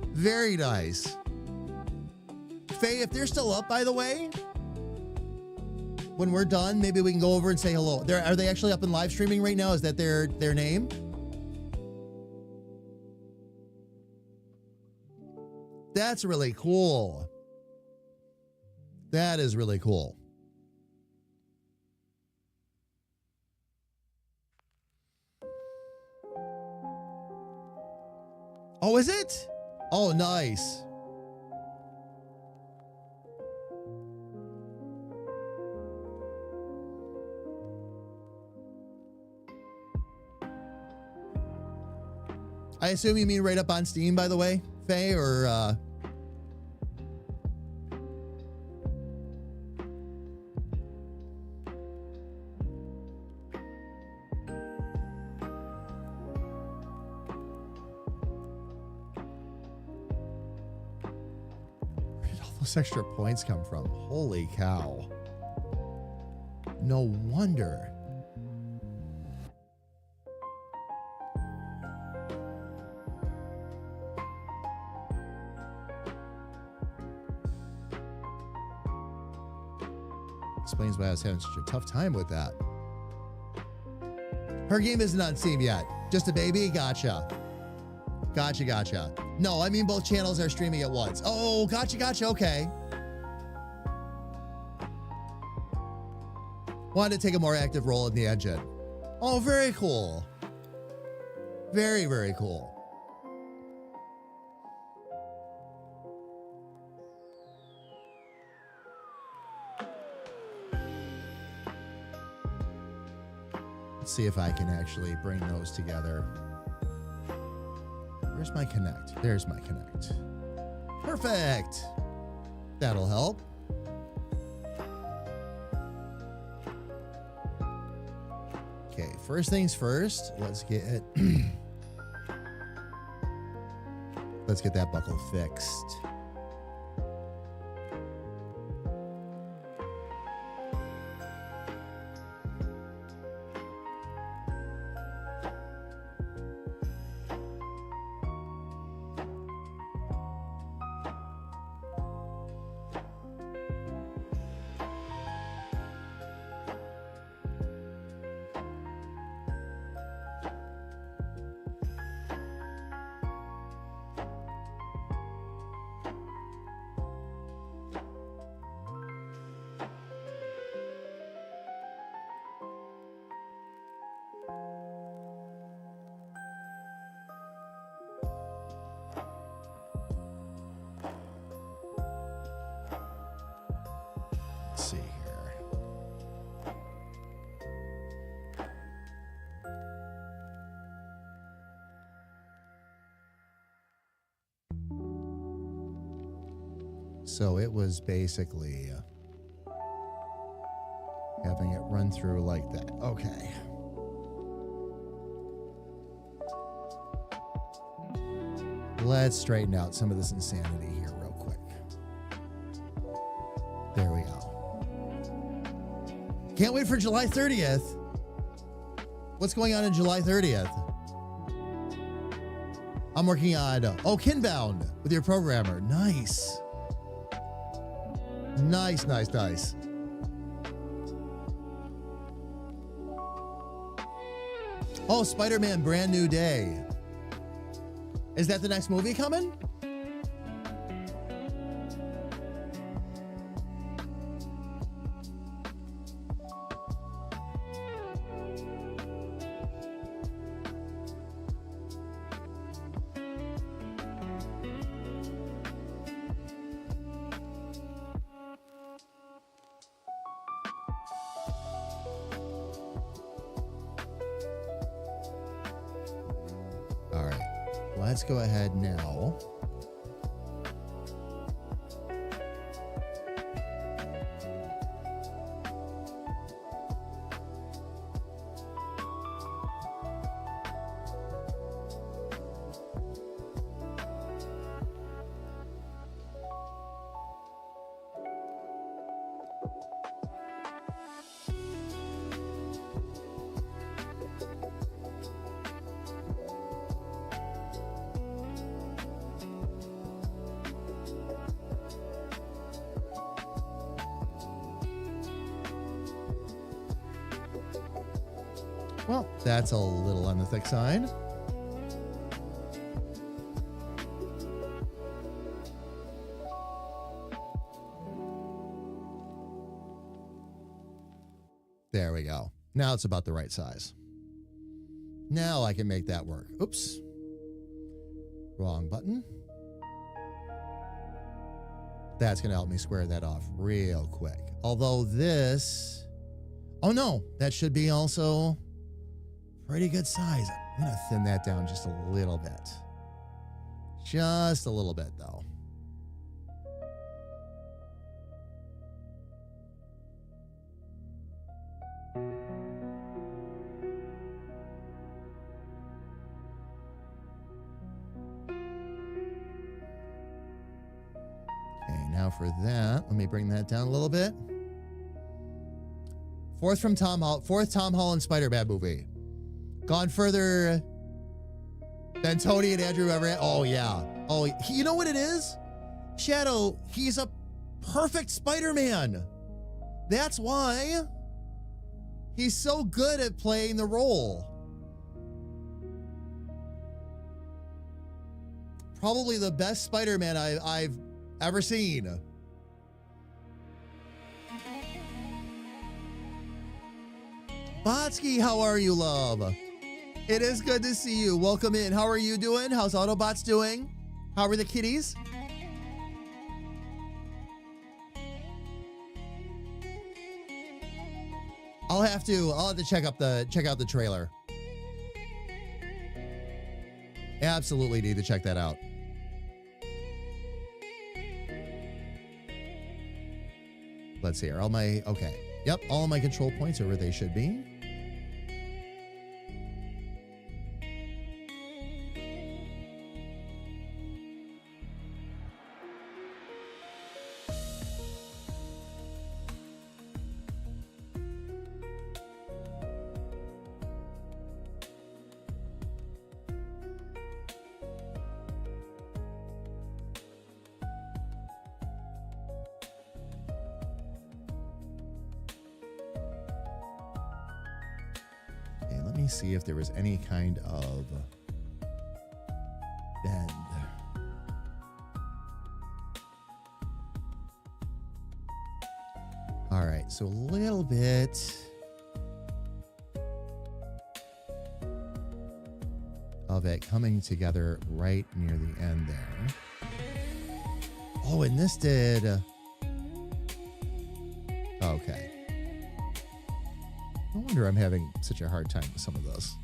Very nice. Faye, if they're still up, by the way, when we're done, maybe we can go over and say hello. Are they actually up and live streaming right now? Is that their name? That's really cool. That is really cool. Oh, is it? Oh, nice. I assume you mean right up on Steam, by the way, Faye, or those extra points come from? Holy cow. No wonder. Explains why I was having such a tough time with that. Her game isn't on Steam yet. Just a baby? Gotcha. Gotcha. No, I mean both channels are streaming at once. Oh, gotcha. Okay. Wanted to take a more active role in the engine. Oh, very cool. Very, very cool. Let's see if I can actually bring those together. Where's my connect? There's my connect. Perfect. That'll help. Okay, first things first, let's get that buckle fixed. So it was basically having it run through like that. Okay. Let's straighten out some of this insanity here real quick. There we go. Can't wait for July 30th. What's going on July 30th? I'm working on, Kinbound with your programmer. Nice. Nice. Oh, Spider-Man Brand New Day. Is that the next movie coming? Let's go ahead now Well, that's a little on the thick side. There we go. Now it's about the right size. Now I can make that work. Oops. Wrong button. That's going to help me square that off real quick. Although this... Oh, no. That should be also pretty good size. I'm going to thin that down just a little bit. Just a little bit, though. Now for that, let me bring that down a little bit. Fourth Tom Holland Spider-Man movie. Gone further than Tony and Andrew Everett. Oh, yeah. Oh, you know what it is? Shadow, he's a perfect Spider-Man. That's why he's so good at playing the role. Probably the best Spider-Man I've ever seen. Botsky, how are you, love? It is good to see you. Welcome in. How are you doing? How's Autobots doing? How are the kitties? I'll have to check out the trailer. Absolutely need to check that out. Let's see. Are all my... Okay. Yep. All of my control points are where they should be. See if there was any kind of bend. All right, so a little bit of it coming together right near the end there. Oh, and this did... Okay. No wonder I'm having such a hard time with some of those.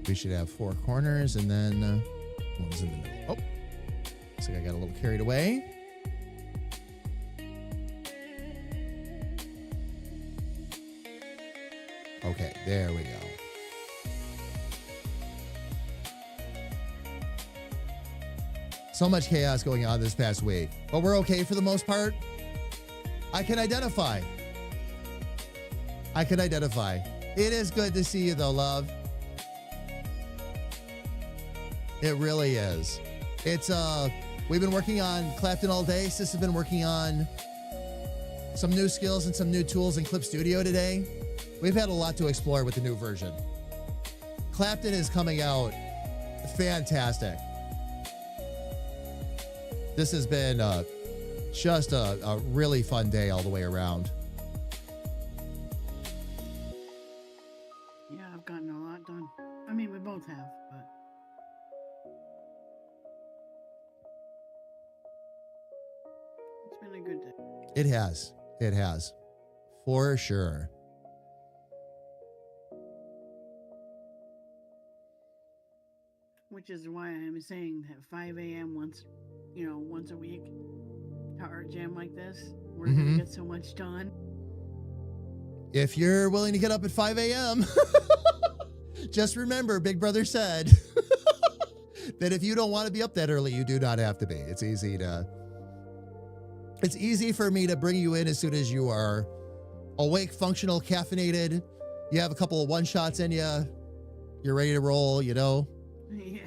We should have 4 corners and then one's in the middle. Oh, looks like I got a little carried away. Okay, there we go. So much chaos going on this past week, but we're okay for the most part. I can identify. It is good to see you though, love. It really is. It's we've been working on Clapton all day. Sis has been working on some new skills and some new tools in Clip Studio today. We've had a lot to explore with the new version. Clapton is coming out fantastic. This has been just a really fun day all the way around. Yeah, I've gotten a lot done. I mean, we both have, but... It's been a good day. It has. It has. For sure. Which is why I'm saying that 5 a.m. once a week to art jam like this, we're gonna get so much done. If you're willing to get up at 5 a.m., just remember, Big Brother said that if you don't want to be up that early, you do not have to be. It's easy for me to bring you in as soon as you are awake, functional, caffeinated. You have a couple of one-shots in you. You're ready to roll, you know? Yeah.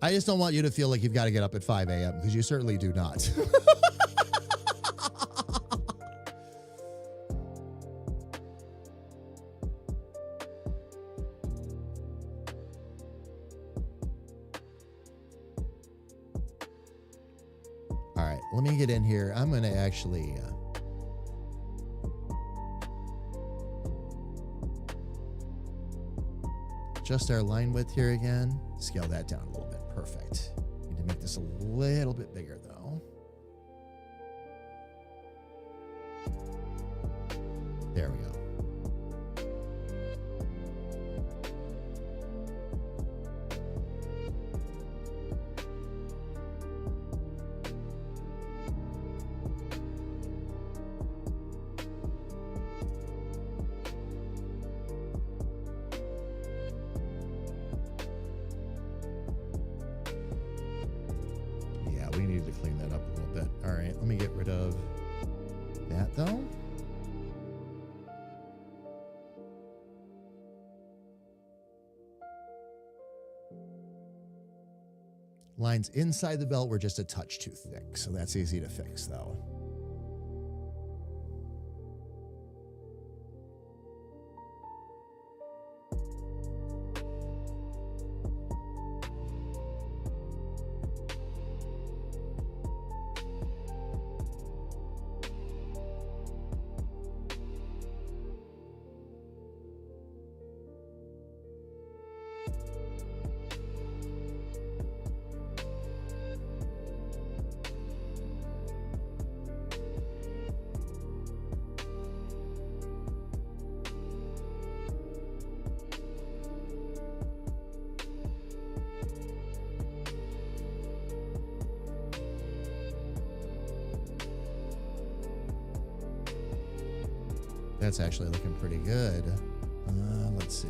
I just don't want you to feel like you've got to get up at 5 a.m. because you certainly do not. All right, let me get in here. I'm going to actually... adjust our line width here again. Scale that down a little bit. Perfect. Need to make this a little bit bigger though. There we go. Let me get rid of that though. Lines inside the belt were just a touch too thick, so that's easy to fix though. That's actually looking pretty good. Let's see.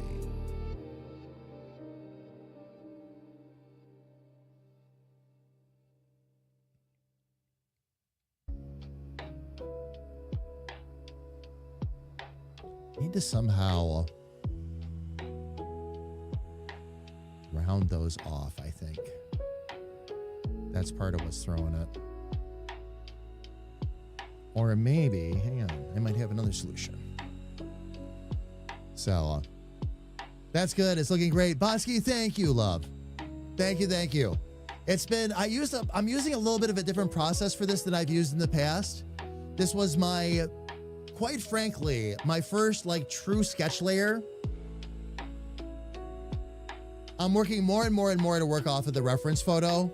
Need to somehow round those off, I think. That's part of what's throwing it. Or maybe, hang on, I might have another solution. So, that's good. It's looking great. Bosky, thank you, love. Thank you, thank you. It's been, I'm using a little bit of a different process for this than I've used in the past. This was my, quite frankly, my first like true sketch layer. I'm working more and more and more to work off of the reference photo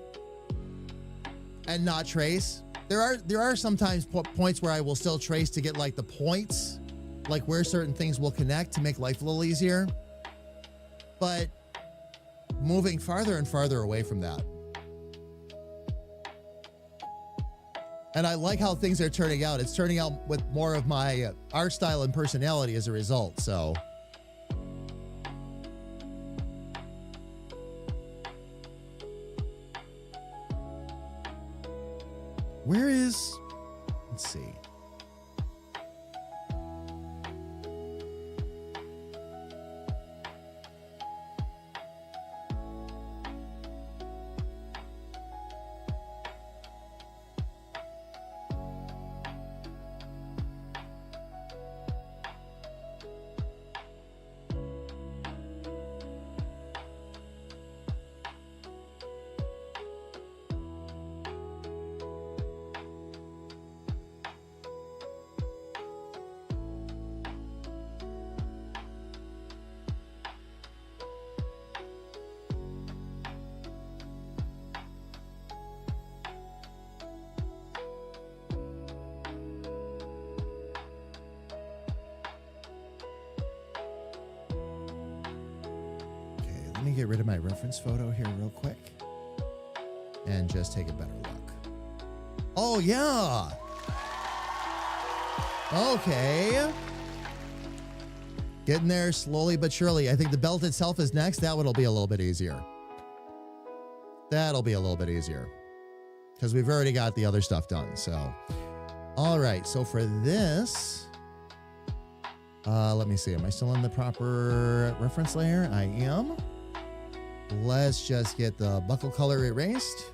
and not trace. There are sometimes points where I will still trace to get like the points, like where certain things will connect to make life a little easier. But moving farther and farther away from that. And I like how things are turning out. It's turning out with more of my art style and personality as a result, so. Where is, let's see. Let me get rid of my reference photo here real quick and just take a better look. Oh, yeah. Okay. Getting there slowly but surely. I think the belt itself is next. That one will be a little bit easier. That'll be a little bit easier because we've already got the other stuff done. So All right, so for this, let me see. Am I still in the proper reference layer? I am. Let's just get the buckle color erased.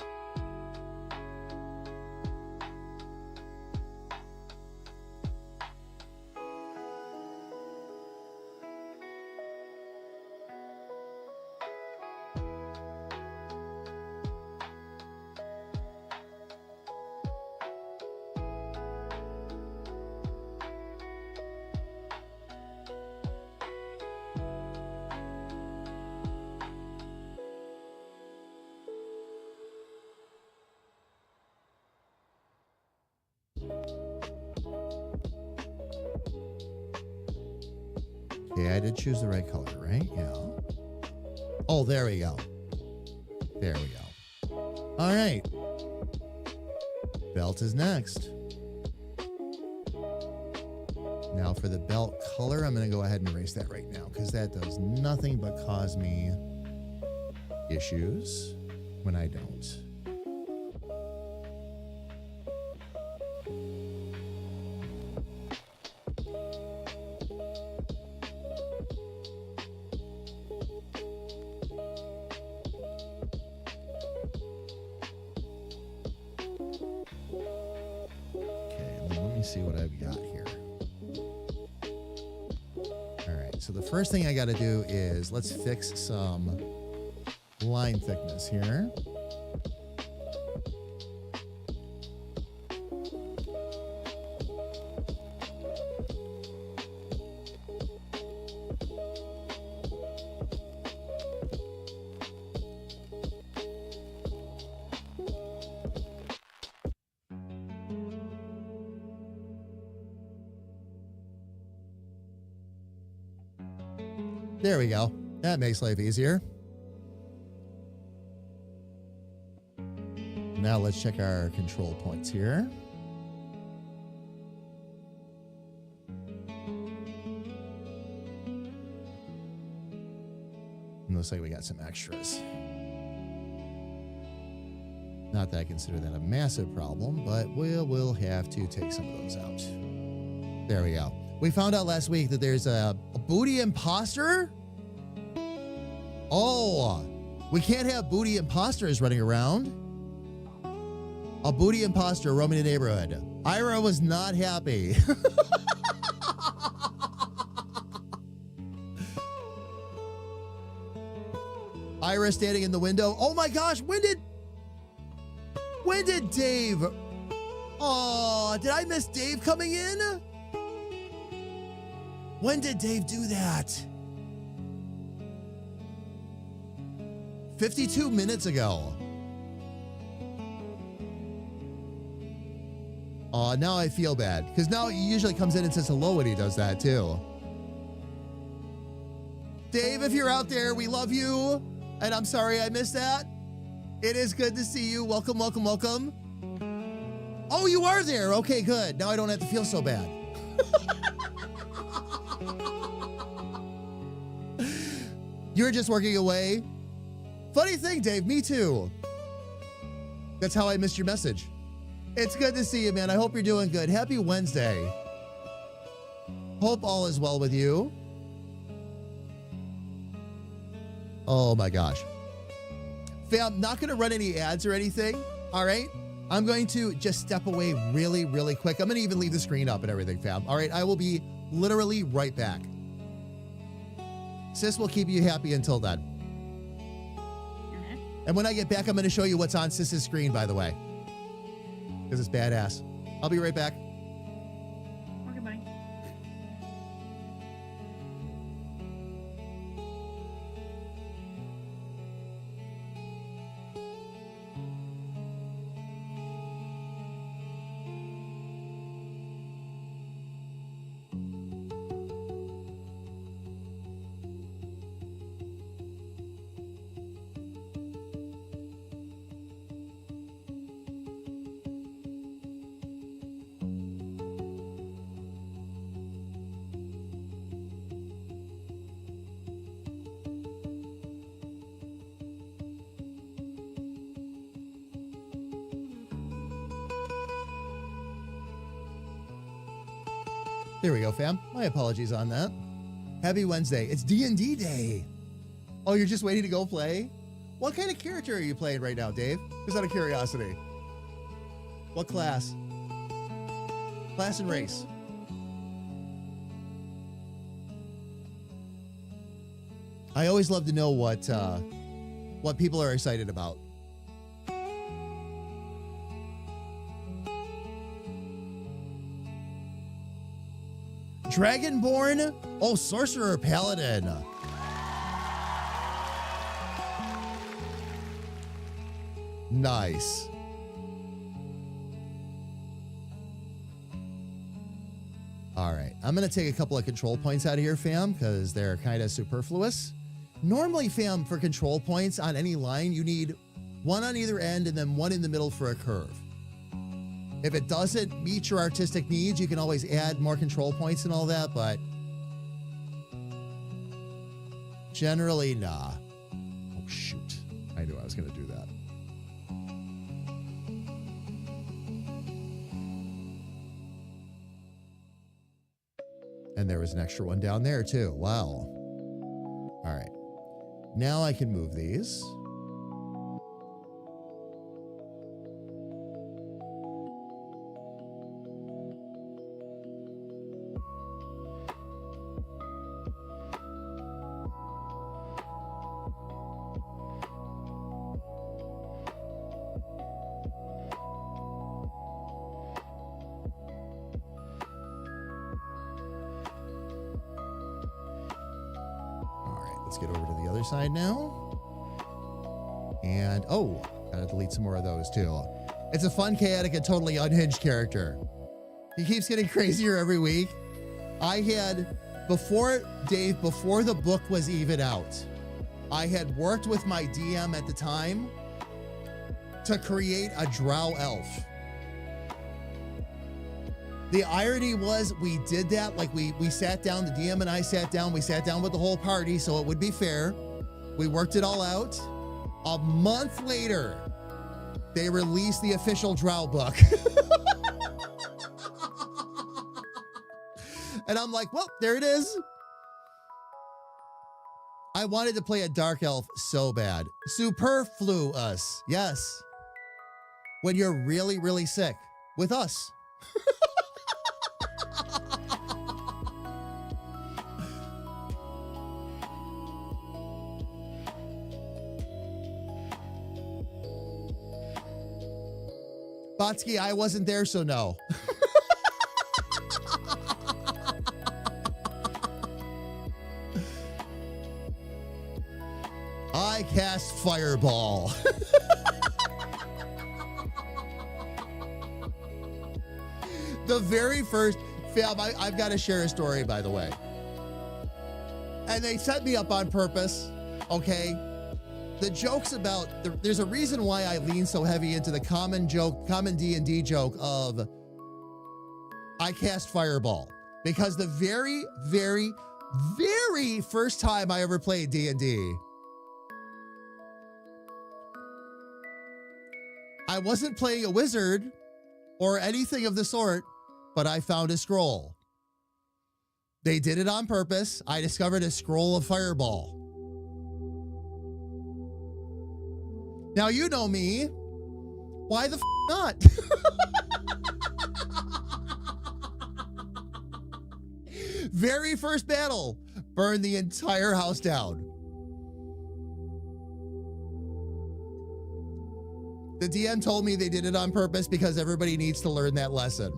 Okay, I did choose the right color, right? Yeah. Oh, there we go. There we go. All right. Belt is next. Now for the belt color, I'm going to go ahead and erase that right now because that does nothing but cause me issues when I don't. See what I've got here. All right, so the first thing I got to do is let's fix some line thickness here. There we go. That makes life easier. Now let's check our control points here. And looks like we got some extras. Not that I consider that a massive problem, but we'll have to take some of those out. There we go. We found out last week that there's a booty imposter. Oh, we can't have booty imposters running around. A booty imposter roaming the neighborhood. Ira was not happy. Ira standing in the window. Oh my gosh, when did Dave? Oh, did I miss Dave coming in? When did Dave do that? 52 minutes ago. Oh, now I feel bad. Because now he usually comes in and says hello when he does that too. Dave, if you're out there, we love you. And I'm sorry I missed that. It is good to see you. Welcome, welcome, welcome. Oh, you are there. Okay, good. Now I don't have to feel so bad. You're just working away. Funny thing, Dave, me too. That's how I missed your message. It's good to see you, man. I hope you're doing good. Happy Wednesday. Hope all is well with you. Oh my gosh. Fam, not going to run any ads or anything. All right. I'm going to just step away really, really quick. I'm going to even leave the screen up and everything, fam. All right. I will be literally right back. Sis will keep you happy until then. And when I get back, I'm going to show you what's on Sis's screen, by the way. Because it's badass. I'll be right back. Okay, bye. There we go, fam. My apologies on that. Happy Wednesday. It's D&D day. Oh, you're just waiting to go play? What kind of character are you playing right now, Dave? Just out of curiosity. What class? Class and race. I always love to know what people are excited about. Dragonborn? Oh, Sorcerer Paladin. Nice. All right, I'm going to take a couple of control points out of here, fam, because they're kind of superfluous. Normally, fam, for control points on any line, you need one on either end and then one in the middle for a curve. If it doesn't meet your artistic needs, you can always add more control points and all that, but generally, nah. Oh, shoot. I knew I was going to do that. And there was an extra one down there, too. Wow. All right. Now I can move these. Let's get over to the other side now. And, oh, gotta delete some more of those too. It's a fun, chaotic, and totally unhinged character. He keeps getting crazier every week. I had, before the book was even out, I had worked with my DM at the time to create a drow elf. The irony was we did that, like we sat down, the DM and I sat down, we sat down with the whole party so it would be fair. We worked it all out. A month later, they released the official drow book. And I'm like, well, there it is. I wanted to play a dark elf so bad. Superfluous, yes. When you're really, really sick with us. Botsky, I wasn't there, so no. I cast Fireball. The very first, fam, I've got to share a story, by the way. And they set me up on purpose, okay? The joke's about, there's a reason why I lean so heavy into the common D&D joke of I cast Fireball. Because the very, very, very first time I ever played D&D, I wasn't playing a wizard or anything of the sort, but I found a scroll. They did it on purpose. I discovered a scroll of Fireball. Now, you know me. Why the not? Very first battle, burned the entire house down. The DM told me they did it on purpose because everybody needs to learn that lesson.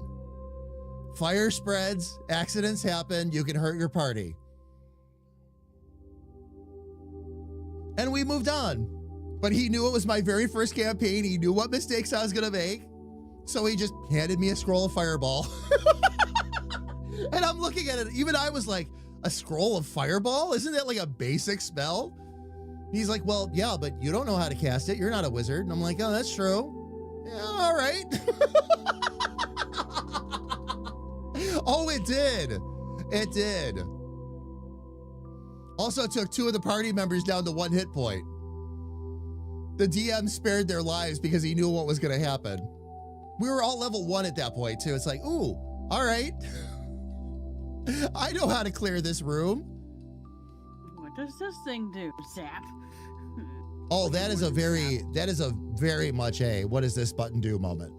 Fire spreads, accidents happen, you can hurt your party. And we moved on. But he knew it was my very first campaign. He knew what mistakes I was going to make. So he just handed me a scroll of Fireball. And I'm looking at it. Even I was like, a scroll of Fireball? Isn't that like a basic spell? He's like, well, yeah, but you don't know how to cast it. You're not a wizard. And I'm like, oh, that's true. Yeah, all right. Oh, it did. It did. Also took 2 of the party members down to 1 hit point. The DM spared their lives because he knew what was going to happen. We were all level 1 at that point, too. It's like, ooh, all right. I know how to clear this room. What does this thing do, Zap? Oh, that is a very much a what does this button do moment.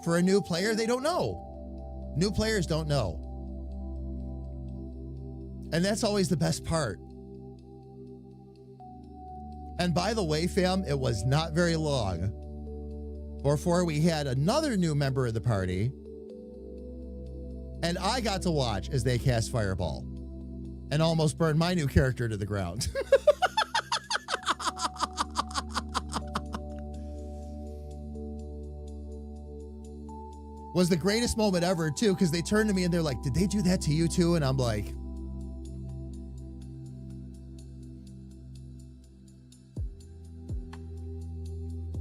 For a new player, they don't know. New players don't know. And that's always the best part. And by the way, fam, it was not very long before we had another new member of the party, and I got to watch as they cast Fireball and almost burned my new character to the ground. Was the greatest moment ever, too, because they turned to me and they're like, did they do that to you, too? And I'm like,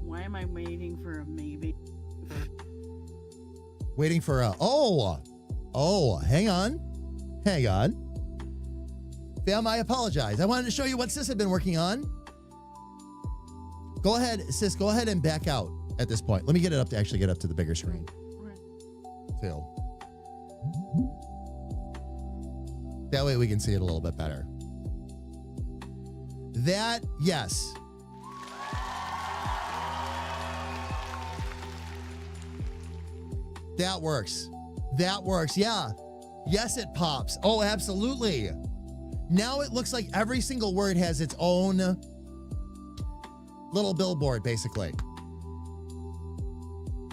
why am I waiting for a maybe? waiting for a, hang on. Fam, I apologize. I wanted to show you what Sis had been working on. Go ahead, Sis, go ahead and back out at this point. Let me get it up to actually get up to the bigger screen. Too. That way we can see it a little bit better. That, yes. That works. That works, yeah. Yes, it pops. Oh, absolutely. Now it looks like every single word has its own little billboard, basically.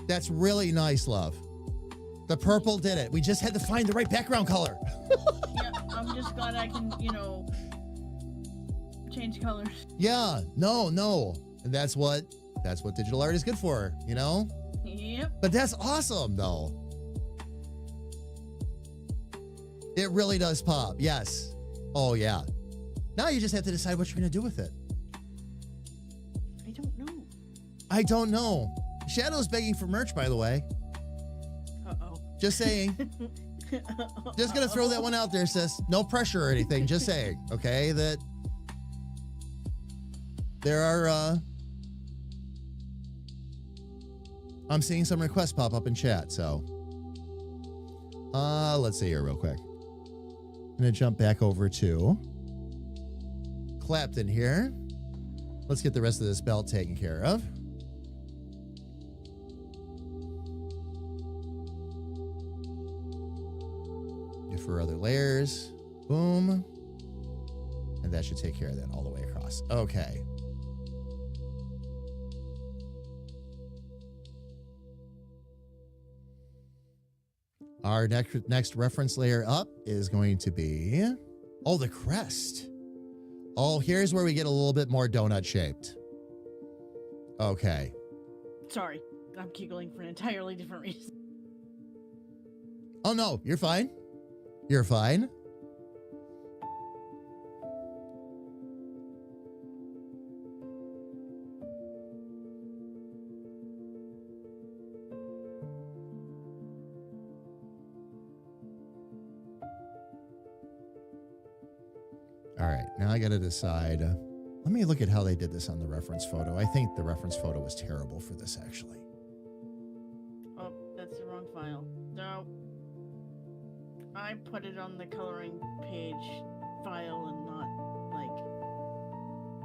That's really nice, love. The purple did it. We just had to find the right background color. Yeah, I'm just glad I can, change colors. Yeah, no. And that's what digital art is good for, Yep. But that's awesome, though. It really does pop, yes. Oh, yeah. Now you just have to decide what you're going to do with it. I don't know. Shadow's begging for merch, by the way. Uh-oh. Just saying. Just going to throw that one out there, sis. No pressure or anything. Just saying, okay? That there are, I'm seeing some requests pop up in chat, so. Let's see here real quick. I'm going to jump back over to Clapton here. Let's get the rest of this belt taken care of. For other layers. Boom. And that should take care of that all the way across. Okay. Our next reference layer up is going to be, the crest. Oh, here's where we get a little bit more donut shaped. Okay. Sorry, I'm giggling for an entirely different reason. Oh, no, you're fine. You're fine. All right, now I got to decide. Let me look at how they did this on the reference photo. I think the reference photo was terrible for this, actually. Oh, that's the wrong file. No. I put it on the coloring page file and not,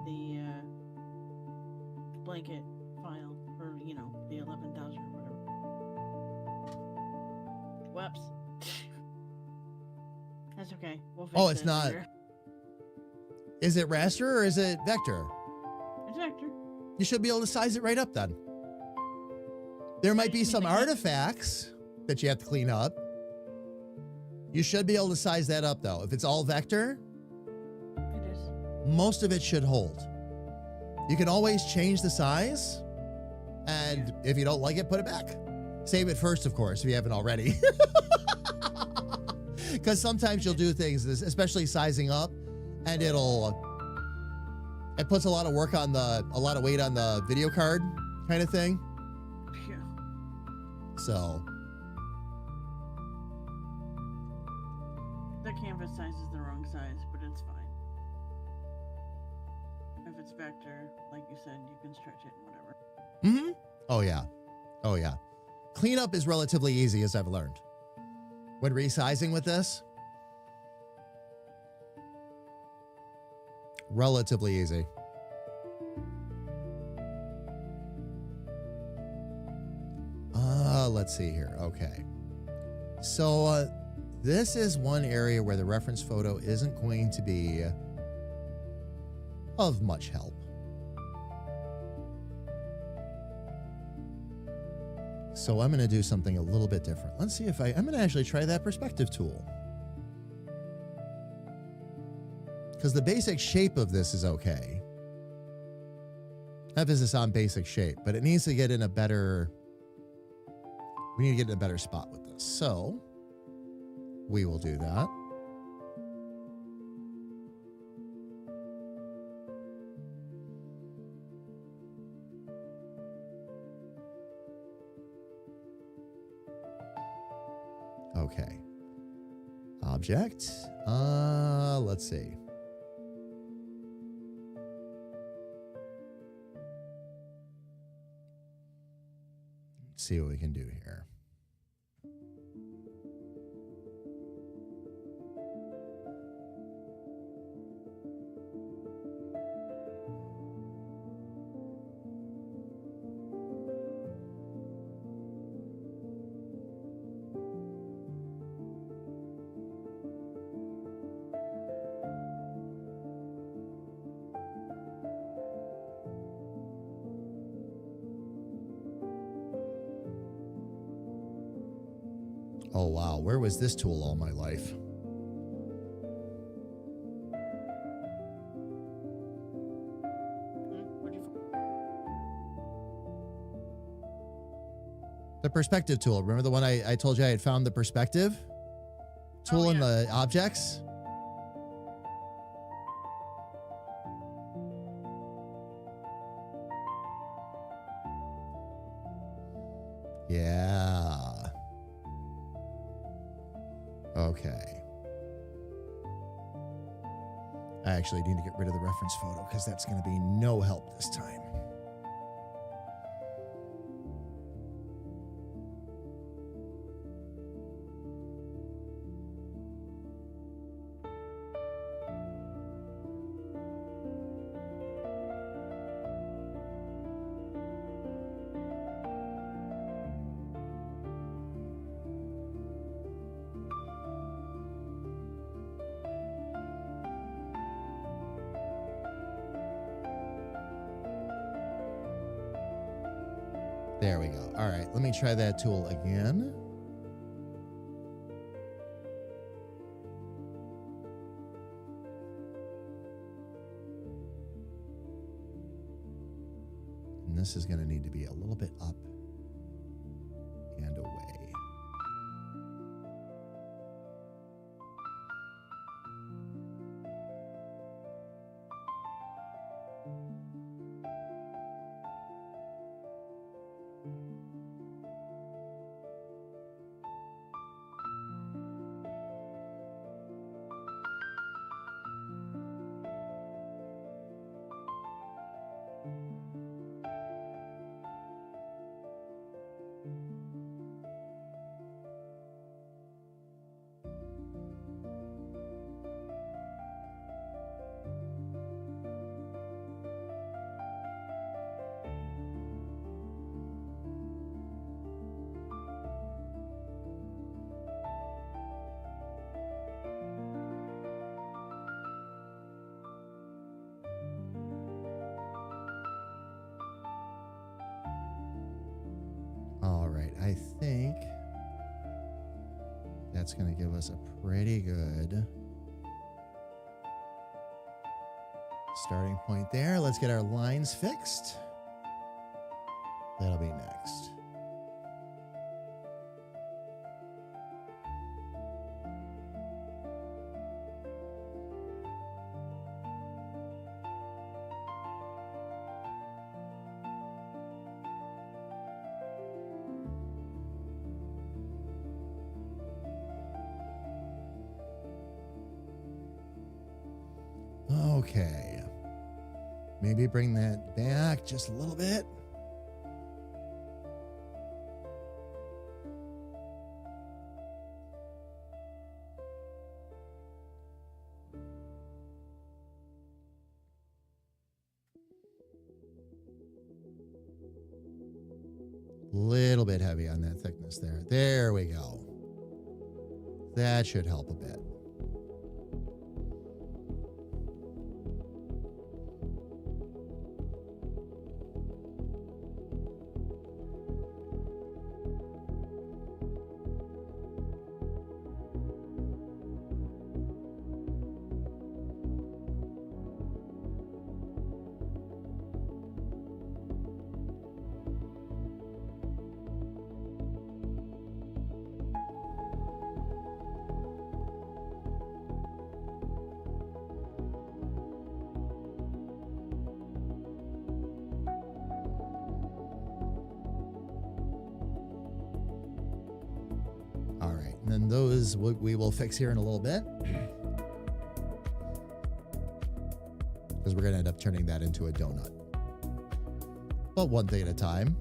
the blanket file for, the 11,000 or whatever. Whoops. That's okay. We'll fix It's it not. later. Is it raster or is it vector? It's vector. You should be able to size it right up then. There might be some artifacts that you have to clean up. You should be able to size that up, though. If it's all vector, It is. most of it should hold. You can always change the size, and if you don't like it, put it back. Save it first, of course, if you haven't already. Because sometimes you'll do things, especially sizing up, and it puts a lot of weight on the video card kind of thing. Yeah. So. The canvas size is the wrong size, but it's fine. If it's vector, like you said, you can stretch it and whatever. Mm-hmm. Oh, yeah. Cleanup is relatively easy, as I've learned. When resizing with this, relatively easy. Let's see here. Okay. So this is one area where the reference photo isn't going to be of much help. So I'm going to do something a little bit different. Let's see if I'm going to actually try that perspective tool. Because the basic shape of this is okay. Emphasis on basic shape, but it needs to get in a better... We need to get in a better spot with this. So we will do that. Okay. Object. Let's see. Let's see what we can do here. Oh, wow. Where was this tool all my life? The perspective tool. Remember the one I told you I had found the perspective tool in the objects? Yeah. Okay. I actually need to get rid of the reference photo because that's going to be no help this time. There we go. All right, let me try that tool again. And this is going to need to be a little bit up and away. All right, I think that's going to give us a pretty good starting point there. Let's get our lines fixed. That'll be next. Okay. Maybe bring that back just a little bit. little bit heavy on that thickness there. There we go. That should help a bit. And then those we will fix here in a little bit. Because we're going to end up turning that into a donut. But one thing at a time.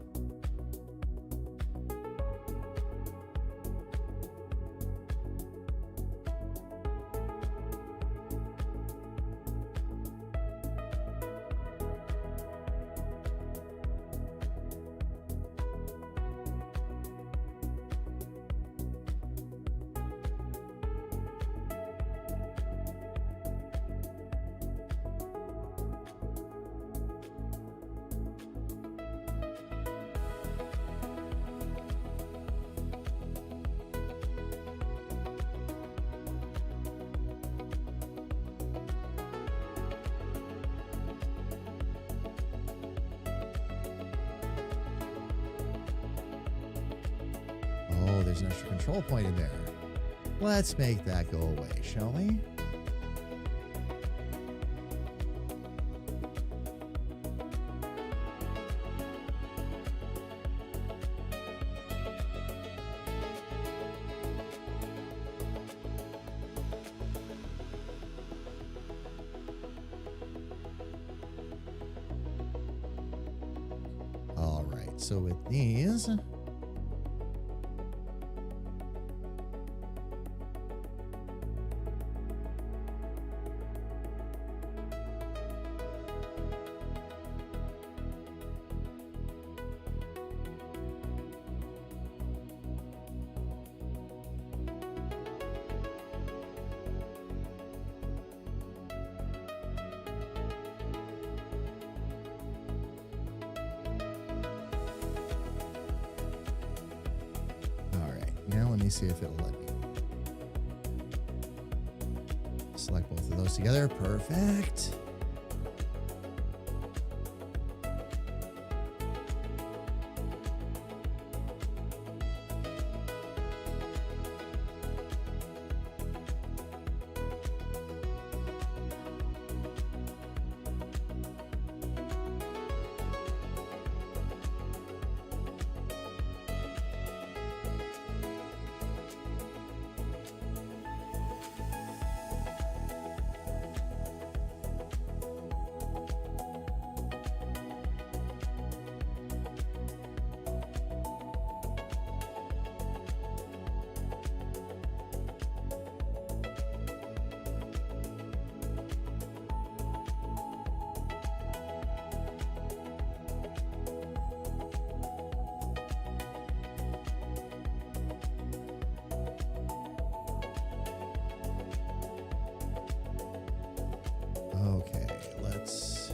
Oh, there's an extra control point in there. Let's make that go away, shall we? All right, so with these... see if it'll let me. Select both of those together. Perfect. Okay, let's...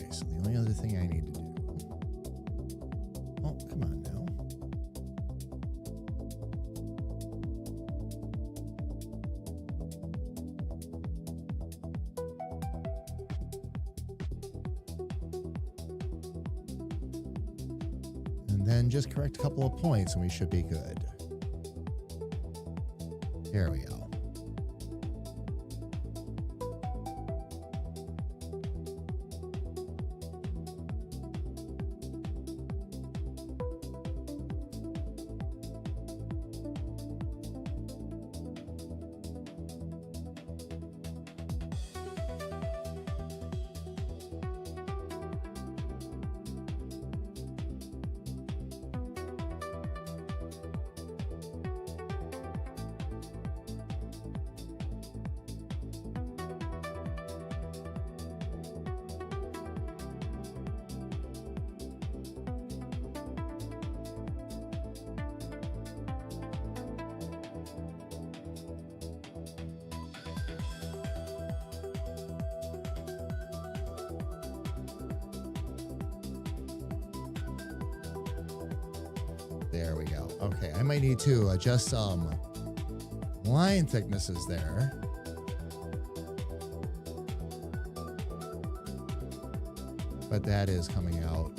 Okay, so the only other thing I need to do. Oh, come on now. And then just correct a couple of points and we should be good. There we go. There we go. Okay, I might need to adjust some line thicknesses there. But that is coming out.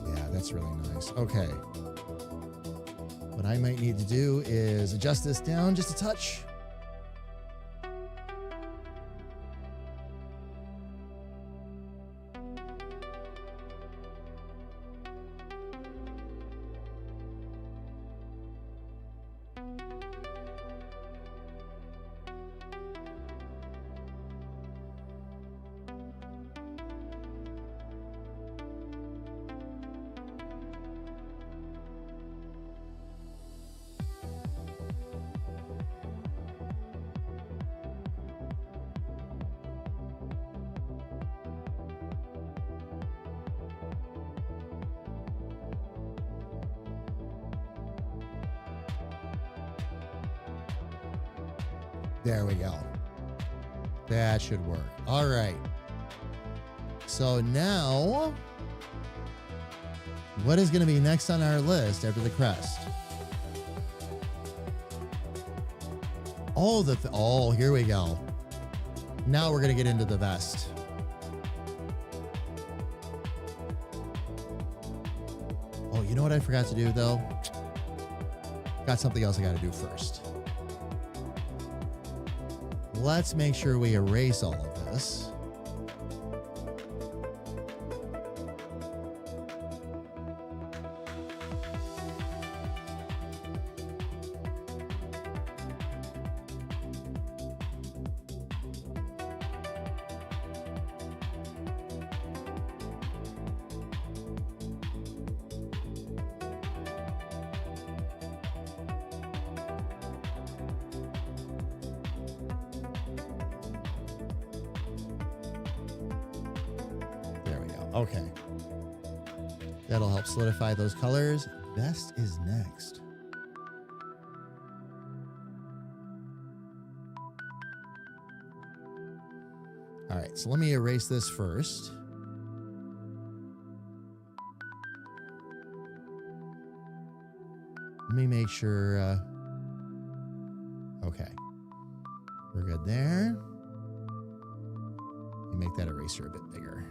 Yeah, that's really nice. Okay. What I might need to do is adjust this down just a touch. There we go. That should work. All right. So now, what is going to be next on our list after the crest? Oh, here we go. Now we're going to get into the vest. Oh, you know what I forgot to do though? Got something else I got to do first. Let's make sure we erase all of this. Okay. That'll help solidify those colors. Vest is next. All right, so let me erase this first. Let me make sure. Okay. We're good there. Let me make that eraser a bit bigger.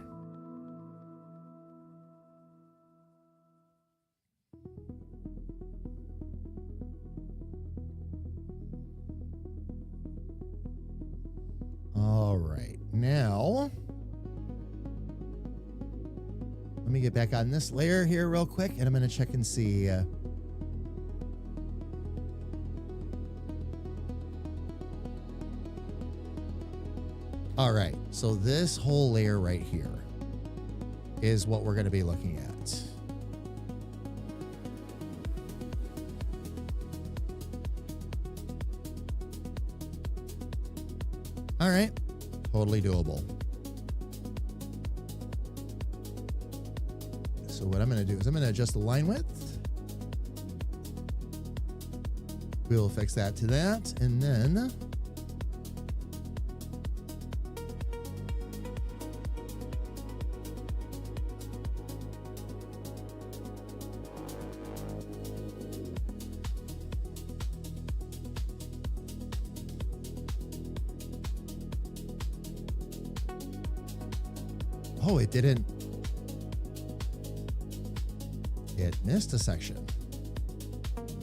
All right, now let me get back on this layer here real quick, and I'm going to check and see. All right, so this whole layer right here is what we're going to be looking at. All right, totally doable. So what I'm going to do is I'm going to adjust the line width. We'll fix that to that, and then Oh, it didn't. It missed a section.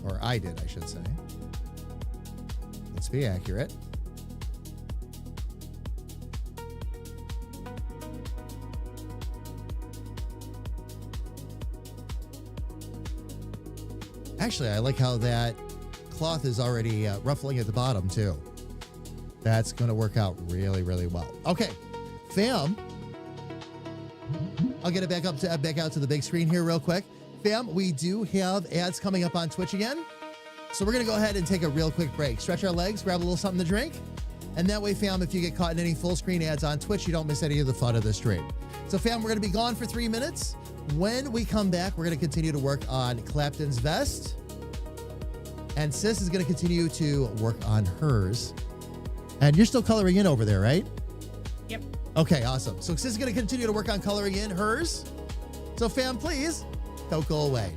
Or I did, I should say. Let's be accurate. Actually, I like how that cloth is already ruffling at the bottom, too. That's going to work out really, really well. Okay, fam. I'll get it back out to the big screen here real quick. Fam, we do have ads coming up on Twitch again. So we're going to go ahead and take a real quick break. Stretch our legs, grab a little something to drink. And that way, fam, if you get caught in any full screen ads on Twitch, you don't miss any of the fun of the stream. So, fam, we're going to be gone for 3 minutes. When we come back, we're going to continue to work on Clapton's vest. And Sis is going to continue to work on hers. And you're still coloring in over there, right? Yep. Okay, awesome. So Sis is going to continue to work on coloring in hers. So, fam, please don't go away.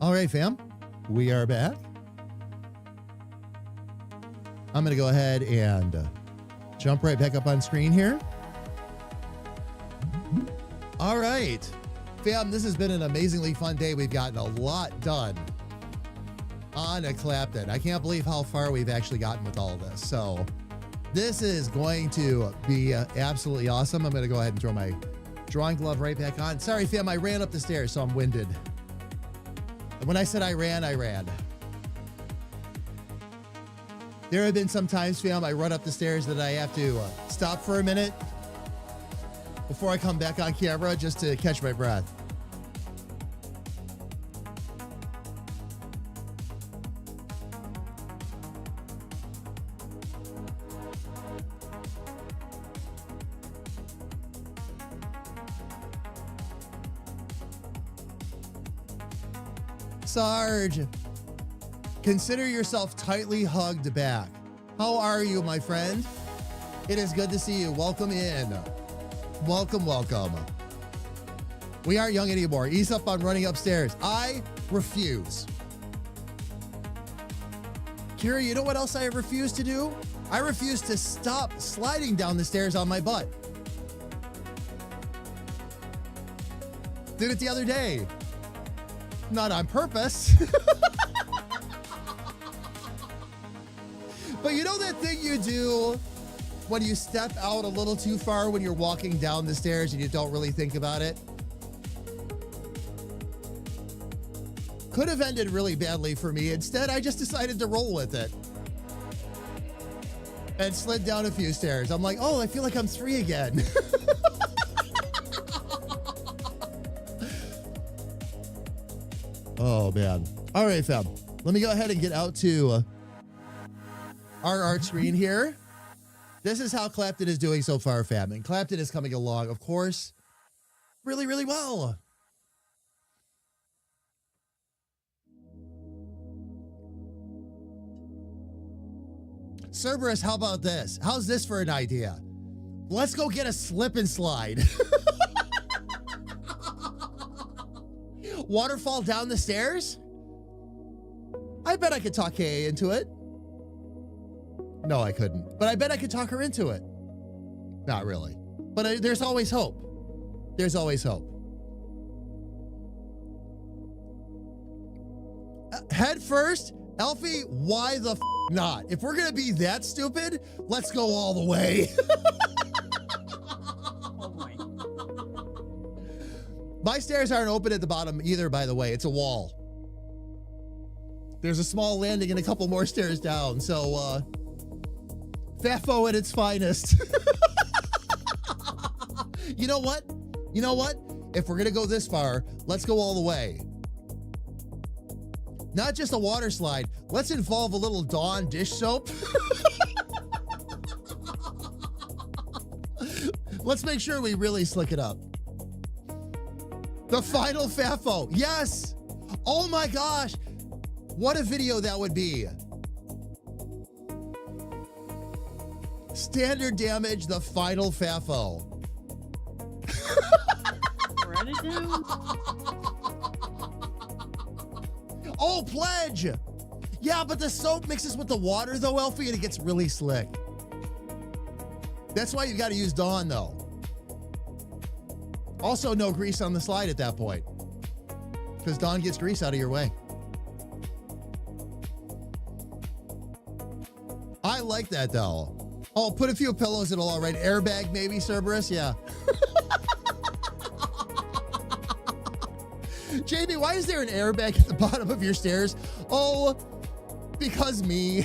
All right, fam. We are back. I'm going to go ahead and jump right back up on screen here. All right. Fam, this has been an amazingly fun day. We've gotten a lot done on a Clapton. I can't believe how far we've actually gotten with all of this. So this is going to be absolutely awesome. I'm going to go ahead and throw my drawing glove right back on. Sorry, fam, I ran up the stairs, so I'm winded. And when I said I ran, I ran. There have been some times, fam, I run up the stairs that I have to stop for a minute before I come back on camera just to catch my breath. Sarge, consider yourself tightly hugged back. How are you, my friend? It is good to see you. Welcome in. Welcome, welcome. We aren't young anymore. Ease up on running upstairs. I refuse. Kira, you know what else I refuse to do? I refuse to stop sliding down the stairs on my butt. Did it the other day. Not on purpose. But you know that thing you do when you step out a little too far when you're walking down the stairs and you don't really think about it? Could have ended really badly for me. Instead, I just decided to roll with it and slid down a few stairs. I'm like, oh, I feel like I'm 3 again. Oh, man. All right, fam. Let me go ahead and get out to our art screen here. This is how Clapton is doing so far, fam. And Clapton is coming along, of course, really, really well. Cerberus, how about this? How's this for an idea? Let's go get a slip and slide. Waterfall down the stairs? I bet I could talk KA into it. No, I couldn't. But I bet I could talk her into it. Not really. But there's always hope. There's always hope. Head first, Elfie, why the not? If we're going to be that stupid, let's go all the way. My stairs aren't open at the bottom either, by the way. It's a wall. There's a small landing and a couple more stairs down. So, Fafo at its finest. You know what? You know what? If we're going to go this far, let's go all the way. Not just a water slide. Let's involve a little Dawn dish soap. Let's make sure we really slick it up. The final Fafo. Yes. Oh my gosh. What a video that would be. Standard Damage, the final Fafo. Write it down. Oh, pledge. Yeah, but the soap mixes with the water though, Elfie, and it gets really slick. That's why you got to use Dawn though. Also, no grease on the slide at that point, because Dawn gets grease out of your way. I like that though. Oh, put a few pillows, it'll all right. Airbag maybe, Cerberus? Yeah. Jamie, why is there an airbag at the bottom of your stairs? Oh, because me.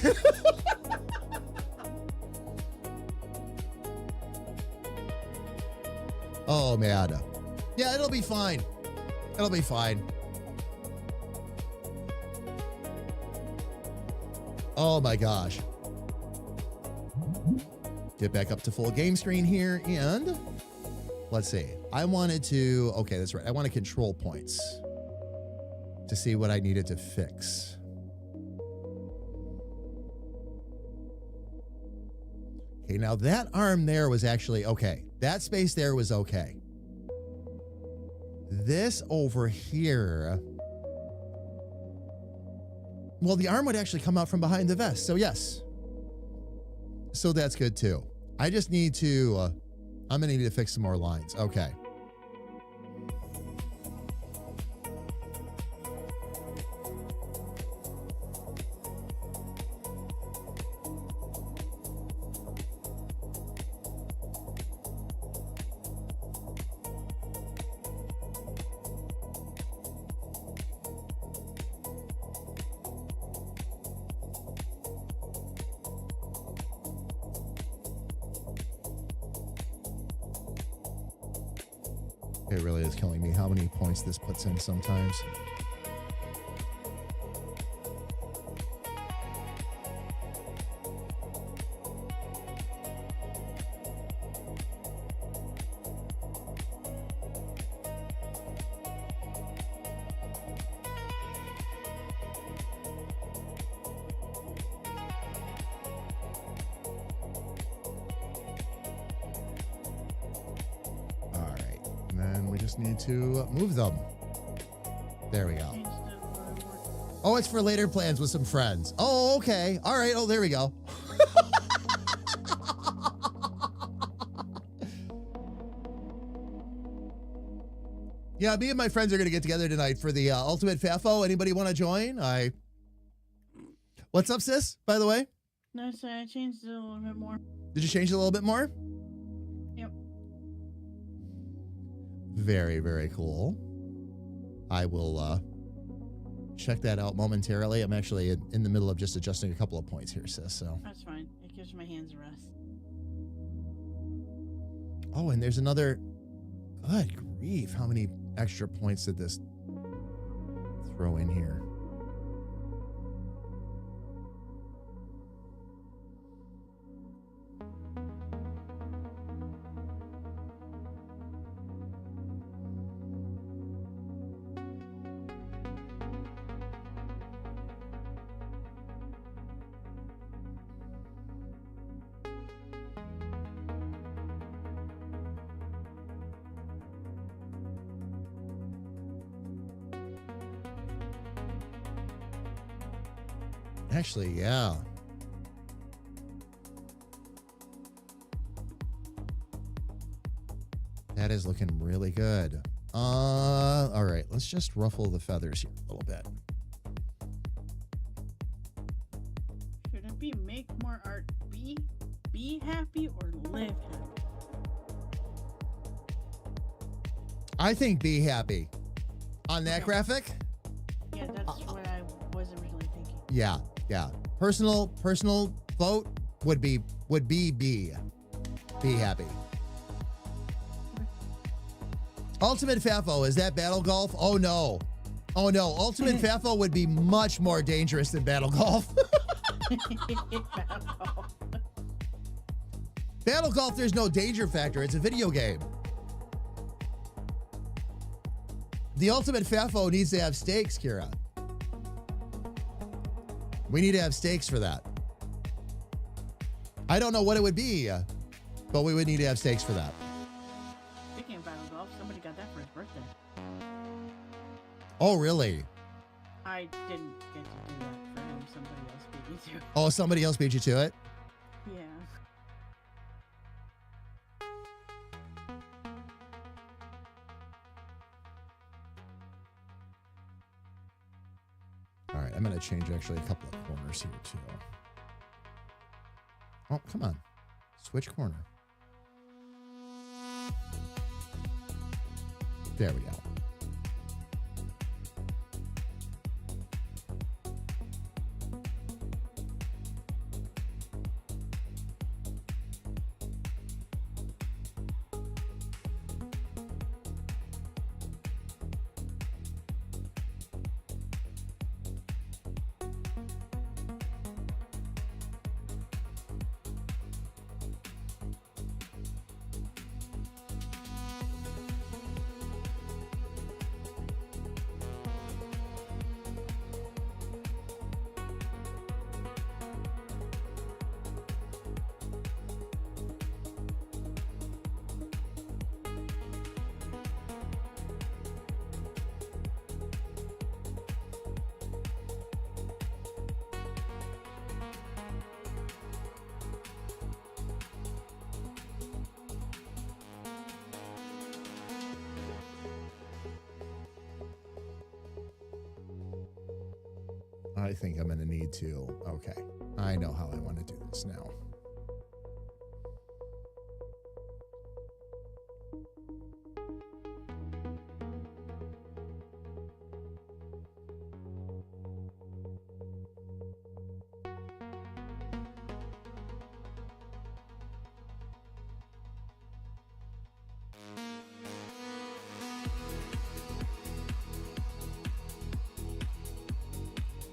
Oh, man. Yeah, it'll be fine. It'll be fine. Oh, my gosh. Get back up to full game screen here, and let's see. I wanted to, okay, that's right. I want to control points to see what I needed to fix. Okay, now that arm there was actually okay. That space there was okay. This over here Well, the arm would actually come out from behind the vest. So yes. So that's good too. I just need to, I'm going to need to fix some more lines. Okay. It really is killing me how many points this puts in sometimes. Need to move them. There we go. Oh, it's for later plans with some friends. Oh, okay. All right. Oh, there we go. Yeah, me and my friends are going to get together tonight for the Ultimate FAFO. Anybody want to join? What's up, sis, by the way? No, so I changed it a little bit more. Did you change it a little bit more? Yep. Very, very cool. I will check that out momentarily. I'm actually in the middle of just adjusting a couple of points here, sis. So that's fine. It gives my hands a rest. Oh, and there's another. Good grief! How many extra points did this throw in here? Actually, yeah. That is looking really good. All right, let's just ruffle the feathers here a little bit. Should it be make more art, be happy, or live happy? I think be happy. On that graphic? Yeah, that's what I was originally thinking. Yeah. Yeah. Personal vote would be B. Be happy. Ultimate FAFO, is that Battle Golf? Oh no. Oh no. Ultimate FAFO would be much more dangerous than Battle Golf. Battle Golf, there's no danger factor. It's a video game. The Ultimate FAFO needs to have stakes, Kira. We need to have stakes for that. I don't know what it would be, but we would need to have stakes for that. Speaking of Battle Golf, somebody got that for his birthday. Oh, really? I didn't get to do that for him. Somebody else beat me to it. Oh, somebody else beat you to it? Yeah. All right, I'm going to change actually a couple of corners here too. Oh, come on. Switch corner. There we go. I think I'm going to need to. Okay. I know how I want to do this now.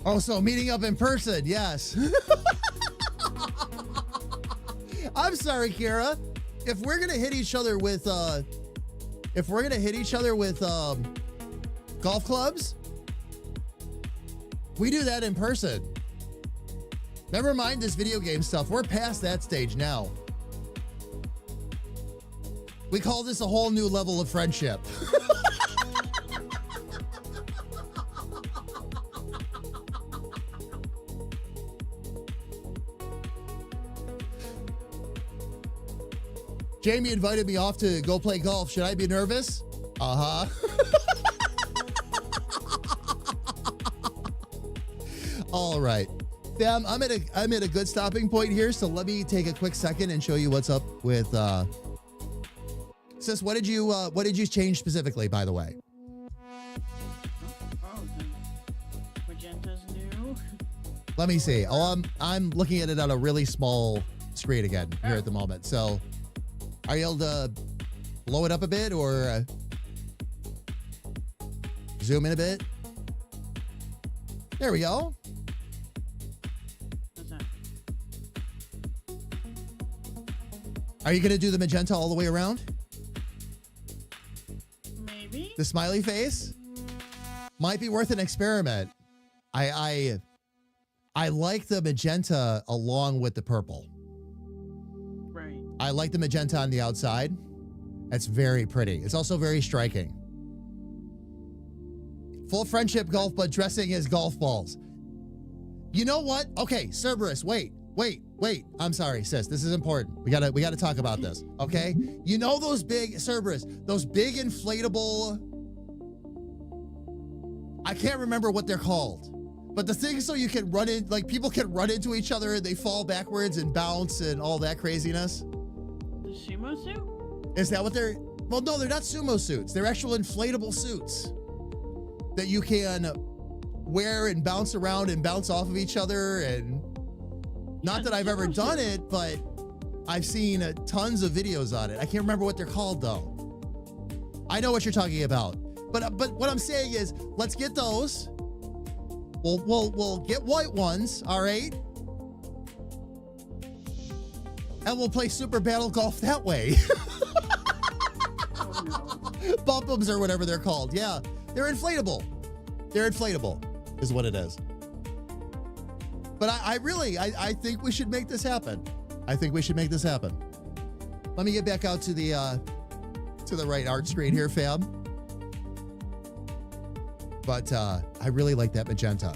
Oh, so meeting up in person, yes. I'm sorry, Kira. If we're gonna hit each other with golf clubs, we do that in person. Never mind this video game stuff. We're past that stage now. We call this a whole new level of friendship. Jamie invited me off to go play golf. Should I be nervous? Uh-huh. All right. Fam, I'm at a good stopping point here, so let me take a quick second and show you what's up with Sis, what did you change specifically, by the way? Oh, the magenta's new. Let me see. Oh, I'm looking at it on a really small screen again here at the moment. So are you able to blow it up a bit or zoom in a bit? There we go. What's that? Are you going to do the magenta all the way around? Maybe. The smiley face? Might be worth an experiment. I like the magenta along with the purple. Right. I like the magenta on the outside. That's very pretty. It's also very striking. Full friendship golf, but dressing as golf balls. You know what? Okay, Cerberus, wait. I'm sorry, sis. This is important. We gotta talk about this. Okay? You know those big Cerberus, those big inflatable. I can't remember what they're called. But the thing so you can run in, like people can run into each other and they fall backwards and bounce and all that craziness. The sumo suit? Is that what they're? Well, no, they're not sumo suits. They're actual inflatable suits that you can wear and bounce around and bounce off of each other. And not that I've ever done it, but I've seen tons of videos on it. I can't remember what they're called though. I know what you're talking about. But what I'm saying is, let's get those. We'll get white ones, all right? And we'll play Super Battle Golf that way. Bump-ums or whatever they're called. Yeah, they're inflatable. They're inflatable is what it is. But I think we should make this happen. I think we should make this happen. Let me get back out to the right art screen here, fam. But I really like that magenta.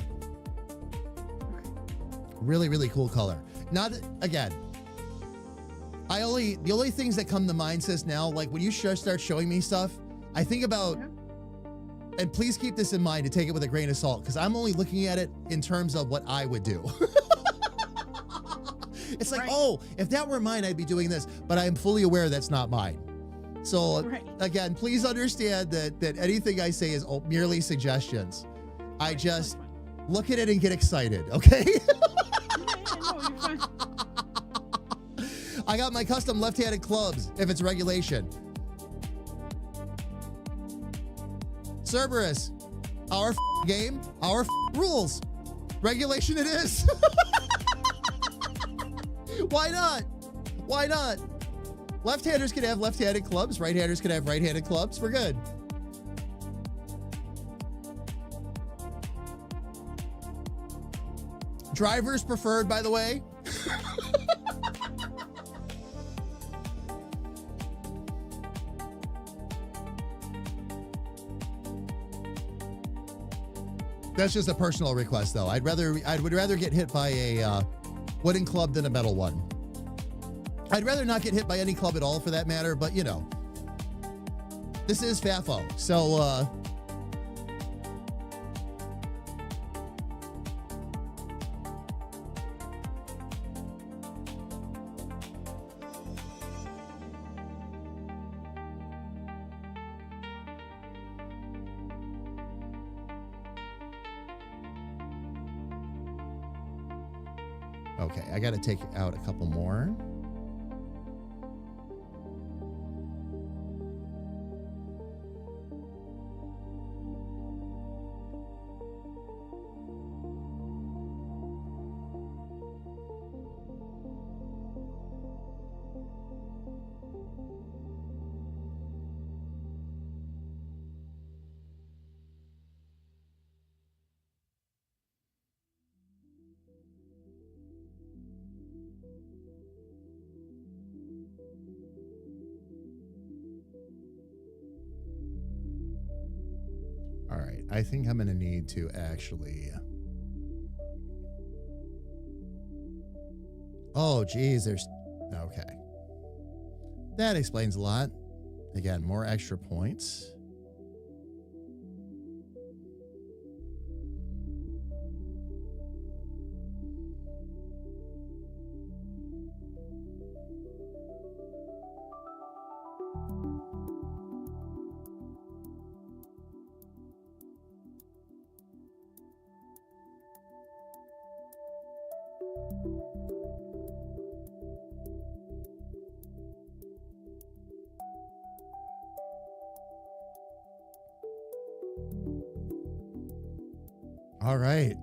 Really, really cool color. Not, again, the only things that come to mind, sis, now, like when you start showing me stuff, I think about, and please keep this in mind to take it with a grain of salt, because I'm only looking at it in terms of what I would do. It's like, oh, if that were mine, I'd be doing this, but I'm fully aware that's not mine. So again, please understand that anything I say is merely suggestions. I just look at it and get excited, okay? I got my custom left-handed clubs, if it's regulation. Cerberus, our game, our rules. Regulation it is. Why not? Why not? Left-handers can have left-handed clubs. Right-handers can have right-handed clubs. We're good. Drivers preferred, by the way. That's just a personal request, though. I would rather get hit by a wooden club than a metal one. I'd rather not get hit by any club at all, for that matter. But you know, this is FAFO, so Okay, I got to take out a couple more. All right, I think I'm going to need to actually... Oh, geez, there's... Okay. That explains a lot. Again, more extra points. All right.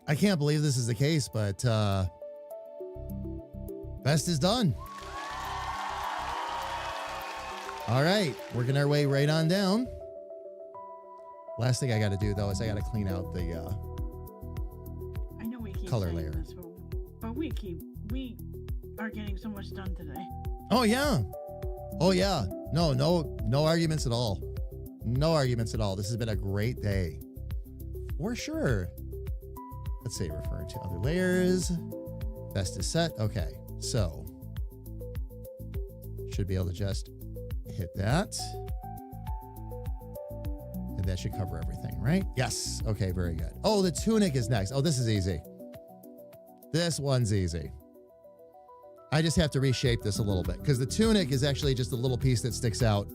I can't believe this is the case, but best is done. All right, working our way right on down. Last thing I got to do though is I got to clean out the I know we keep color saying layer. this, but we are getting so much done today. Oh yeah. Oh yeah. No arguments at all. No arguments at all. This has been a great day. For sure. Let's see, referring to other layers. Best is set. Okay, so should be able to just hit that. And that should cover everything, right? Yes. Okay, very good. Oh, the tunic is next. Oh, this is easy. This one's easy. I just have to reshape this a little bit because the tunic is actually just a little piece that sticks out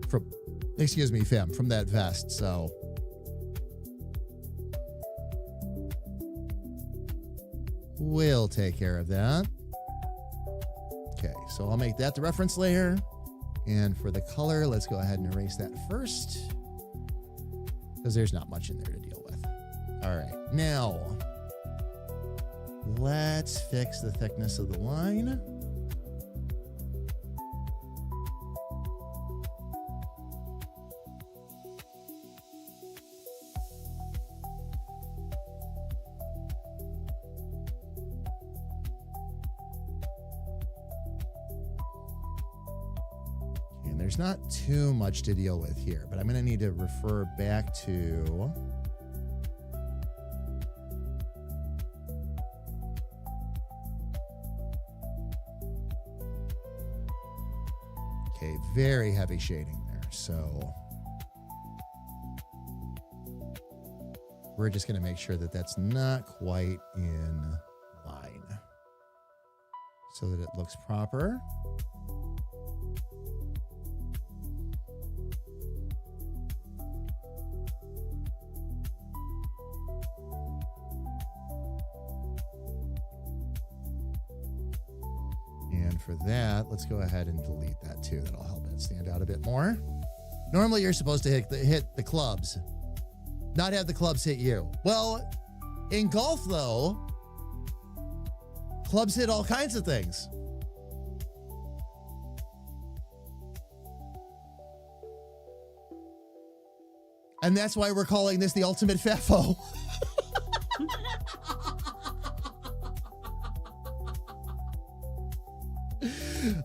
from, excuse me, fam, from that vest. So we'll take care of that. Okay, so I'll make that the reference layer. And for the color, let's go ahead and erase that first because there's not much in there to deal with. All right, now let's fix the thickness of the line. And there's not too much to deal with here, but I'm going to need to refer back to very heavy shading there. So we're just going to make sure that that's not quite in line so that it looks proper. And for that, let's go ahead and delete that too. That'll help it stand out a bit more. Normally, you're supposed to hit the clubs, not have the clubs hit you. Well, in golf, though, clubs hit all kinds of things. And that's why we're calling this the ultimate FAFO.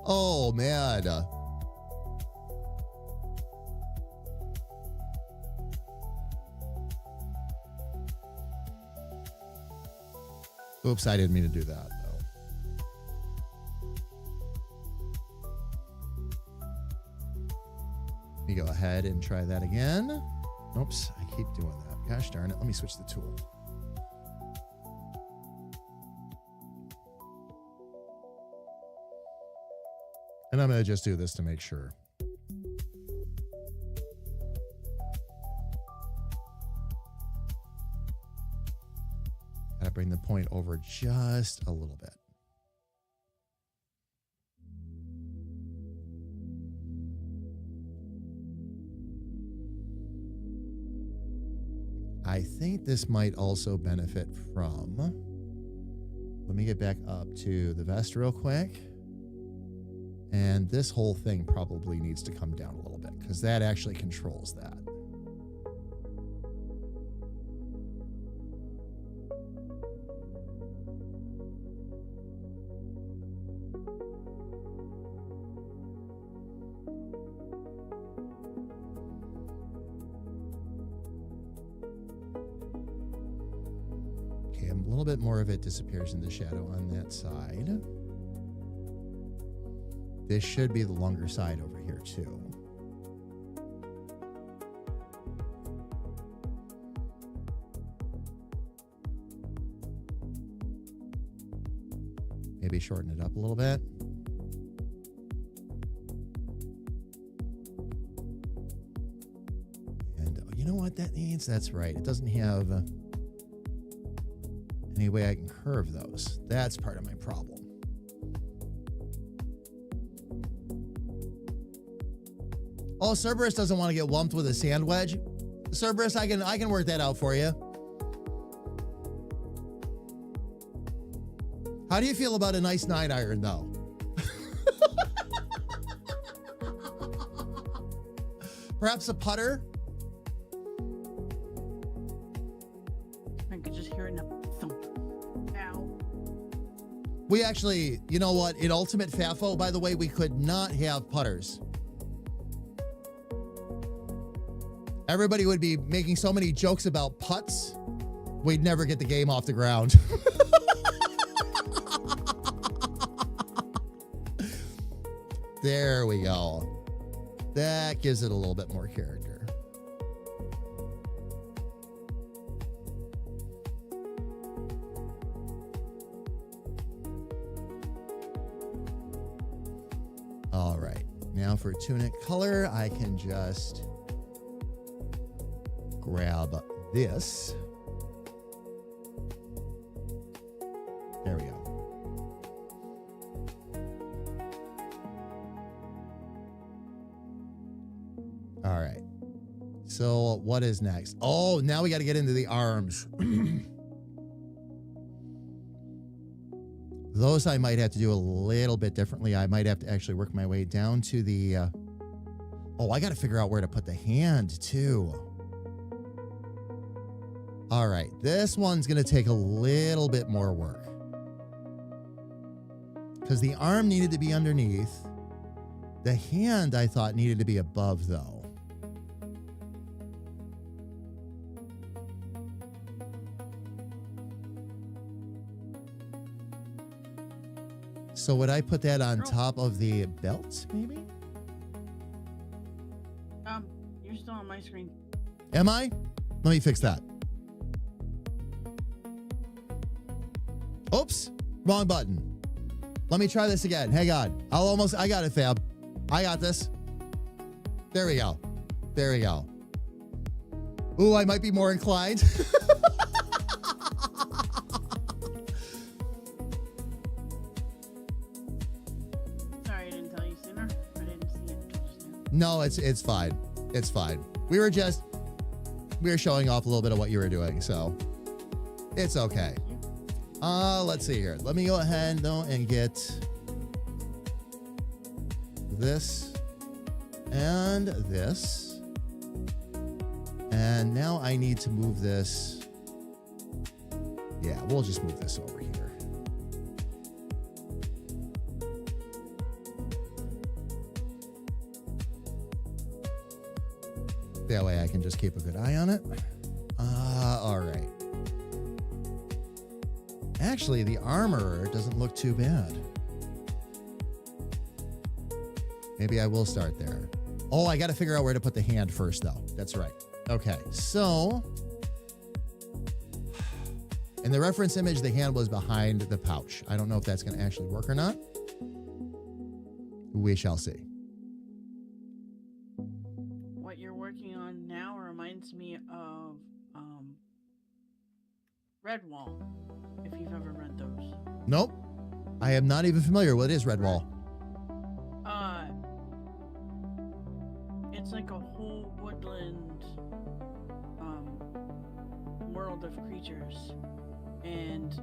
Oh, man. Oops, I didn't mean to do that, though. Let me go ahead and try that again. Oops, I keep doing that. Gosh darn it. Let me switch the tool. And I'm going to just do this to make sure. bring the point over just a little bit. I think this might also benefit from, let me get back up to the vest real quick. And this whole thing probably needs to come down a little bit because that actually controls that. Okay, a little bit more of it disappears in the shadow on that side. This should be the longer side over here too. Maybe shorten it up a little bit. And you know what that needs? That's right. It doesn't have any way I can curve those. That's part of my problem. Oh, Cerberus doesn't want to get lumped with a sand wedge. Cerberus, I can work that out for you. How do you feel about a nice 9-iron, though? Perhaps a putter? I could just hear it in a thump. Ow. We actually, you know what? In Ultimate FAFO, by the way, we could not have putters. Everybody would be making so many jokes about putts, we'd never get the game off the ground. There we go. That gives it a little bit more character. All right. Now for tunic color, I can just grab this. There we go. All right. So what is next? Oh, now we got to get into the arms. Those I might have to do a little bit differently. I might have to actually work my way down to the... oh, I got to figure out where to put the hand, too. All right. This one's going to take a little bit more work. Because the arm needed to be underneath. The hand, I thought, needed to be above, though. So would I put that on top of the belt, maybe? You're still on my screen. Am I? Let me fix that. Oops, wrong button. Let me try this again. Hang on. I got it, fam. I got this. There we go. There we go. Ooh, I might be more inclined. Sorry, I didn't tell you sooner. I didn't see it just now. No, it's fine. It's fine. We were showing off a little bit of what you were doing, so it's okay. Let's see here. Let me go ahead though and get this and this. And now I need to move this. Yeah, we'll just move this over here. That way I can just keep a good eye on it. All right. Actually, the armor doesn't look too bad. Maybe I will start there. Oh, I got to figure out where to put the hand first, though. That's right. Okay, so in the reference image, the hand was behind the pouch. I don't know if that's going to actually work or not. We shall see. What you're working on now reminds me of Redwall. Nope. I am not even familiar. What is Redwall? It's like a whole woodland world of creatures, and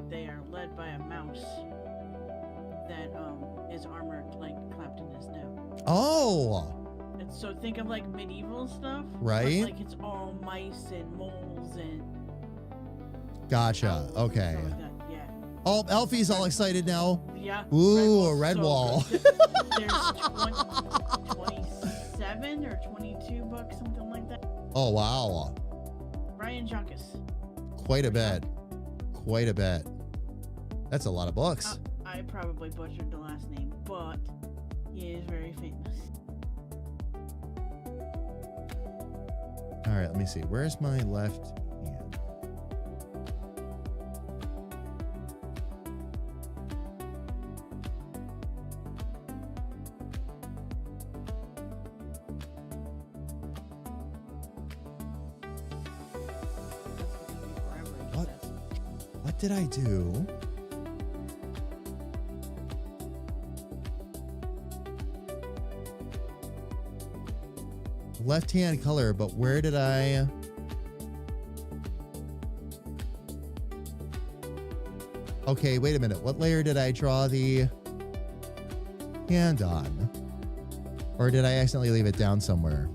they are led by a mouse that is armored like Clapton is now. Oh. And so think of like medieval stuff, Right. But, like it's all mice and moles and. Gotcha. owls and Okay. stuff like that. Yeah. Oh, Elfie's all excited now. Yeah. Ooh, a Redwall's red so wall. good. There's 27 or 22 books, something like that. Oh, wow. Brian Jacques. Quite a bit. Quite a bit. That's a lot of books. I probably butchered the last name, but he is very famous. All right, let me see. Where's my left hand? What did I do? Left-hand color, but where did I... Okay, wait a minute. What layer did I draw the hand on? Or did I accidentally leave it down somewhere?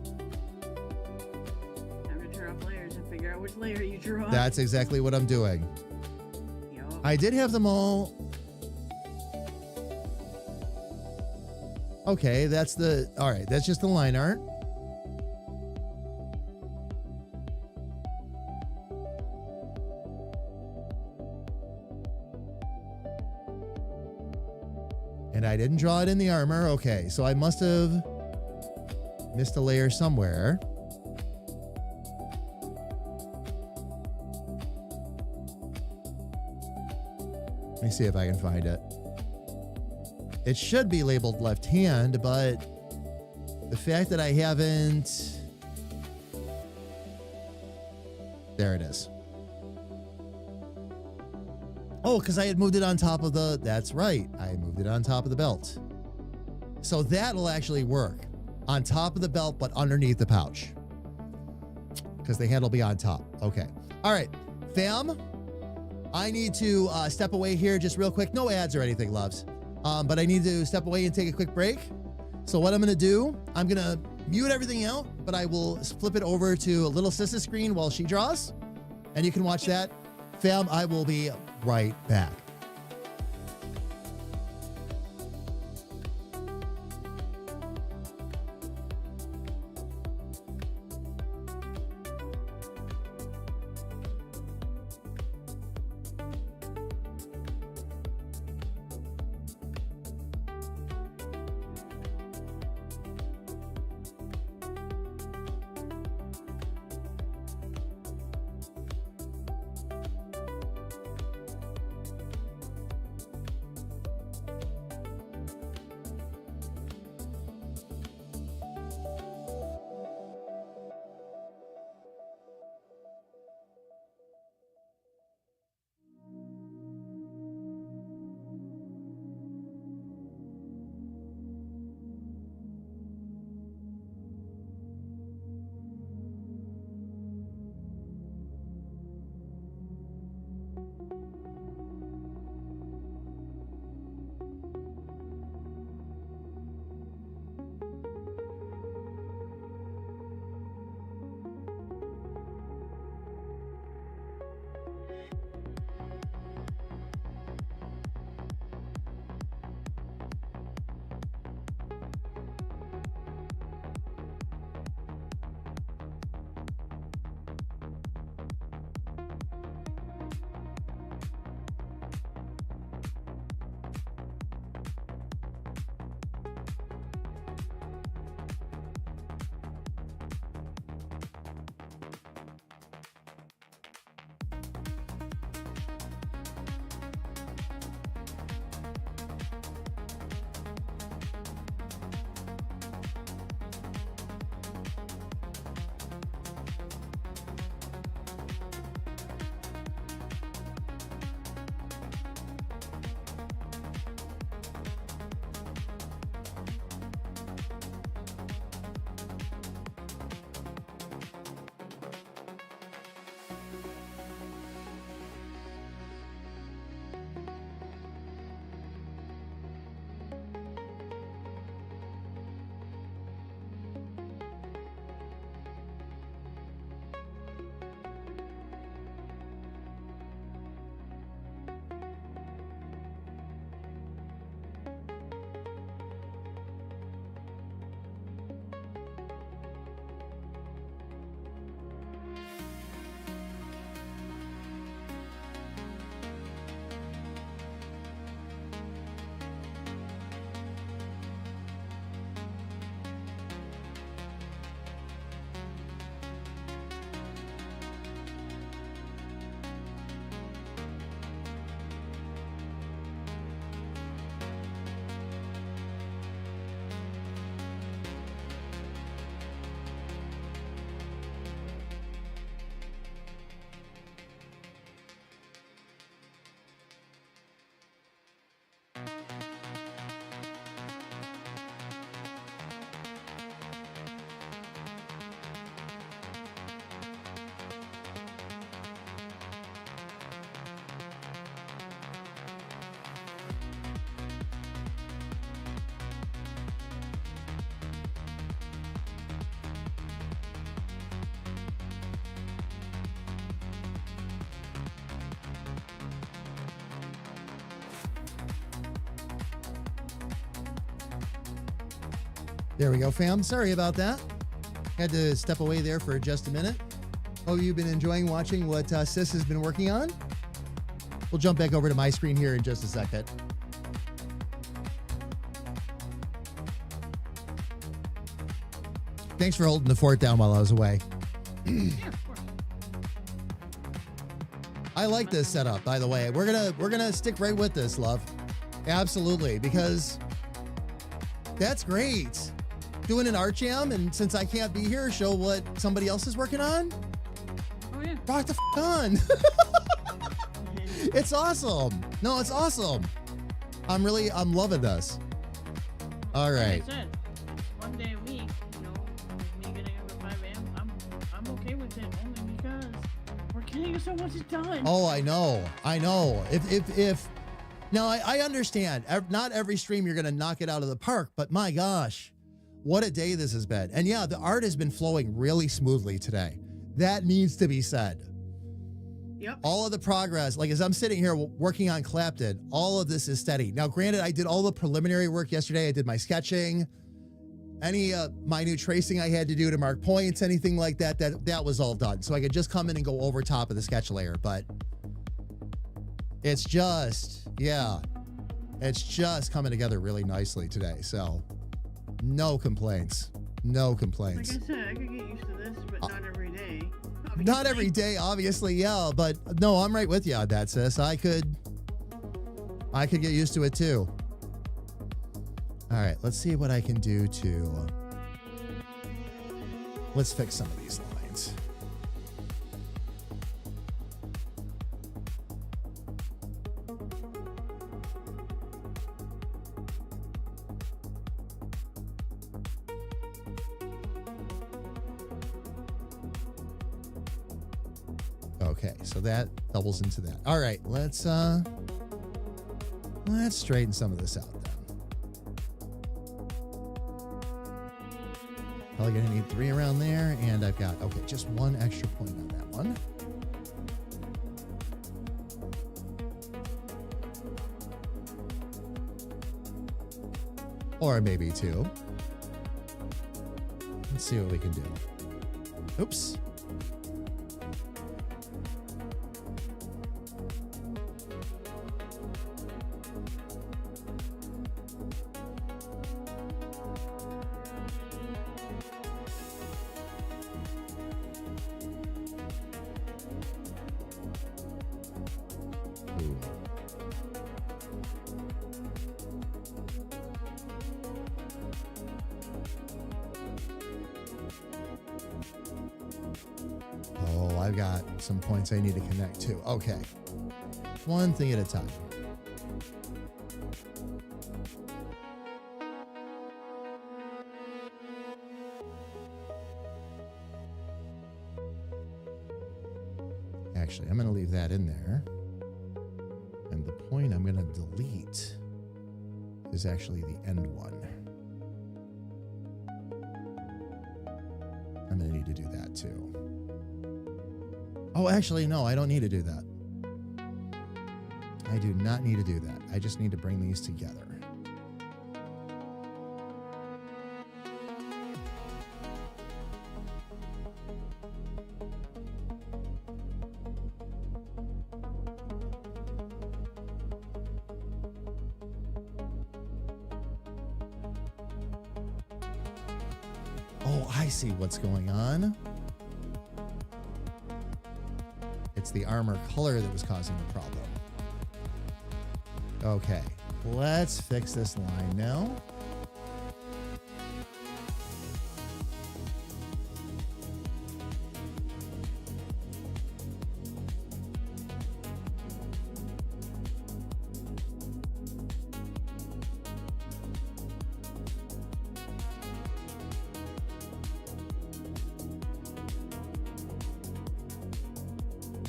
Time to turn off layers and figure out which layer you drew on. That's exactly what I'm doing. I did have them all. Okay, that's the... All right, that's just the line art. And I didn't draw it in the armor. Okay, so I must have missed a layer somewhere. Let me see if I can find it. It should be labeled left hand, but the fact that I haven't... There it is. Oh, because I had moved it on top of the... That's right. I moved it on top of the belt. So that'll actually work. On top of the belt, but underneath the pouch. Because the hand will be on top. Okay. All right. Fam, I need to step away here just real quick. No ads or anything, loves. But I need to step away and take a quick break. So what I'm going to do, I'm going to mute everything out, but I will flip it over to a little sister's screen while she draws. And you can watch that. Fam, I will be right back. There we go, fam. Sorry about that. Had to step away there for just a minute. Hope you've been enjoying watching what Sis has been working on. We'll jump back over to my screen here in just a second. Thanks for holding the fort down while I was away. Yeah, of course. I like this setup, by the way. We're gonna stick right with this, love. Absolutely, because that's great. Doing an art jam, and since I can't be here, show what somebody else is working on. Oh yeah. Rock the on. It's awesome. No, it's awesome. I'm loving this. All right. Like I said, it's 1 day a week. You know, me getting up at 5 a.m. I'm okay with it only because we're getting so much done. Oh, I know. If now I understand. Not every stream you're gonna knock it out of the park, but my gosh, what a day this has been. And yeah, the art has been flowing really smoothly today. That needs to be said. Yep. All of the progress, like as I'm sitting here working on Clapton, all of this is steady. Now, granted, I did all the preliminary work yesterday. I did my sketching, any minute tracing I had to do to mark points, anything like that, that was all done. So I could just come in and go over top of the sketch layer. But it's just, yeah, it's just coming together really nicely today. So no complaints. No complaints. Like I said, I could get used to this, but not every day. Not every day, obviously, yeah, but no, I'm right with you on that, sis. I could get used to it too. All right, let's see what I can do to let's fix some of these lines. Okay, so that doubles into that. All right, let's straighten some of this out then. Probably gonna need 3 around there, and I've got, okay, just 1 extra point on that one. Or maybe 2. Let's see what we can do. Oops. Oh, I've got some points I need to connect to. Okay. One thing at a time. Actually, I'm going to leave that in there. And the point I'm going to delete is actually the end one. I'm going to need to do that too. Oh, actually, no, I don't need to do that. I do not need to do that. I just need to bring these together. Oh, I see what's going on. It's the armor color that was causing the problem. Okay, let's fix this line now.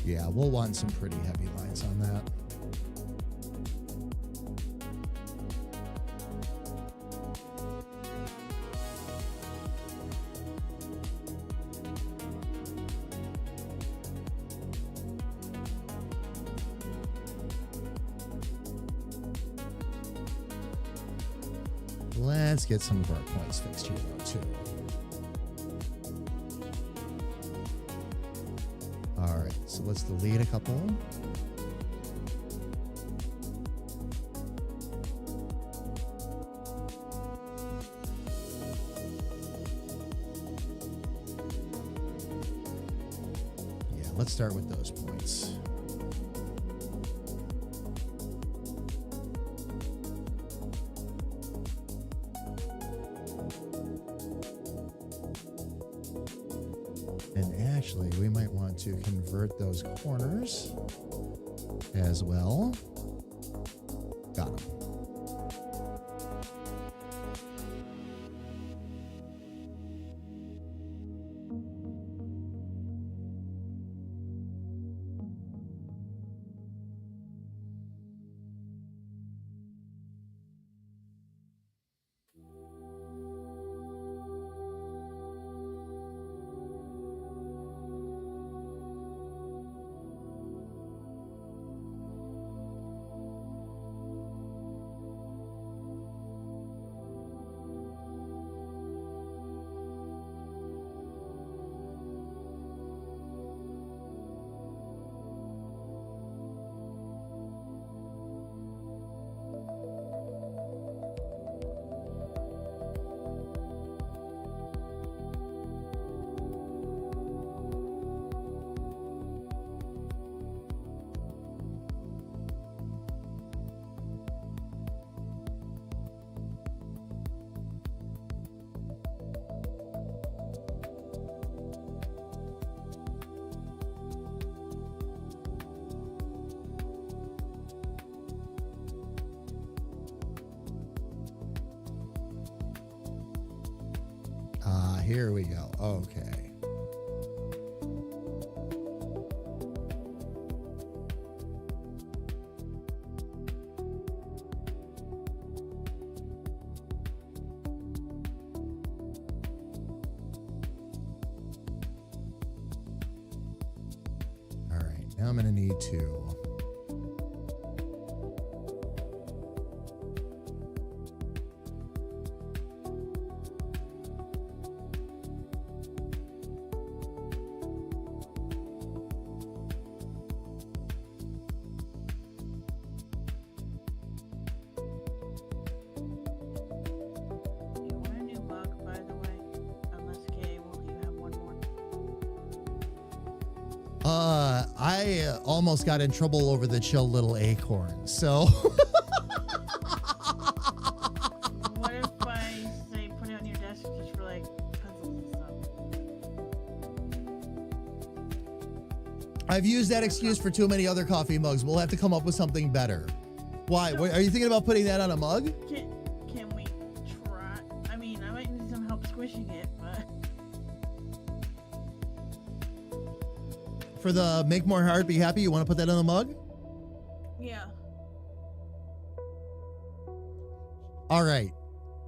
Yeah, we'll want some pretty heavy lines on that. Let's get some of our points fixed here, though, too. All right, so let's delete a couple. Yeah, let's start with those points. And actually, we might want to convert those corners as well. Got them. Here we go. Okay. All right. Now I'm going to need to I almost got in trouble over the chill little acorn. So What if I say put it on your desk just for like pencils and stuff? I've used that excuse for too many other coffee mugs. We'll have to come up with something better. Why? Are you thinking about putting that on a mug? Can we try? I mean, I might need some help squishing it, but For the make more heart be happy, you want to put that on a mug? yeah. All right.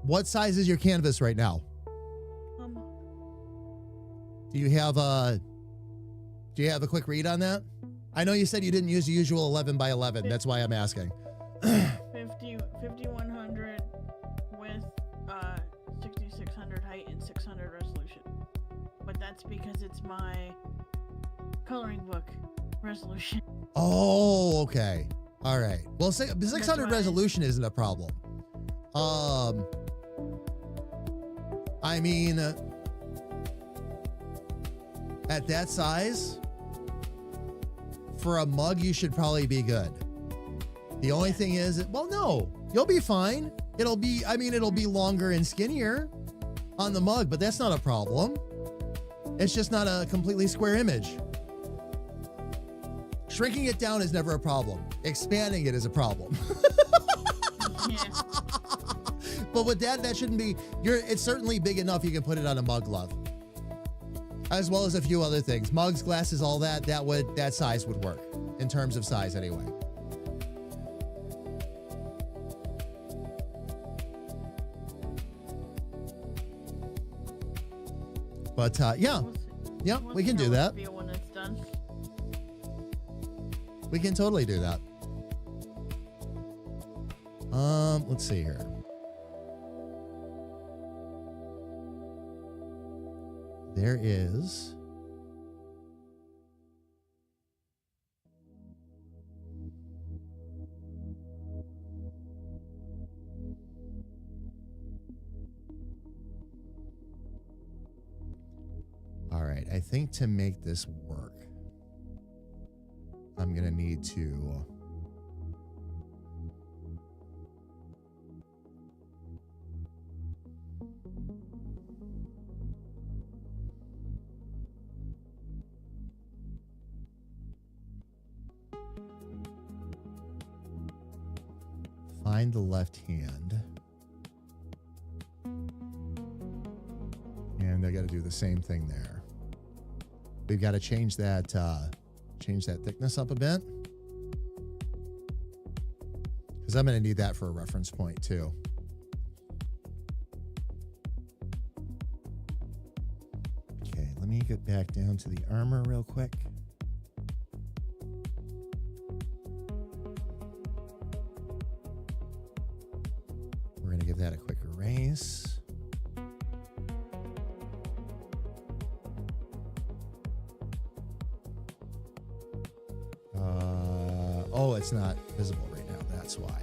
What size is your canvas right now? Do you have a quick read on that? I know you said you didn't use the usual 11 by 11. That's why I'm asking. 5100 with 6600 height and 600 resolution. But that's because it's my coloring book resolution. Oh, okay. All right. Well, 600 resolution isn't a problem. I mean, at that size, for a mug, you should probably be good. The only thing is, well, no, you'll be fine. It'll be longer and skinnier on the mug, but that's not a problem. It's just not a completely square image. Shrinking it down is never a problem. Expanding it is a problem. But with that shouldn't be, it's certainly big enough you can put it on a mug glove. As well as a few other things. Mugs, glasses, all that size would work. In terms of size anyway. But yeah, we can do that. When it's done. We can totally do that. Let's see here. there is all right, I think to make this work, I'm going to need to find the left hand. And I got to do the same thing there. We've got to change that thickness up a bit, because I'm going to need that for a reference point too. Okay, let me get back down to the armor real quick. We're going to give that a quick erase. Oh, it's not visible right now. That's why.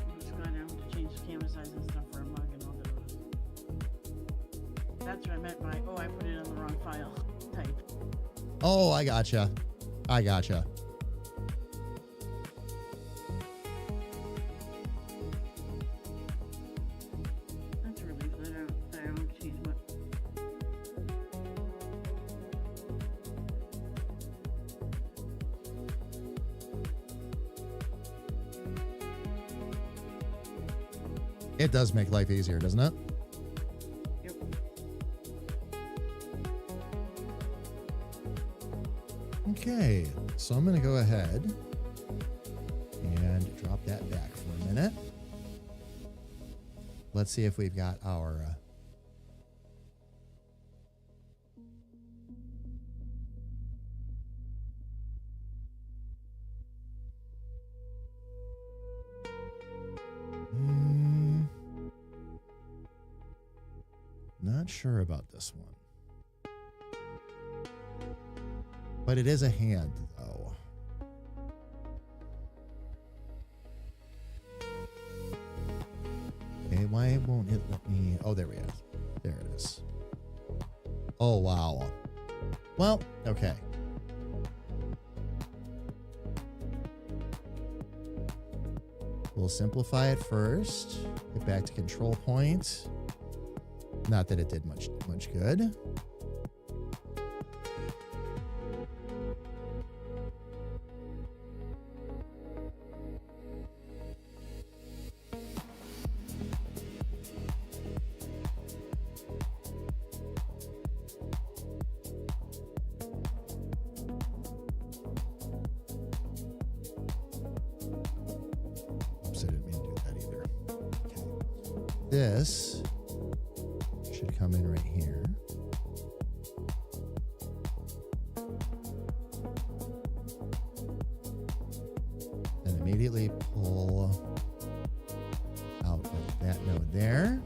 I'm just going down to change the camera size and stuff for a mug and all those. That's what I meant by, oh, I put it on the wrong file type. Oh, I gotcha. I gotcha. That's a relief that I don't change much. It does make life easier, doesn't it? Yep. Okay, so I'm going to go ahead and drop that back for a minute. Let's see if we've got our not sure about this one. But it is a hand, though. Okay, why won't it let me... Oh, there we go. There it is. Oh, wow. Well, okay. We'll simplify it first. Get back to control point. Not that it did much good. Oops, I didn't mean to do that either. Okay. This should come in right here. And immediately pull out of that node there.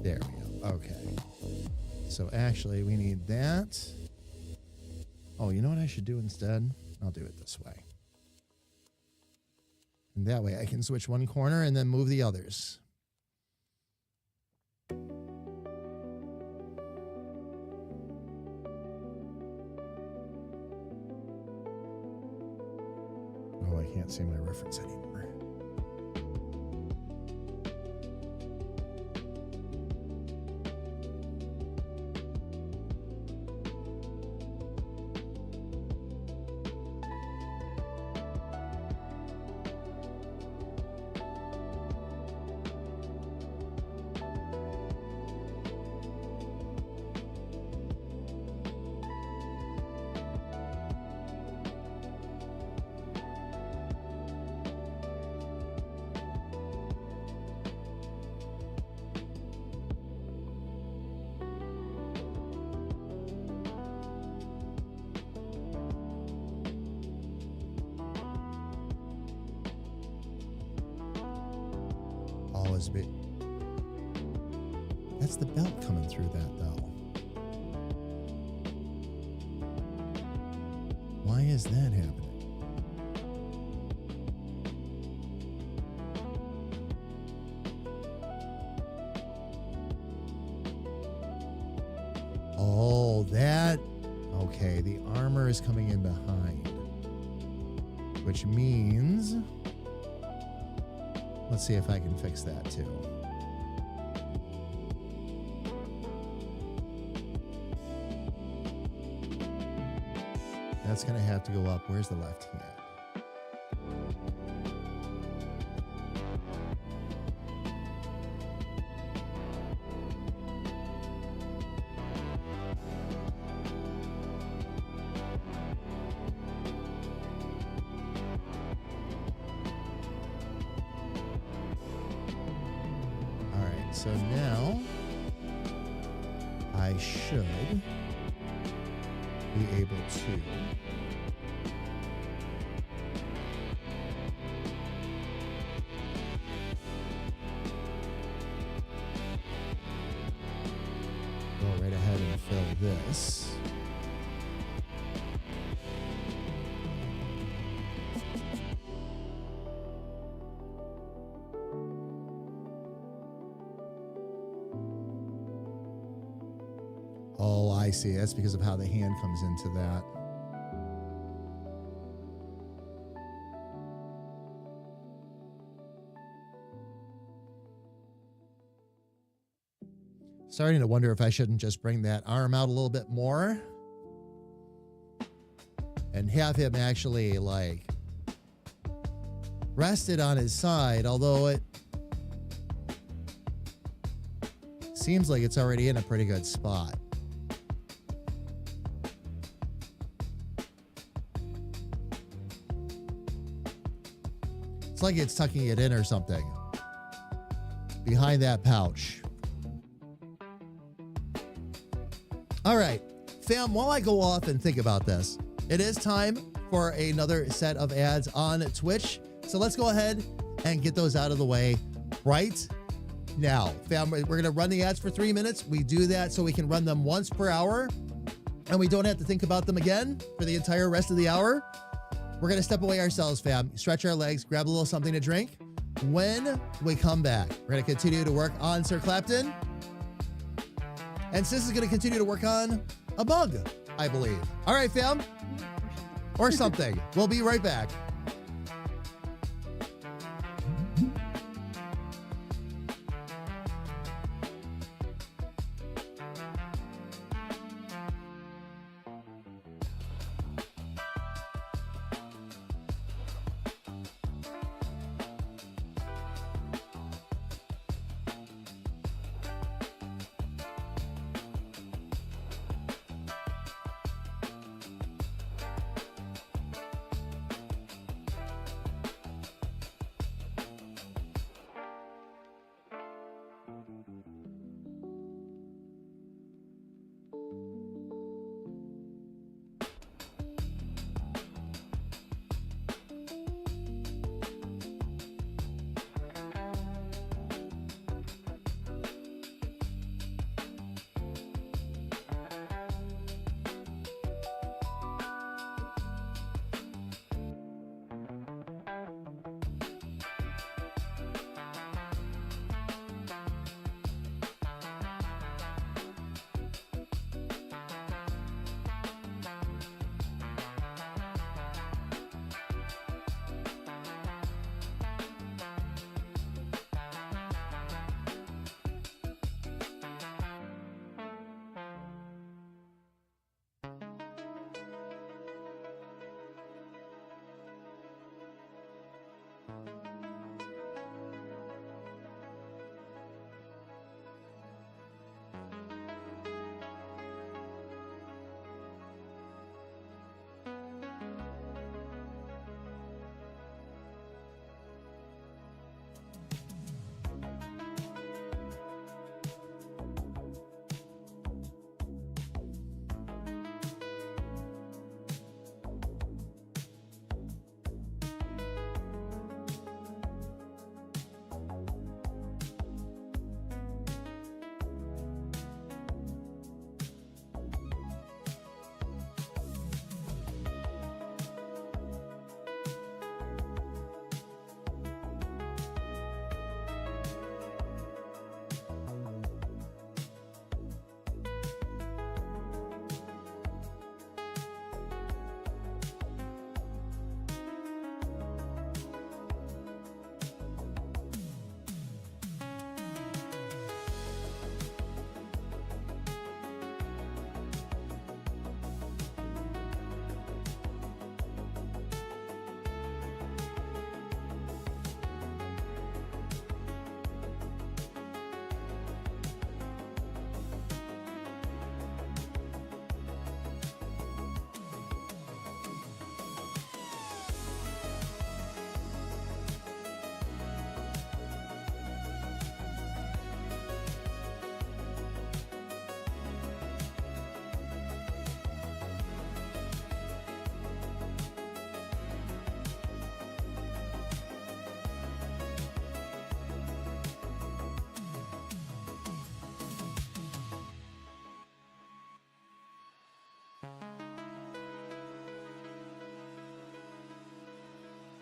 There we go. Okay. So actually we need that. Oh, you know what I should do instead? I'll do it this way. And that way I can switch one corner and then move the others. Oh, I can't see my reference anymore. That's the belt coming through that, though. Why is that happening? Oh, that... Okay, the armor is coming in behind. Which means... Let's see if I can fix that, too. That's going to have to go up. Where's the left hand? All right, so now I should be able to go right ahead and fill this. Oh, I see. That's because of how the hand comes into that. Starting to wonder if I shouldn't just bring that arm out a little bit more and have him actually like rested on his side, although it seems like it's already in a pretty good spot. It's like it's tucking it in or something behind that pouch. All right, fam, while I go off and think about this, it is time for another set of ads on Twitch. So let's go ahead and get those out of the way right now. Fam, we're going to run the ads for 3 minutes. We do that so we can run them once per hour and we don't have to think about them again for the entire rest of the hour. We're going to step away ourselves, fam, stretch our legs, grab a little something to drink. When we come back, we're going to continue to work on Sir Clapton. And Sis is going to continue to work on a mug, I believe. All right, fam. Or something. We'll be right back.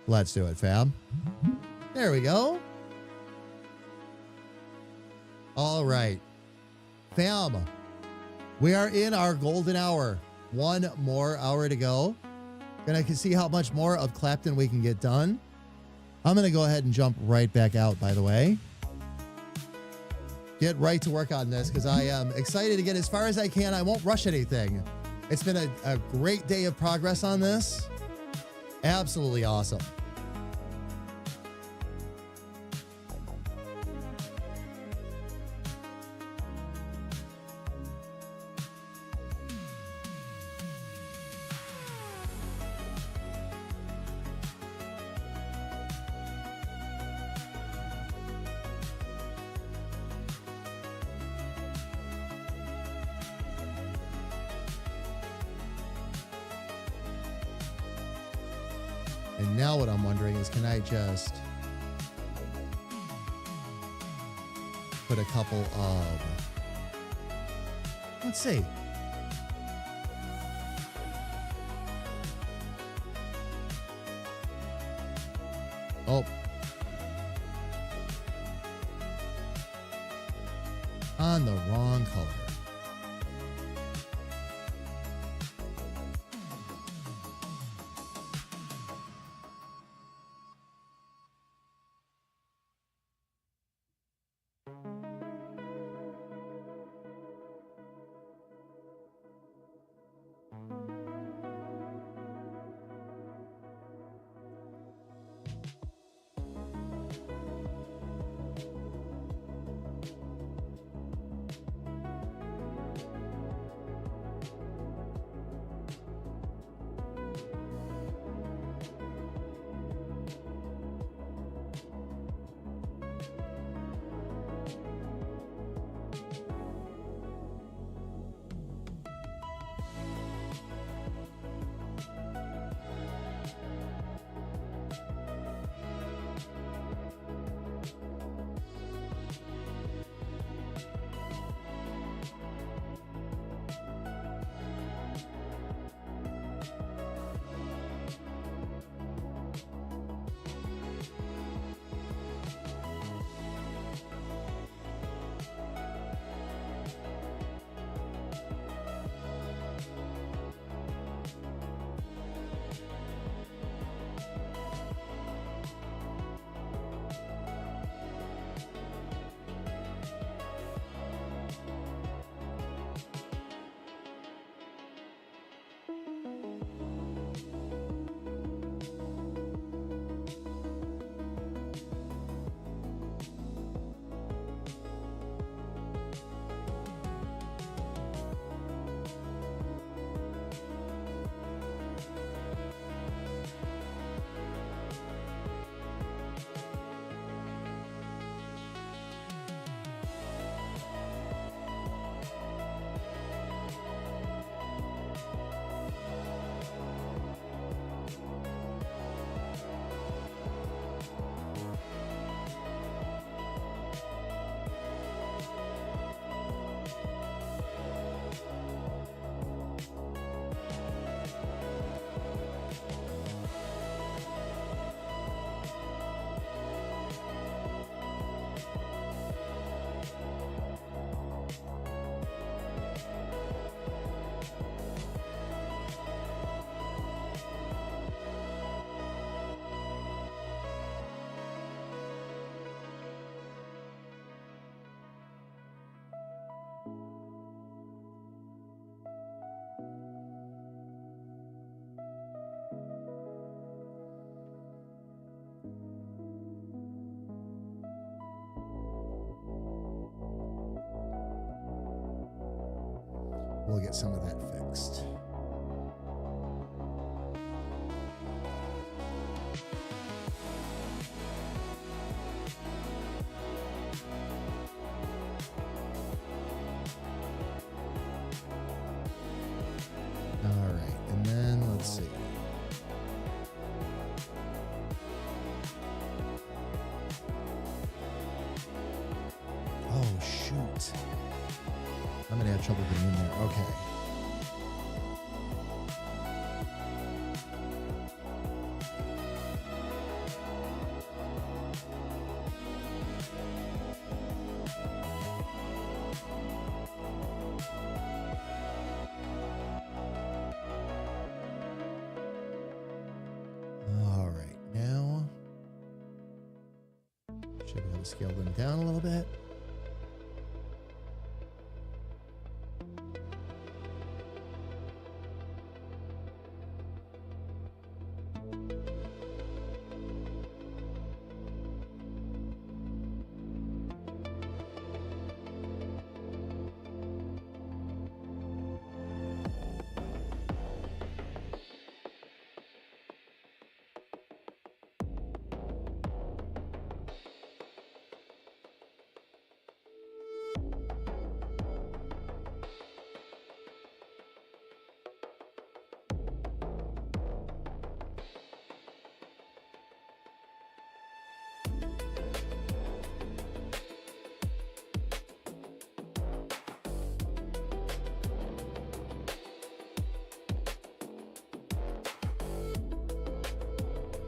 Let's do it, fam. There we go. All right. Fam, we are in our golden hour. One more hour to go. And I can see how much more of Clapton we can get done. I'm going to go ahead and jump right back out, by the way. Get right to work on this because I am excited to get as far as I can. I won't rush anything. It's been a great day of progress on this. Absolutely awesome. And now what I'm wondering is, can I just put a couple of, let's see. Oh. On the wrong color. We'll get some of that fixed. All right, and then let's see. Oh, shoot. I'm going to have trouble getting in there. Okay. scale them down a little bit.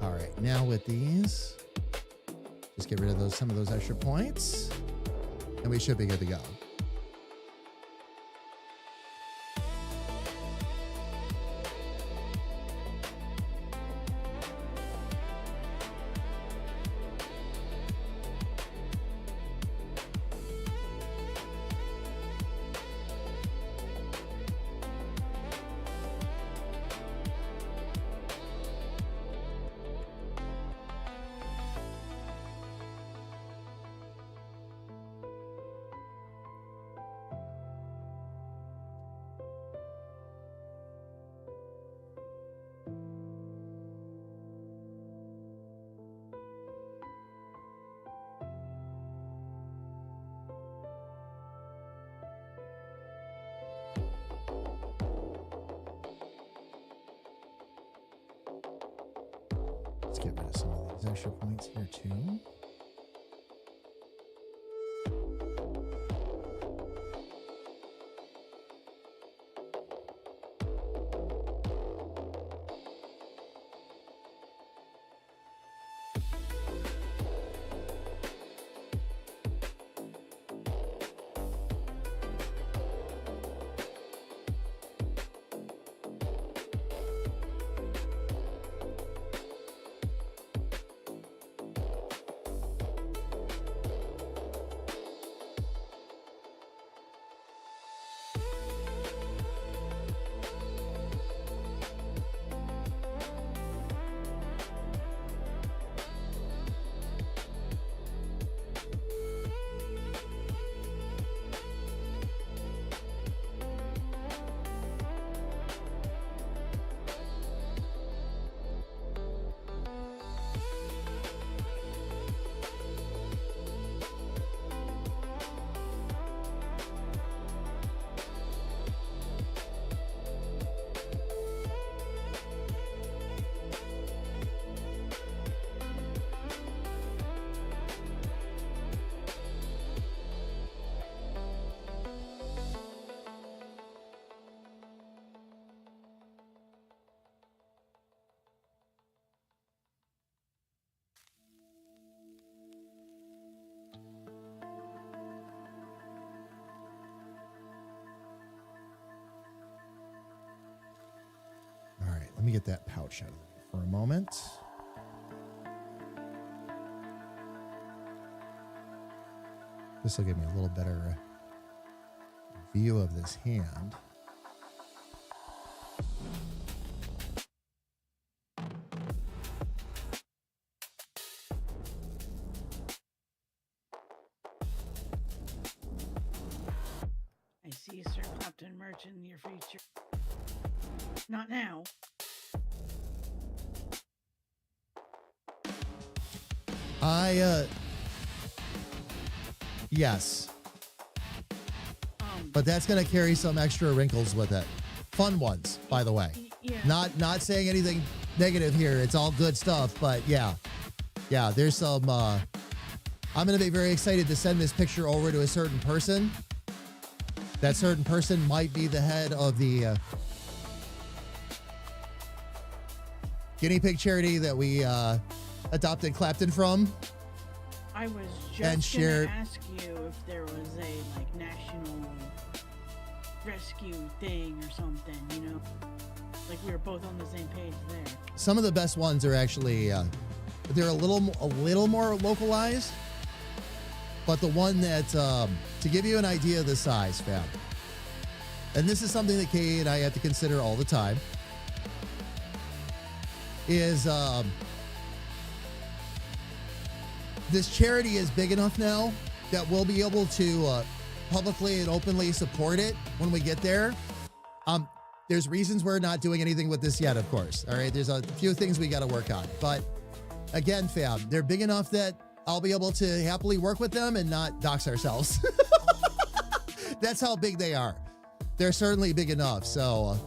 All right, now with these, just get rid of some of those extra points, and we should be good to go. Let's get rid of some of these extra points here too. Let me get that pouch out of there for a moment. This will give me a little better view of this hand. I see Sir Clapton merch in your future. Not now. Yes. But that's going to carry some extra wrinkles with it. Fun ones, by the way. Yeah. Not saying anything negative here. It's all good stuff, but yeah. Yeah, there's some I'm going to be very excited to send this picture over to a certain person. That certain person might be the head of the Guinea Pig charity that we adopted Clapton from. I was just going to ask you if there was a national rescue thing or something, you know? Like we were both on the same page there. Some of the best ones are actually they're a little more localized. But the one that, to give you an idea of the size, fam, and this is something that Kay and I have to consider all the time, is this charity is big enough now that we'll be able to publicly and openly support it when we get there. There's reasons we're not doing anything with this yet, of course. All right, there's a few things we got to work on. But again, fam, they're big enough that I'll be able to happily work with them and not dox ourselves. That's how big they are. They're certainly big enough. So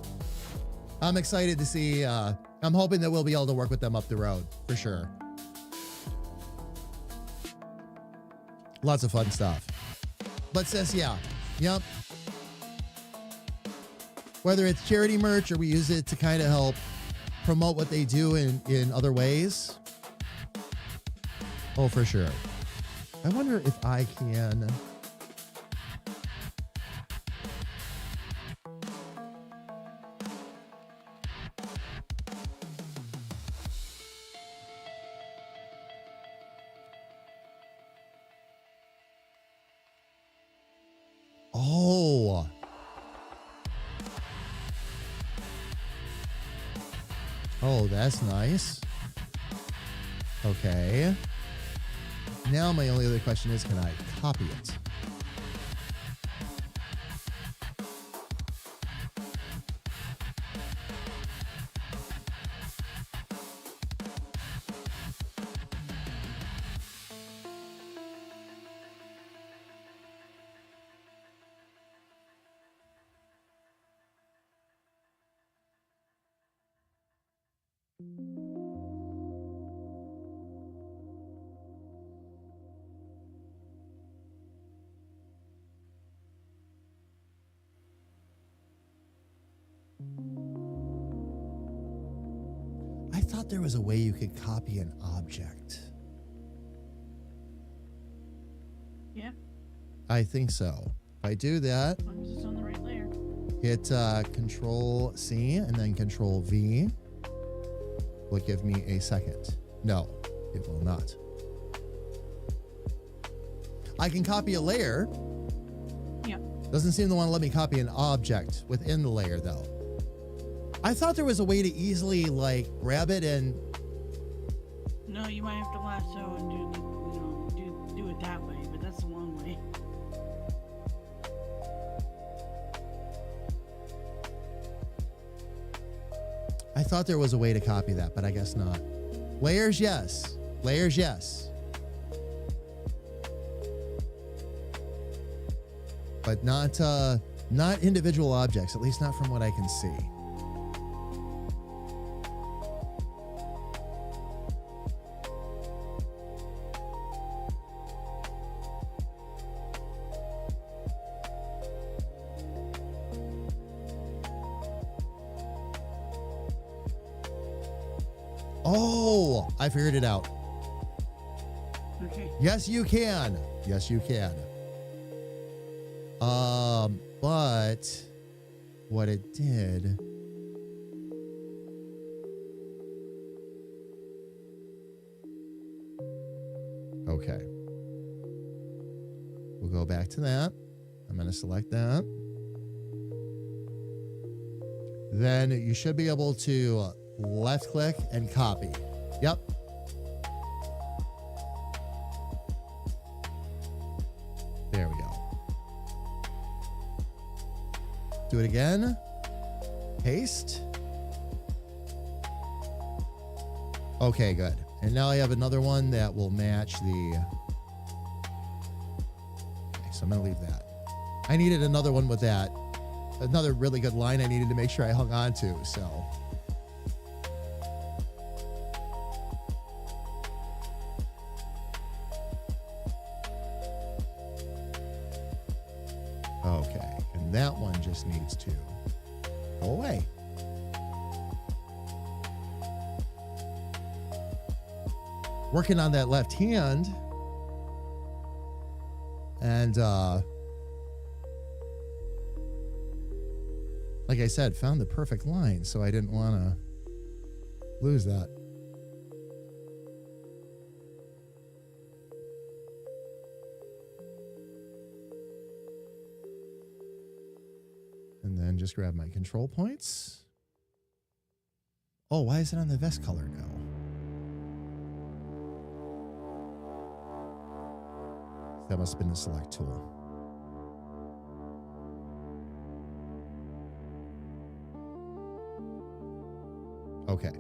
I'm excited to see. I'm hoping that we'll be able to work with them up the road for sure. Lots of fun stuff. But sis, yeah. Yep. Whether it's charity merch or we use it to kind of help promote what they do in other ways. Oh, for sure. I wonder if I can... Oh. Oh, that's nice. Okay. Now my only other question is, can I copy it? I thought there was a way you could copy an object. Yeah. I think so. If I do that, As long as it's on the right layer. hit Control C and then Control V. Will it give me a second? No, it will not. I can copy a layer. Yeah. Doesn't seem to want to let me copy an object within the layer though. I thought there was a way to easily like grab it and... No, you might have to lasso and do it that way, but that's a long way. I thought there was a way to copy that, but I guess not. Layers, yes. Layers, yes. But not individual objects, at least not from what I can see. Oh, I figured it out. Okay. Yes, you can. Yes, you can. But what it did. Okay. We'll go back to that. I'm going to select that. Then you should be able to left click and copy. Yep. There we go. Do it again. Paste. Okay, good. And now I have another one that will match the... Okay, so I'm going to leave that. I needed another one with that. Another really good line I needed to make sure I hung on to, so... Okay, and that one just needs to go away. Working on that left hand. And like I said, found the perfect line, so I didn't want to lose that. And then just grab my control points. Oh, why is it on the vest color now? That must have been the select tool. Okay.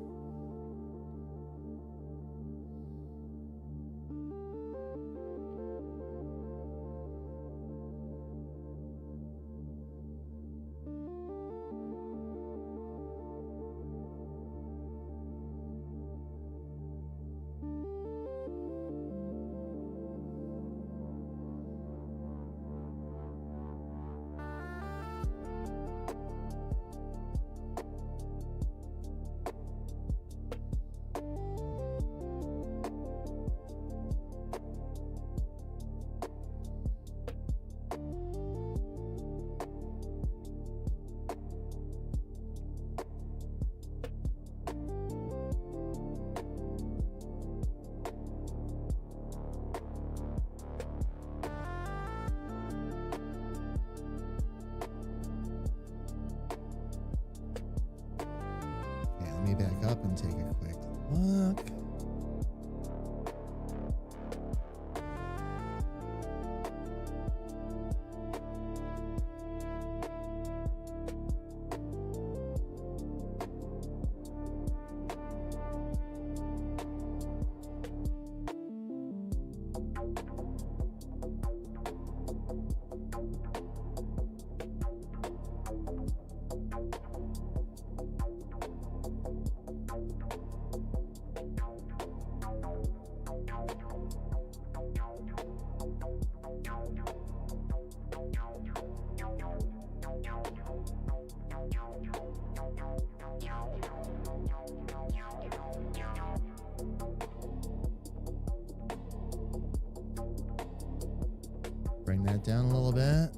Let me back up and take a quick look. Bring that down a little bit.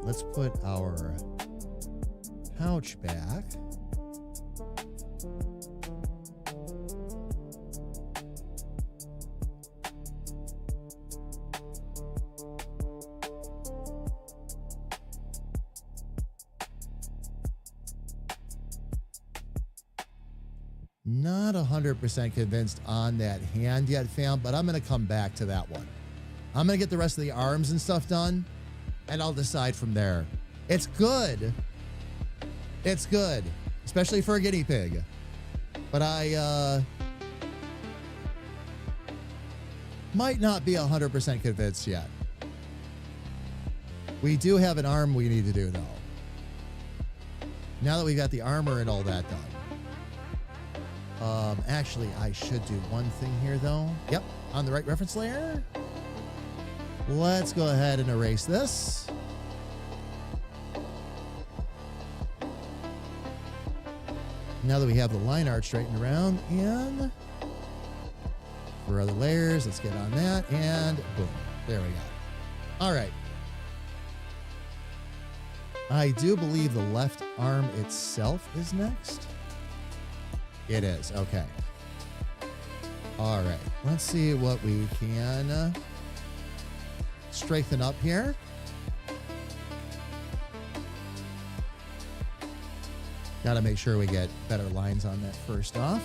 let's put our pouch back. Not 100% convinced on that hand yet, fam, but I'm going to come back to that one. I'm going to get the rest of the arms and stuff done, and I'll decide from there. It's good. It's good, especially for a guinea pig. But I might not be 100% convinced yet. We do have an arm we need to do, though. Now that we got the armor and all that done. Actually, I should do one thing here, though. Yep, on the right reference layer. Let's go ahead and erase this. Now that we have the line art straightened around, and for other layers, let's get on that, and boom, there we go. All right. I do believe the left arm itself is next. It is, okay. All right, let's see what we can strengthen up here. Got to make sure we get better lines on that first off.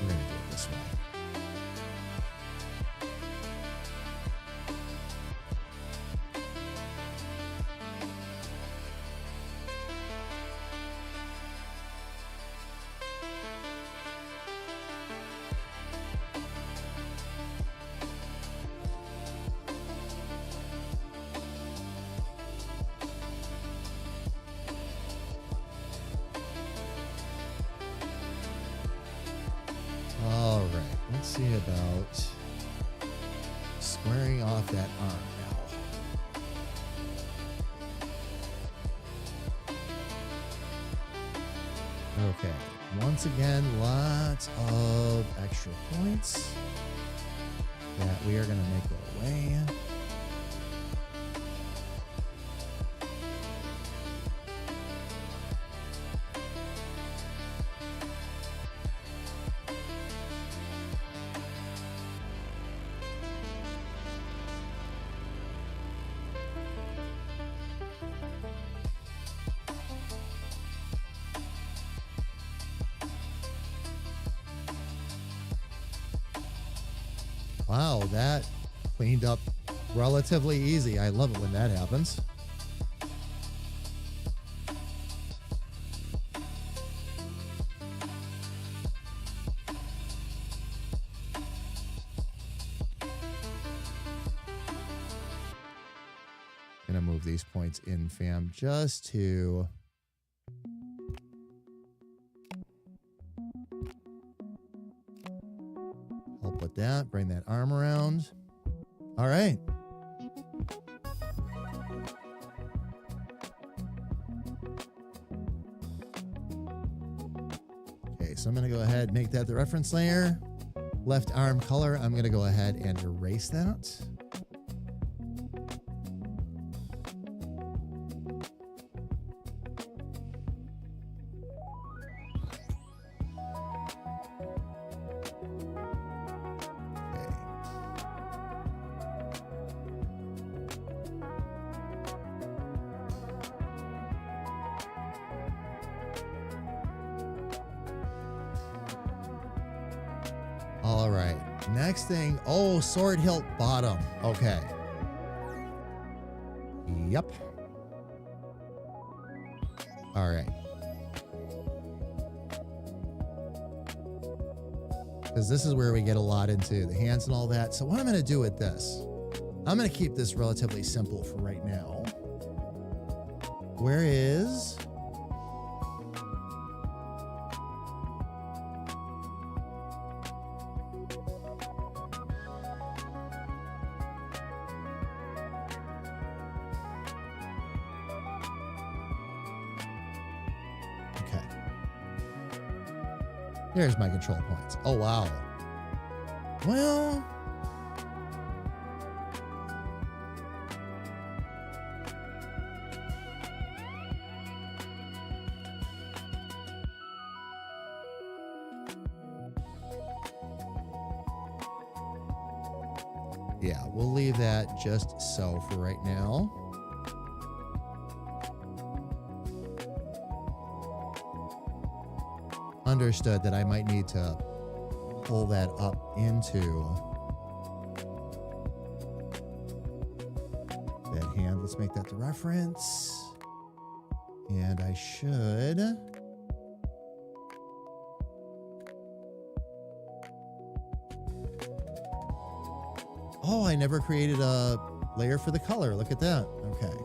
We're going to do it this way. All right, let's see about squaring off that arm now. Okay, once again, lots of extra points that we are going to make go away. Wow, that cleaned up relatively easy. I love it when that happens. Gonna move these points in, fam, just to help with that. Bring that arm around. All right. Okay, so I'm going to go ahead and make that the reference layer. Left arm color, I'm going to go ahead and erase that. All right. Next thing. Oh, sword hilt bottom. Okay. Yep. All right. Because this is where we get a lot into the hands and all that. So what I'm going to do with this, I'm going to keep this relatively simple for right now. Where is... Okay. There's my control points. Oh, wow. Well... yeah, we'll leave that just so for right now. Understood that I might need to pull that up into that hand. Let's make that the reference. And I should... oh, I never created a layer for the color. Look at that. Okay.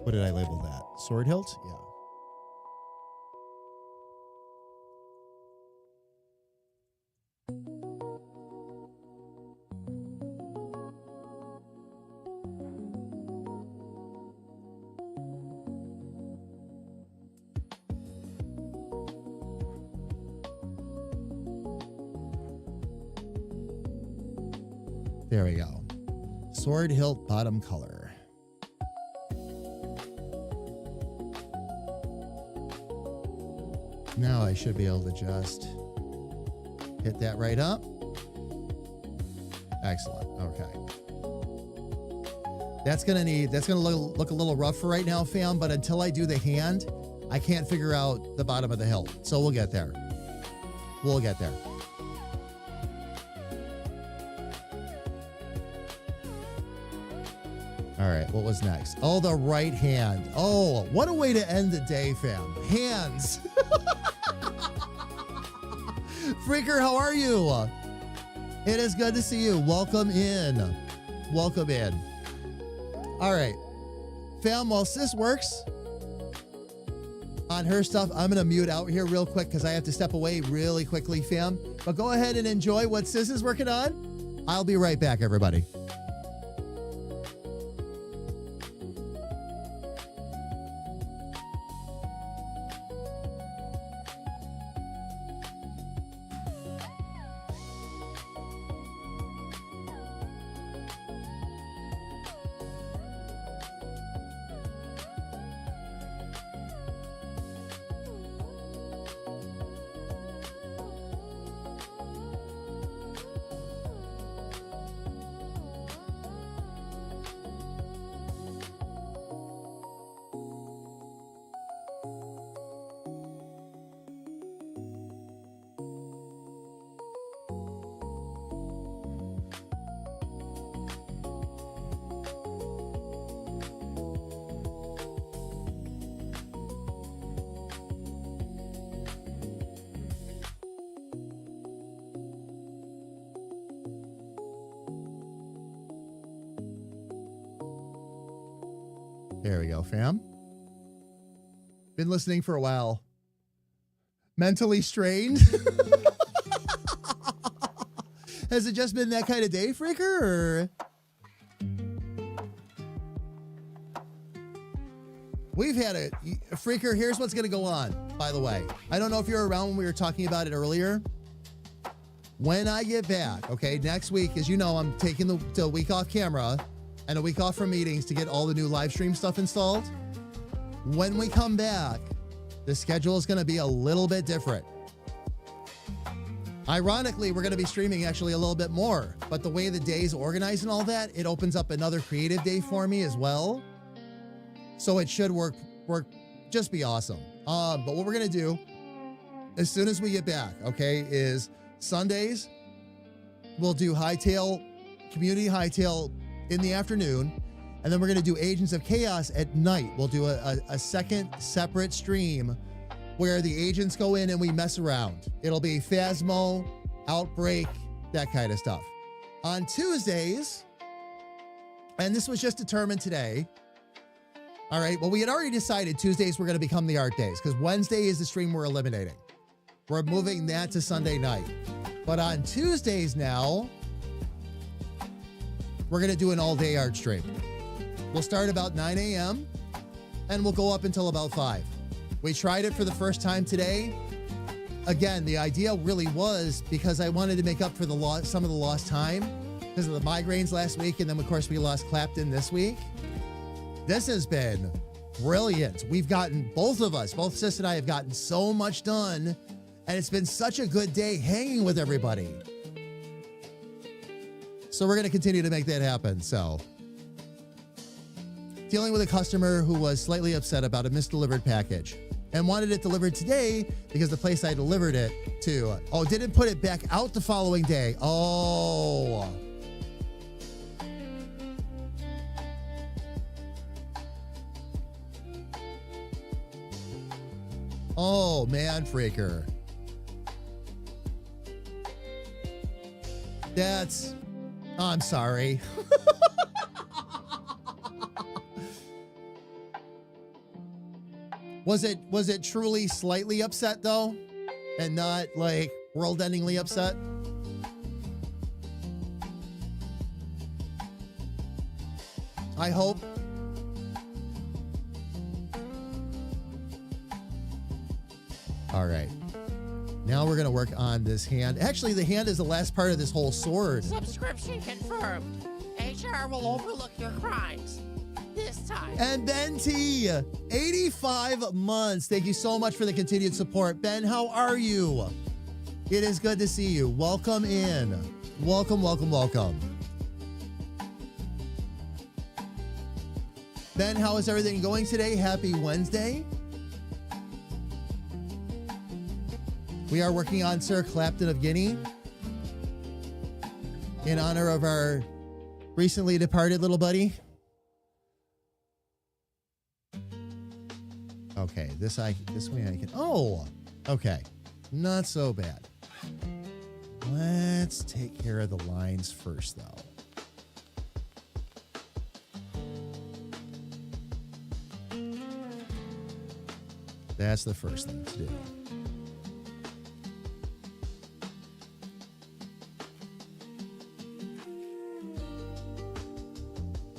What did I label that? Sword hilt? Yeah. There we go. Sword hilt bottom color. Now I should be able to just hit that right up. Excellent. Okay. That's gonna look a little rough for right now, fam, but until I do the hand, I can't figure out the bottom of the hilt. So we'll get there. We'll get there. All right, what was next? Oh, the right hand. Oh, what a way to end the day, fam. Hands. Freaker, how are you? It is good to see you. Welcome in. Welcome in. All right. Fam, while Sis works on her stuff, I'm going to mute out here real quick because I have to step away really quickly, fam. But go ahead and enjoy what Sis is working on. I'll be right back, everybody. There we go, fam. Been listening for a while. Mentally strained? Has it just been that kind of day, Freaker? Or? We've had a Freaker. Here's what's going to go on, by the way. I don't know if you're around when we were talking about it earlier. When I get back, okay, next week, as you know, I'm taking the week off camera and a week off from meetings to get all the new live stream stuff installed. When we come back, the schedule is going to be a little bit different. Ironically, we're going to be streaming actually a little bit more, but the way the day's organized and all that, it opens up another creative day for me as well. So it should work, just be awesome. But what we're going to do as soon as we get back, okay, is Sundays, we'll do Hightail, Community Hightail in the afternoon, and then we're going to do Agents of Chaos at night. We'll do a second separate stream where the agents go in and we mess around. It'll be Phasmo, Outbreak, that kind of stuff. On Tuesdays, and this was just determined today, all right, well, we had already decided Tuesdays were going to become the art days because Wednesday is the stream we're eliminating. We're moving that to Sunday night. But on Tuesdays now, we're going to do an all-day art stream. We'll start about 9 a.m. and we'll go up until about 5. We tried it for the first time today. Again, the idea really was because I wanted to make up for some of the lost time because of the migraines last week, and then of course we lost Clapton this week. This has been brilliant. We've gotten, both Sis and I have gotten so much done, and it's been such a good day hanging with everybody. So we're going to continue to make that happen. So dealing with a customer who was slightly upset about a misdelivered package and wanted it delivered today because the place I delivered it to, didn't put it back out the following day. Oh, man, freaker. I'm sorry. Was it truly slightly upset though? And not like world-endingly upset? I hope. All right. Now we're going to work on this hand. Actually, the hand is the last part of this whole sword. Subscription confirmed. HR will overlook your crimes. This time. And Ben T, 85 months. Thank you so much for the continued support. Ben, how are you? It is good to see you. Welcome in. Welcome, welcome, welcome. Ben, how is everything going today? Happy Wednesday. We are working on Sir Clapton of Guinea in honor of our recently departed little buddy. Okay, this way I can. Oh, okay, not so bad. Let's take care of the lines first, though. That's the first thing to do.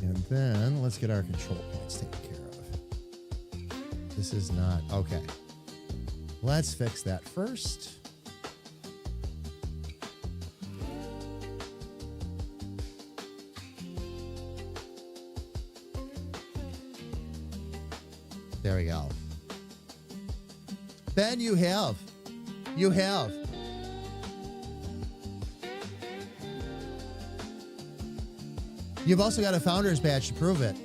And then let's get our control points taken care of. This is not, okay. Let's fix that first. There we go. Ben, you have. You've also got a founder's badge to prove it.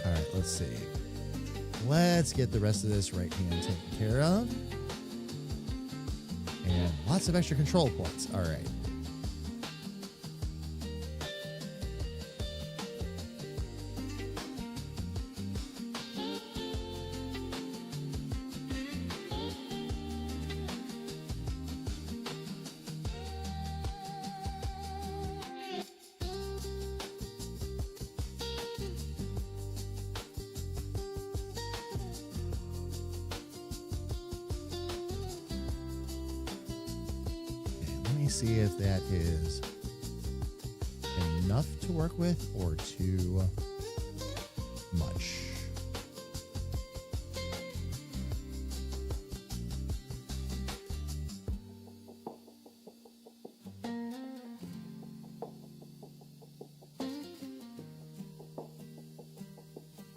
All right, let's see. Let's get the rest of this right hand taken care of. And lots of extra control points. All right. See if that is enough to work with or too much.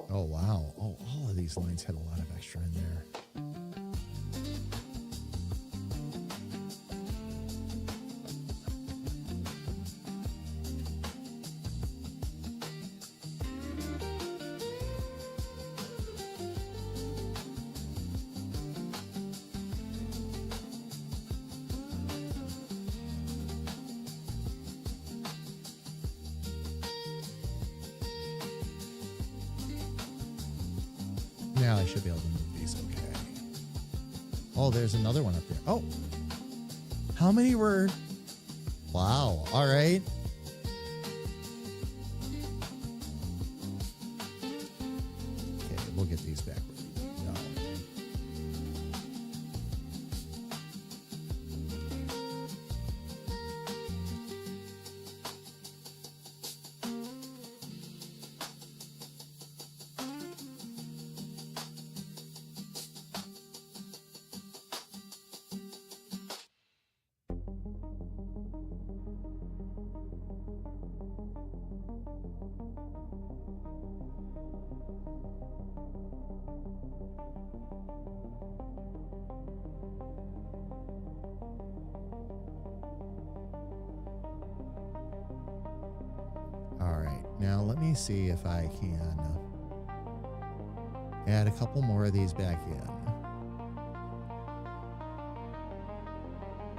Oh, wow. Oh, all of these lines had a lot of extra in there. Now I should be able to move these okay. Oh, there's another one up there. Oh, how many were? Wow. All right. we'll get these back ready. No. All right, now let me see if I can add a couple more of these back in.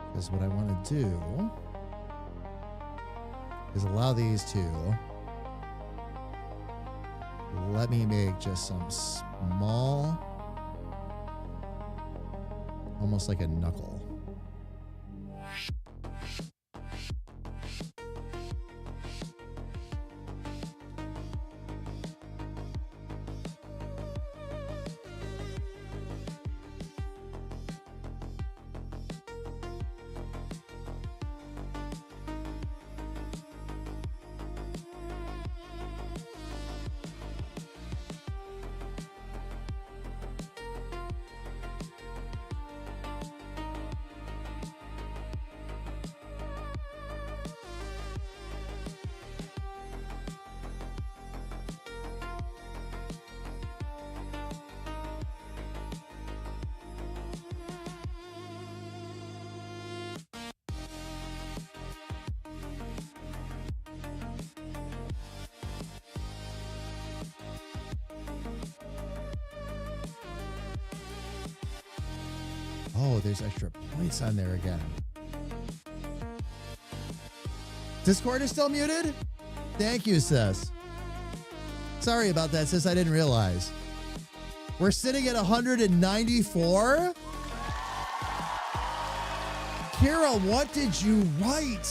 Because what I want to do is allow these to let me make just some small, almost like a knuckle. Oh, there's extra points on there again. Discord is still muted? Thank you, sis. Sorry about that, sis. I didn't realize. We're sitting at 194? Kira, what did you write?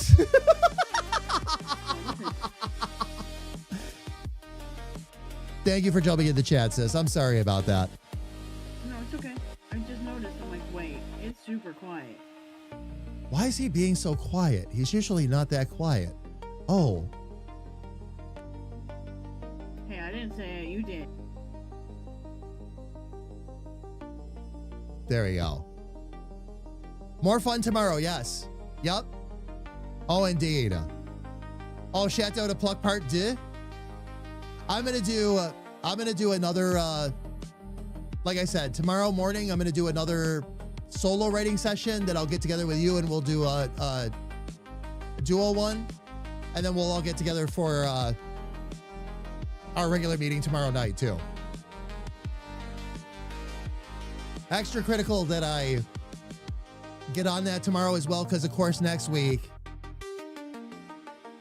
Thank you for jumping in the chat, sis. I'm sorry about that. No, it's okay. I just noticed. I'm like, wait, it's super quiet. Why is he being so quiet? He's usually not that quiet. Oh. Hey, I didn't say it. You did. There we go. More fun tomorrow, yes. Yup. Oh, indeed. Oh, Chateau de Pluck Part 2. I'm gonna do another like I said, tomorrow morning I'm gonna do another solo writing session that I'll get together with you and we'll do a duo one. And then we'll all get together for our regular meeting tomorrow night too. Extra critical that I get on that tomorrow as well, because of course next week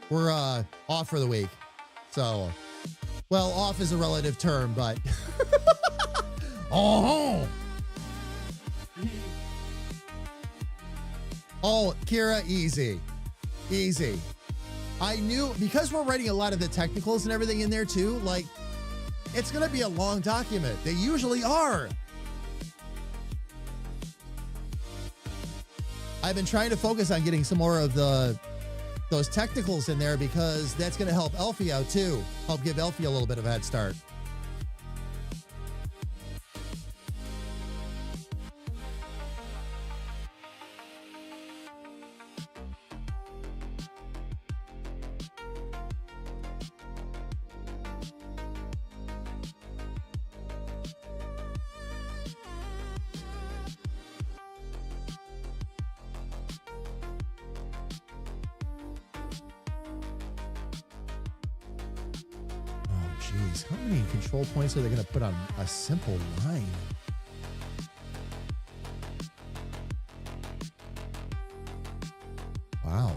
we're off for the week. So, well, off is a relative term, but oh, Kira, easy. I knew, because we're writing a lot of the technicals and everything in there too, like it's gonna be a long document. They usually are. I've been trying to focus on getting some more of those technicals in there because that's going to help Elfie out too. Help give Elfie a little bit of a head start. Jeez, how many control points are they going to put on a simple line? Wow.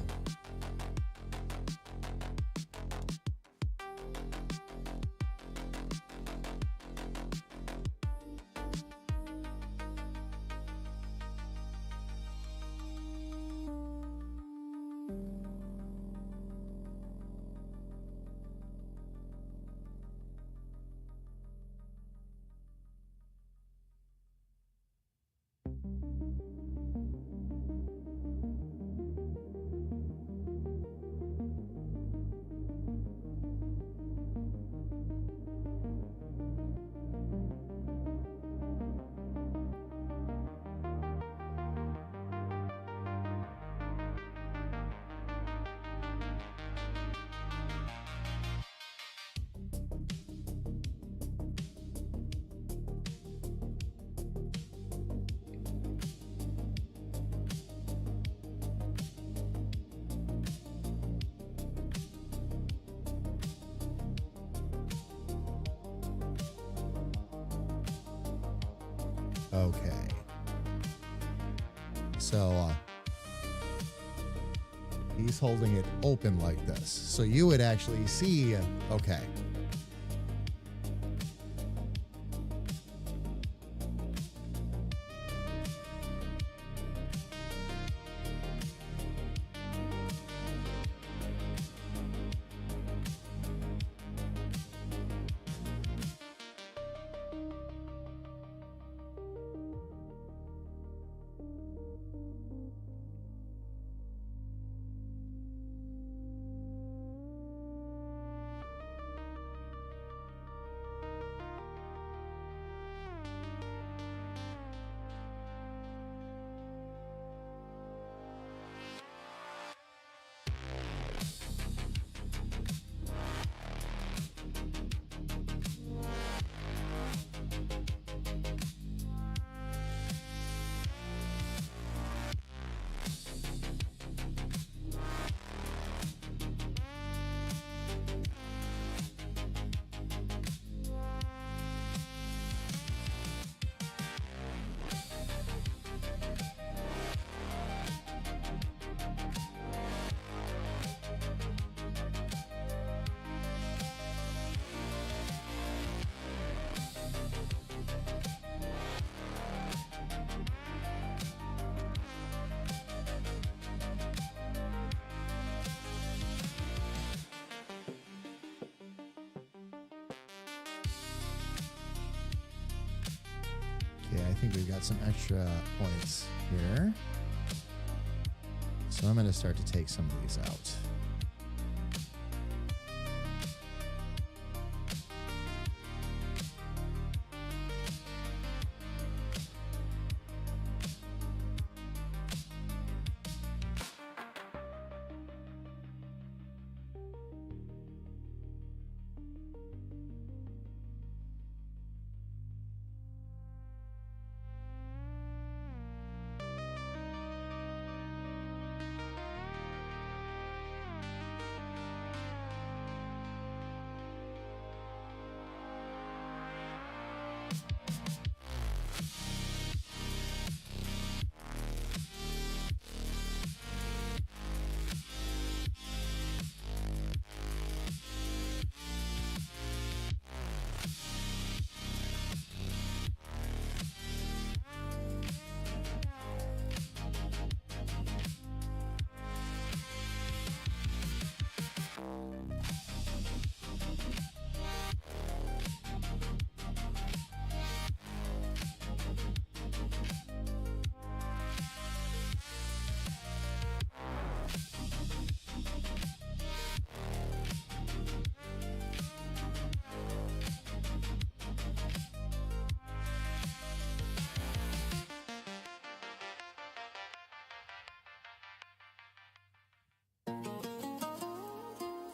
Okay. So he's holding it open like this. So you would actually see, okay. Okay, I think we've got some extra points here. So I'm going to start to take some of these out.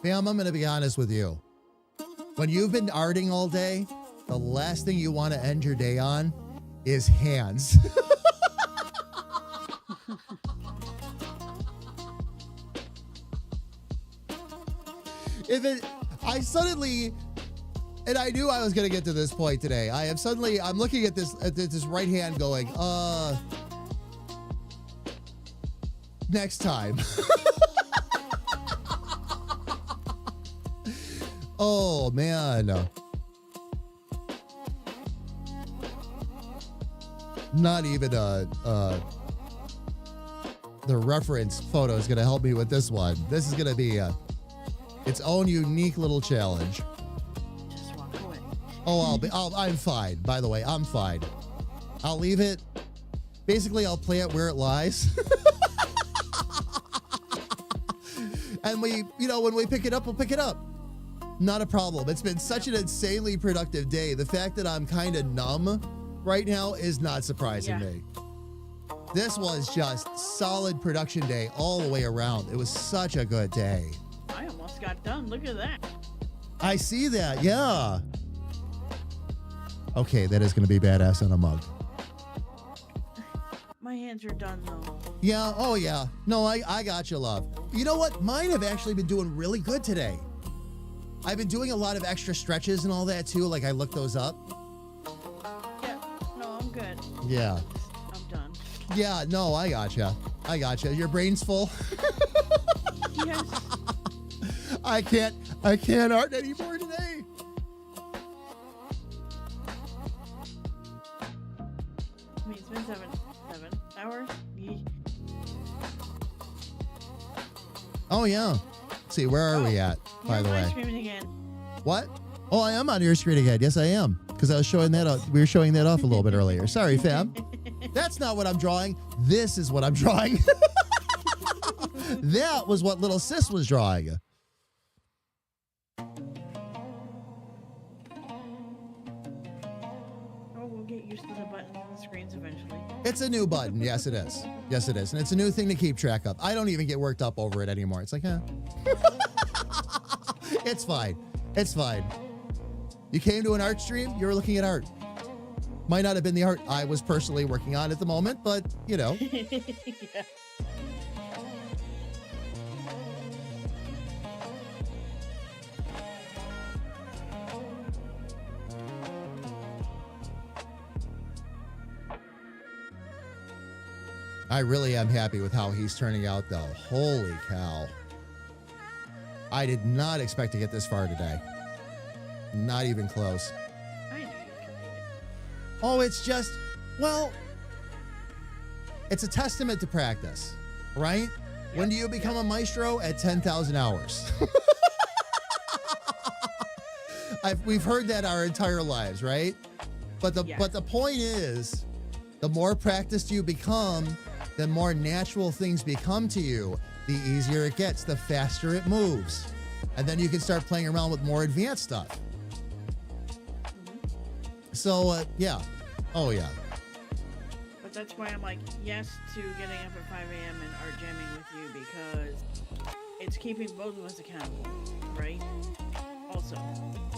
Fam, I'm going to be honest with you. When you've been arting all day, the last thing you want to end your day on is hands. I suddenly, and I knew I was going to get to this point today. I'm looking at this right hand going, next time. Oh, man. Not even the reference photo is going to help me with this one. This is going to be its own unique little challenge. Just walk away. Oh, I'm fine. By the way, I'm fine. I'll leave it Basically, I'll play it where it lies. And when we pick it up, we'll pick it up. Not a problem. It's been such an insanely productive day. The fact that I'm kind of numb right now is not surprising me. This was just solid production day all the way around. It was such a good day. I almost got done. Look at that. I see that. Yeah. Okay, that is going to be badass on a mug. My hands are done, though. Yeah. Oh, yeah. No, I got you, love. You know what? Mine have actually been doing really good today. I've been doing a lot of extra stretches and all that, too. Like, I looked those up. Yeah. No, I'm good. Yeah. I'm done. Yeah. No, I got you. I got you. Your brain's full. Yes. I can't art anymore today. I mean, it's been 7 hours. Oh, yeah. Let's see, where are we at, by the way? Screaming again. What? Oh, I am on your screen again. Yes, I am. Because I was showing that off. We were showing that off a little bit earlier. Sorry, fam. That's not what I'm drawing. This is what I'm drawing. That was what little sis was drawing. Oh, we'll get used to the buttons and the screens eventually. It's a new button. Yes, it is. Yes, it is. And it's a new thing to keep track of. I don't even get worked up over it anymore. It's like, It's fine. It's fine. You came to an art stream, you were looking at art. Might not have been the art I was personally working on at the moment, but, Yeah. I really am happy with how he's turning out, though. Holy cow. I did not expect to get this far today. Not even close. I knew you could do it. Oh, it's just, well, it's a testament to practice, right? When do you become a maestro? At 10,000 hours. We've heard that our entire lives, right? But the point is, the more practiced you become, the more natural things become to you. The easier it gets, the faster it moves. And then you can start playing around with more advanced stuff. So, yeah. Oh, yeah. But that's why I'm like, yes to getting up at 5 a.m. and art jamming with you, because it's keeping both of us accountable, right? Also.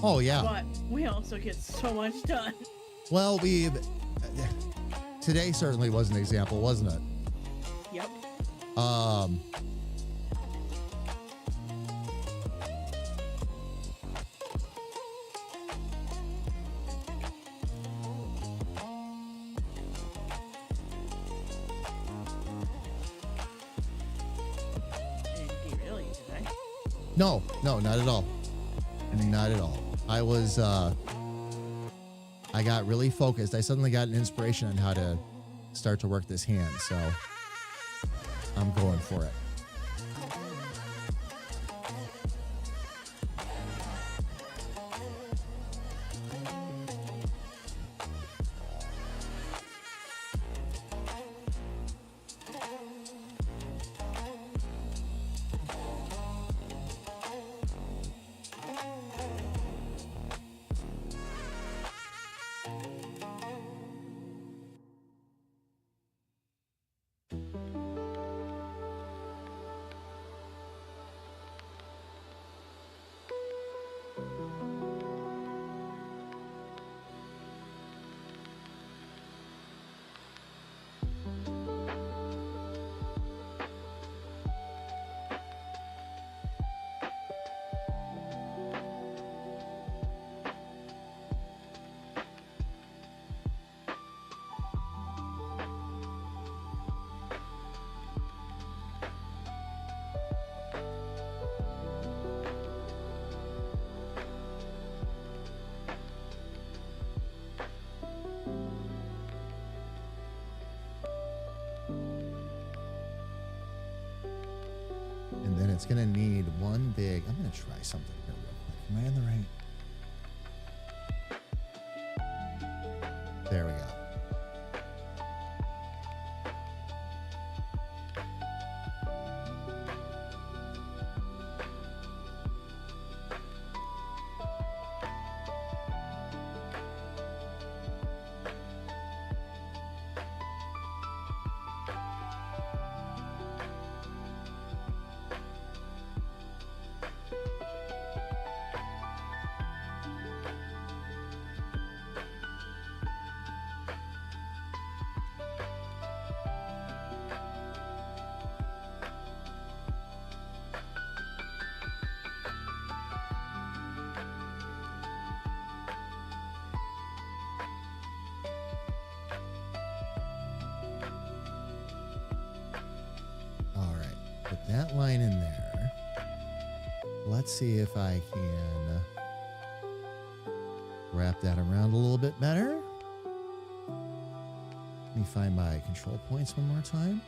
Oh, yeah. But we also get so much done. Well, today certainly was an example, wasn't it? Yep. No, not at all. Not at all. I was, I got really focused. I suddenly got an inspiration on how to start to work this hand, so I'm going for it. It's going to need one big... I'm going to try something here real quick. Am I in the right? There we go. that line in there. Let's see if I can wrap that around a little bit better. Let me find my control points one more time.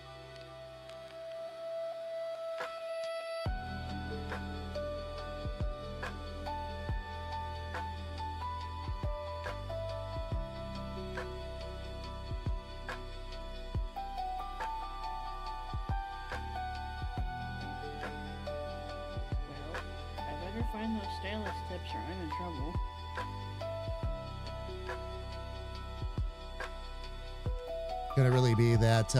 Find those stylus tips or I'm in trouble. Gonna really be that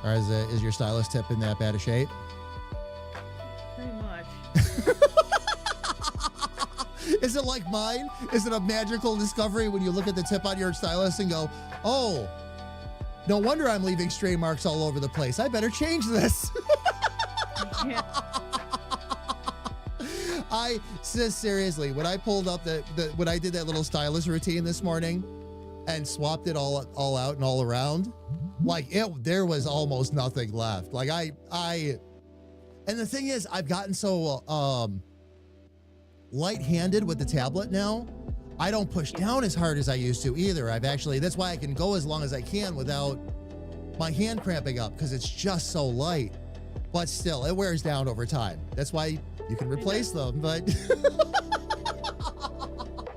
or is your stylus tip in that bad a shape? Pretty much. Is it like mine? Is it a magical discovery when you look at the tip on your stylus and go, oh, no wonder I'm leaving stray marks all over the place. I better change this. Yeah. I seriously, when I pulled up when I did that little stylus routine this morning and swapped it all out and all around, like there was almost nothing left. Like and the thing is, I've gotten so light-handed with the tablet now. I don't push down as hard as I used to either. That's why I can go as long as I can without my hand cramping up, because it's just so light. But still, it wears down over time. That's why you can replace them, but...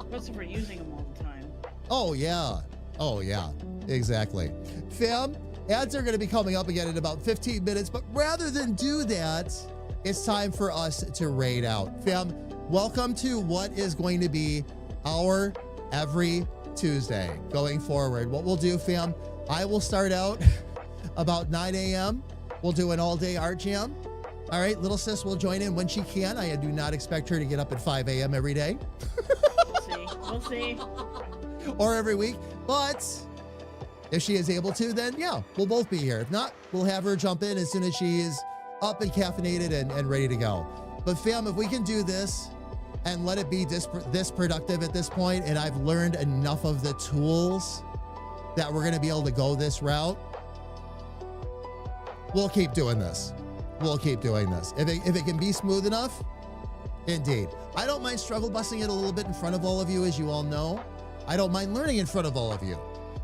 What's for using them all the time? Oh, yeah. Oh, yeah. Exactly. Fam, ads are going to be coming up again in about 15 minutes, but rather than do that, it's time for us to raid out. Fam, welcome to what is going to be our every Tuesday going forward. What we'll do, fam, I will start out about 9 a.m. We'll do an all-day art jam. All right, little sis will join in when she can. I do not expect her to get up at 5 a.m. every day. We'll see. Or every week. But if she is able to, then yeah, we'll both be here. If not, we'll have her jump in as soon as she is up and caffeinated and ready to go. But fam, if we can do this and let it be this productive at this point, and I've learned enough of the tools that we're going to be able to go this route, we'll keep doing this. We'll keep doing this. If it can be smooth enough, indeed. I don't mind struggle busting it a little bit in front of all of you, as you all know. I don't mind learning in front of all of you.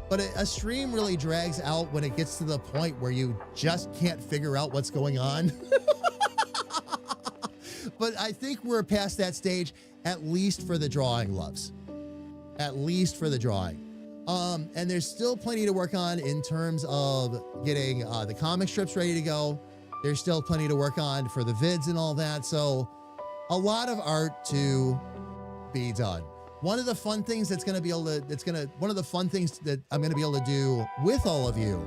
But a stream really drags out when it gets to the point where you just can't figure out what's going on. But I think we're past that stage, at least for the drawing, loves. At least for the drawing. And there's still plenty to work on in terms of getting the comic strips ready to go. There's still plenty to work on for the vids and all that. So a lot of art to be done. One of the fun things one of the fun things that I'm going to be able to do with all of you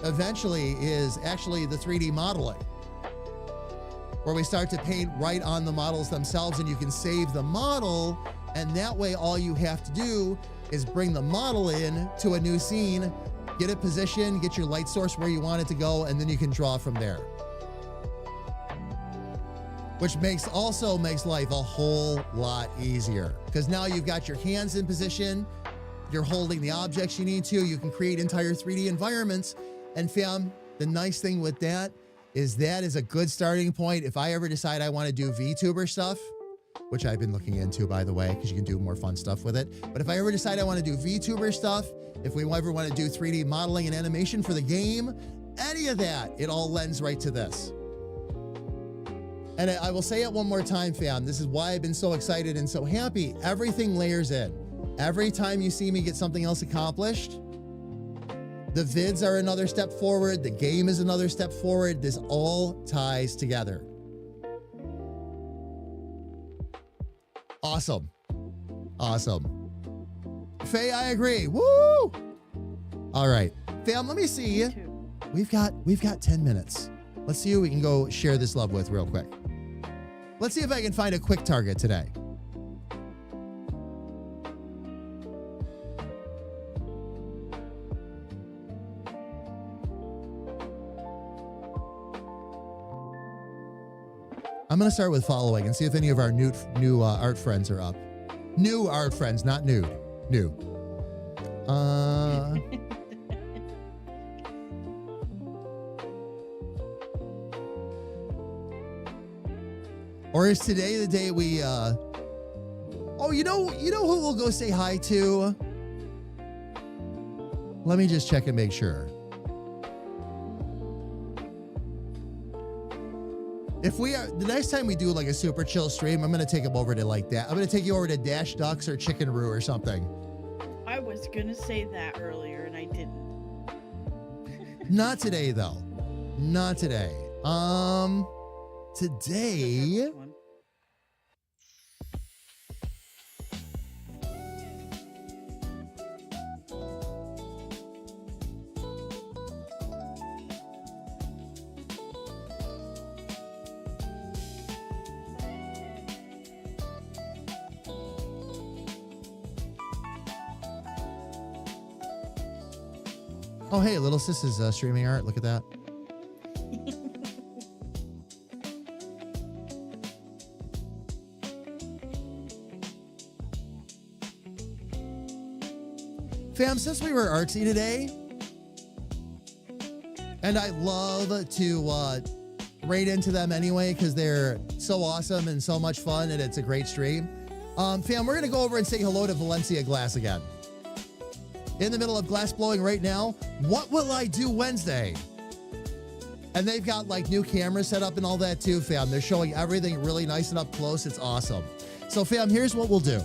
eventually is actually the 3D modeling, where we start to paint right on the models themselves, and you can save the model, and that way all you have to do is bring the model in to a new scene, get it positioned, get your light source where you want it to go, and then you can draw from there. Which also makes life a whole lot easier, because now you've got your hands in position, you're holding the objects you need to, you can create entire 3D environments. And fam, the nice thing with that is a good starting point. If I ever decide I want to do VTuber stuff, which I've been looking into, by the way, because you can do more fun stuff with it. But if I ever decide I want to do VTuber stuff, if we ever want to do 3D modeling and animation for the game, any of that, it all lends right to this. And I will say it one more time, fam. This is why I've been so excited and so happy. Everything layers in. Every time you see me get something else accomplished, the vids are another step forward. The game is another step forward. This all ties together. Awesome. Awesome. Faye, I agree. Woo! All right. Fam, let me see. We've got 10 minutes. Let's see who we can go share this love with real quick. Let's see if I can find a quick target today. I'm going to start with following and see if any of our new art friends are up. New art friends, not nude. New. Or is today the day we, oh, you know who we'll go say hi to? Let me just check and make sure. If we are, the next time we do like a super chill stream, I'm going to take him over to like that. I'm going to take you over to Dash Ducks or Chicken Roo or something. I was gonna say that earlier and I didn't. Not today though. Not today. Today. Oh, hey, Little Sis is streaming art. Look at that. Fam, since we were artsy today, and I love to raid into them anyway because they're so awesome and so much fun and it's a great stream. Fam, we're going to go over and say hello to Valencia Glass again. In the middle of glass blowing right now. What will I do Wednesday? And they've got like new cameras set up and all that too, fam. They're showing everything really nice and up close. It's awesome. So fam, here's what we'll do.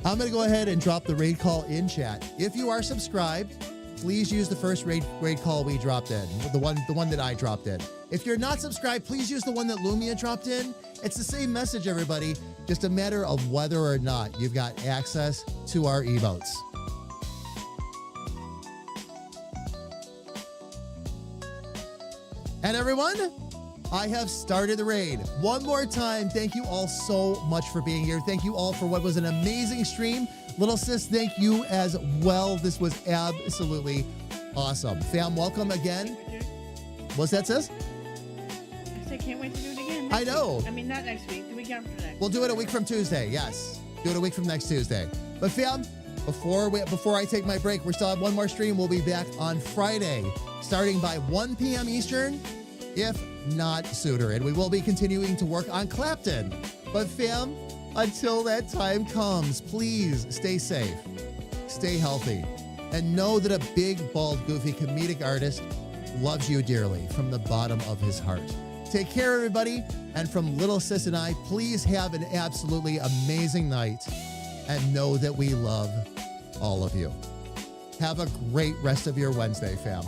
I'm going to go ahead and drop the raid call in chat. If you are subscribed, please use the first raid call we dropped in, the one that I dropped in. If you're not subscribed, please use the one that Lumia dropped in. It's the same message, everybody. Just a matter of whether or not you've got access to our emotes. And everyone, I have started the raid. One more time, thank you all so much for being here. Thank you all for what was an amazing stream. Little Sis, thank you as well. This was absolutely awesome. Fam, welcome again. What's that, Sis? I said can't wait to do it again. I know. Week. I mean, not next week, the week after next. We'll do it a week from Tuesday, yes. Do it a week from next Tuesday. But fam, before I take my break, we still have one more stream. We'll be back on Friday, starting by 1 p.m. Eastern, if not sooner. And we will be continuing to work on Clapton. But fam, until that time comes, please stay safe, stay healthy, and know that a big, bald, goofy comedic artist loves you dearly from the bottom of his heart. Take care, everybody. And from Little Sis and I, please have an absolutely amazing night and know that we love all of you. Have a great rest of your Wednesday, fam.